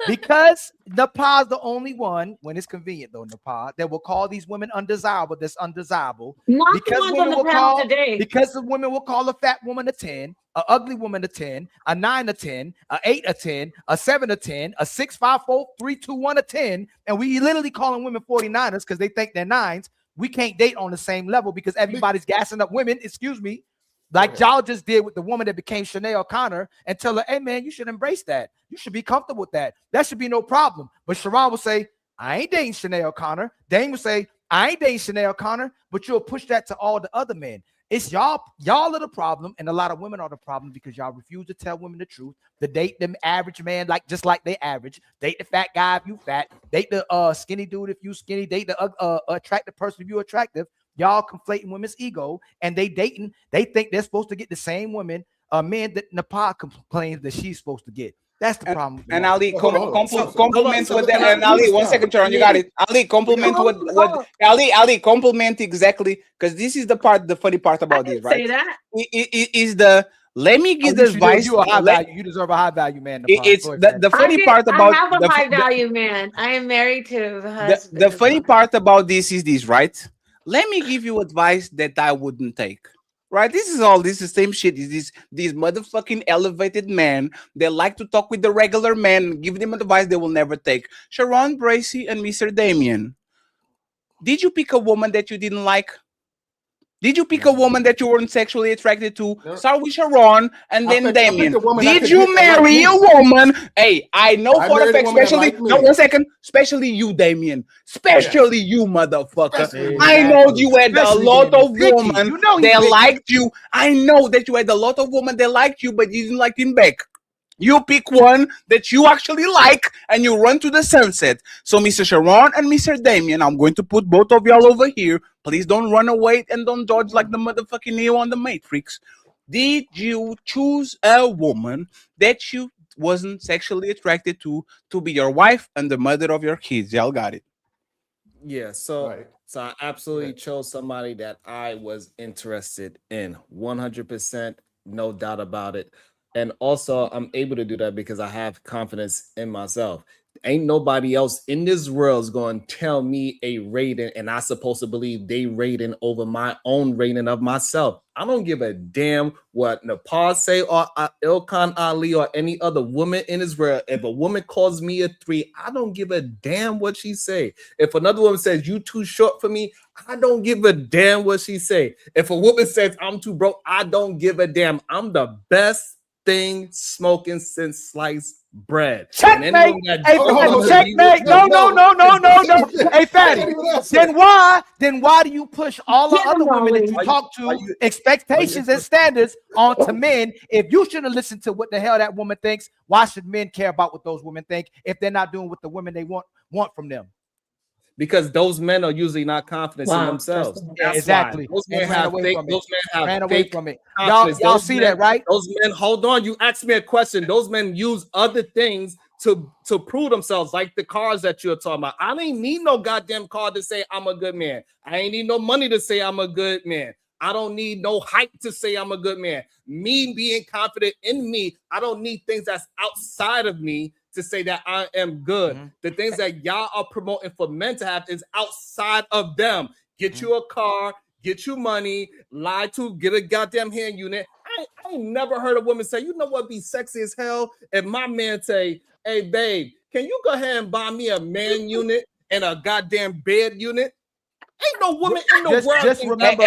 Because Nepal's the only one, when it's convenient though, Nepal, that will call these women undesirable. That's undesirable. Not the Because ones women on the will panel call today. because the women will call a fat woman a 10, a ugly woman a 10, a 9 a 10, a 8 a 10, a 7 a 10, a 6, 5, 4, 3, 2, 1 a 10, and we literally calling women 49ers because they think they're 9s. We can't date on the same level because everybody's gassing up women. Excuse me. Like y'all just did with the woman that became Shanae O'Connor, and tell her, hey man, you should embrace that. You should be comfortable with that. That should be no problem. But Sharon will say, I ain't dating Shanae O'Connor. Dame will say, I ain't dating Shanae O'Connor, but you'll push that to all the other men. It's y'all are the problem, and a lot of women are the problem because y'all refuse to tell women the truth. To date them average man, just like they average. Date the fat guy if you fat. Date the skinny dude if you skinny. Date the attractive person if you attractive. Y'all conflating women's ego, and they dating. They think they're supposed to get the same women, men that Nepal complains that she's supposed to get. That's the problem. And Ali, compliment what that. And Ali, 1 second, Sharon, you got it. Ali, compliment what Ali, compliment exactly, because this is the funny part about this, right? Say that. Is the let me give this advice. You deserve a high value man. It's the funny part about I have a high value man. I am married to the husband. The funny part about this is this, right? Let me give you advice that I wouldn't take. Right? This is the same shit. Is these motherfucking elevated men that like to talk with the regular men, give them advice they will never take. Sharon Bracey and Mr. Damien. Did you pick a woman that you didn't like? Did you pick a woman that you weren't sexually attracted to? Start with Sharon and then Damien. Did you marry a woman? Hey, I know for a fact, especially no, 1 second, especially you, Damien, especially you, motherfucker. I know you had a lot of women that liked you. I know that you had a lot of women that liked you, but you didn't like him back. You pick one that you actually like and you run to the sunset. So Mr. Sharon and Mr. Damien, I'm going to put both of y'all over here. Please don't run away and don't dodge like the motherfucking Neo on the Matrix. Did you choose a woman that you wasn't sexually attracted to be your wife and the mother of your kids? Y'all got it. Yeah, so I absolutely chose somebody that I was interested in. 100%, no doubt about it. And also, I'm able to do that because I have confidence in myself. Ain't nobody else in this world is going to tell me a rating, and I'm supposed to believe they rating over my own rating of myself. I don't give a damn what Nepal say or Ilkhan Ali or any other woman in this world. If a woman calls me a 3, I don't give a damn what she say. If another woman says you too short for me, I don't give a damn what she say. If a woman says I'm too broke, I don't give a damn. I'm the best thing smoking since sliced bread. Checkmate. Checkmate. No. Hey, Fatty. Then why do you push all the other women that you talk to expectations and standards onto men? If you shouldn't listen to what the hell that woman thinks, why should men care about what those women think if they're not doing what the women they want from them? Because those men are usually not confident in themselves. Exactly. Those men have fake. Those men ran have away fake from it. confidence. Y'all Those see men, that, right? Those men. Hold on. You asked me a question. Those men use other things to prove themselves, like the cars that you're talking about. I ain't need no goddamn car to say I'm a good man. I ain't need no money to say I'm a good man. I don't need no hype to say I'm a good man. Me being confident in me, I don't need things that's outside of me to say that I am good. The things that y'all are promoting for men to have is outside of them. Get you a car, get you money, lie to, get a goddamn hand unit. I ain't never heard a woman say, you know what be sexy as hell? If my man say, hey, babe, can you go ahead and buy me a man unit and a goddamn bed unit? Ain't no woman in the world. Just remember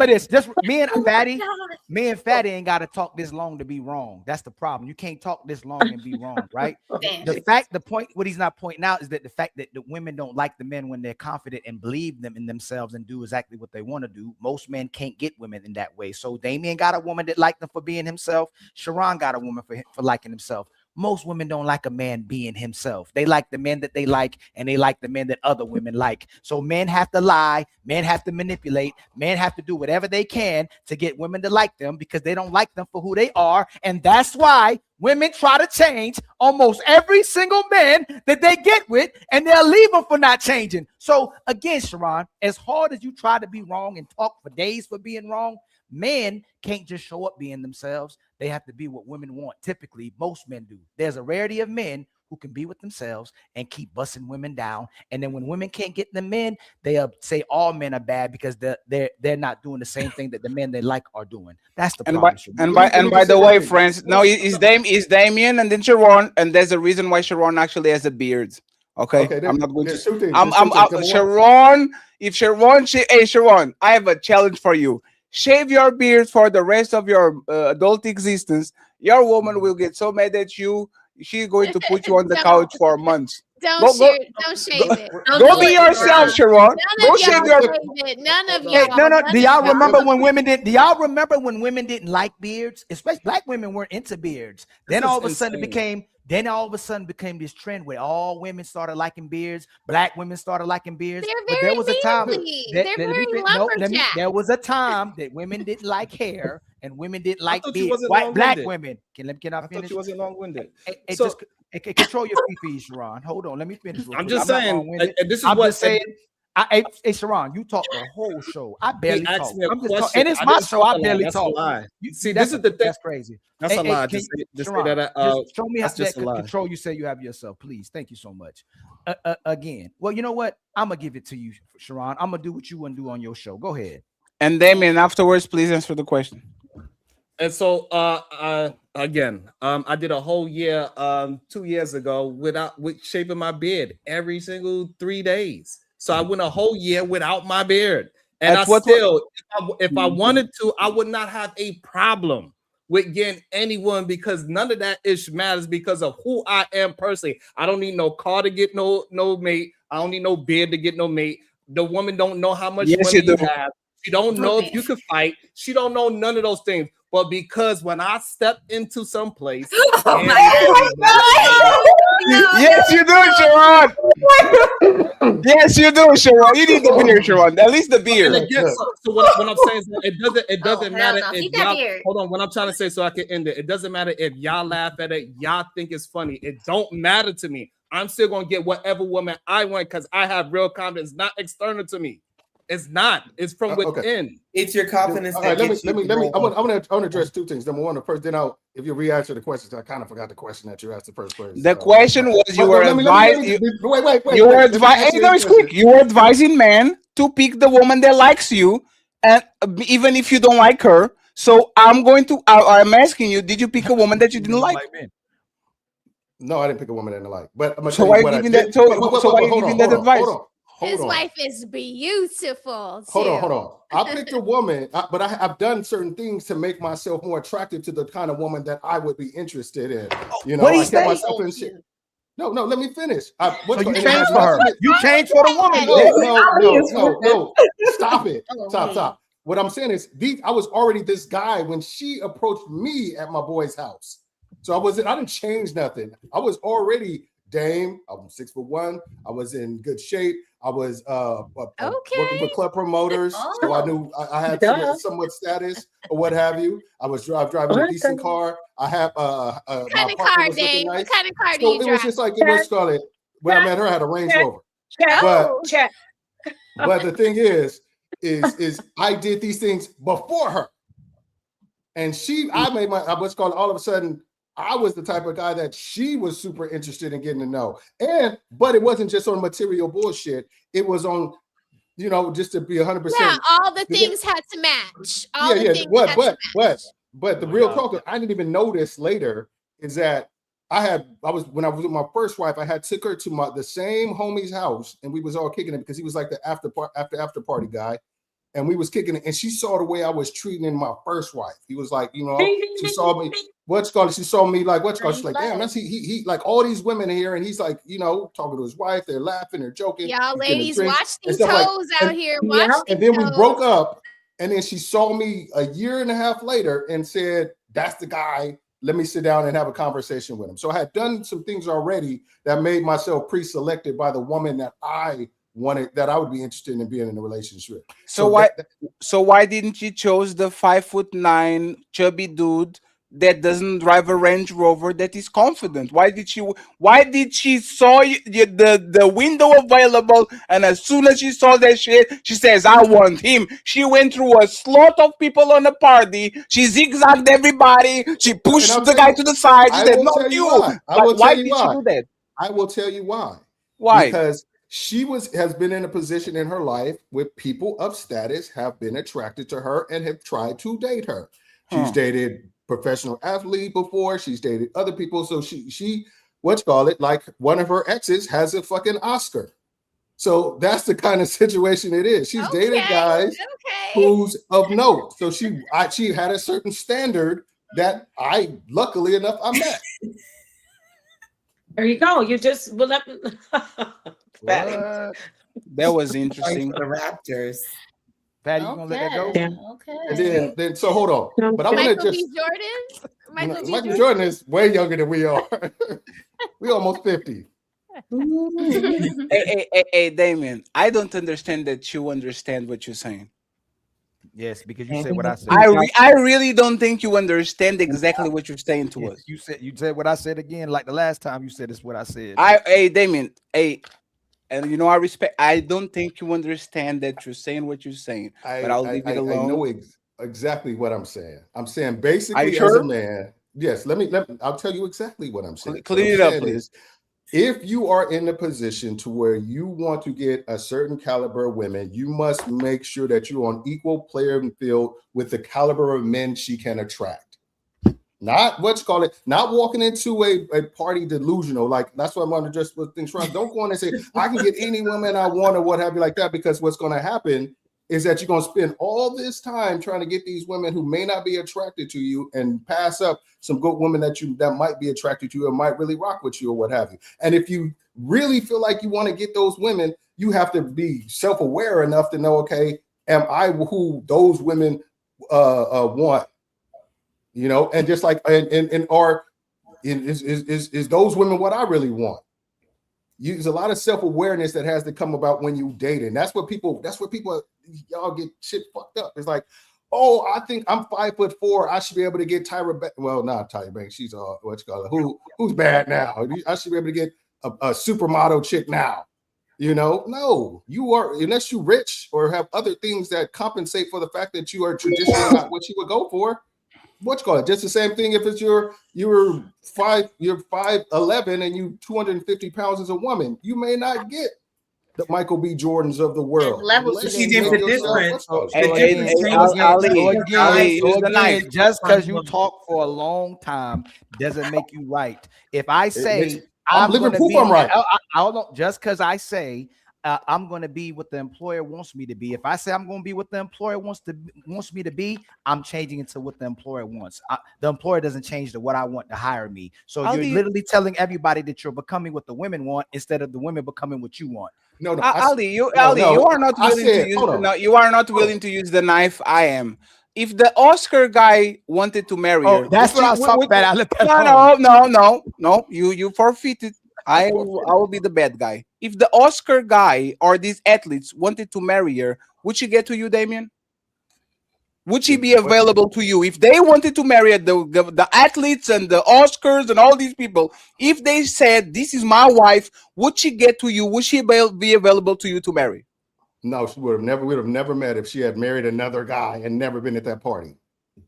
this. Just me and Fatty ain't got to talk this long to be wrong. That's the problem. You can't talk this long and be wrong, right? The point, what he's not pointing out is that the fact that the women don't like the men when they're confident and believe them in themselves and do exactly what they want to do. Most men can't get women in that way. So Damien got a woman that liked him for being himself. Sharon got a woman for liking himself. Most women don't like a man being himself. They like the men that they like, and they like the men that other women like. So men have to lie, men have to manipulate, men have to do whatever they can to get women to like them because they don't like them for who they are. And that's why women try to change almost every single man that they get with, and they'll leave them for not changing. So again, Sharon, as hard as you try to be wrong and talk for days for being wrong, men can't just show up being themselves. They have to be what women want. Typically, most men do. There's a rarity of men who can be with themselves and keep busting women down. And then when women can't get the men, they say all men are bad because they're not doing the same thing that the men they like are doing. That's the problem. And by the way, friends, no, it's Damien and then Sharon, and there's a reason why Sharon actually has a beard. Okay, I'm not going to. Sharon, if Sharon, hey Sharon, I have a challenge for you. Shave your beard for the rest of your adult existence. Your woman will get so mad at you. She's going to put you on the couch for months. Don't shave it. Go be yourself, Sharon. Go shave your. None of y'all. No. Do y'all remember when women did? Do y'all remember when women didn't like beards? Especially black women weren't into beards. Then all of a sudden it became. Then all of a sudden became this trend where all women started liking beards. Black women started liking beards. But there was a time. There was a time that women didn't like hair and women didn't like beards. Black women. Can I finish? I thought you wasn't long-winded. Control your pee, Sharon. Hold on, let me finish. I'm just saying. This is I'm what just saying. Hey, Sharon, you talk the whole show. I barely talk. And it's my show. I barely talk. See, this is the thing. That's crazy. That's a lie. Just Sharon, say that. Show me how that's just a lie. control you say you have yourself, please. Thank you so much. Again, well, you know what? I'm gonna give it to you, Sharon. I'm gonna do what you want to do on your show. Go ahead. And Damien, afterwards, please answer the question. And so, again, I did a whole year 2 years ago with shaving my beard every single 3 days. So I went a whole year without my beard, and if I wanted to, I would not have a problem with getting anyone because none of that ish matters because of who I am personally. I don't need no car to get no mate. I don't need no beard to get no mate. The woman don't know how much money you have. She don't know if you can fight. She don't know none of those things. But because when I step into some place, yes, you do, Sharon. Yes, you do, Sharon. You need the beard, Sharon. At least the beard. Again, so what I'm saying is it doesn't matter if y'all, hold on. What I'm trying to say, so I can end it. It doesn't matter if y'all laugh at it, y'all think it's funny. It don't matter to me. I'm still gonna get whatever woman I want because I have real confidence, not external to me. It's not. It's from within. It's your confidence. All right, let me. I want to address two things. Number one, first, then if you re-answer the questions, I kind of forgot the question that you asked the first person. The question was you were advising. Wait. You were advising. No, it's quick. You were advising men to pick the woman that likes you, and even if you don't like her. So I'm asking you, did you pick a woman that you didn't like? No, I didn't pick a woman that I didn't like. But I'm so why are you giving that? So why are you giving that advice? His wife is beautiful. Hold on. I picked a woman, but I've done certain things to make myself more attractive to the kind of woman that I would be interesed in. You know, I kept myself in shit. No, let me finish. So you changed for her. You changed for the woman. No. Stop it. Stop. What I'm saying is, I was already this guy when she approached me at my boy's house. So I didn't change nothing. I was already Dame. I'm 6'1". I was in good shape. I was working for club promoters, so I knew I had somewhat status or what have you. I was driving a decent car. I have What kind of car, Dave? What kind of car do you it drive? was just like it was Scarlett. When I met her, I had a Range Rover. But the thing is I did these things before her, and I made what's called all of a sudden. I was the type of guy that she was super interested in getting to know. But it wasn't just on material bullshit. It was on, just to be 100%. Yeah, all the things had to match. All the things had to match. But the real talk, I didn't even know this later, is that when I was with my first wife, I had took her to the same homie's house, and we was all kicking it because he was like the after party guy. And we was kicking it, and she saw the way I was treating my first wife. He was like, she saw me. She saw me like she's like, damn, that's he like all these women here, and he's like, talking to his wife. They're laughing, they're joking. Y'all ladies, watch these toes out here. Watch and then we broke up, and then she saw me a year and a half later and said, "That's the guy. Let me sit down and have a conversation with him." So I had done some things already that made myself pre-selected by the woman that I wanted, that I would be interested in being in a relationship. So why didn't you chose the 5'9" chubby dude that doesn't drive a Range Rover that is confident? Why did she saw the window available, and as soon as she saw that shit, she says, I want him? She went through a slot of people on a party. She zigzagged everybody. She pushed the guy to the side. She said, "No, you." Why did she do that? I will tell you why. Why? Because she has been in a position in her life where people of status have been attracted to her and have tried to date her. She's dated professional athlete before. She's dated other people. So she like one of her exes has a fucking Oscar. So that's the kind of situation it is. She's dated guys who's of note. So she had a certain standard that luckily enough, I met. There you go. You just That was interesting. The Raptors. Patty, you gonna let that go? Okay. And then so hold on. But I want to just Michael Jordan is way younger than we are. We almost 50. Hey, Damien, I don't understand that you understand what you're saying. Yes, because you said what I said. I really don't think you understand exactly what you're saying to us. You said what I said again, like the last time you said it's what I said. Hey, Damien, and I respect. I don't think you understand that you're saying what you're saying, but I'll leave it alone. I know exactly what I'm saying. I'm saying basically as a man. Yes, I'll tell you exactly what I'm saying. Clean it up, please. If you are in a position to where you want to get a certain caliber of women, you must make sure that you're on equal playing field with the caliber of men she can attract. Not not walking into a party delusional. Like that's what I'm going to just put things wrong. Don't go in and say, I can get any woman I want or what have you like that, because what's going to happen is that you're going to spend all this time trying to get these women who may not be attracted to you and pass up some good women that might be attracted to you and might really rock with you or what have you. And if you really feel like you want to get those women, you have to be self-aware enough to know, okay, am I who those women want? And just like is those women what I really want? There's a lot of self-awareness that has to come about when you dating. That's what people y'all get shit fucked up. It's like, oh, I think I'm 5'4". I should be able to get Tyra Banks. Well, not Tyra Banks. She's who's bad now. I should be able to get a supermodel chick now. No, you are, unless you're rich or have other things that compensate for the fact that you are traditionally not what you would go for. Just the same thing if it's you're 5'11" and you 250 pounds as a woman. You may not get the Michael B. Jordans of the world. Just because you talk for a long time doesn't make you right. If I say I'm living proof I'm right, just because I say I'm going to be what the employer wants me to be. If I say I'm going to be what the employer wants me to be, I'm changing it to what the employer wants. The employer doesn't change to what I want to hire me. So you're literally telling everybody that you're becoming what the women want instead of the women becoming what you want. No, Ali, you are not willing to use you are not willing to use the knife. I am. If the Oscar guy wanted to marry her, that's what I was talking about. No. You forfeited. I will be the bad guy. If the Oscar guy or these athletes wanted to marry her, would she get to you, Damien? Would she be available to you if they wanted to marry the athletes and the Oscars and all these people? If they said, "This is my wife," would she get to you? Would she be available to you to marry? No, she would have never met if she had married another guy and never been at that party.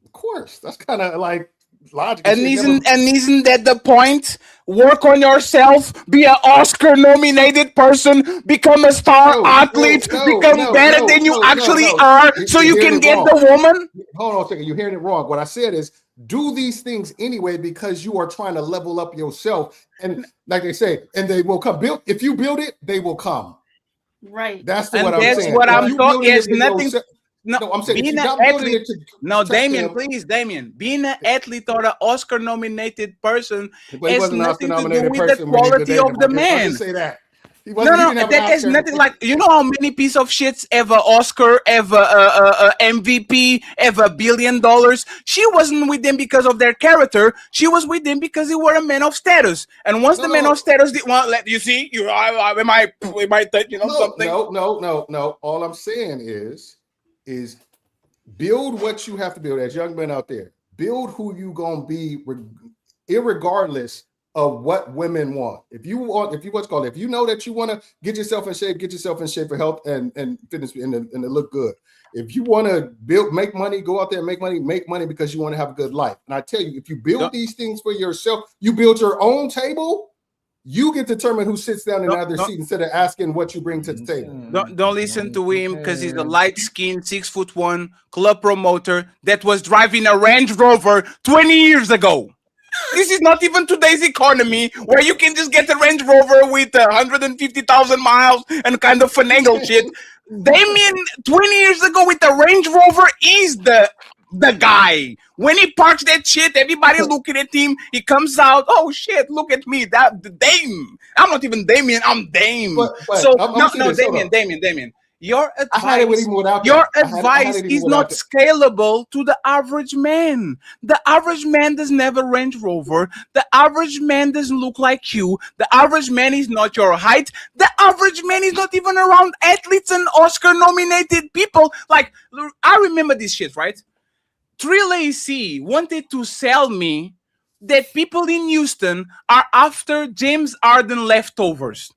Of course, that's kind of like logical. And isn't that the point? Work on yourself, be an Oscar-nominated person, become a star athlete, become better than you actually are, so you can get the woman. Hold on a second, you're hearing it wrong. What I said is, do these things anyway because you are trying to level up yourself. And like they say, and they will come. If you build it, they will come. Right. That's And what I'm that's saying. what If I'm you talking. building It's it with nothing. yourself- No, I'm saying if being you're an not building athlete. it to No, touch Damien, them- please, Damien. Being an athlete or an Oscar-nominated person But he has wasn't an nothing to do Oscar-nominated with the person when he quality dated of the him. I man. didn't say that. He No, wasn't- he no, didn't have that an has Oscar. nothing like. You know how many piece of shits ever Oscar, ever MVP, ever $1 billion? She wasn't with them because of their character. She was with them because they were a man of status. And once the man of status did want, let you see, you am I touching on something? No. All I'm saying is build what you have to build. As young men out there, build who you gonna be, irregardless of what women want. If you know that you want to get yourself in shape for health and fitness and to look good. If you want to make money, go out there and make money because you want to have a good life. And I tell you, if you build these things for yourself, you build your own table. You get to determine who sits down in the other seat instead of asking what you bring to the table. Don't listen to him because he's a light-skinned, 6'1" club promoter that was driving a Range Rover 20 years ago. This is not even today's economy where you can just get a Range Rover with 150,000 miles and kind of finagle shit. Damien, 20 years ago with the Range Rover is the guy. When he parks that shit, everybody looking at him. He comes out. Oh shit! Look at me. That the Dame. I'm not even Damien. I'm Dame. But So I'm no, serious, hold on. Damien. Your I had it with advice, even without that. your I had advice it even is without not that. scalable to the average man. The average man doesn't have a Range Rover. The average man doesn't look like you. The average man is not your height. The average man is not even around athletes and Oscar-nominated people. Like, I remember this shit, right? Trill AC wanted to sell me that people in Houston are after James Harden leftovers.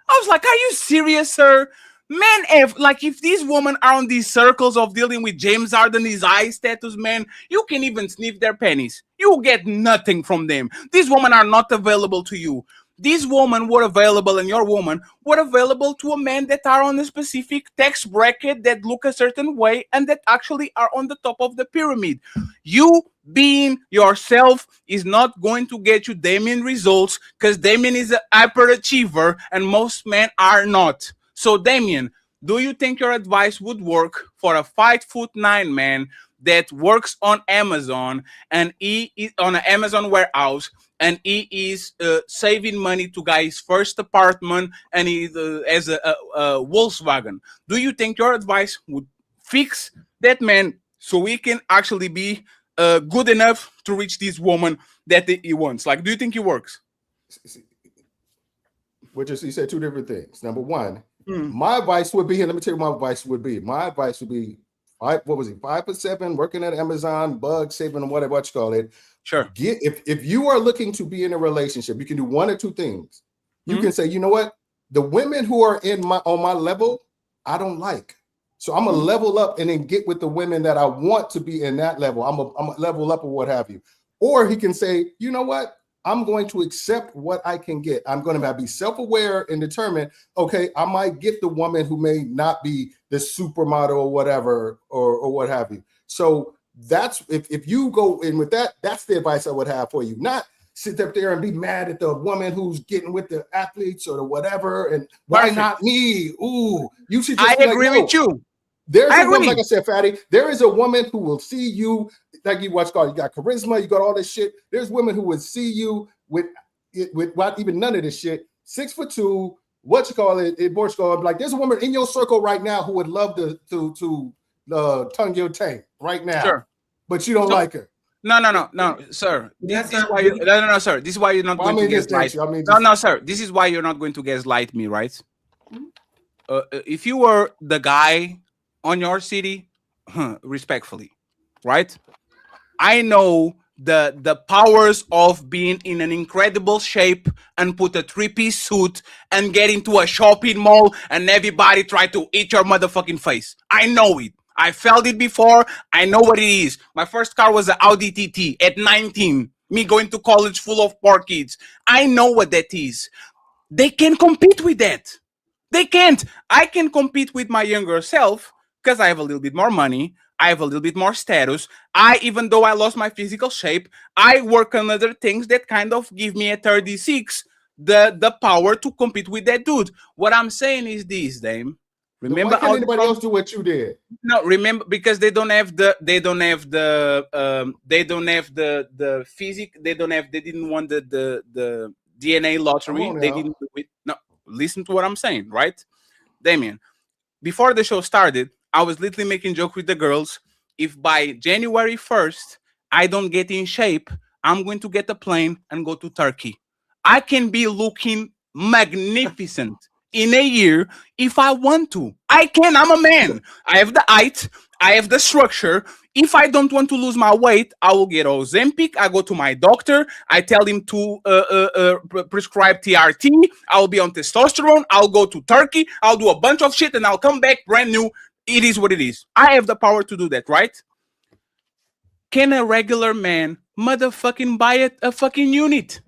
I was like, are you serious, sir? Man, if these women are on these circles of dealing with James Harden, his eye status, man, you can even sniff their pennies. You get nothing from them. These women are not available to you. These women were available, and your woman were available to a man that are on a specific tax bracket that look a certain way and that actually are on the top of the pyramid. You being yourself is not going to get you Damien results because Damien is an hyperachiever and most men are not. So Damien, do you think your advice would work for a 5'9" man that works on Amazon and he is on an Amazon warehouse and he is saving money to buy his first apartment and he has a Volkswagen? Do you think your advice would fix that man so he can actually be good enough to reach this woman that he wants? Like, do you think it works? You said two different things. Number one, my advice would be, and let me tell you what my advice would be. My advice would be, 5'7", working at Amazon, bug saving, or whatever you call it. Sure. If you are looking to be in a relationship, you can do one or two things. You can say, you know what, the women who are on my level, I don't like. So I'm gonna level up and then get with the women that I want to be in that level. I'm a level up or what have you. Or he can say, you know what, I'm going to accept what I can get. I'm going to be self-aware and determine, okay, I might get the woman who may not be the supermodel or whatever, or what have you. So that's, if you go in with that, that's the advice I would have for you. Not sit up there and be mad at the woman who's getting with the athletes or the whatever, and why not me? Ooh, you should just I agree with you. There's a woman, like I said, Fatty, there is a woman who will see you, like you got charisma, you got all this shit. There's women who would see you with not even none of this shit. 6'2", in Portugal. Like, there's a woman in your circle right now who would love to tongue your tank right now. Sure. But you don't like her. No, sir. This is why no, sir. This is why you're not Well, I going mean, to gaslight. No, sir. This is why you're not going to gaslight me, right? If you were the guy on your city, respectfully, right? I know the powers of being in an incredible shape and put a 3-piece suit and get into a shopping mall and everybody try to eat your motherfucking face. I know it. I felt it before. I know what it is. My first car was an Audi TT at 19. Me going to college full of poor kids. I know what that is. They can compete with that. They can't. I can compete with my younger self because I have a little bit more money. I have a little bit more status. Even though I lost my physical shape, I work on other things that kind of give me at 36 the power to compete with that dude. What I'm saying is this, Dame. Remember, why can't anybody else do what you did? No, remember, because they don't have the physic. They didn't want the DNA lottery. They didn't do it. No, listen to what I'm saying, right, Damien? Before the show started, I was literally making jokes with the girls. If by January 1st I don't get in shape, I'm going to get a plane and go to Turkey. I can be looking magnificent in a year if I want to. I can. I'm a man. I have the height. I have the structure. If I don't want to lose my weight, I will get Ozempic. I go to my doctor. I tell him to prescribe TRT. I'll be on testosterone. I'll go to Turkey. I'll do a bunch of shit and I'll come back brand new. It is what it is. I have the power to do that, right? Can a regular man motherfucking buy a fucking unit?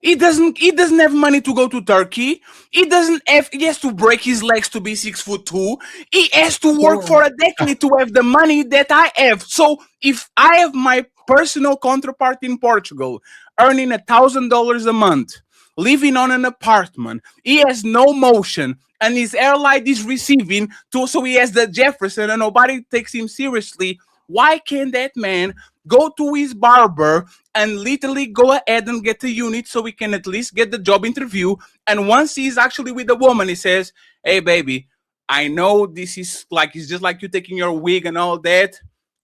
He doesn't have money to go to Turkey. He has to break his legs to be 6'2". He has to work for a decade to have the money that I have. So if I have my personal counterpart in Portugal earning $1,000 a month, living on an apartment, he has no motion, and his airline is receiving too, so he has the Jefferson and nobody takes him seriously. Why can't that man go to his barber and literally go ahead and get a unit so we can at least get the job interview? And once he's actually with the woman, he says, hey, baby, I know this is like, it's just like you taking your wig and all that.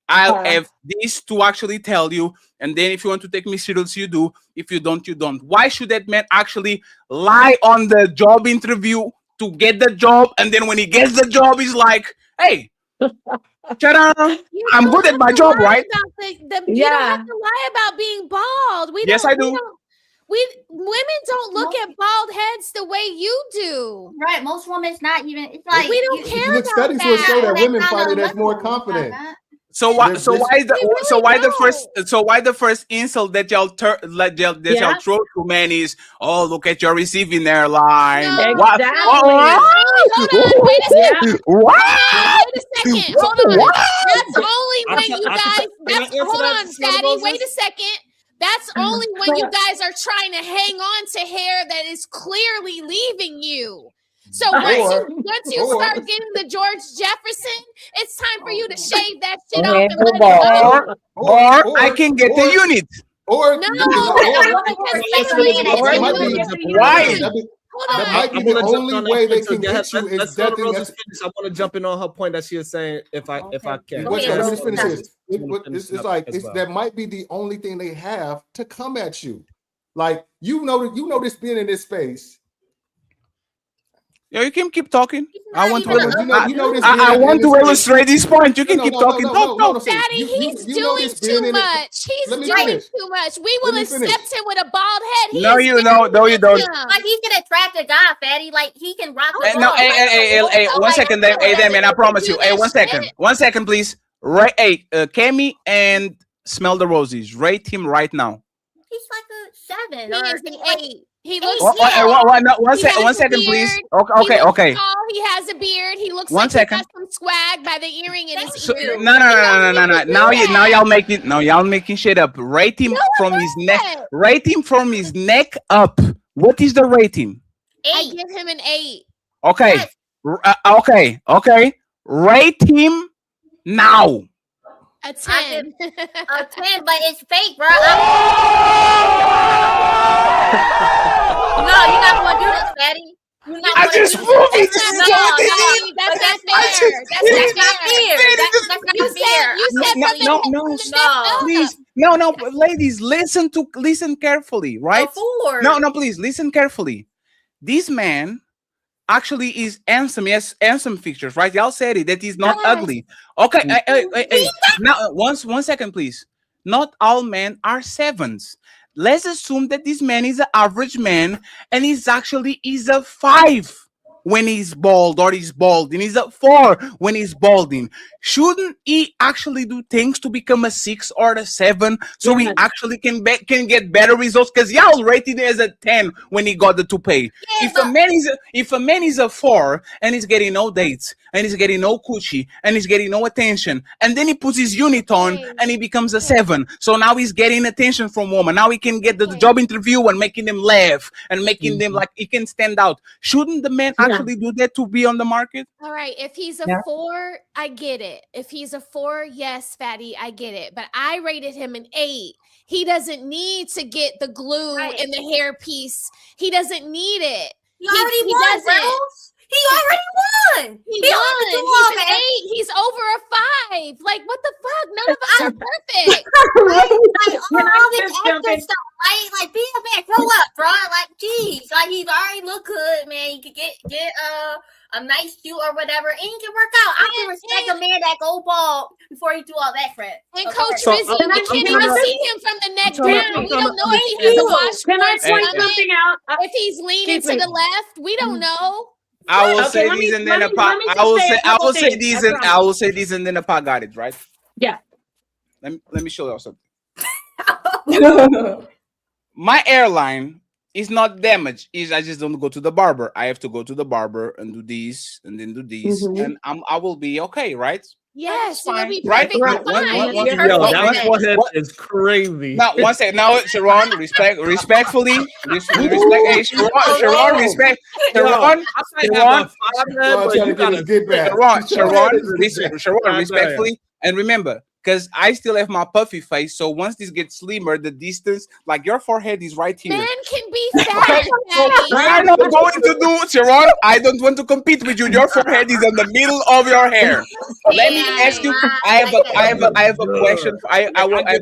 I'll have this to actually tell you. And then if you want to take me serious, you do. If you don't, you don't. Why should that man actually lie on the job interview to get the job? And then when he gets the job, he's like, hey, ta-da, I'm good at my job, right? You don't have to lie about being bald. Yes, I do. Women don't look at bald heads the way you do. Right. Most women's not even. It's like we don't care about Studies will show that women find it as more confident. So why the first insult that y'all y'all throw to men is, oh, look at your receiving airline. No, What? Wait a second. What? Wait a second. Hold on. What? That's only when you guys. Hold on, Fatty. Wait a second. That's only when you guys are trying to hang on to hair that is clearly leaving you. So once you start getting the George Jefferson, it's time for you to shave that shit off and let it go. Or I can get the unit. Or no, why? That might be the only way they can get you. I want to jump in on her point that she is saying, if I can. Let me just finish this. It's like that might be the only thing they have to come at you. Like you know this being in this space. Yeah, you can keep talking. I want to illustrate this point. You can keep talking. No, Daddy, he's doing too much. He's doing too much. We will accept him with a bald head. No, you don't. Like he can attract a guy, Fatty. Like he can rock. Hey, 1 second. Hey, man, I promise you. Hey, 1 second. 1 second, please. Right, hey, Kemi and Smell the Roses. Rate him right now. He's like a 7 or an 8. He looks. One second, please. Okay. Tall, he has a beard. He looks 1 like second. he has some swag by the earring in his ear. No. Now y'all making shit up. Rate him from his neck. Rate him from his neck up. What is the rating? 8. I give him an 8. Okay. Okay. Rate him now. A 10. A 10, but it's fake, bro. No, you're not gonna do this, Fatty. I just proved it. That's not fair. That's not fair. You said no. Please, No, but ladies, listen carefully, right? Four. No, please listen carefully. This man actually is handsome. Yes, handsome features, right? Y'all said it that he's not ugly. Okay, hey. Now, one second, please. Not all men are sevens. Let's assume that this man is an average man, and he's a 5 when he's bald or he's balding. He's a 4 when he's balding. Shouldn't he actually do things to become a 6 or a 7 so he actually can get better results? Because y'all rated it as a 10 when he got the toupee. If a man is a 4 and he's getting no dates and he's getting no coochie and he's getting no attention, and then he puts his unit on and he becomes a 7. So now he's getting attention from women. Now he can get the job interview and making them laugh and making them like he can stand out. Shouldn't the man actually do that to be on the market? All right, if he's a 4, I get it. If he's a 4, yes, Fatty, I get it. But I rated him an 8. He doesn't need to get the glue and the hairpiece. He doesn't need it. He already won, Reynolds. He already won. He He won. only He's won, an man. 8. He's over a 5. Like, what the fuck? None of us are perfect. Like Can I all this just jump extra in? stuff, right? Like be a man, grow up, bro. Like, geez, like he's already look good, man. You could get a nice shoe or whatever, and he can work out. I can respect a man that go bald before he do all that crap. And Okay. Coach So, Rizzy, we can't even see him from the neck down. We don't know if he has a washboard Can I point stomach, something out? if he's leaning to the left. We don't know. I will Okay, say let these me- and then let a me- pot. let me I just will say a say couple these things, and I I will say these and then a pot got it right. Yeah. Let me show you something. My airline is not damaged. I just don't go to the barber. I have to go to the barber and do these and then do these, and I will be okay, right? Yes, it'll be Right? perfectly One- fine. one- You're one- perfect. one- That one- forehead one- is crazy. Now, one second. Now, Sharon, respectfully, respect. Hey, Sharon, respect. Sharon, Sharon, respectfully, and remember, because I still have my puffy face. So once this gets slimmer, the distance, like your forehead is right here. Men can be fat. So we are not going to do, Sharon. I don't want to compete with you. Your forehead is in the middle of your hair. Let me ask you. I have a question. I have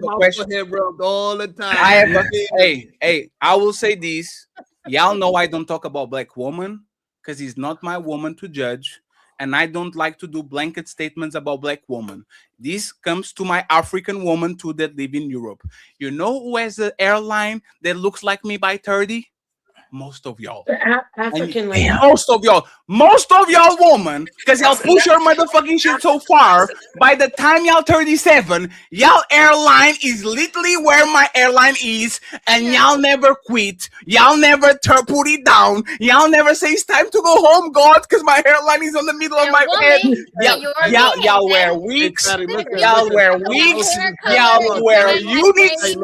a question. Head rubbed all the time. I have a, hey. I will say this. Y'all know I don't talk about black woman because he's not my woman to judge. And I don't like to do blanket statements about black women. This comes to my African woman too that live in Europe. You know who has an airline that looks like me by 30? Most of y'all. African lady. Most of y'all woman, because y'all push your motherfucking shit so far. By the time y'all 37, y'all airline is literally where my airline is, and y'all never quit. Y'all never put it down. Y'all never say it's time to go home, God, because my airline is on the middle of my head. Y'all wear wigs. Y'all wear wigs. Y'all wear units.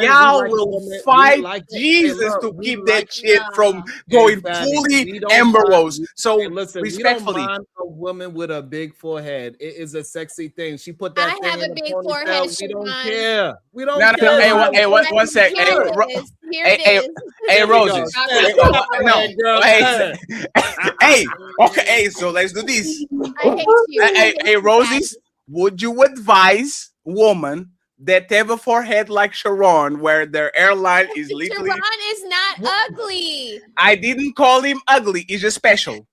Y'all will fight Jesus to keep that shit from going fully Amber Rose. So listen, respectfully, we don't mind a woman with a big forehead. It is a sexy thing. She put that. I thing have in a the big ponytail. forehead. We don't Siobhan. care. We don't No, care. hey, one sec. Here it is. Hey, Roses. Hey, okay. Hey, so let's do this. I hate you. Hey, Roses. Would you advise woman that have a forehead like Sharon, where their airline is literally? Sharon is not ugly. I didn't call him ugly. He's just special.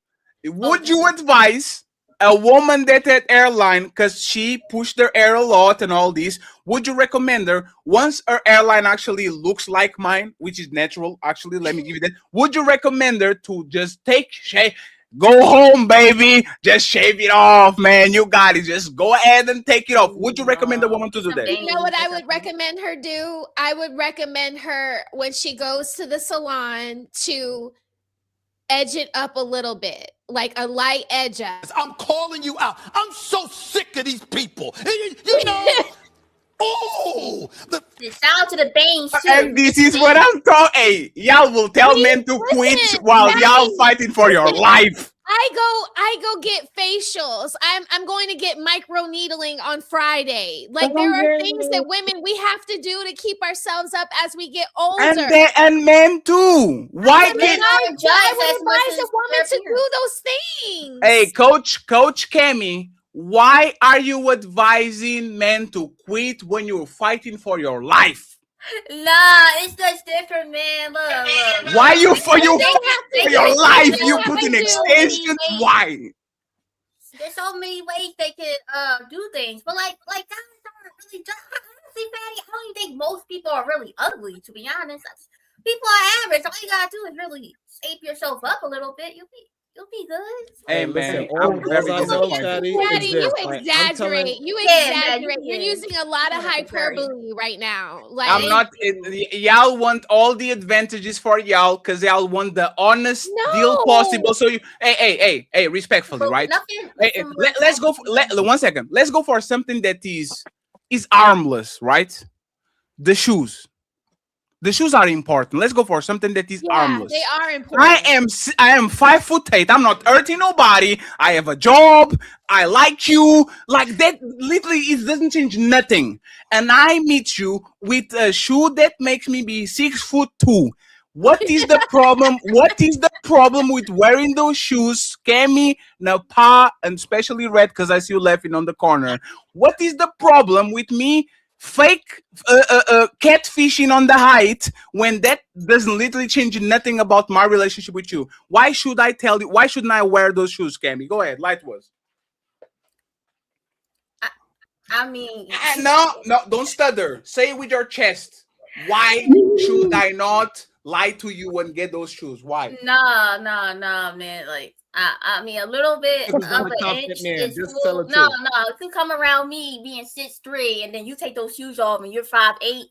Would you advise a woman that had airline because she pushed her air a lot and all this? Would you recommend her once her airline actually looks like mine, which is natural? Actually, let me give you that. Would you recommend her to just go home, baby? Just shave it off, man. You got it. Just go ahead and take it off. Would you recommend a woman to do that? You know what I would recommend her do? I would recommend her when she goes to the salon to edge it up a little bit, like a light edge up. I'm calling you out. I'm so sick of these people. You know. Oh, shout out to the bangs too. And this is what I'm talking. Hey, y'all will tell men to quit while y'all fighting for your life. I go get facials. I'm going to get micro needling on Friday. Like there are things that women we have to do to keep ourselves up as we get older. And men too. Why can't I would advise a woman to do those things? Hey, Coach Cammy Why are you advising men to quit when you're fighting for your life? Nah, it's just different, man. Look. Why you for They you have to for your do- life? they You have put to in do extensions. many ways. Why? There's so many ways they could do things, but like guys aren't really. Honestly, Fatty, I don't even think most people are really ugly. To be honest, people are average. All you gotta do is really shape yourself up a little bit. You'll be good. Hey listen, man, all I'm I very know, disappointed. Fatty, Daddy, is you this. Like, I'm exaggerate. telling- You Yeah, man, exaggerate. you You're did. using a lot of Yeah, hyperbole right now. Like I'm not. Y'all want all the advantages for y'all because y'all want the honest deal possible. So you, hey, respectfully, right? Hey, let's go. For, 1 second. Let's go for something that is harmless, right? The shoes. The shoes are important. Let's go for something that is harmless. they are important. I am 5'8". I'm not hurting nobody. I have a job. I like you. Like that literally it doesn't change nothing. And I meet you with a shoe that makes me be 6'2". What is the problem? What is the problem with wearing those shoes? Cammy, Napa, and especially Red, because I see you laughing on the corner. What is the problem with me fake catfishing on the height when that doesn't literally change nothing about my relationship with you? Why should I tell you? Why shouldn't I wear those shoes, Cammy? Go ahead, light was. I mean, No, don't stutter. Say it with your chest. Why should I not lie to you and get those shoes? Why? Nah, man. Like, I mean, a little bit of I'm a an confident inch man. is Just cool. tell the No, truth. if you come around me being 6'3" and then you take those shoes off and you're 5'8",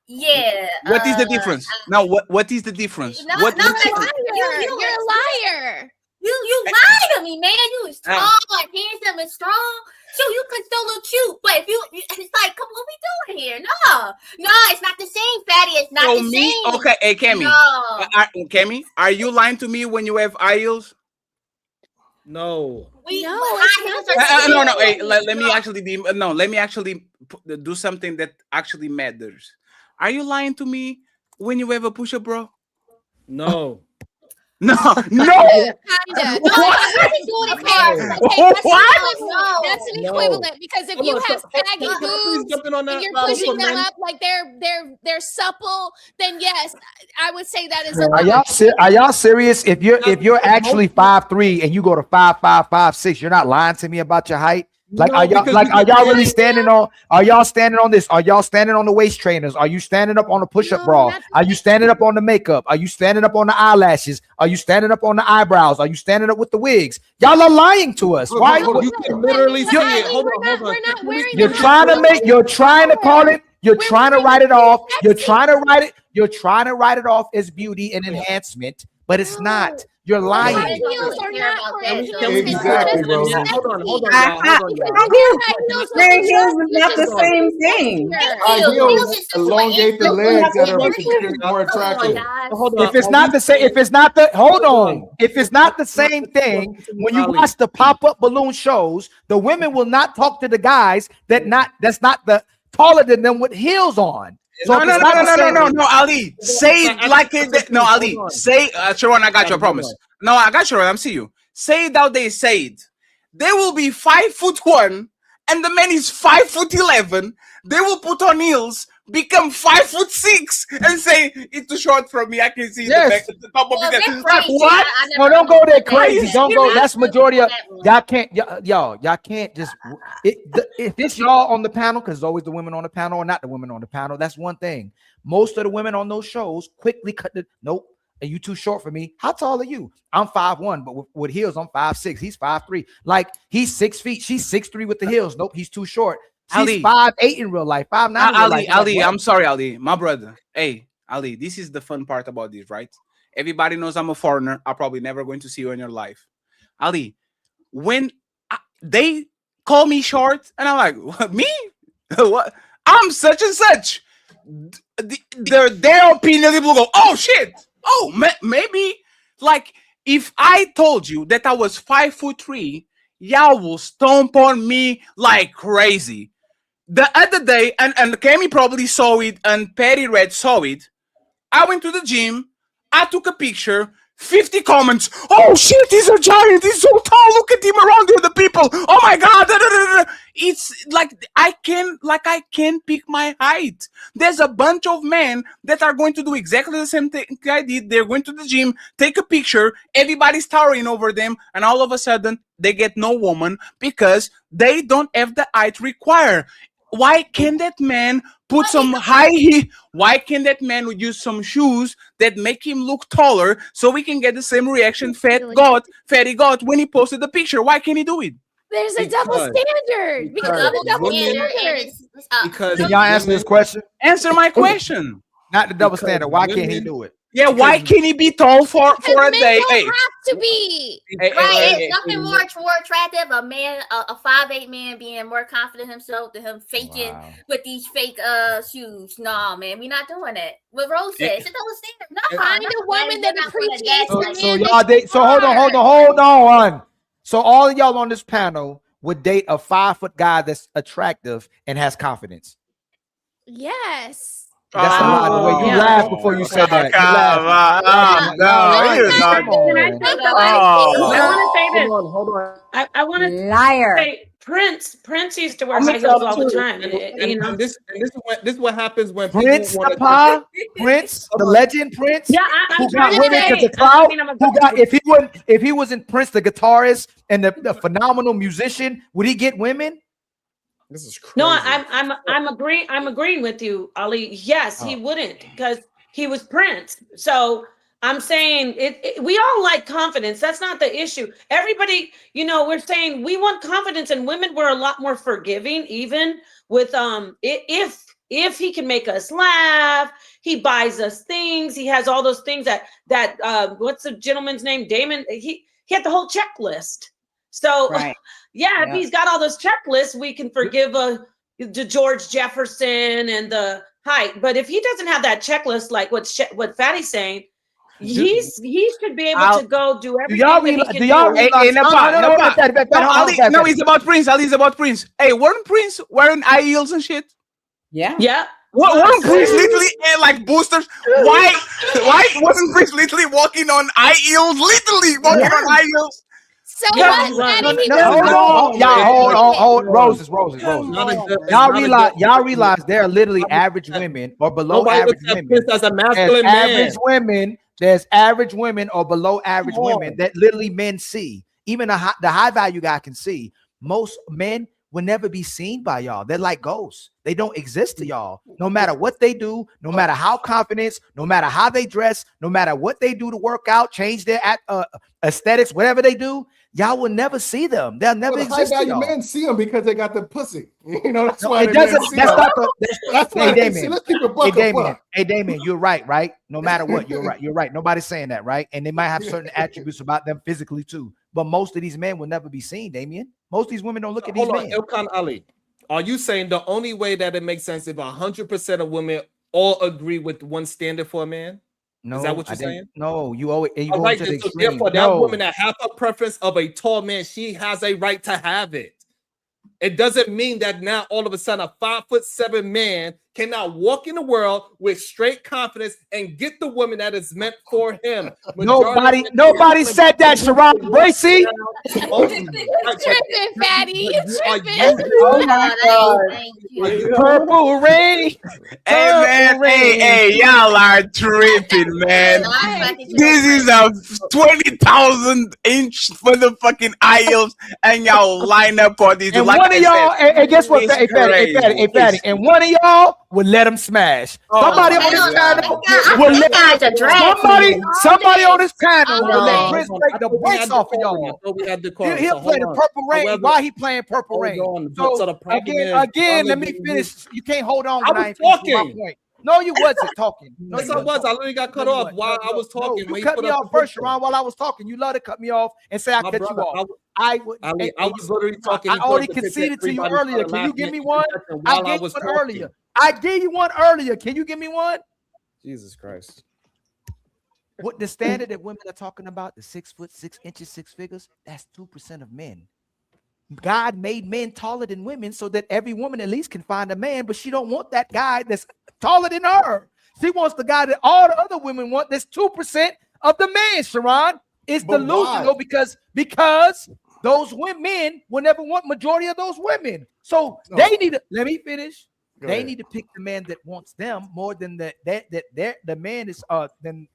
yeah. What is the difference? Now, what is the difference? No, What? no, what's you're the- a liar. You lied to me, man. You was tall, handsome, and strong. So you could still look cute, but if you, it's like, come on, what we doing here? No, it's not the same, Fatty. It's not So the me, same. okay, hey Cammy, No. Cammy, are you lying to me when you have high heels? No. No. Hey, let me actually be no. Let me actually do something that actually matters. Are you lying to me when you have a push-up, bro? No. No. Kinda. What? That's an No. equivalent because if Hold you on, have can saggy I please boobs jump in on that? and you're Well, pushing for them men- up like they're supple, then yes, I would say that is a Are lie. y'all serious? If you're actually 5'3" and you go to 5'5", 5'6", you're not lying to me about your height. Like, No, are y'all because like you are can- y'all really standing on? Are y'all standing on this? Are y'all standing on the waist trainers? Are you standing up on the push-up bra? Are you standing up on the makeup? Are you standing up on the eyelashes? Are you standing up on the eyebrows? Are you standing up with the wigs? Y'all are lying to us. Why? You can literally see it. Hold on. We're not wearing You're trying to make. You're trying to call it. You're trying to write it off. You're trying to write it. You're trying to write it off as beauty and enhancement, but it's not. You're lying. High heels are not for Exactly, Rosie. Hold on, y'all. High heels is not the same thing. High heels elongate the legs that are more attractive. If it's not the same, if it's not the hold on, if it's not the same thing, when you watch the pop-up balloon shows, the women will not talk to the guys that's not the taller than them with heels on. So No, Ali. Say it like it. No, Ali. Say, Sharon, I got you. I promise. No, I got you. I'm seeing you. Say it how they say it. They will be 5'1", and the man is 5'11". They will put on heels, become 5'6", and say it's too short for me. I can see the back at the top of it. Like, what? No, don't go there crazy. Don't go. That's majority of y'all can't. Y'all can't just. If it's y'all on the panel, because it's always the women on the panel or not the women on the panel. That's one thing. Most of the women on those shows quickly cut the nope. Are you too short for me? How tall are you? I'm 5'1", but with heels, I'm 5'6". He's 5'3". Like he's 6 feet. She's 6'3" with the heels. Nope, he's too short. She's 5'8" in real life. 5'9" in real life. Ali, I'm sorry, Ali, my brother. Hey, Ali, this is the fun part about this, right? Everybody knows I'm a foreigner. I'm probably never going to see you in your life. Ali, when they call me short, and I'm like, what, me? What? I'm such and such. Their opinion, people go, oh shit. Oh, maybe. Like, if I told you that I was 5'3", y'all will stomp on me like crazy. The other day, and Cammy probably saw it, and Patty Red saw it. I went to the gym. I took a picture. 50 comments. Oh shit, he's a giant. He's so tall. Look at him around the other people. Oh my god. Da, da, da, da. It's like I can't pick my height. There's a bunch of men that are going to do exactly the same thing I did. They're going to the gym, take a picture, everybody's towering over them, and all of a sudden they get no woman because they don't have the height required. Why can't that man put some high heel? Why can't that man use some shoes that make him look taller so we can get the same reaction Fatty got when he posted the picture? Why can't he do it? There's a double standard. Because of the double standard. Because Can y'all answer this question? Answer my question. Not the double standard. Why can't he do it? Yeah, why can't he be tall for a day? Don't have to be. It's nothing more attractive. A man, a 5'8" man, being more confident himself than him faking with these fake shoes. No, man, we're not doing that. What Rose said, it's a double standard. No, Find a woman that appreciates. So y'all date. So hold on. So all of y'all on this panel would date a 5-foot guy that's attractive and has confidence. Yes. That's a lot. The way you laughed before you said that. I want to liar. say Prince used to wear high heels all the time. And this is what happens when Prince, people Prince, the legend Prince, Yeah, who got women to the crowd, who got if he wasn't Prince the guitarist and the phenomenal musician, would he get women? This is crazy. No, I'm agreeing with you, Ali. Yes, he wouldn't because he was Prince. So I'm saying we all like confidence. That's not the issue. Everybody, we're saying we want confidence, and women were a lot more forgiving, even with if he can make us laugh, he buys us things, he has all those things that what's the gentleman's name? Damon. He had the whole checklist. So yeah, if he's got all those checklists, we can forgive the George Jefferson and the height. But if he doesn't have that checklist, like what Fatty's saying, he should be able to go do everything. No, it's about Prince. Ali's about Prince. Hey, weren't Prince wearing high heels and shit? Yeah. Weren't Prince literally like boosters? Why wasn't Prince literally walking on high heels? Literally walking on high heels. So what? Hold Roses. Y'all realize there are literally average women or below average women. There's average women or below average women that literally men see. Even the high value guy can see. Most men will never be seen by y'all. They're like ghosts. They don't exist to y'all. No matter what they do, no matter how confident, no matter how they dress, no matter what they do to work out, change their aesthetics, whatever they do, y'all will never see them. They'll never exist to y'all. Men see them because they got the pussy. That's No, why it doesn't. That's not the. That's why Hey, they Damien. see. Let's keep it buck a buck. Hey, Damien, you're right, right? No matter what, you're right. You're right. Nobody's saying that, right? And they might have certain attributes about them physically too. But most of these men will never be seen, Damien. Most of these women don't look at these Hold on, men. Ilkan Ali. Are you saying the only way that it makes sense if 100% of women all agree with one standard for a man? No, is that what you're I didn't- saying? No, you always. You All go right, to the so extreme. therefore, that No. woman that has a preference of a tall man, she has a right to have it. It doesn't mean that now all of a sudden a 5'7" man cannot walk in the world with straight confidence and get the woman that is meant for him. Nobody said that, Sharon Bracy. Tripping, Fatty. Oh my God. Purple rain. Hey man, hey, y'all are tripping, man. This is a 20,000 inch for the fucking aisles, and y'all line up for this. And like one I of y'all, said, and guess what? it's Hey, Fatty, crazy. and one of y'all would let him smash. Somebody on this panel will let somebody on this panel will let Chris break the brakes off of y'all. He'll play the Purple Rain. Why he playing Purple Rain? So again, let me finish. You can't hold on when I ain't finished my point. No, you wasn't talking. No, Yes, you I was. wasn't. I literally got cut off while I was talking. You when cut put me up off the first, picture. Sharon, while I was talking. You love to cut me off and say I My cut you brother, off. I was literally talking. I and put already the picture, conceded to you everybody earlier. started Can you laughing give me at one? the picture I while gave was you one talking. earlier. I gave you one earlier. Can you give me one? Jesus Christ. What the standard that women are talking about, the 6 foot 6 inches, 6 figures, that's 2% of men. God made men taller than women so that every woman at least can find a man, but she don't want that guy that's taller than her. She wants the guy that all the other women want. That's 2% of the man, Sharon. It's But delusional why? because those men will never want majority of those women. So they need to let me finish. Go They ahead. need to pick the man that wants them more than the man is then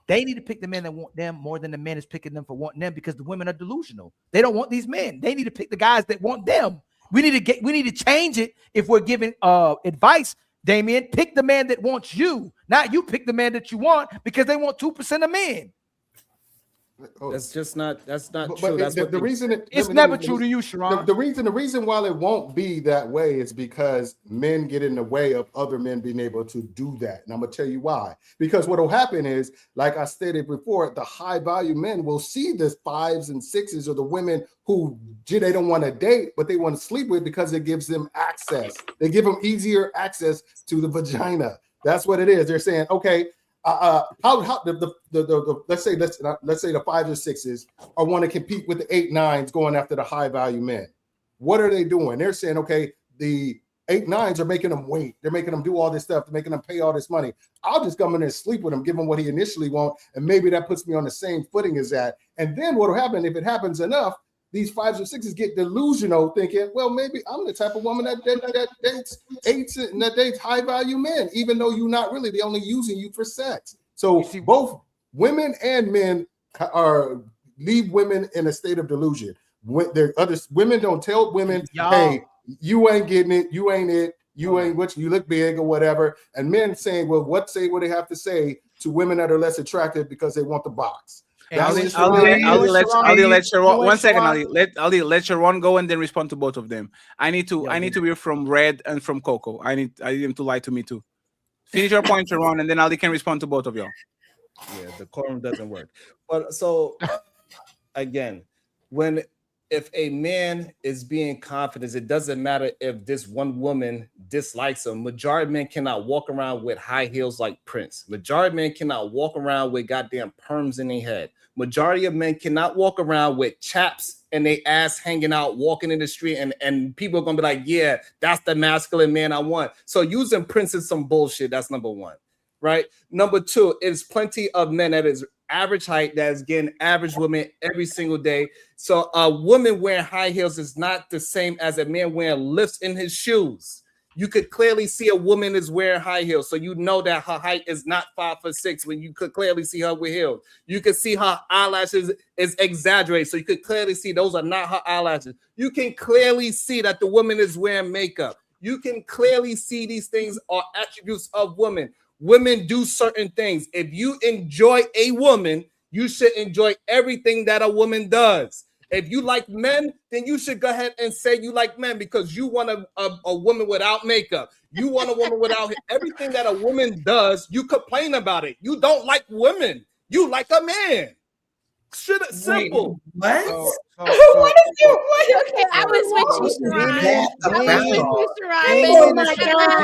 they need to pick the men that want them more than the man is picking them for wanting them, because the women are delusional. They don't want these men. They need to pick the guys that want them. We need to change it if we're giving advice. Damien, pick the man that wants you, not you pick the man that you want, because they want 2% of men. That's just not. That's not But true. That's the, what the they- reason It's never true to you, Sharon. The reason why it won't be that way is because men get in the way of other men being able to do that. And I'm gonna tell you why. Because what will happen is, like I stated before, the high value men will see this 5s and 6s, or the women who they don't want to date, but they want to sleep with, because it gives them access. They give them easier access to the vagina. That's what it is. They're saying, okay, let's say the 5s or 6s are want to compete with the 8, 9s going after the high value men. What are they doing? They're saying, okay, the 8, 9s are making them wait. They're making them do all this stuff. They're making them pay all this money. I'll just come in there and sleep with him, give him what he initially wants, and maybe that puts me on the same footing as that. And then what will happen, if it happens enough, these 5s or 6s get delusional, thinking, well, maybe I'm the type of woman that dates 8s and that dates high value men, even though you're not really. They're only using you for sex. So both women and men leave women in a state of delusion. Women don't tell women, hey, you ain't getting it, you ain't it, you ain't what you look big or whatever. And men saying, well, what they have to say to women that are less attractive because they want the box. I'll let Sharon. One second, Ali. Let Sharon go and then respond to both of them. I need to hear from Red and from Coco. I need him to lie to me too. Finish your point, Sharon, and then Ali can respond to both of y'all. Yeah, the quorum doesn't work. But so again, if a man is being confident, it doesn't matter if this one woman dislikes him. Majority of men cannot walk around with high heels like Prince. Majority of men cannot walk around with goddamn perms in their head. Majority of men cannot walk around with chaps and they ass hanging out, walking in the street, and people are gonna be like, yeah, that's the masculine man I want. So using Prince is some bullshit. That's number one, right? Number two, it's plenty of men that is average height that is getting average women every single day. So a woman wearing high heels is not the same as a man wearing lifts in his shoes. You could clearly see a woman is wearing high heels, so you know that her height is not 5'6" when you could clearly see her with heels. You could see her eyelashes is exaggerated, so you could clearly see those are not her eyelashes. You can clearly see that the woman is wearing makeup. You can clearly see these things are attributes of women. Women do certain things. If you enjoy a woman, you should enjoy everything that a woman does. If you like men, then you should go ahead and say you like men, because you want a woman without makeup. You want a woman without everything that a woman does. You complain about it. You don't like women. You like a man. Simple. What? What is you? Okay, I was with you, Sharon.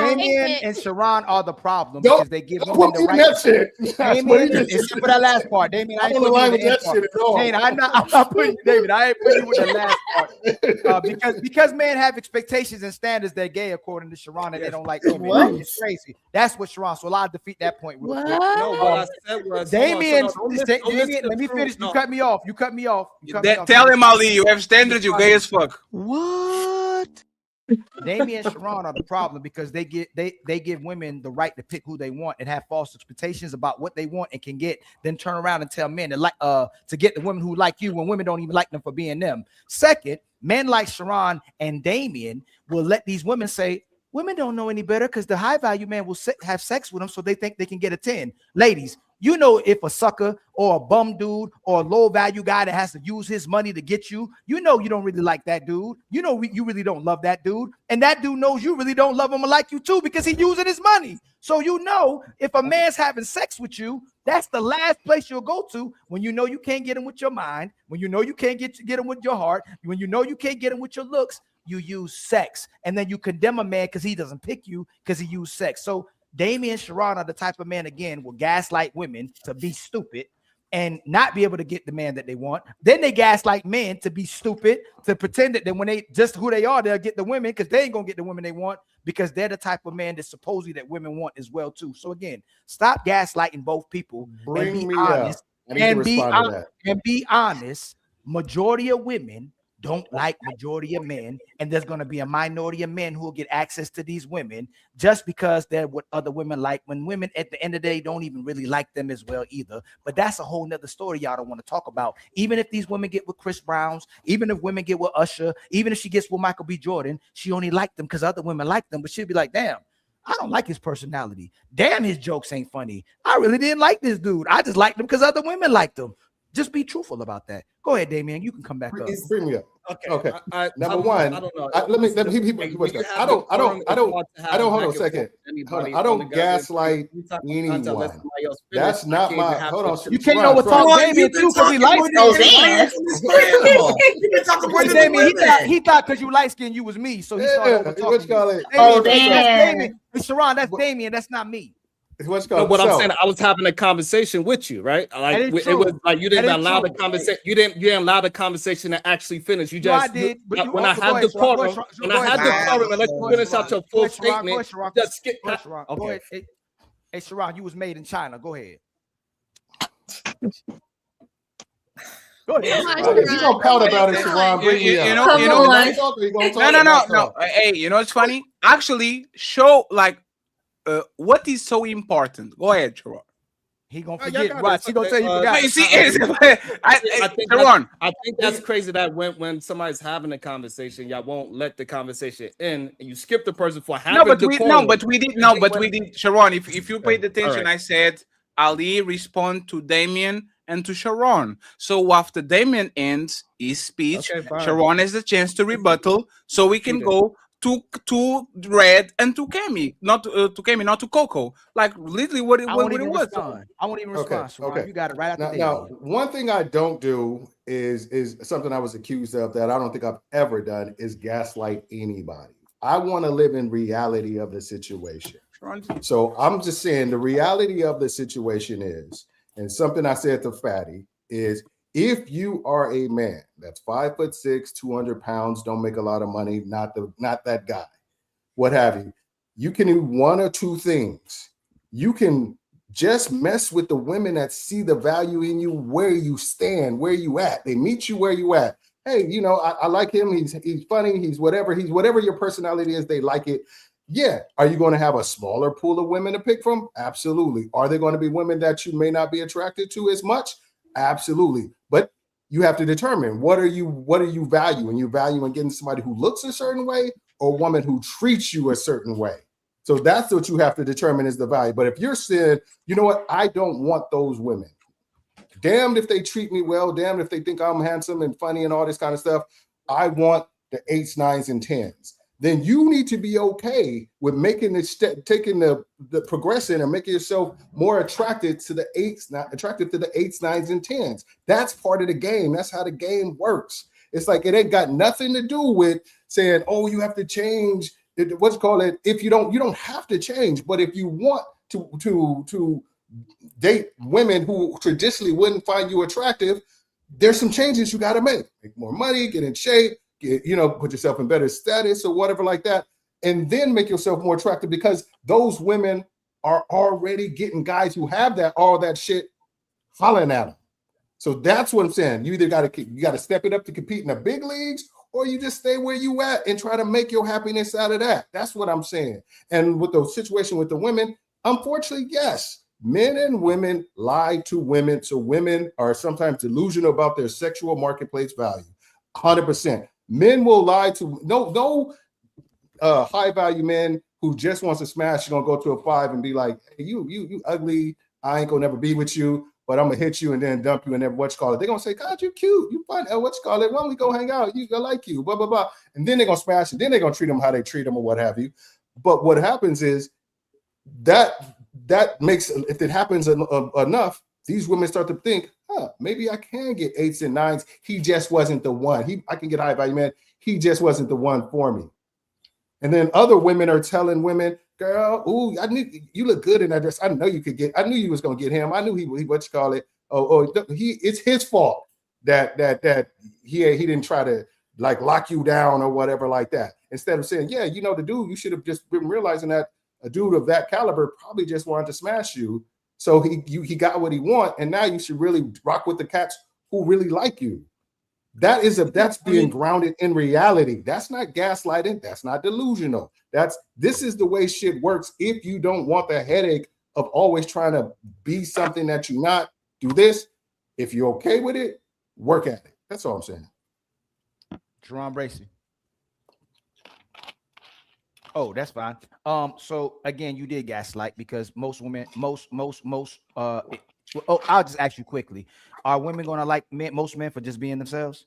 Damien and Sharon are the problem because they give women the right. That shit. Damien, except for that last part. Damien, I ain't putting you with that shit at all. Damien, I'm not putting you, David. I ain't putting you with the last part because men have expectations and standards they're gay according to Sharon, and they don't like women. What? It's crazy. That's what Sharon. So I'll defeat that point. Real quick. No, what I said was Damien, Damien, let me finish. You cut me off. Tell him, Ali, you have standards. You gay as fuck. What? Damien and Sharon are the problem because they give women the right to pick who they want and have false expectations about what they want and can get, then turn around and tell men to get the women who like you when women don't even like them for being them. Second, men like Sharon and Damien will let these women say, women don't know any better because the high value man will have sex with them so they think they can get a 10. Ladies, you know, if a sucker or a bum dude or a low value guy that has to use his money to get you, you know, you don't really like that dude. You know, you really don't love that dude. And that dude knows you really don't love him or like you too because he's using his money. So, you know, if a man's having sex with you, that's the last place you'll go to when you know you can't get him with your mind, when you know you can't get him with your heart, when you know you can't get him with your looks, you use sex. And then you condemn a man because he doesn't pick you because he used sex. So Damien and Sharon are the type of man, again, will gaslight women to be stupid and not be able to get the man that they want. Then they gaslight men to be stupid, to pretend that when they just who they are, they'll get the women because they ain't going to get the women they want because they're the type of man that supposedly that women want as well, too. So, again, stop gaslighting both people and be honest. I need to respond to that. And be honest, majority of women don't like majority of men, and there's going to be a minority of men who will get access to these women just because they're what other women like, when women at the end of the day don't even really like them as well either. But that's a whole nother story y'all don't want to talk about. Even if these women get with Chris Browns, even if women get with Usher, even if she gets with Michael B. Jordan, she only liked them because other women like them, but she'll be like, damn, I don't like his personality. Damn, his jokes ain't funny. I really didn't like this dude. I just liked him because other women liked him. Just be truthful about that. Go ahead, Damien. You can come back up. Bring me up. Okay. Number one, I don't know. let me I don't. Hold on a second. I don't gaslight anyone. That's not my. Hold on. You can't know what talk Damien too because he light skinned. Damien, he thought because you light skinned you was me, so he started talking. Oh, damn. Sharon, that's Damien. That's not me. What's no, what I'm saying, I was having a conversation with you, right? Like it was like you didn't allow the conversation. You didn't allow the conversation to actually finish. You just did. When I had the quorum, and let you finish out your full statement. Just skip. Okay. Hey, Sharon, you was made in China. Go ahead. Go ahead. You gonna pout about it, Sharon? Bring me up. No. Hey, you know what's funny? Actually, show like. What is so important? Go ahead, Sharon. He gonna forget. Watch. He gonna tell you forgot. You see, I think that's crazy that when somebody's having a conversation, y'all won't let the conversation end, and you skip the person for having but we did. Sharon, if you paid attention, I said Ali respond to Damien and to Sharon. So after Damien ends his speech, Sharon has the chance to rebuttal, so we can go to Red and to Kemi, not to Coco. Like literally what it was. I won't even respond. Okay. You got it right after now, one thing I don't do is something I was accused of that I don't think I've ever done is gaslight anybody. I want to live in reality of the situation. So I'm just saying the reality of the situation is, and something I said to Fatty is, if you are a man that's 5'6", 200 pounds, don't make a lot of money, not that guy, what have you, you can do one or two things. You can just mess with the women that see the value in you, where you stand, where you at. They meet you where you at. Hey, you know, I like him. He's funny. He's whatever your personality is. They like it. Yeah. Are you going to have a smaller pool of women to pick from? Absolutely. Are there going to be women that you may not be attracted to as much? Absolutely. But you have to determine what are you valuing? You value in getting somebody who looks a certain way or a woman who treats you a certain way. So that's what you have to determine is the value. But if you're saying, you know what, I don't want those women. Damned if they treat me well, damned if they think I'm handsome and funny and all this kind of stuff. I want the 8s, 9s, and 10s. Then you need to be okay with making the step, taking the progression and making yourself more attracted to the 8s, 9s, and 10s. That's part of the game. That's how the game works. It's like it ain't got nothing to do with saying, oh, you have to change. If you don't have to change. But if you want to date women who traditionally wouldn't find you attractive, there's some changes you got to make. Make more money, get in shape. Put yourself in better status or whatever like that, and then make yourself more attractive because those women are already getting guys who have all that shit hollering at them. So that's what I'm saying. You either got to step it up to compete in the big leagues, or you just stay where you at and try to make your happiness out of that. That's what I'm saying. And with the situation with the women, unfortunately, yes, men and women lie to women. So women are sometimes delusional about their sexual marketplace value. 100%. Men will lie to no high value man who just wants to smash. You're gonna go to a 5 and be like, hey, you ugly. I ain't gonna never be with you, but I'm gonna hit you and then dump you and then They're gonna say, God, you cute, you fun. Why don't we go hang out? I like you, blah blah blah. And then they're gonna smash and then they're gonna treat them how they treat them or what have you. But what happens is that makes, if it happens enough, these women start to think, maybe I can get 8s and 9s. He just wasn't the one. I can get high value man. He just wasn't the one for me. And then other women are telling women, girl, ooh, I knew you look good in that dress. I know you could get. I knew you was gonna get him. I knew he it's his fault that he didn't try to like lock you down or whatever like that. Instead of saying, yeah, the dude, you should have just been realizing that a dude of that caliber probably just wanted to smash you. So he got what he want, and now you should really rock with the cats who really like you. That's being grounded in reality. That's not gaslighting. That's not delusional. This is the way shit works. If you don't want the headache of always trying to be something that you're not, do this. If you're okay with it, work at it. That's all I'm saying. Jerron Bracy. Oh, that's fine. So again, you did gaslight because most women, I'll just ask you quickly. Are women gonna like most men for just being themselves?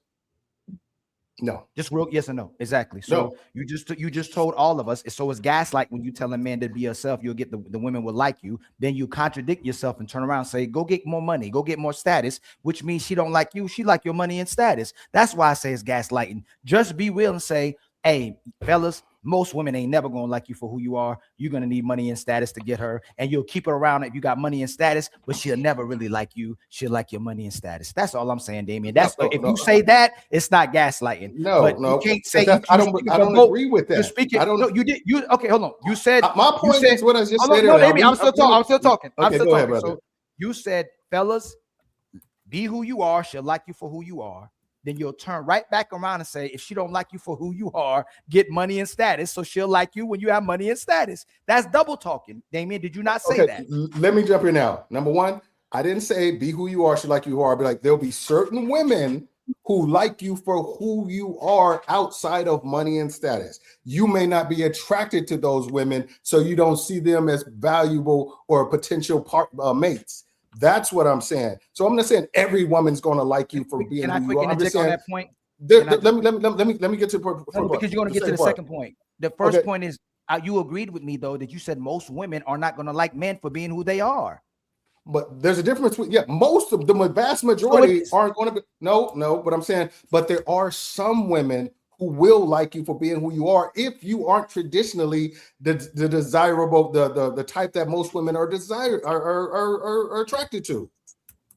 No. Just real yes or no. Exactly. So you just told all of us. So it's gaslight when you tell a man to be yourself, you'll get the women will like you. Then you contradict yourself and turn around and say, go get more money, go get more status, which means she don't like you. She like your money and status. That's why I say it's gaslighting. Just be real and say, hey, fellas, most women ain't never gonna like you for who you are. You're gonna need money and status to get her, and you'll keep her around if you got money and status, but she'll never really like you. She'll like your money and status. That's all I'm saying, Damien. You say that, it's not gaslighting. No, you can't say I don't agree with that. You're speaking. Okay, hold on. You said my point is what I just said. No, Damien, I'm still talking. Okay, go ahead, brother. So you said, fellas, be who you are. She'll like you for who you are. Then you'll turn right back around and say, if she don't like you for who you are, get money and status, so she'll like you when you have money and status. That's double talking. Damien, did you not say that? Let me jump in now. Number one, I didn't say be who you are, she like you who are. I'll be like, there'll be certain women who like you for who you are outside of money and status. You may not be attracted to those women, so you don't see them as valuable or potential mates. That's what I'm saying. So I'm not saying every woman's going to like you for being who you are. I'm just saying, on that point? Let me get to the point. Because you're going to get to the second point. The first point is you agreed with me though that you said most women are not going to like men for being who they are. But there's a difference between most of the vast majority aren't going to be no. But I'm saying, but there are some women who will like you for being who you are if you aren't traditionally the desirable, the type that most women are attracted to.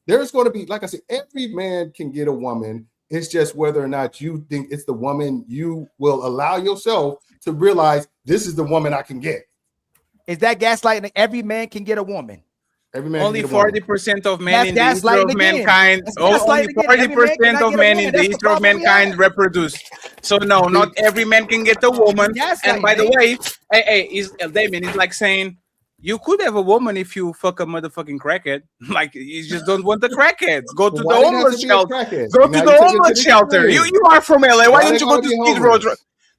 There's going to be, like I said, every man can get a woman. It's just whether or not you think it's the woman you will allow yourself to realize this is the woman I can get. Is that gaslighting? Every man can get a woman. Only 40% of men in the history of mankind. Only 40% of men in the history of mankind reproduce. So no, not every man can get a woman. And by the way, Damien is like saying you could have a woman if you fuck a motherfucking crackhead. Like you just don't want the crackheads. Go to the homeless shelter. Go to the homeless shelter. You are from LA. Why don't you go to Skid Row?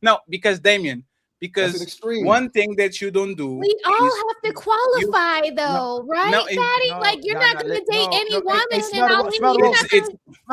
No, because Damien. Because one thing that you don't do, we all have to qualify, though, right, Fatty? You're not going to date any woman, and Smell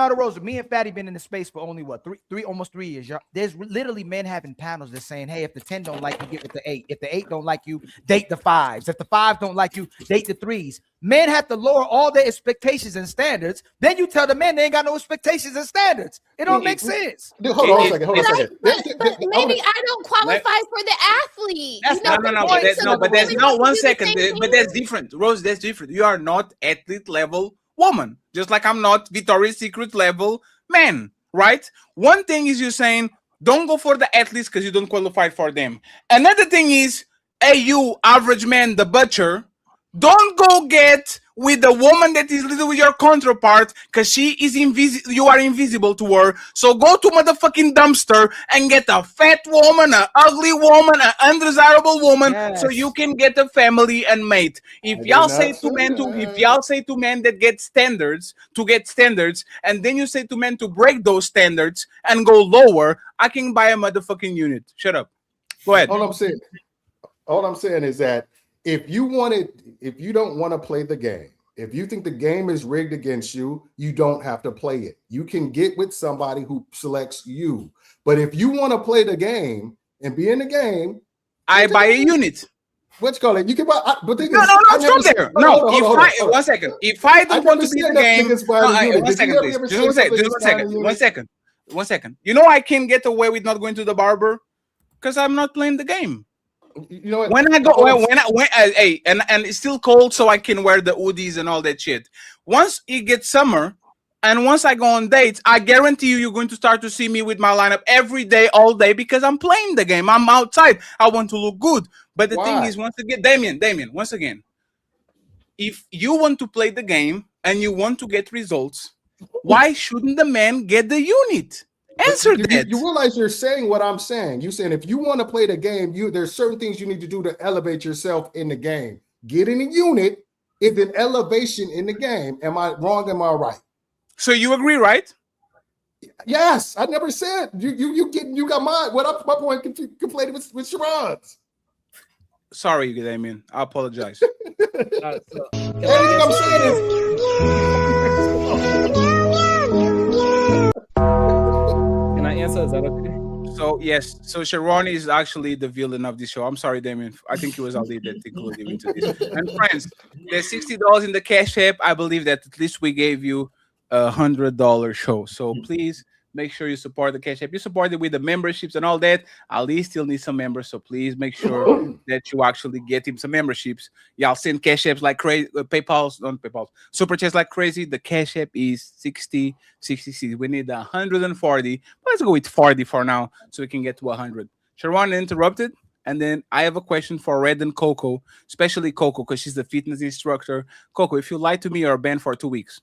the Rosa. Me and Fatty been in the space for only what almost 3 years. There's literally men having panels that saying, "Hey, if the 10 don't like you, get with the 8. If the 8 don't like you, date the 5s. If the 5 don't like you, date the 3s." Men have to lower all their expectations and standards. Then you tell the men they ain't got no expectations and standards. It don't make sense. Hold on a second. But maybe I don't qualify for the athlete. But there's not 1 second. But that's different, Rose. That's different. You are not athlete level woman, just like I'm not Victoria's Secret level man, right? One thing is you saying don't go for the athletes because you don't qualify for them. Another thing is, hey, you average man, the butcher. Don't go get with the woman that is little with your counterpart because she is invisible. You are invisible to her. So go to motherfucking dumpster and get a fat woman, an ugly woman, an undesirable woman, so you can get a family and mate. If y'all say to men that get standards, and then you say to men to break those standards and go lower, I can buy a motherfucking unit. Shut up. Go ahead. All I'm saying is that if you don't want to play the game, if you think the game is rigged against you, you don't have to play it. You can get with somebody who selects you. But if you want to play the game and be in the game, I buy a unit. What's called it? You can buy. But stop there. No, 1 second. If I don't want to be in the game, 1 second. You know I can get away with not going to the barber because I'm not playing the game. You know what? When I go, and it's still cold, so I can wear the hoodies and all that shit. Once it gets summer, and once I go on dates, I guarantee you're going to start to see me with my lineup every day, all day, because I'm playing the game. I'm outside. I want to look good. But the thing is, once again, Damien, once again, if you want to play the game and you want to get results, why shouldn't the man get the unit? Answer that. You realize you're saying what I'm saying. You're saying if you want to play the game, there's certain things you need to do to elevate yourself in the game. Getting a unit is an elevation in the game. Am I wrong? Am I right? So you agree, right? Yes, I never said you got mine. My point conflated with Sharon's. Sorry, Damien. I apologize. Everything I'm saying is. Can I answer? Is that okay? So yes, so Sharon is actually the villain of this show. I'm sorry, Damien. I think it was Ali that included him into this. And friends, there's $60 in the Cash App. I believe that at least we gave you $100 show. So please make sure you support the Cash App. You support it with the memberships and all that. Ali still needs some members, so please make sure that you actually get him some memberships. Y'all send Cash Apps like crazy, Super Chats like crazy. The Cash App is 60. We need 140. But let's go with 40 for now, so we can get to 100. Sharon interrupted. And then I have a question for Red and Coco, especially Coco, because she's the fitness instructor. Coco, if you lie to me, you're banned for 2 weeks.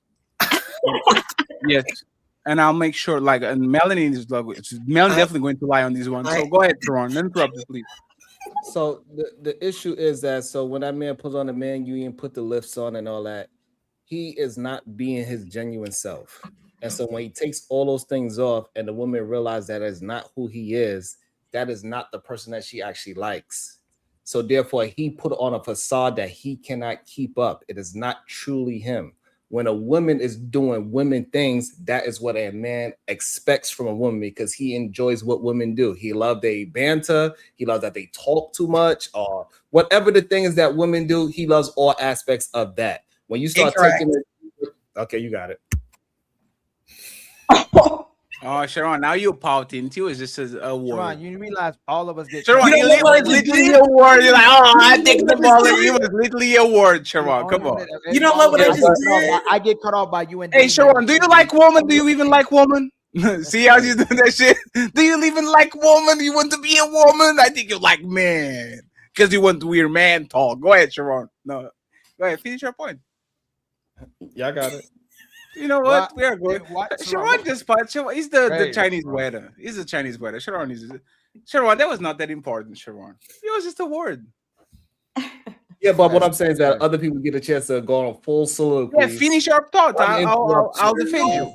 Yes. And I'll make sure, and Melanie is definitely going to lie on this one. So go ahead, Sharon. Interrupt me, please. So the issue is that when that man puts on the man union, put the lifts on and all that, he is not being his genuine self. And so when he takes all those things off and the woman realizes that is not who he is, that is not the person that she actually likes. So therefore, he put on a facade that he cannot keep up. It is not truly him. When a woman is doing women things, that is what a man expects from a woman because he enjoys what women do. He loves they banter. He loves that they talk too much or whatever the thing is that women do. He loves all aspects of that. When you start taking it, okay, you got it. Oh, Sharon, now you're pouting. It was just a word. Sharon, you realize all of us get. Sharon, it was literally a word. You're like, I take the ball. It was literally a word, Sharon. Come on. You don't love what I just did? I get cut off by you and. Hey, Sharon, do you like woman? Do you even like woman? See how you do that shit? Do you even like woman? You want to be a woman? I think you like man because you want to hear man talk. Go ahead, Sharon. No, go ahead. Finish your point. Y'all got it. You know what? We are good. Sharon just punch. He's the Chinese weather. He's the Chinese weather. Sharon, that was not that important, Sharon. It was just a word. Yeah, but what I'm saying is that other people get a chance to go on full soliloquy. Yeah, finish your thought. I'll defend you.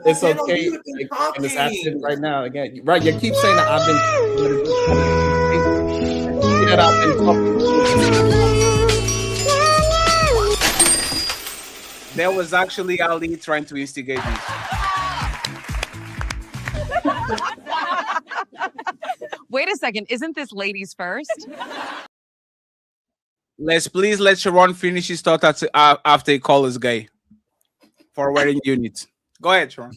It's okay. And it's happening right now. Again, right? You keep saying that I've been talking. That was actually Ali trying to instigate me. Wait a second. Isn't this ladies first? Please let Sharon finish his thought after he calls us gay for wearing units. Go ahead, Sharon.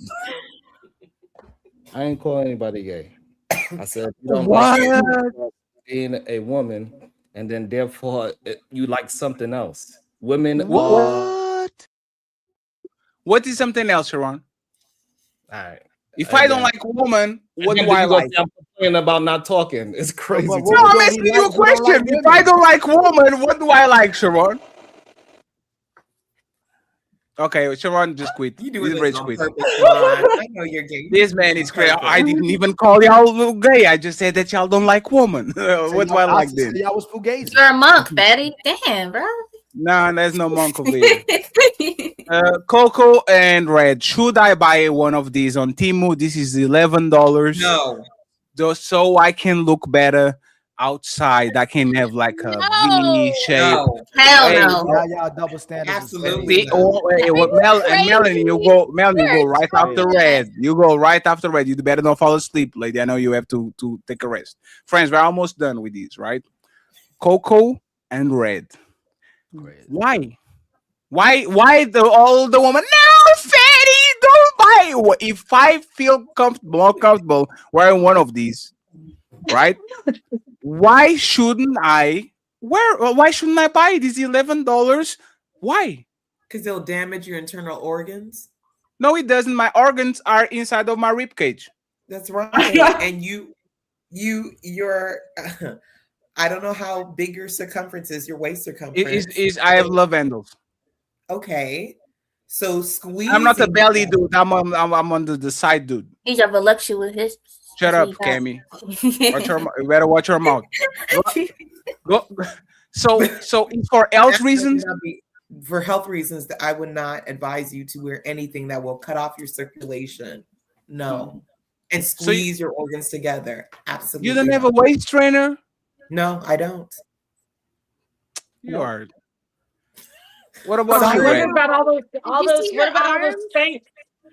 I ain't calling anybody gay. I said you don't like being a woman, and then therefore you like something else. Women. What is something else, Sharon? All right. If I don't like a woman, what do I like? I'm complaining about not talking. It's crazy. No, I'm asking you a question. If I don't like woman, what do I like, Sharon? Okay, Sharon just quit. You do it on purpose, I know you're gay. This man is crazy. I didn't even call y'all gay. I just said that y'all don't like woman. What do I like then? Y'all was fugazi. You're a monk, Betty. Damn, bro. Nah, there's no monk over here. Coco and Red. Should I buy one of these on Temu? This is $11. No. Just so I can look better outside. I can have like a V shape. No. Hell no. Y'all double standards. Absolutely. Melanie, you go right after Red. You go right after Red. You better not fall asleep, lady. I know you have to take a rest. Friends, we're almost done with these, right? Coco and Red. Why all the woman? No, fatty, don't buy. If I feel more comfortable wearing one of these, right? Why shouldn't I buy these $11? Why? Because they'll damage your internal organs. No, it doesn't. My organs are inside of my rib cage. That's right. And you're I don't know how big your circumference is, your waist circumference. I have love handles. Okay. So squeeze. I'm not a belly dude. I'm on the side dude. He's a voluptuous hips. Shut up, Cammy. You better watch your mouth. Go. So for health reasons. For health reasons, that I would not advise you to wear anything that will cut off your circulation. No. And squeeze your organs together. Absolutely. You don't have a waist trainer? No, I don't. You are. What about you? What about all those? What about all those Spanx?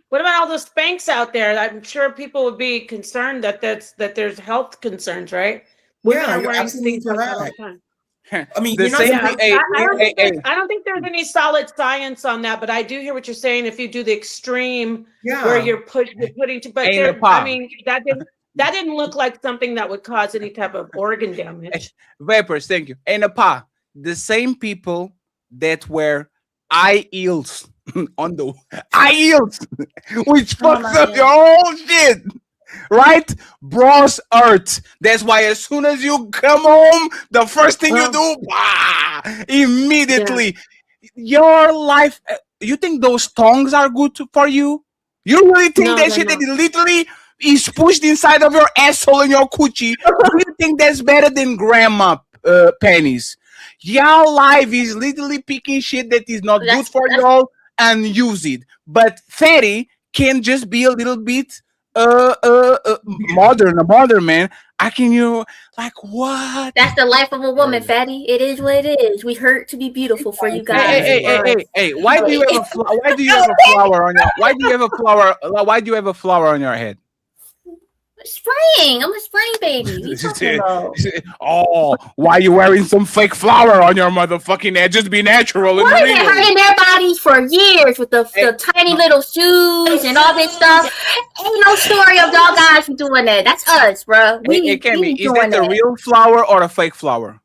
What about all those Spanx out there? I'm sure people would be concerned that there's health concerns, right? Women are wearing things like that all the time. I mean, I don't think there's any solid science on that, but I do hear what you're saying. If you do the extreme, where you're putting to, but I mean, that didn't look like something that would cause any type of organ damage. Vapors, thank you. And the same people that wear high heels on the high heels, which fucks up your whole shit. Right? Bros hurt. That's why as soon as you come home, the first thing you do, immediately. Your life, you think those tongues are good for you? You really think that shit that literally is pushed inside of your asshole and your coochie? Do you think that's better than grandma pennies? Your life is literally picking shit that is not good for y'all and use it. But fatty can just be a little bit modern, a modern man. Like what? That's the life of a woman, fatty. It is what it is. We hurt to be beautiful for you guys. Hey, why do you have a flower on your why do you have a flower on your head? Spraying. I'm a spraying baby. What you talking about? Oh, why you wearing some fake flower on your motherfucking head? Just be natural. Women been hurting their bodies for years with the tiny little shoes and all this stuff. Ain't no story of y'all guys doing that. That's us, bro. Cammy, is that the real flower or a fake flower?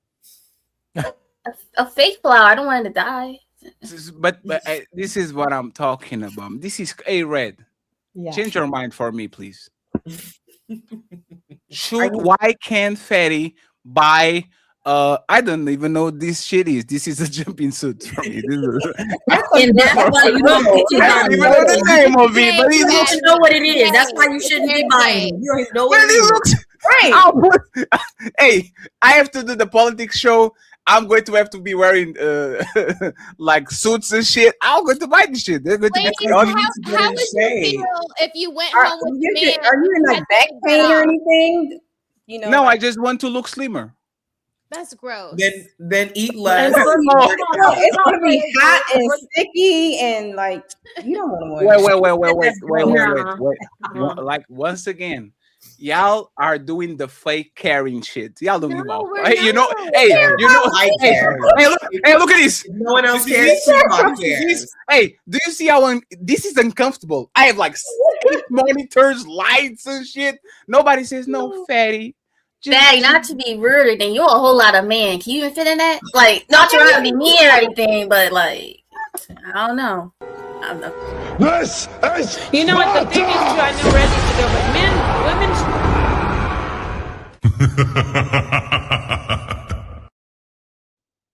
A fake flower. I don't want it to die. But this is what I'm talking about. This is Red. Yeah. Change your mind for me, please. Why can't Fatty buy I don't even know what this shit is. This is a jumping suit for me. That's why you don't know the name of it, but you don't know what it is. That's why you shouldn't be buying it. You don't even know what it is. Right. Hey, I have to do the politics show. I'm going to have to be wearing like suits and shit. I'm going to buy this shit. They're going Ladies, to how would you feel if you went home with a man? Are you in like back pain or anything? You know, no, I just want to look slimmer. That's gross. Then eat less. It's gonna be hot and sticky and like you don't want to wait. Like once again, y'all are doing the fake caring shit. Y'all don't give up. Hey, you know, hey, look at this. No one else cares. Hey, do you see how this is uncomfortable? I have like 6 monitors, lights and shit. Nobody says no, fatty. Daddy, not to be rude, then you're a whole lot of man. Can you even fit in that? Like, not trying to be mean or anything, but like, I don't know. This is you know what the thing is too. I know Reggie's to go, but women.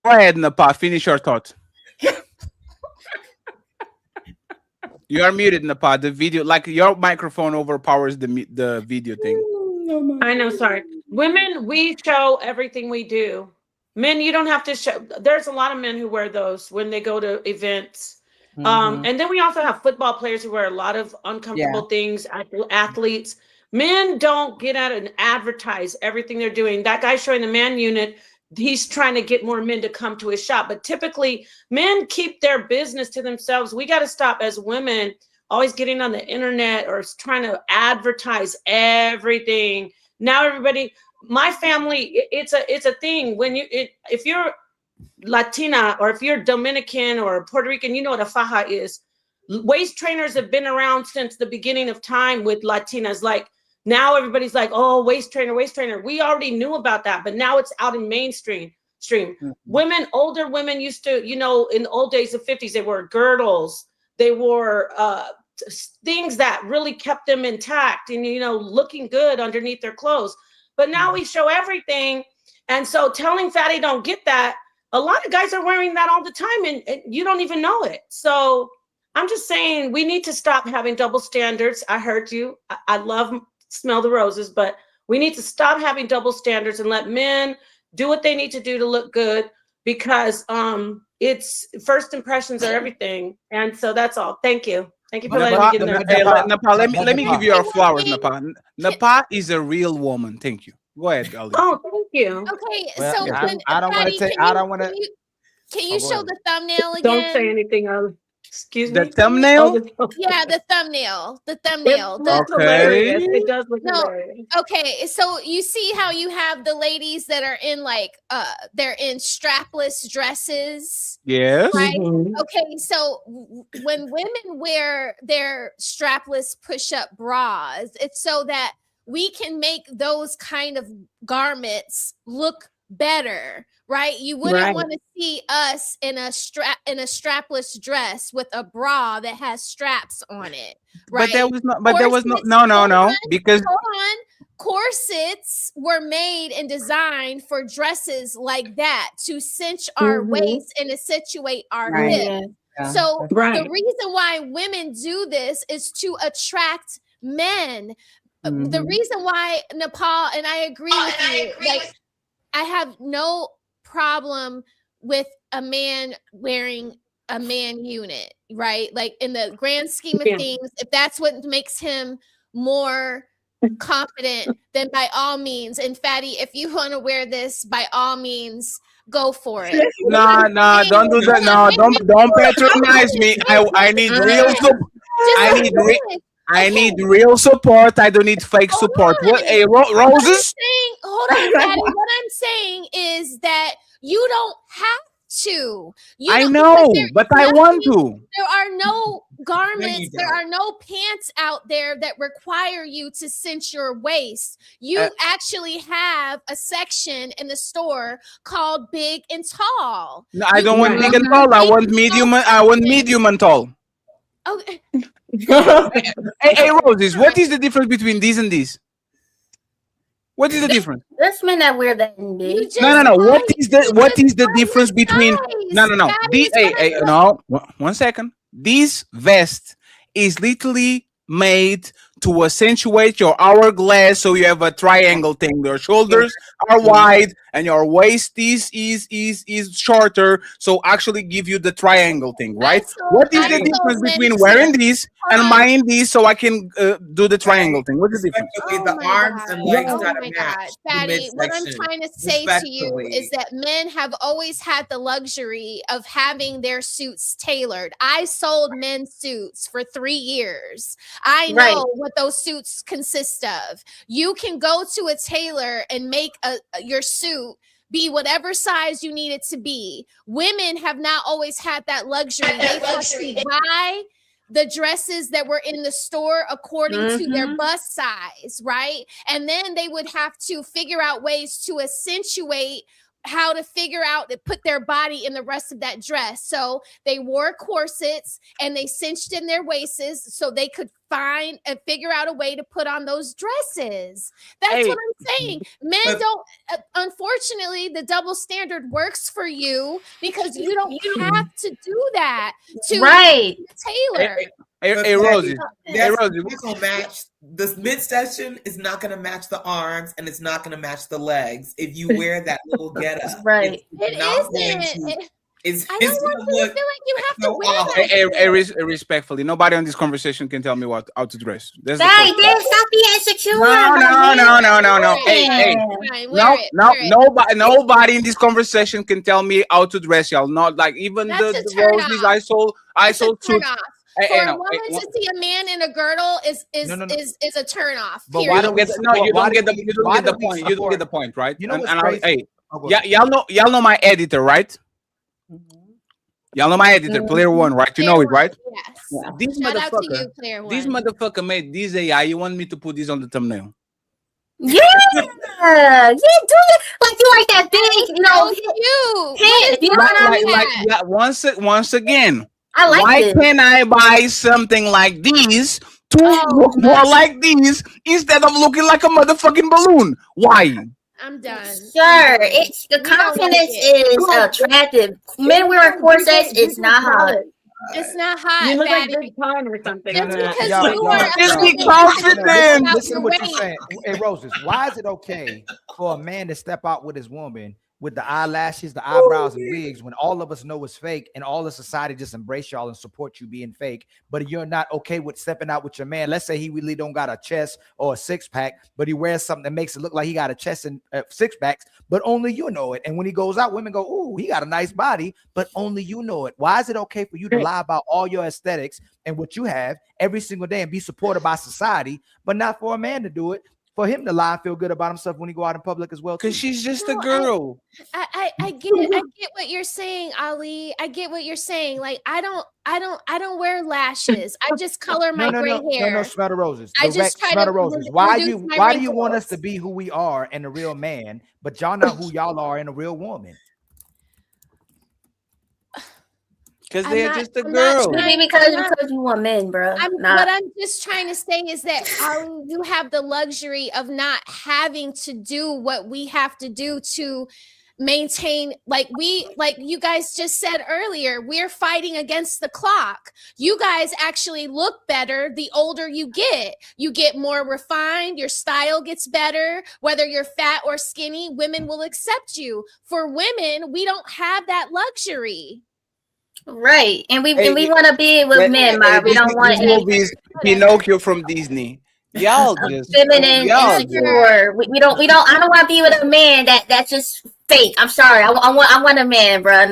Go ahead, Napa. Finish your thought. You are muted, Napa. The video, like your microphone, overpowers the video thing. I know. Sorry. Women, we show everything we do. Men, you don't have to show. There's a lot of men who wear those when they go to events. And then we also have football players who wear a lot of uncomfortable things, athletes. Men don't get out and advertise everything they're doing. That guy showing the man unit, he's trying to get more men to come to his shop. But typically, men keep their business to themselves. We got to stop as women always getting on the internet or trying to advertise everything. Now everybody, my family, it's a thing. When if you're Latina or if you're Dominican or Puerto Rican, you know what a faja is. Waist trainers have been around since the beginning of time with Latinas. Like now everybody's like, oh, waist trainer. We already knew about that, but now it's out in mainstream. Women, older women used to, you know, in the old days of 50s, they wore girdles. They wore things that really kept them intact and, you know, looking good underneath their clothes. But now we show everything. And so telling Fatty don't get that, a lot of guys are wearing that all the time and you don't even know it. So I'm just saying we need to stop having double standards. I heard you. I love Smell the Roses, but we need to stop having double standards and let men do what they need to do to look good, because it's first impressions are everything. And so that's all. Thank you. Thank you for letting me get in there. Nepal, let me give you your flowers, Nepal. Nepal is a real woman. Thank you. Go ahead, Ali. Oh, thank you. Okay, Well, so I don't want to take. I don't want to. Can you show the thumbnail again? Don't say anything, Ali. Excuse me. The thumbnail? Yeah, the thumbnail. The thumbnail. It looks hilarious. It does look hilarious. Okay, so you see how you have the ladies that are in like they're in strapless dresses. Yes. Right. Okay, so when women wear their strapless push-up bras, it's so that we can make those kind of garments look better, right? You wouldn't want to see us in a strapless dress with a bra that has straps on it, right? But there was no because hold on. Corsets were made and designed for dresses like that to cinch our waist and to situate our hips. Yeah. So the reason why women do this is to attract men. The reason why, Nepal, and I agree with you, like I have no problem with a man wearing a man unit, right? Like in the grand scheme of things, if that's what makes him more confident, then by all means. And Fatty, if you want to wear this, by all means, go for it. No, don't do that. No, don't patronize me. I need real support. I need real support. I don't need fake support. What? Hey, Roses? Hold on, Fatty. What I'm saying is that you don't have to. I know, but I want to. There are no garments, there are no pants out there that require you to cinch your waist. You actually have a section in the store called Big and Tall. No, I don't want big and tall. I want medium. I want medium and tall. Okay. Hey, Roses, what is the difference between these and these? What is the difference? There's men that wear that in big. No. What is the difference between? No. No. One second. This vest is literally made to accentuate your hourglass, so you have a triangle thing. Your shoulders are wide and your waist is shorter, so actually give you the triangle thing, right? What is the difference between wearing these and buying these so I can do the triangle thing? What is the difference? The arms and legs gotta match. Fatty, what I'm trying to say to you is that men have always had the luxury of having their suits tailored. I sold men's suits for 3 years. I know what those suits consist of. You can go to a tailor and make your suit be whatever size you need it to be. Women have not always had that luxury. They have to buy the dresses that were in the store according to their bust size, right? And then they would have to figure out ways to accentuate how to figure out to put their body in the rest of that dress. So they wore corsets and they cinched in their waists so they could find and figure out a way to put on those dresses. That's what I'm saying. Men don't, unfortunately, the double standard works for you because you don't have to do that to tailor. Hey, Rosie. That's gonna match. This midsection is not going to match the arms, and it's not going to match the legs if you wear that little getup. Right. It isn't. I don't want you to feel like you have to wear that. Respectfully, nobody on this conversation can tell me how to dress. Stop being insecure. No. Hey. Nobody in this conversation can tell me how to dress, y'all. Not like even the Roses I sold too. For a woman to see a man in a girdle is a turn off. But you don't get the point. You don't get the point, right? You know what's crazy? Y'all know my editor, right? Y'all know my editor, Player One, right? You know it, right? Yes. This motherfucker made this AI. You want me to put this on the thumbnail? Yeah, do it like you like that big, Once again. I like Why can't I buy something like these to look more like these instead of looking like a motherfucking balloon? Why? I'm done. Sure, it's the confidence is attractive. Men wearing corsets is not hot. It's not hot. You look like Fatty. Big Pun or something. Just on that. because Y'all- you y'all- are y'all- a y'all- confident. Listen to what you're saying. Hey, Roses, why is it okay for a man to step out with his woman with the eyelashes, the eyebrows, and wigs when all of us know it's fake and all of society just embrace y'all and support you being fake, but you're not okay with stepping out with your man? Let's say he really don't got a chest or a six-pack, but he wears something that makes it look like he got a chest and six-packs, but only you know it. And when he goes out, women go, "Ooh, he got a nice body," but only you know it. Why is it okay for you to lie about all your aesthetics and what you have every single day and be supported by society, but not for a man to do it? For him to lie and feel good about himself when he go out in public as well. Because she's just No, a girl. I get what you're saying, Ali. I get what you're saying. Like I don't wear lashes. I just color my gray hair. No, smell the roses. I just try smell to the roses. reduce Why my do you want us wrinkles. to be who we are and a real man, but y'all not who y'all are and a real woman? Because I'm they're not- just a I'm not girl. trying- Maybe I'm not- because you want men, bro. What I'm just trying to say is that Ali, you have the luxury of not having to do what we have to do to maintain, like you guys just said earlier, we're fighting against the clock. You guys actually look better the older you get more refined, your style gets better. Whether you're fat or skinny, women will accept you. For women, we don't have that luxury. Right, and we Hey, want to be with That- men, Mar. We don't want this movie is Pinocchio from Disney. Y'all just feminine, y'all insecure. We don't. I don't want to be with a man that's just fake. I'm sorry. I want a man, bro.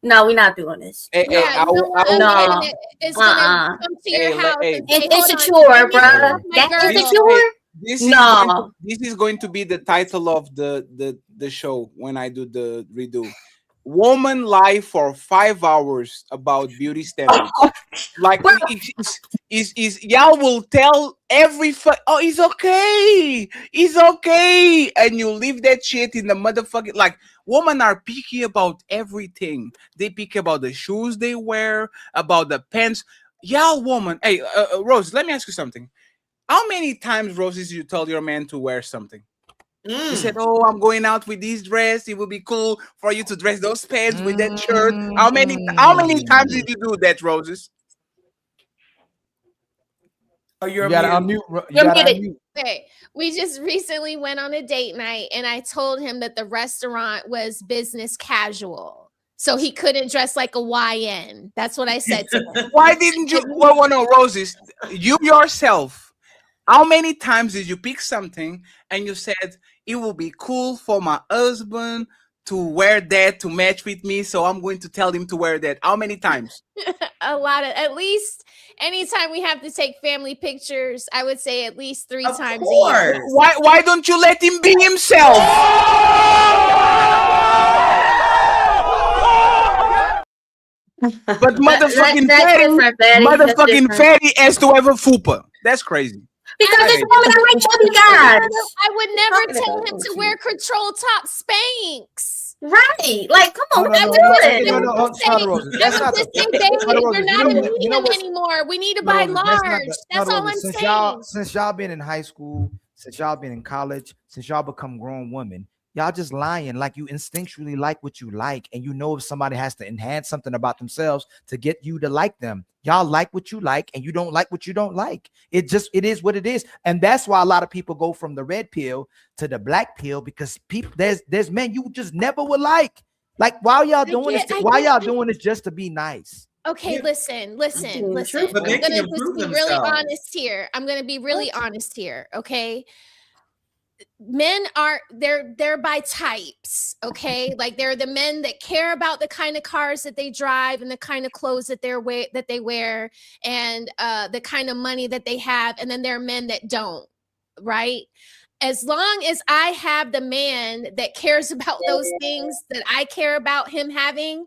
No, we're not doing this. Hey, Yeah, hey, you don't want a no. man that is gonna come to your Hey, house hey. and say, It's "Hold on, insecure, let me bro. love my That's girl." insecure. No. This is going to be the title of the show when I do the redo. Woman lie for 5 hours about beauty standards. Like is y'all will tell every oh, it's okay, and you leave that shit in the motherfucking, like, women are picky about everything. They picky about the shoes they wear, about the pants. Y'all woman, hey, Rose, let me ask you something. How many times, Roses, you told your man to wear something? You said, "Oh, I'm going out with this dress. It will be cool for you to dress those pants with that shirt." How many times did you do that, Roses? Oh, you're You gotta muted. unmute. You gotta unmute. Okay, we just recently went on a date night, and I told him that the restaurant was business casual, so he couldn't dress like a YN. That's what I said to him. Why didn't you? Well, no, Roses, you yourself. How many times did you pick something and you said it will be cool for my husband to wear that to match with me, so I'm going to tell him to wear that? How many times? A lot of, at least anytime we have to take family pictures, I would say at least 3 times a year. Why don't you let him be himself? But motherfucking different. fatty has to have a fupa. That's crazy. Because this woman that like chubby guys. I would never tell him to wear control top Spanx. Right. Like, come on, what No, you doing? no, no, no, Smell the Roses. That's not the- Say, Smell the babe, Roses. you're You not know what- meeting you know them what's- anymore. We need to Smell buy the Roses. That's not large. the- That's Smell all the I'm Roses. saying. Since y'all been in high school, since y'all been in college, since y'all become grown women, y'all just lying like you instinctually like what you like, and you know if somebody has to enhance something about themselves to get you to like them. Y'all like what you like, and you don't like what you don't like. It is what it is, and that's why a lot of people go from the red pill to the black pill, because people there's men you just never would like. Like, why y'all doing this? Why y'all doing this just to be nice? Okay, listen. But I'm they gonna can just improve be really themselves. honest here. I'm gonna be really honest here. Okay. Men are they're by types, okay? Like they're the men that care about the kind of cars that they drive and the kind of clothes that they wear and the kind of money that they have, and then there are men that don't, right? As long as I have the man that cares about those things that I care about him having,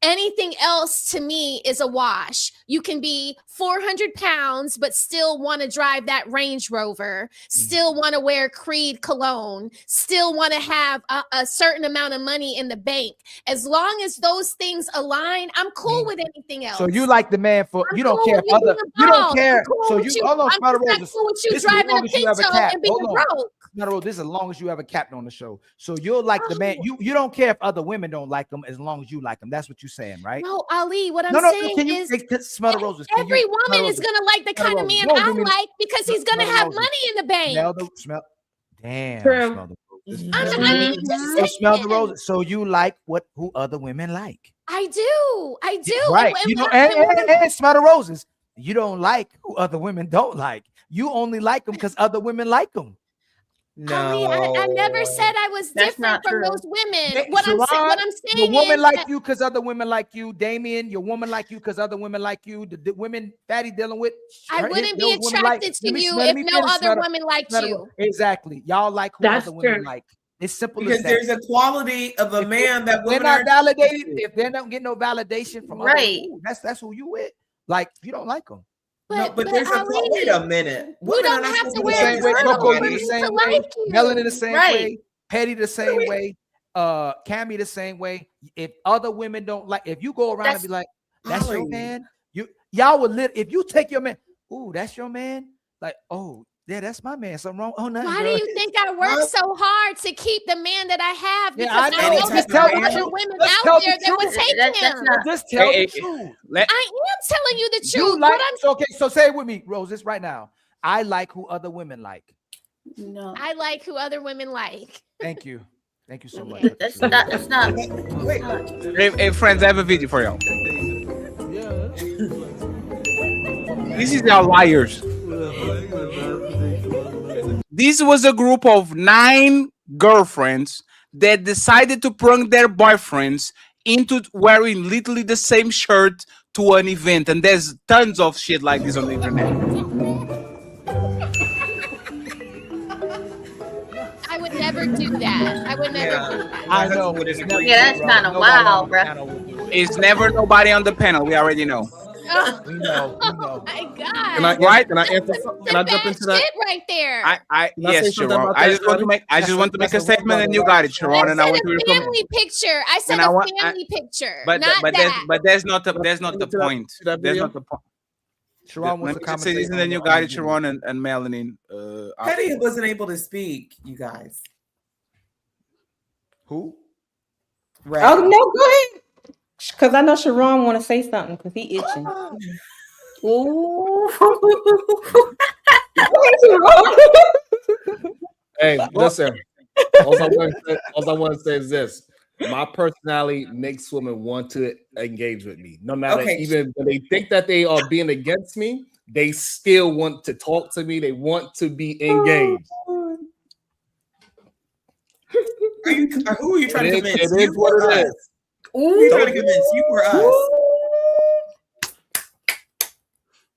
Anything else to me is a wash. You can be 400 pounds, but still want to drive that Range Rover, still want to wear Creed cologne, still want to have a certain amount of money in the bank. As long as those things align, I'm cool with anything else. So you like the man for you don't care if other you don't care. So you hold on, Smell the Roses. Cool with you driving a Pinto and being broke. No, this is as long as you have a captain on the show. So you'll like the man. You don't care if other women don't like him as long as you like him. That's what you're saying, right? No, Ali, what I'm saying can you is Smell the Roses? every woman is gonna like the kind of man I like because he's gonna have money in the bank. Damn. True. Smell the Roses. I mean, just So Smell the Roses. So you like who other women like? I do. Right. You know, and Smell the Roses. You don't like who other women don't like. You only like them because other women like them. Ali, I never said I was different from those women. What I'm saying your woman is like that you because other women like you. Damien, your woman like you because other women like you. The women Fatty dealing with. I wouldn't be attracted to you if no other woman liked you. Exactly. Y'all like who other women like. It's simple because as that. there's a quality of a man that they're women not are validated. If they don't get no validation from Right. that's who you with. Like you don't like them. But there's a wait a minute. You don't have to wear a Coco girdle the to same way, like you. Melanie the same Right. way, Petty the same way, Cammy the same way. If other women don't like, if you go around and be like, "That's your man," y'all would if you take your man, "Ooh, that's your man," like, "Oh, yeah, that's my man." Something wrong? Oh, nothing. Why girl. do you think I work so hard to keep the man that I have? Yeah, Because I know. I know Just there's tell the other truth. women Just out tell there the that would truth. take him. Just tell the truth. I am telling you the truth. You like What I'm so okay, so say it with me, Roses, right now. I like who other women like. No. I like who other women like. Thank you. Thank you so much. That's not. Hey, friends, I have a video for y'all. This is our liars. This was a group of 9 girlfriends that decided to prank their boyfriends into wearing literally the same shirt to an event, and there's tons of shit like this on the internet. I would never do that. I would never do that. I know. Yeah, that's kind of wild, bro. It's never nobody on the panel. We already know. We know. Oh my God. Can I answer? Can I jump into that? Shit right there. Yes, Sharon. I just want to make a statement, and you got it, Sharon. And I want to a hear from family picture. I said And I a want- family picture, But not that. there's not the point. There's not the point. Sharon wants Let to me just say this, and then you got it, Sharon and Melanie. Petty wasn't able to speak, you guys. Who? Right. Oh no, go ahead. Because I know Sharon want to say something because he itching. Ooh. Hey, listen. All I want to say is this: my personality makes women want to engage with me, no matter even when they think that they are being against me. They still want to talk to me. They want to be engaged. Who are you trying to convince? It is what it is. Who are you trying to convince? You or us?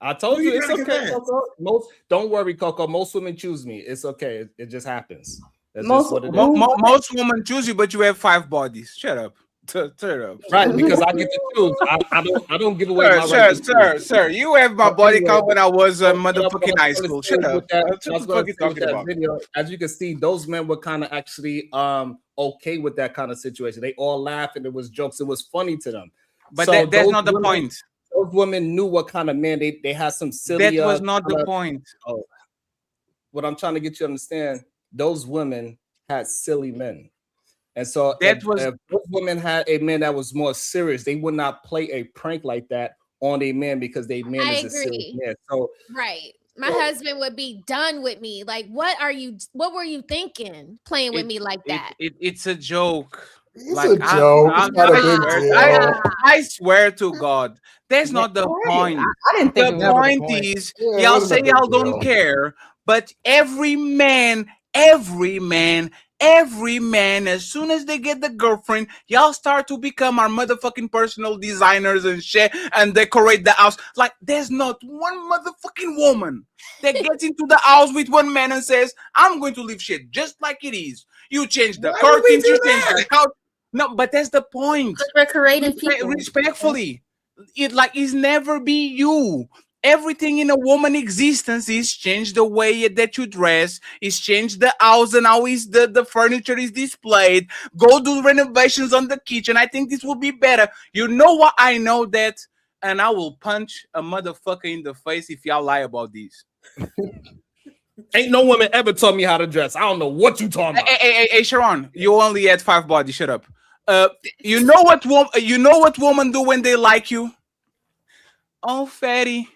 I told Who you you it's trying to okay. convince? Coco. Don't worry, Coco. Most women choose me. It's okay. It just happens. That's Most just what it is. most women choose you, but you have 5 bodies. Shut up. Shut up. Right, because I get to choose. I don't give away my right to choose. Sir. You have my body count when I was motherfucking high school. Shut up. What the fuck you talking about? Video, as you can see, those men were kind of actually okay with that kind of situation. They all laughed and it was jokes. It was funny to them. But So that's those not the women- point. Those women knew what kind of man they had some silly. That was not the kinda- point. Oh, what I'm trying to get you to understand, those women had silly men. And so if those women had a man that was more serious, they would not play a prank like that on a man because they man I is a serious agree. man. So Right. My husband would be done with me. Like, what were you thinking playing with me like that? It's a joke. It's a joke. It's not a big deal. I swear to God, that's not the point. I didn't think it The was point the point. is, Yeah, it y'all wasn't a say big y'all deal. don't care, but every man, as soon as they get the girlfriend, y'all start to become our motherfucking personal designers and shit and decorate the house. Like, there's not one motherfucking woman that gets into the house with one man and says, I'm going to leave shit just like it is. You change the Why would we curtains, do you change the that? couch. No, but that's the point. We're creative people. Respectfully, it's never be you. Everything in a woman existence is change the way that you dress, is change the house and how is the furniture is displayed. Go do renovations on the kitchen. I think this will be better. You know what? I know that, and I will punch a motherfucker in the face if y'all lie about this. Ain't no woman ever told me how to dress. I don't know what you talking about. Hey, Sharon, you only had 5 bodies. Shut up. You know what women do when they like you? Oh, fatty,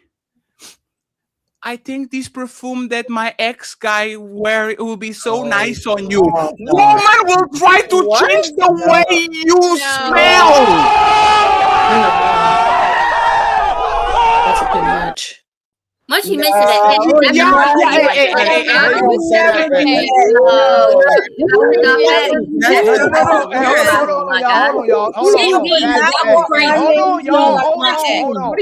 I think this perfume that my ex guy wear it will be so nice on you. Woman will try to change the way you smell. That's a bit much. Once you mention that, What are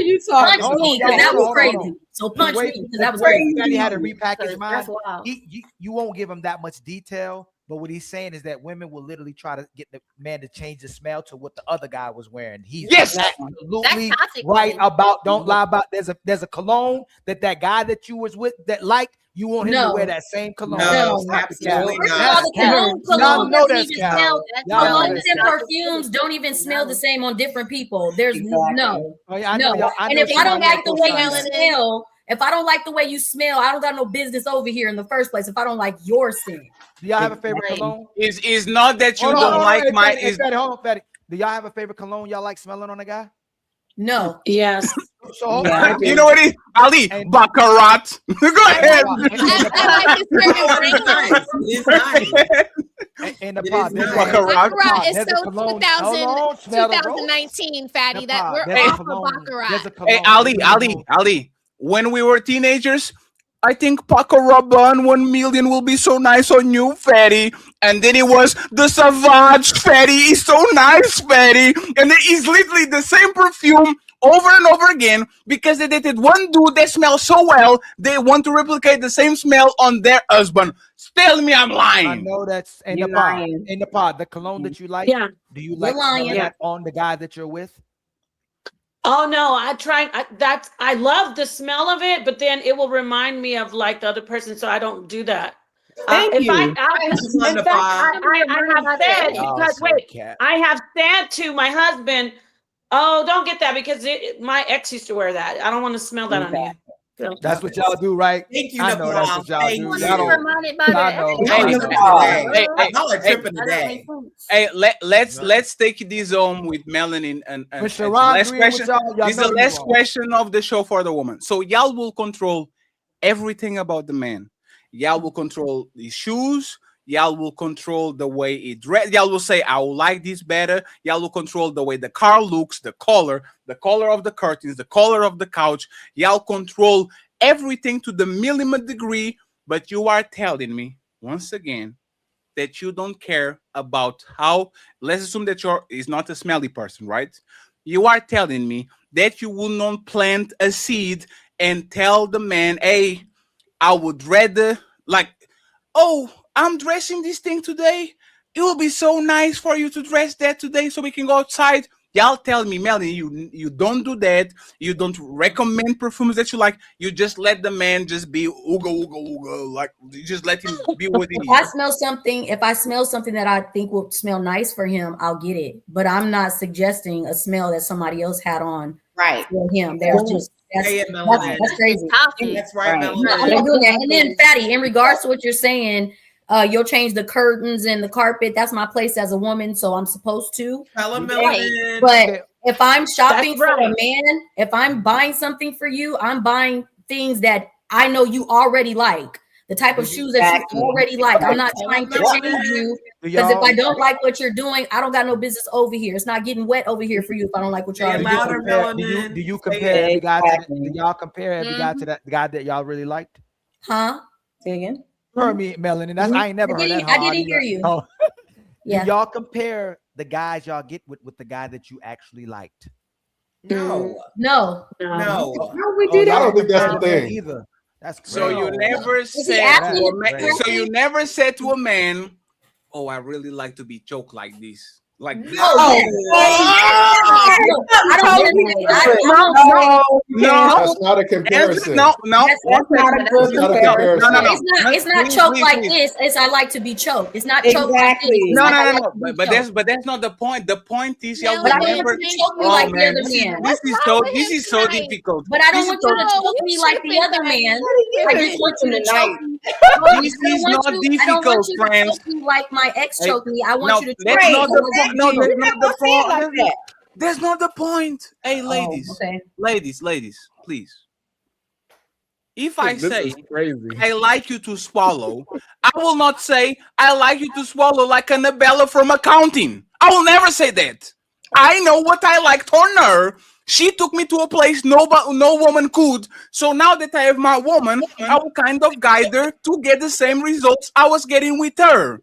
you talking about? Punch me, because that was crazy. So punch me, because that was crazy. He had to repack his mind. You won't give him that much detail, but what he's saying is that women will literally try to get the man to change the smell to what the other guy was wearing. He's absolutely right about. Don't lie about. There's a cologne that guy that you was with that liked. You want him to wear that same cologne? No, absolutely not. Cologne doesn't even smell. Colognes and perfumes don't even smell the same on different people. There's no. And if I don't like the way you smell, if I don't like the way you smell, I don't got no business over here in the first place. If I don't like your scent. Do y'all have a favorite cologne? Is not that you don't like my. Hold on, Fatty. Do y'all have a favorite cologne y'all like smelling on a guy? No. Yes. So you know what it is? Ali, Baccarat. Go ahead. And the pot. Baccarat is so 2019, Fatty. That we're off of Baccarat. Hey, Ali. When we were teenagers, I think Paco Rabanne 1 million will be so nice on you, Fatty. And then it was the Savage, Fatty is so nice, Fatty. And it's literally the same perfume over and over again because they dated one dude that smells so well, they want to replicate the same smell on their husband. Tell me I'm lying. I know that's in the pod. In the pod, the cologne that you like. Yeah. Do you like that on the guy that you're with? Oh no, I love the smell of it, but then it will remind me of like the other person, so I don't do that. I have said to my husband, "Oh, don't get that because my ex used to wear that. I don't want to smell that on you." So. That's what y'all do, right? Thank you, I know that's what y'all do. Y'all don't. Hey, let's take this home with Melanie and last question. This is the last question of the show for the woman. So y'all will control everything about the man. Y'all will control the shoes. Y'all will control the way it dress. Y'all will say, I will like this better. Y'all will control the way the car looks, the color of the curtains, the color of the couch. Y'all control everything to the millimeter degree. But you are telling me, once again, that you don't care about how, let's assume that is not a smelly person, right? You are telling me that you will not plant a seed and tell the man, hey, I would rather, like, oh, I'm dressing this thing today. It will be so nice for you to dress that today so we can go outside. Y'all tell me, Melanie, you don't do that. You don't recommend perfumes that you like. You just let the man just be ooga. Like, you just let him be what he is. If I smell something that I think will smell nice for him, I'll get it. But I'm not suggesting a smell that somebody else had on for him. There's just that's crazy. That's right. I'm doing that. And then, Fatty, in regards to what you're saying, you'll change the curtains and the carpet. That's my place as a woman, so I'm supposed to. But if I'm shopping for a man, if I'm buying something for you, I'm buying things that I know you already like. The type of shoes that you already like. I'm not trying to change you because if I don't like what you're doing, I don't got no business over here. It's not getting wet over here for you if I don't like what you're doing. Do you compare every guy to do y'all compare every guy to the guy that y'all really liked? Huh? Say again. For me, Melanie, that's I ain't never heard that. I didn't hear you. Oh. Yeah. Do y'all compare the guys y'all get with the guy that you actually liked? No. No, we do that. I don't think that's the thing either. That's crazy. So you never said to a man, oh, I really like to be choked like this. Like No, this. That's not a comparison. No. It's not choked like this. It's I like to be choked. It's not choked like this. No. But But that's not the point. The point is y'all but I don't remember. want you to choke me like the other man. This is so difficult. But I don't want you to choke me like the other man. I just want you to choke me. This is not difficult, friends. Like my ex choked me. I want you to that's choke not me. the point. No, that's not the point. that. That's not the point. Hey, ladies, okay. ladies, please. If I This say is crazy. I like you to swallow, I will not say I like you to swallow like Annabella from accounting. I will never say that. I know what I liked on her. She took me to a place no woman could. So now that I have my woman, I will kind of guide her to get the same results I was getting with her.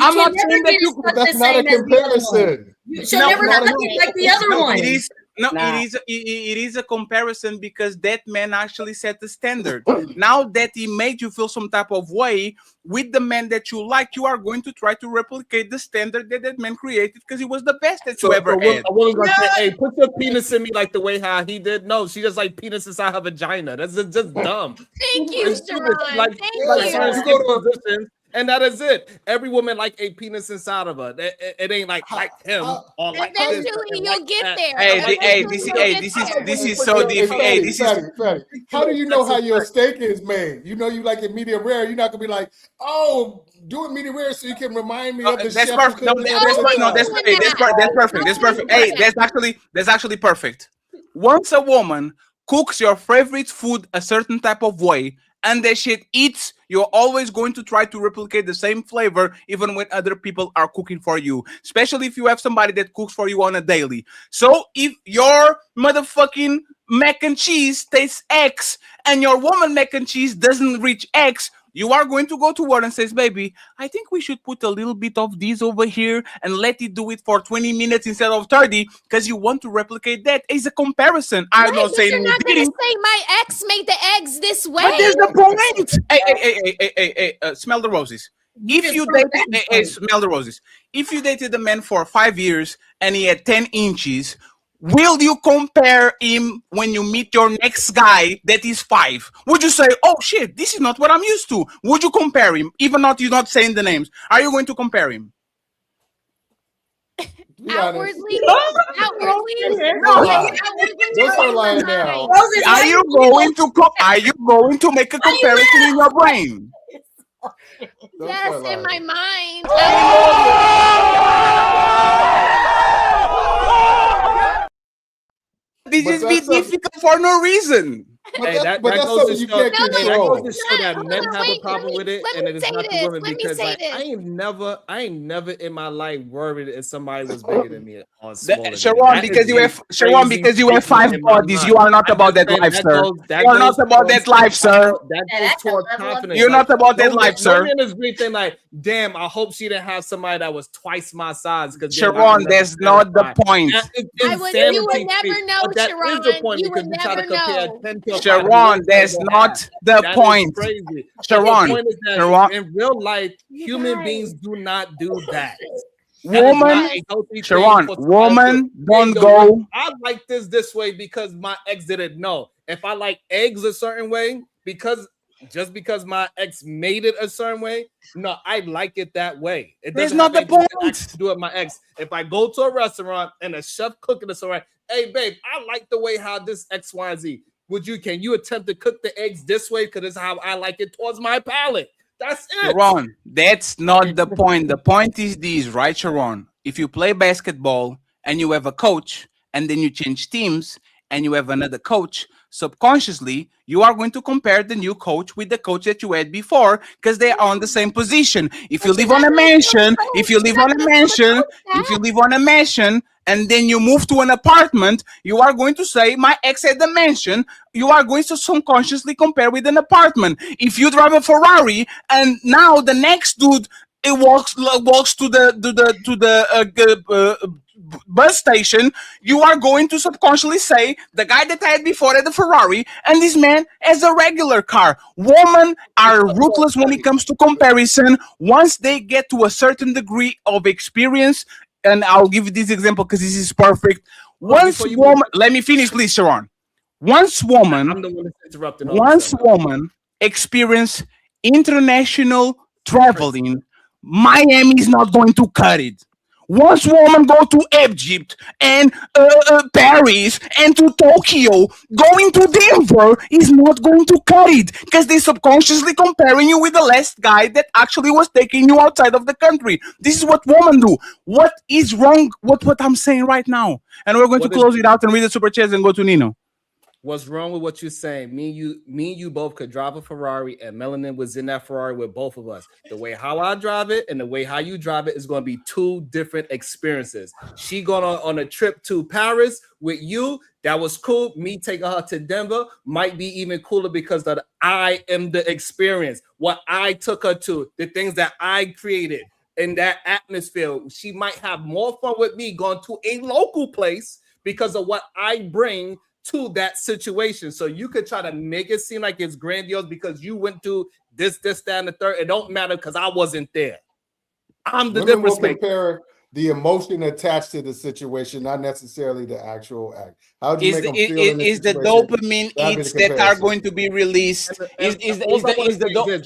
I'm not saying that you. That's not a comparison. She'll never look like the other one. It is. No, it is a comparison because that man actually set the standard. Now that he made you feel some type of way with the man that you like, you are going to try to replicate the standard that man created because he was the best that you ever had. A woman's gonna say, "Hey, put your penis in me like the way how he did." No, she just like penis inside her vagina. That's just dumb. Thank you, It's stupid. Sharon. Like Thank you you. go to a position, and that is it. Every woman like a penis inside of her. It ain't like him or like this. Eventually, you'll get there. This is so difficult. Hey, this is. Fatty. How do you know how your steak is made? You know you like it medium rare. You're not gonna be like, oh, do it medium rare so you can remind me of the That's chef. perfect. No, that's perfect. That's perfect. Hey, that's actually perfect. Once a woman cooks your favorite food a certain type of way, and that shit eats, you're always going to try to replicate the same flavor even when other people are cooking for you, especially if you have somebody that cooks for you on a daily. So if your motherfucking mac and cheese tastes X and your woman mac and cheese doesn't reach X, you are going to go to her and says, baby, I think we should put a little bit of this over here and let it do it for 20 minutes instead of 30 because you want to replicate that. It's a comparison. I'm not saying you're we not going to didn't. say my ex made the eggs this way. But there's the point. Hey, smell the roses. If you dated, smell the roses. If you dated a man for 5 years and he had 10 inches, will you compare him when you meet your next guy that is 5? Would you say, oh shit, this is not what I'm used to? Would you compare him? Even not you're not saying the names. Are you going to compare him? Outwardly? Are you going to make a comparison in your brain? Yes, in my mind. This is be difficult for no reason. Hey, that goes to show that men have a problem with it, and it is not the women because like, I ain't never in my life worried if somebody was bigger than me or smaller. Sharon, because you have 5 bodies, you are not about that life, sir. You are not about that life, sir. That goes towards confidence. You're not about that life, sir. No man is breathing like, damn, I hope she didn't have somebody that was twice my size. Sharon, that's not the point. You would never know, Sharon. You would never know. Sharon, that's not the point. Sharon, in real life, human beings do not do that. Woman, Sharon, woman, don't go. I like this way because my ex didn't know. If I like eggs a certain way, because my ex made it a certain way, no, I like it that way. It That's doesn't not have the anything point. to do with my ex. If I go to a restaurant and a chef cooking this, all right, hey babe, I like the way how this X, Y, Z. Can you attempt to cook the eggs this way? Because it's how I like it towards my palate. That's it. Sharon, that's not the point. The point is this, right, Sharon? If you play basketball and you have a coach and then you change teams and you have another coach, subconsciously, you are going to compare the new coach with the coach that you had before because they are on the same position. If you live on a mansion, and then you move to an apartment, you are going to say, my ex had the mansion. You are going to subconsciously compare with an apartment. If you drive a Ferrari and now the next dude walks to the bus station, you are going to subconsciously say, the guy that I had before had the Ferrari and this man has a regular car. Women are ruthless when it comes to comparison. Once they get to a certain degree of experience, and I'll give you this example because this is perfect. Once before you woman, move- let me finish, please, Sharon. Once woman, I'm the one that's interrupting. all of a once sudden. woman experience international traveling, Miami is not going to cut it. Once woman go to Egypt and Paris and to Tokyo, going to Denver is not going to cut it because they subconsciously comparing you with the last guy that actually was taking you outside of the country. This is what women do. What is wrong with what I'm saying right now? And we're going to What is- close it out and read the super chats and go to Nino. What's wrong with what you're saying? Me and you both could drive a Ferrari, and Melanin was in that Ferrari with both of us. The way how I drive it and the way how you drive it is going to be two different experiences. She going on a trip to Paris with you. That was cool. Me taking her to Denver might be even cooler because that I am the experience. What I took her to, the things that I created in that atmosphere. She might have more fun with me going to a local place because of what I bring to that situation. So you could try to make it seem like it's grandiose because you went to this, that, and the third. It don't matter because I wasn't there. I'm the Women will difference maker. compare the emotion attached to the situation, not necessarily the actual act. How do you make them feel in this Is the situation? dopamine That'd be hits the that are comparison. going to be released? Is the They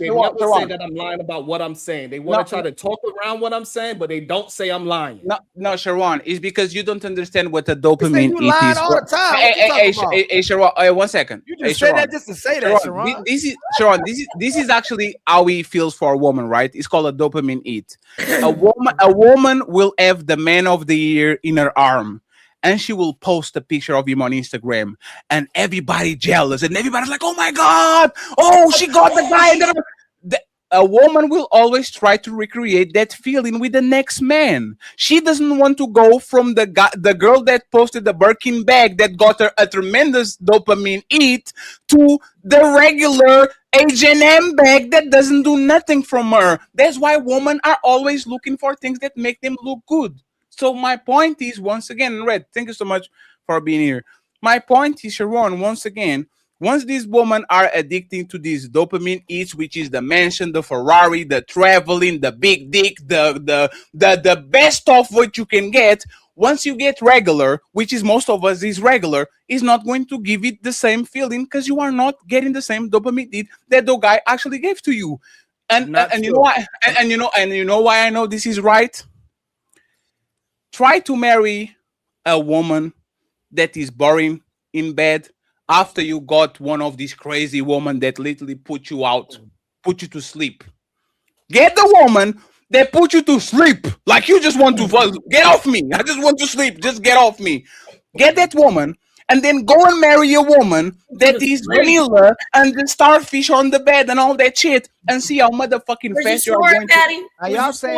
never Sharon, say that I'm lying about what I'm saying. They want to try to talk around what I'm saying, but they don't say I'm lying. No, Sharon, it's because you don't understand what a dopamine you hit lying is. all the time. What you Hey, talking about? Sharon, 1 second. You just said that just to say that, Sharon. This is Sharon. This is actually how it feels for a woman, right? It's called a dopamine hit. A woman will have the man of the year in her arm, and she will post a picture of him on Instagram, and everybody jealous, and everybody's like, "Oh my god! Oh, she got the guy." A woman will always try to recreate that feeling with the next man. She doesn't want to go from the girl that posted the Birkin bag that got her a tremendous dopamine hit to the regular H&M bag that doesn't do nothing from her. That's why women are always looking for things that make them look good. So my point is, once again, Red, thank you so much for being here. My point is, Sharon, once again, once these women are addicted to these dopamine hits, which is the mansion, the Ferrari, the traveling, the big dick, the best of what you can get, once you get regular, which is most of us is regular, is not going to give it the same feeling because you are not getting the same dopamine hit that the guy actually gave to you. And you know why? And you know why I know this is right? Try to marry a woman that is boring in bed after you got one of these crazy women that literally put you out, put you to sleep. Get the woman that put you to sleep. Like you just want to get off me. I just want to sleep. Just get off me. Get that woman and then go and marry a woman that is vanilla and the starfish on the bed and all that shit and see how motherfucking fast you are going to. Are y'all saying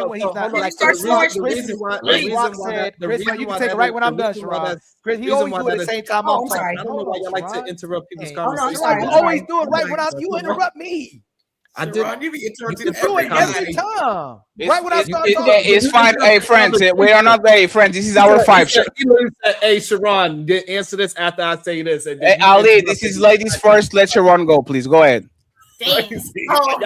when he's not like Chris Rock said, Chris, you can take it right when I'm done, Sharon. Chris, he always do it at the same time I'm talking. I don't know why y'all like to interrupt people's You conversations. always do it right when you interrupt me. I did. You be interrupting You do it every time. Right when I start talking. It's fine. Hey, friends, we are not very friends. This is our five. Hey, Sharon, answer this after I say this. Hey, Ali, this is ladies first. Let Sharon go, please. Go ahead. Crazy. Y'all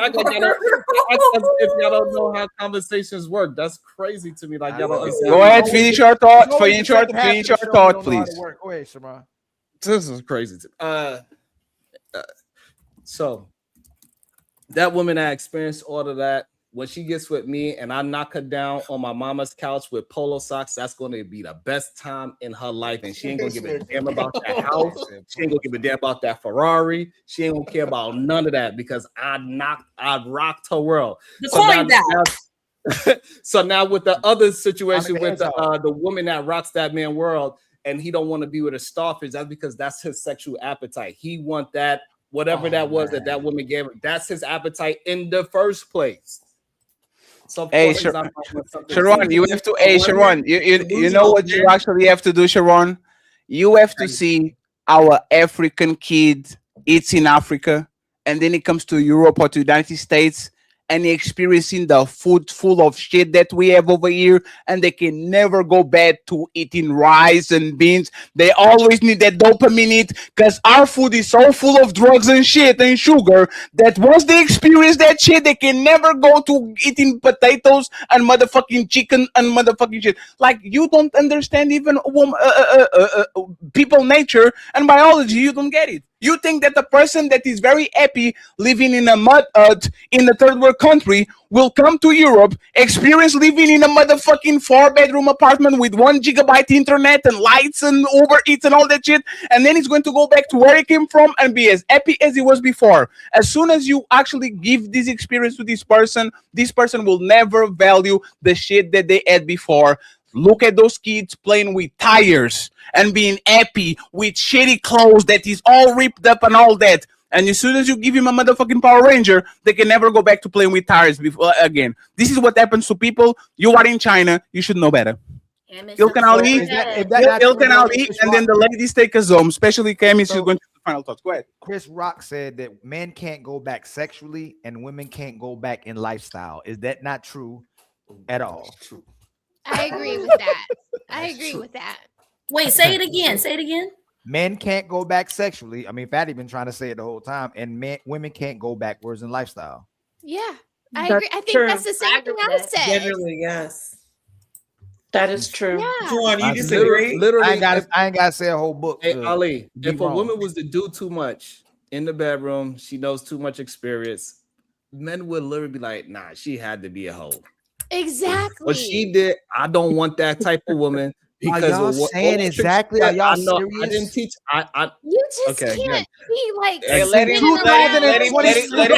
if y'all don't know how conversations work, that's crazy to me. Like y'all don't understand. Go ahead, finish your thought. Finish your thought, please. Go ahead, Sharon. This is crazy. So that woman that experienced all of that, when she gets with me and I knock her down on my mama's couch with polo socks, that's going to be the best time in her life. And she ain't going to give a damn about that house. She ain't going to give a damn about that Ferrari. She ain't going to care about none of that because I rocked her world. So now with the other situation with the woman that rocks that man world and he don't want to be with a starfish, that's because that's his sexual appetite. He want that, whatever that was that woman gave him. That's his appetite in the first place. So hey, Sharon, you have to. Hey, Sharon, you know what you actually have to do, Sharon? You have to see our African kid eats in Africa, and then it comes to Europe or to the United States, and experiencing the food full of shit that we have over here, and they can never go back to eating rice and beans. They always need that dopamine hit because our food is so full of drugs and shit and sugar that once they experience that shit, they can never go to eating potatoes and motherfucking chicken and motherfucking shit. Like, you don't understand even people nature and biology. You don't get it. You think that the person that is very happy living in a mud hut in a third world country will come to Europe, experience living in a motherfucking 4-bedroom apartment with 1 gigabyte internet and lights and Uber Eats and all that shit, and then he's going to go back to where he came from and be as happy as he was before. As soon as you actually give this experience to this person will never value the shit that they had before. Look at those kids playing with tires and being happy with shitty clothes that is all ripped up and all that. And as soon as you give him a motherfucking Power Ranger, they can never go back to playing with tires again. This is what happens to people. You are in China. You should know better. You can all eat, and then the ladies take us home, especially Kemi. She's going to the final thoughts. Go ahead. Chris Rock said that men can't go back sexually and women can't go back in lifestyle. Is that not true at all? I agree with that. I agree with that. Wait, say it again. Say it again. Men can't go back sexually. I mean, Fatty been trying to say it the whole time, and women can't go backwards in lifestyle. Yeah, I agree. I think that's the same thing I said. Generally, yes. That is true. Yeah. Juan, you disagree? Literally, I ain't got to say a whole book. Hey, Ali, if a woman was to do too much in the bedroom, she knows too much experience, men would literally be like, nah, she had to be a hoe. Exactly. What she did, I don't want that type of woman. Because are y'all saying exactly? Are y'all serious? I didn't teach. You just can't be like. Hey, let him.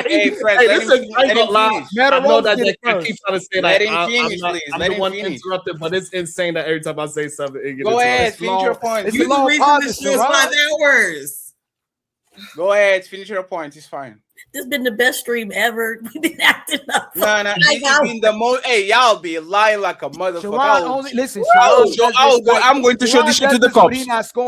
Hey, Fred, let him finish. I know that they keep trying to say let that him finish, please. I'm Let the him one finish. interrupted, but it's insane that every time I say something, it gets Go ahead, interrupted. finish your point. It's You a the long reason pause, this show is 5 hours. Go ahead, finish your point. It's fine. This has been the best stream ever. We've been acting up. No, this has been the most. Hey, y'all be lying like a motherfucker. I'm going to show this shit to the cops.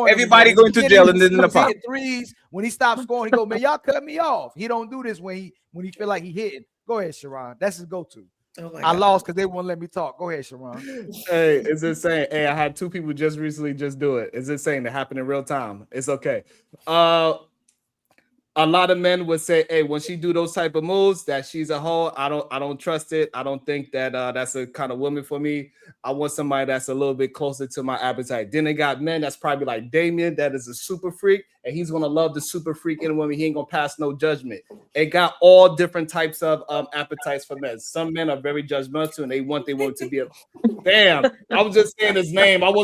Everybody going to jail and then the pop. Threes when he stops scoring, he go, man, y'all cut me off. He don't do this when he feel like he hitting. Go ahead, Sharon. That's his go-to. I lost because they won't let me talk. Go ahead, Sharon. Hey, it's insane. Hey, I had 2 people just recently just do it. It's insane. It happened in real time. It's okay. A lot of men would say, hey, when she do those type of moves, that she's a hoe. I don't trust it. I don't think that that's a kind of woman for me. I want somebody that's a little bit closer to my appetite. Then they got men that's probably like Damien, that is a super freak, and he's gonna love the super freak in a woman. He ain't gonna pass no judgment. It got all different types of appetites for men. Some men are very judgmental and they want their woman to be a damn. I was just saying his name. I'm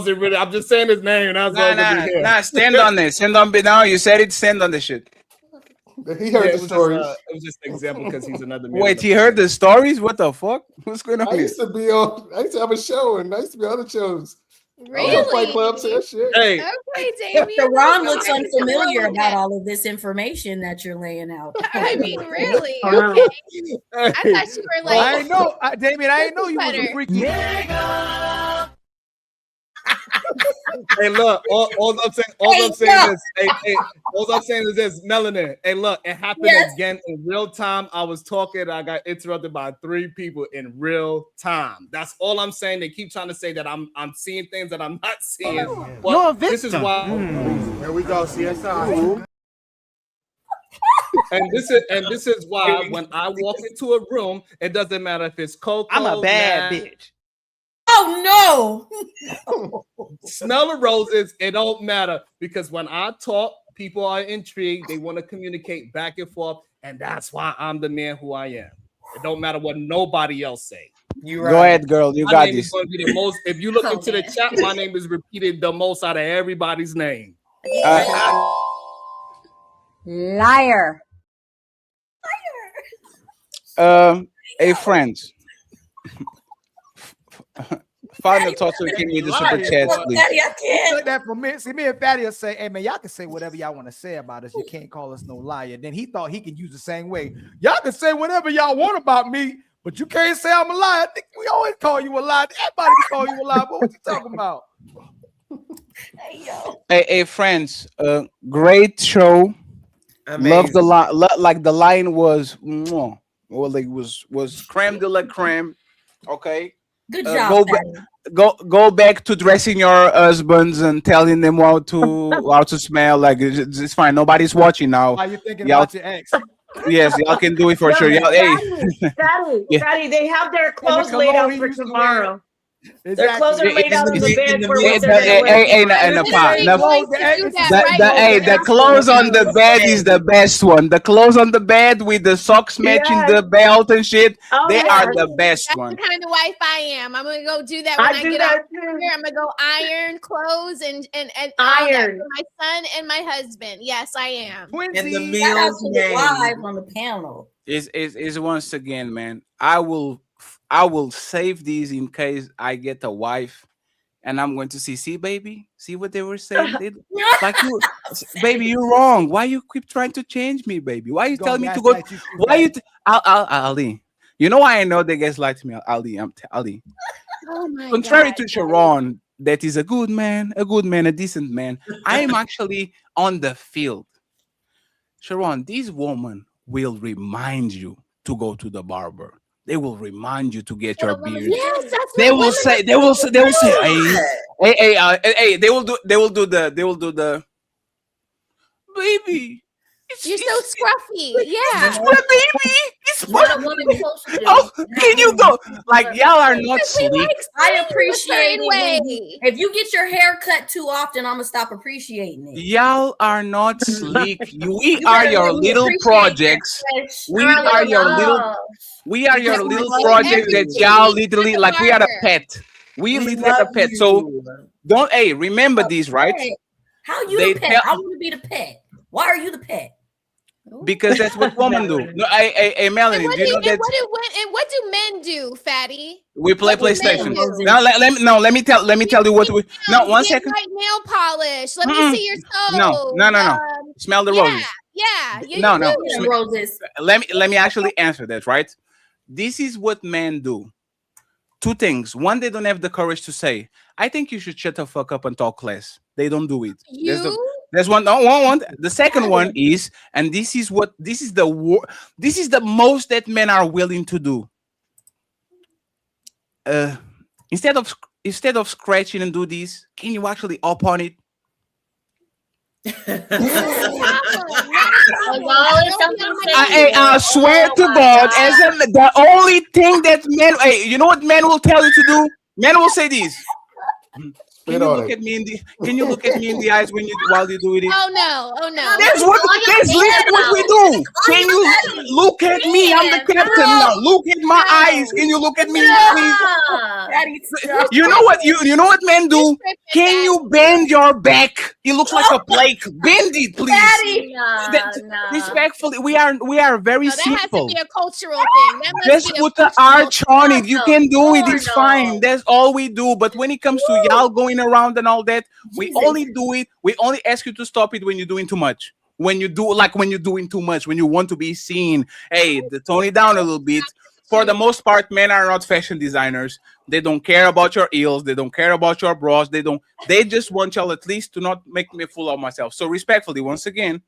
just saying his name. Nah, stand on it. Stand on it now. You said it, stand on the shit. He heard the stories. It was just an example because he's another man. Wait, he heard the stories? What the fuck? What's going on I here? used to have a show, and I used to be on other shows. Really? Fight clubs and shit. Hey, Okay, Damien. Ron looks unfamiliar about all of this information that you're laying out. I mean, really? Okay. I thought you were like. I ain't know, Damien. I ain't know you was a Better. freaky. Hey, look, all I'm saying is this, Melanin. Hey, look, it happened again in real time. I was talking, I got interrupted by 3 people in real time. That's all I'm saying. They keep trying to say that I'm seeing things that I'm not seeing. But this is why. Here we go, CSI. And this is why when I walk into a room, it doesn't matter if it's Coco. I'm a bad bitch. Oh no! Smell of roses, it don't matter because when I talk, people are intrigued. They want to communicate back and forth, and that's why I'm the man who I am. It don't matter what nobody else say. Go ahead, girl. You got this. Be the most, if you look into the chat, my name is repeated the most out of everybody's name. Liar. Hey, friends. Final thoughts with King the super chats, please. I can't. Took that from me. See, me and Fatty will say, hey man, y'all can say whatever y'all want to say about us. You can't call us no liar. Then he thought he could use the same way. Y'all can say whatever y'all want about me, but you can't say I'm a liar. I think we always call you a liar. Everybody can call you a liar. But what you talking about? Hey, friends. Great show. Amazing. Love the line. Like the line was Well, like was creme de la creme. Okay. Good job. Go back to dressing your husbands and telling them how to smell. Like it's fine. Nobody's watching now. Why you thinking Y'all- about your ex? Yes, y'all can do it for sure. Y'all, hey. Yeah. Daddy, they have their clothes laid out for tomorrow. Their clothes are Exactly. laid out on the bed for Hey, what they're the clothes on the bed is the best one. The clothes on the bed with the socks matching the belt and shit, they are the best That's one. the kind of wife I am. I'm gonna go do that when I get out here. I'm gonna go iron clothes and all that for my son and my husband. Yes, I am. And the Shout out meals to the made. wives on the panel. Is once again, man. I will save these in case I get a wife, and I'm going to see, baby, see what they were saying. Like you, baby, you're wrong. Why you keep trying to change me, baby? Why you telling me to go? Why you? Ali, you know why I know they gaslight me, Ali. Ali. Oh my Contrary God. to Sharon, that is a good man, a decent man. I am actually on the field. Sharon, these women will remind you to go to the barber. They will remind you to get your beard. Yes, that's They what will women say, are they will doing. say, hey, they will do the baby. You're so scruffy. Yeah. It's what, baby? It's What a woman is supposed to do. Oh, can you go? Like y'all are not sleek. I appreciate it. way. If you get your hair cut too often, I'm gonna stop appreciating it. Y'all are not sleek. We You are better your let me little appreciate projects. that fresh We garlic are your love. little. We are your Because little we love projects that everything. y'all literally the like. We are a barber. pet. We We literally are a love pet. So you. don't. Hey, remember these, right? Pet. How you They the pet? tell- I want to be the pet. Why are you the pet? Because that's what women do. No, hey, Melanie, And what do you know that what do men do, Fatty? we play what do men PlayStation? do? Now let me tell you what we. No, one Get second. white nail polish. Let Mm-mm. me see your No, toes. no. Smell the roses. Yeah, you No. do. Roses. Let me actually answer that, right? This is what men do. Two things. One, they don't have the courage to say, I think you should shut the fuck up and talk less. They don't do it. There's one. No, one. The second one is, and this is the most that men are willing to do. Instead of scratching and do this, can you actually up on it? I swear to God, the only thing that men, hey, you know what men will tell you to do? Men will say this. Can you look at me in the? Can you look at me in the eyes while you do it? Oh no! That's literally what we do. Can you look at me? I'm the captain now. Look at my eyes. Can you look at me, please? You know what? You know what men do? Can you bend your back? It looks like a plate. Bend it, please. Respectfully, we are very No, that has to simple. be a cultural thing. That must Just be a put the cultural arch on it. You can do it. Lord, It's fine. That's all we do. But when it comes to y'all going around and all that, we only do it. We only ask you to stop it when you're doing too much. When you're doing too much, when you want to be seen. Hey, tone it down a little bit. For the most part, men are not fashion designers. They don't care about your heels. They don't care about your bras. They just want y'all at least to not make me a fool of myself. So respectfully, once again,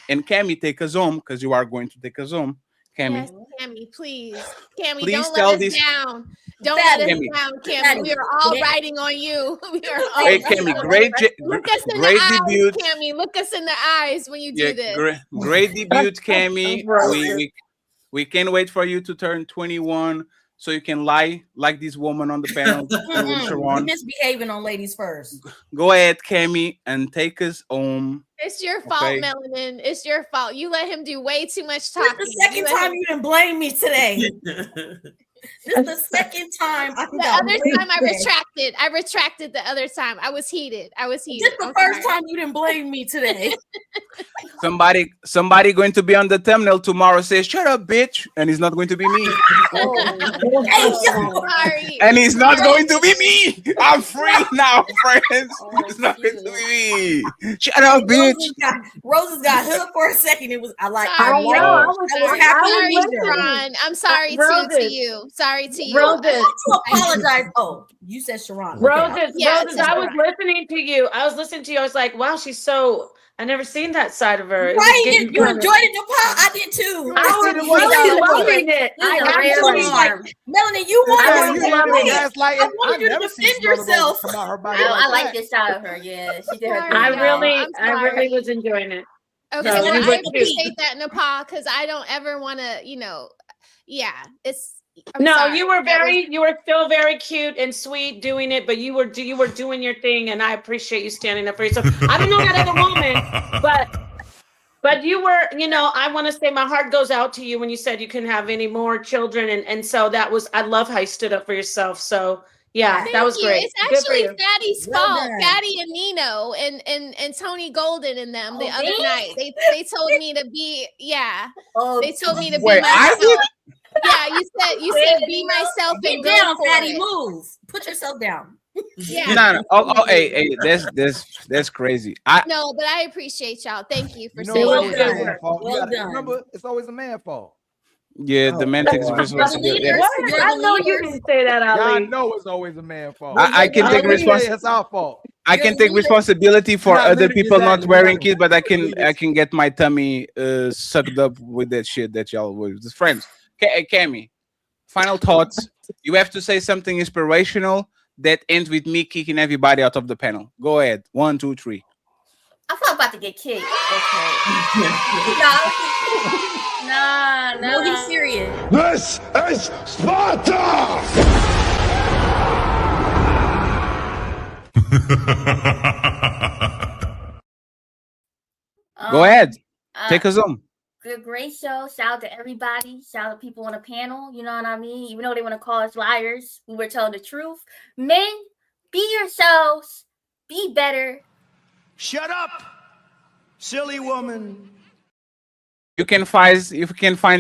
and Cammy, take a Zoom because you are going to take a Zoom. Cammy. Yes, Cammy, please. Cammy, Please don't tell let us this- down. Don't let us Cammy. down, Cammy. We are all riding on you. We are all Hey, Cammy, great Look us in great the debut. eyes, Cammy. Look us in the eyes when you do Yeah, this. great debut, Cammy. We can't wait for you to turn 21 so you can lie like this woman on the panel. with Sharon. You misbehaving on ladies first. Go ahead, Cammy, and take us home. It's your fault, Okay. Melanin. It's your fault. You let him do way too much talking. This is the second time you didn't blame me today. This is the second time I The other time I retracted the other time. I was heated. This is the first time you didn't blame me today. Somebody going to be on the thumbnail tomorrow says, "Shut up, bitch," and it's not going to be me. Sorry. And it's not going to be me. I'm free now, friends. It's not going to be me. Shut up, bitch. Roses got hood for a second. It was I like Sorry. I was happy to Sorry, meet her. Sharon. I'm sorry too to Roses. you. Sorry to you. I want to apologize. Oh, you said Sharon. Okay. Roses, Yeah, Roses, I was listening to you. I was like, wow, she's so. I never seen that side of her. It was Right? getting You kind of- enjoyed it, Nepal. I did too. I was really loving it. I I actually like Melanie. You I wanted was to loving defend it. I wanted you to defend yourself. I like this side of her. Yeah, she did her thing. I y'all. really was enjoying it. Okay, So well, you I were cute. appreciate that, Nepal, because I don't ever want to, yeah, it's. I'm No, sorry. you were That was- you were still very cute and sweet doing it, but you were doing your thing, and I appreciate you standing up for yourself. I don't know that other woman, but you were, I want to say my heart goes out to you when you said you couldn't have any more children, and so that was, I love how you stood up for yourself. So yeah, that was Thank you. great. It's Good for actually you. Fatty's Well fault. done. Fatty and Nino and Tony Golden and them the other really? night. They told me to be they told me to be Wait, I myself. Yeah, you said be myself and Get go down, for Fatty. it. Move. Put yourself down. Yeah. No. Oh, hey, that's crazy. No, but I appreciate y'all. Thank you for You know, saying it's always a that. man's fault. You Well gotta done. remember, it's always a man's fault. Yeah, the man takes responsibility. Yeah. What? I know you didn't say that, Y'all Ali. know it's always a man's fault. I can take responsibility. It's our fault. I can take responsibility for Not other literally people not exactly, wearing exactly. kids, but I can get my tummy sucked up with that shit that y'all with just friends. Cammy, final thoughts. You have to say something inspirational that ends with me kicking everybody out of the panel. Go ahead. 1, 2, 3. I thought I'm about to get kicked. Okay. Nah. No, he's serious. This is Sparta! Go ahead. Take us home. Good, great show. Shout out to everybody. Shout out to people on the panel. You know what I mean? Even though they want to call us liars, we were telling the truth. Men, be yourselves. Be better. Shut up, silly woman. You can find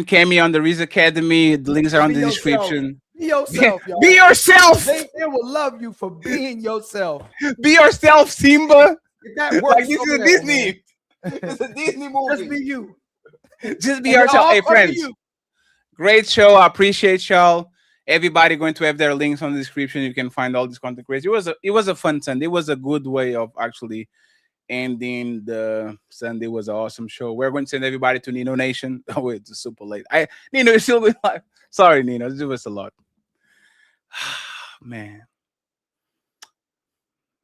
Cammy on the Riz Academy. The links are on the description. Be yourself, y'all. Be yourself. They will love you for being yourself. Be yourself, Simba. If that works, Like, this is so a well, Disney. man. It's a Disney movie. Just be you. Just be And yourself. y'all Hey, fuck friends. you. Great show. I appreciate y'all. Everybody going to have their links on the description. You can find all this content creators. It was a fun Sunday. It was a good way of actually ending the Sunday. Was an awesome show. We're going to send everybody to Nino Nation. Oh, it's super late. Nino is still live. Sorry, Nino. It was a lot. Man.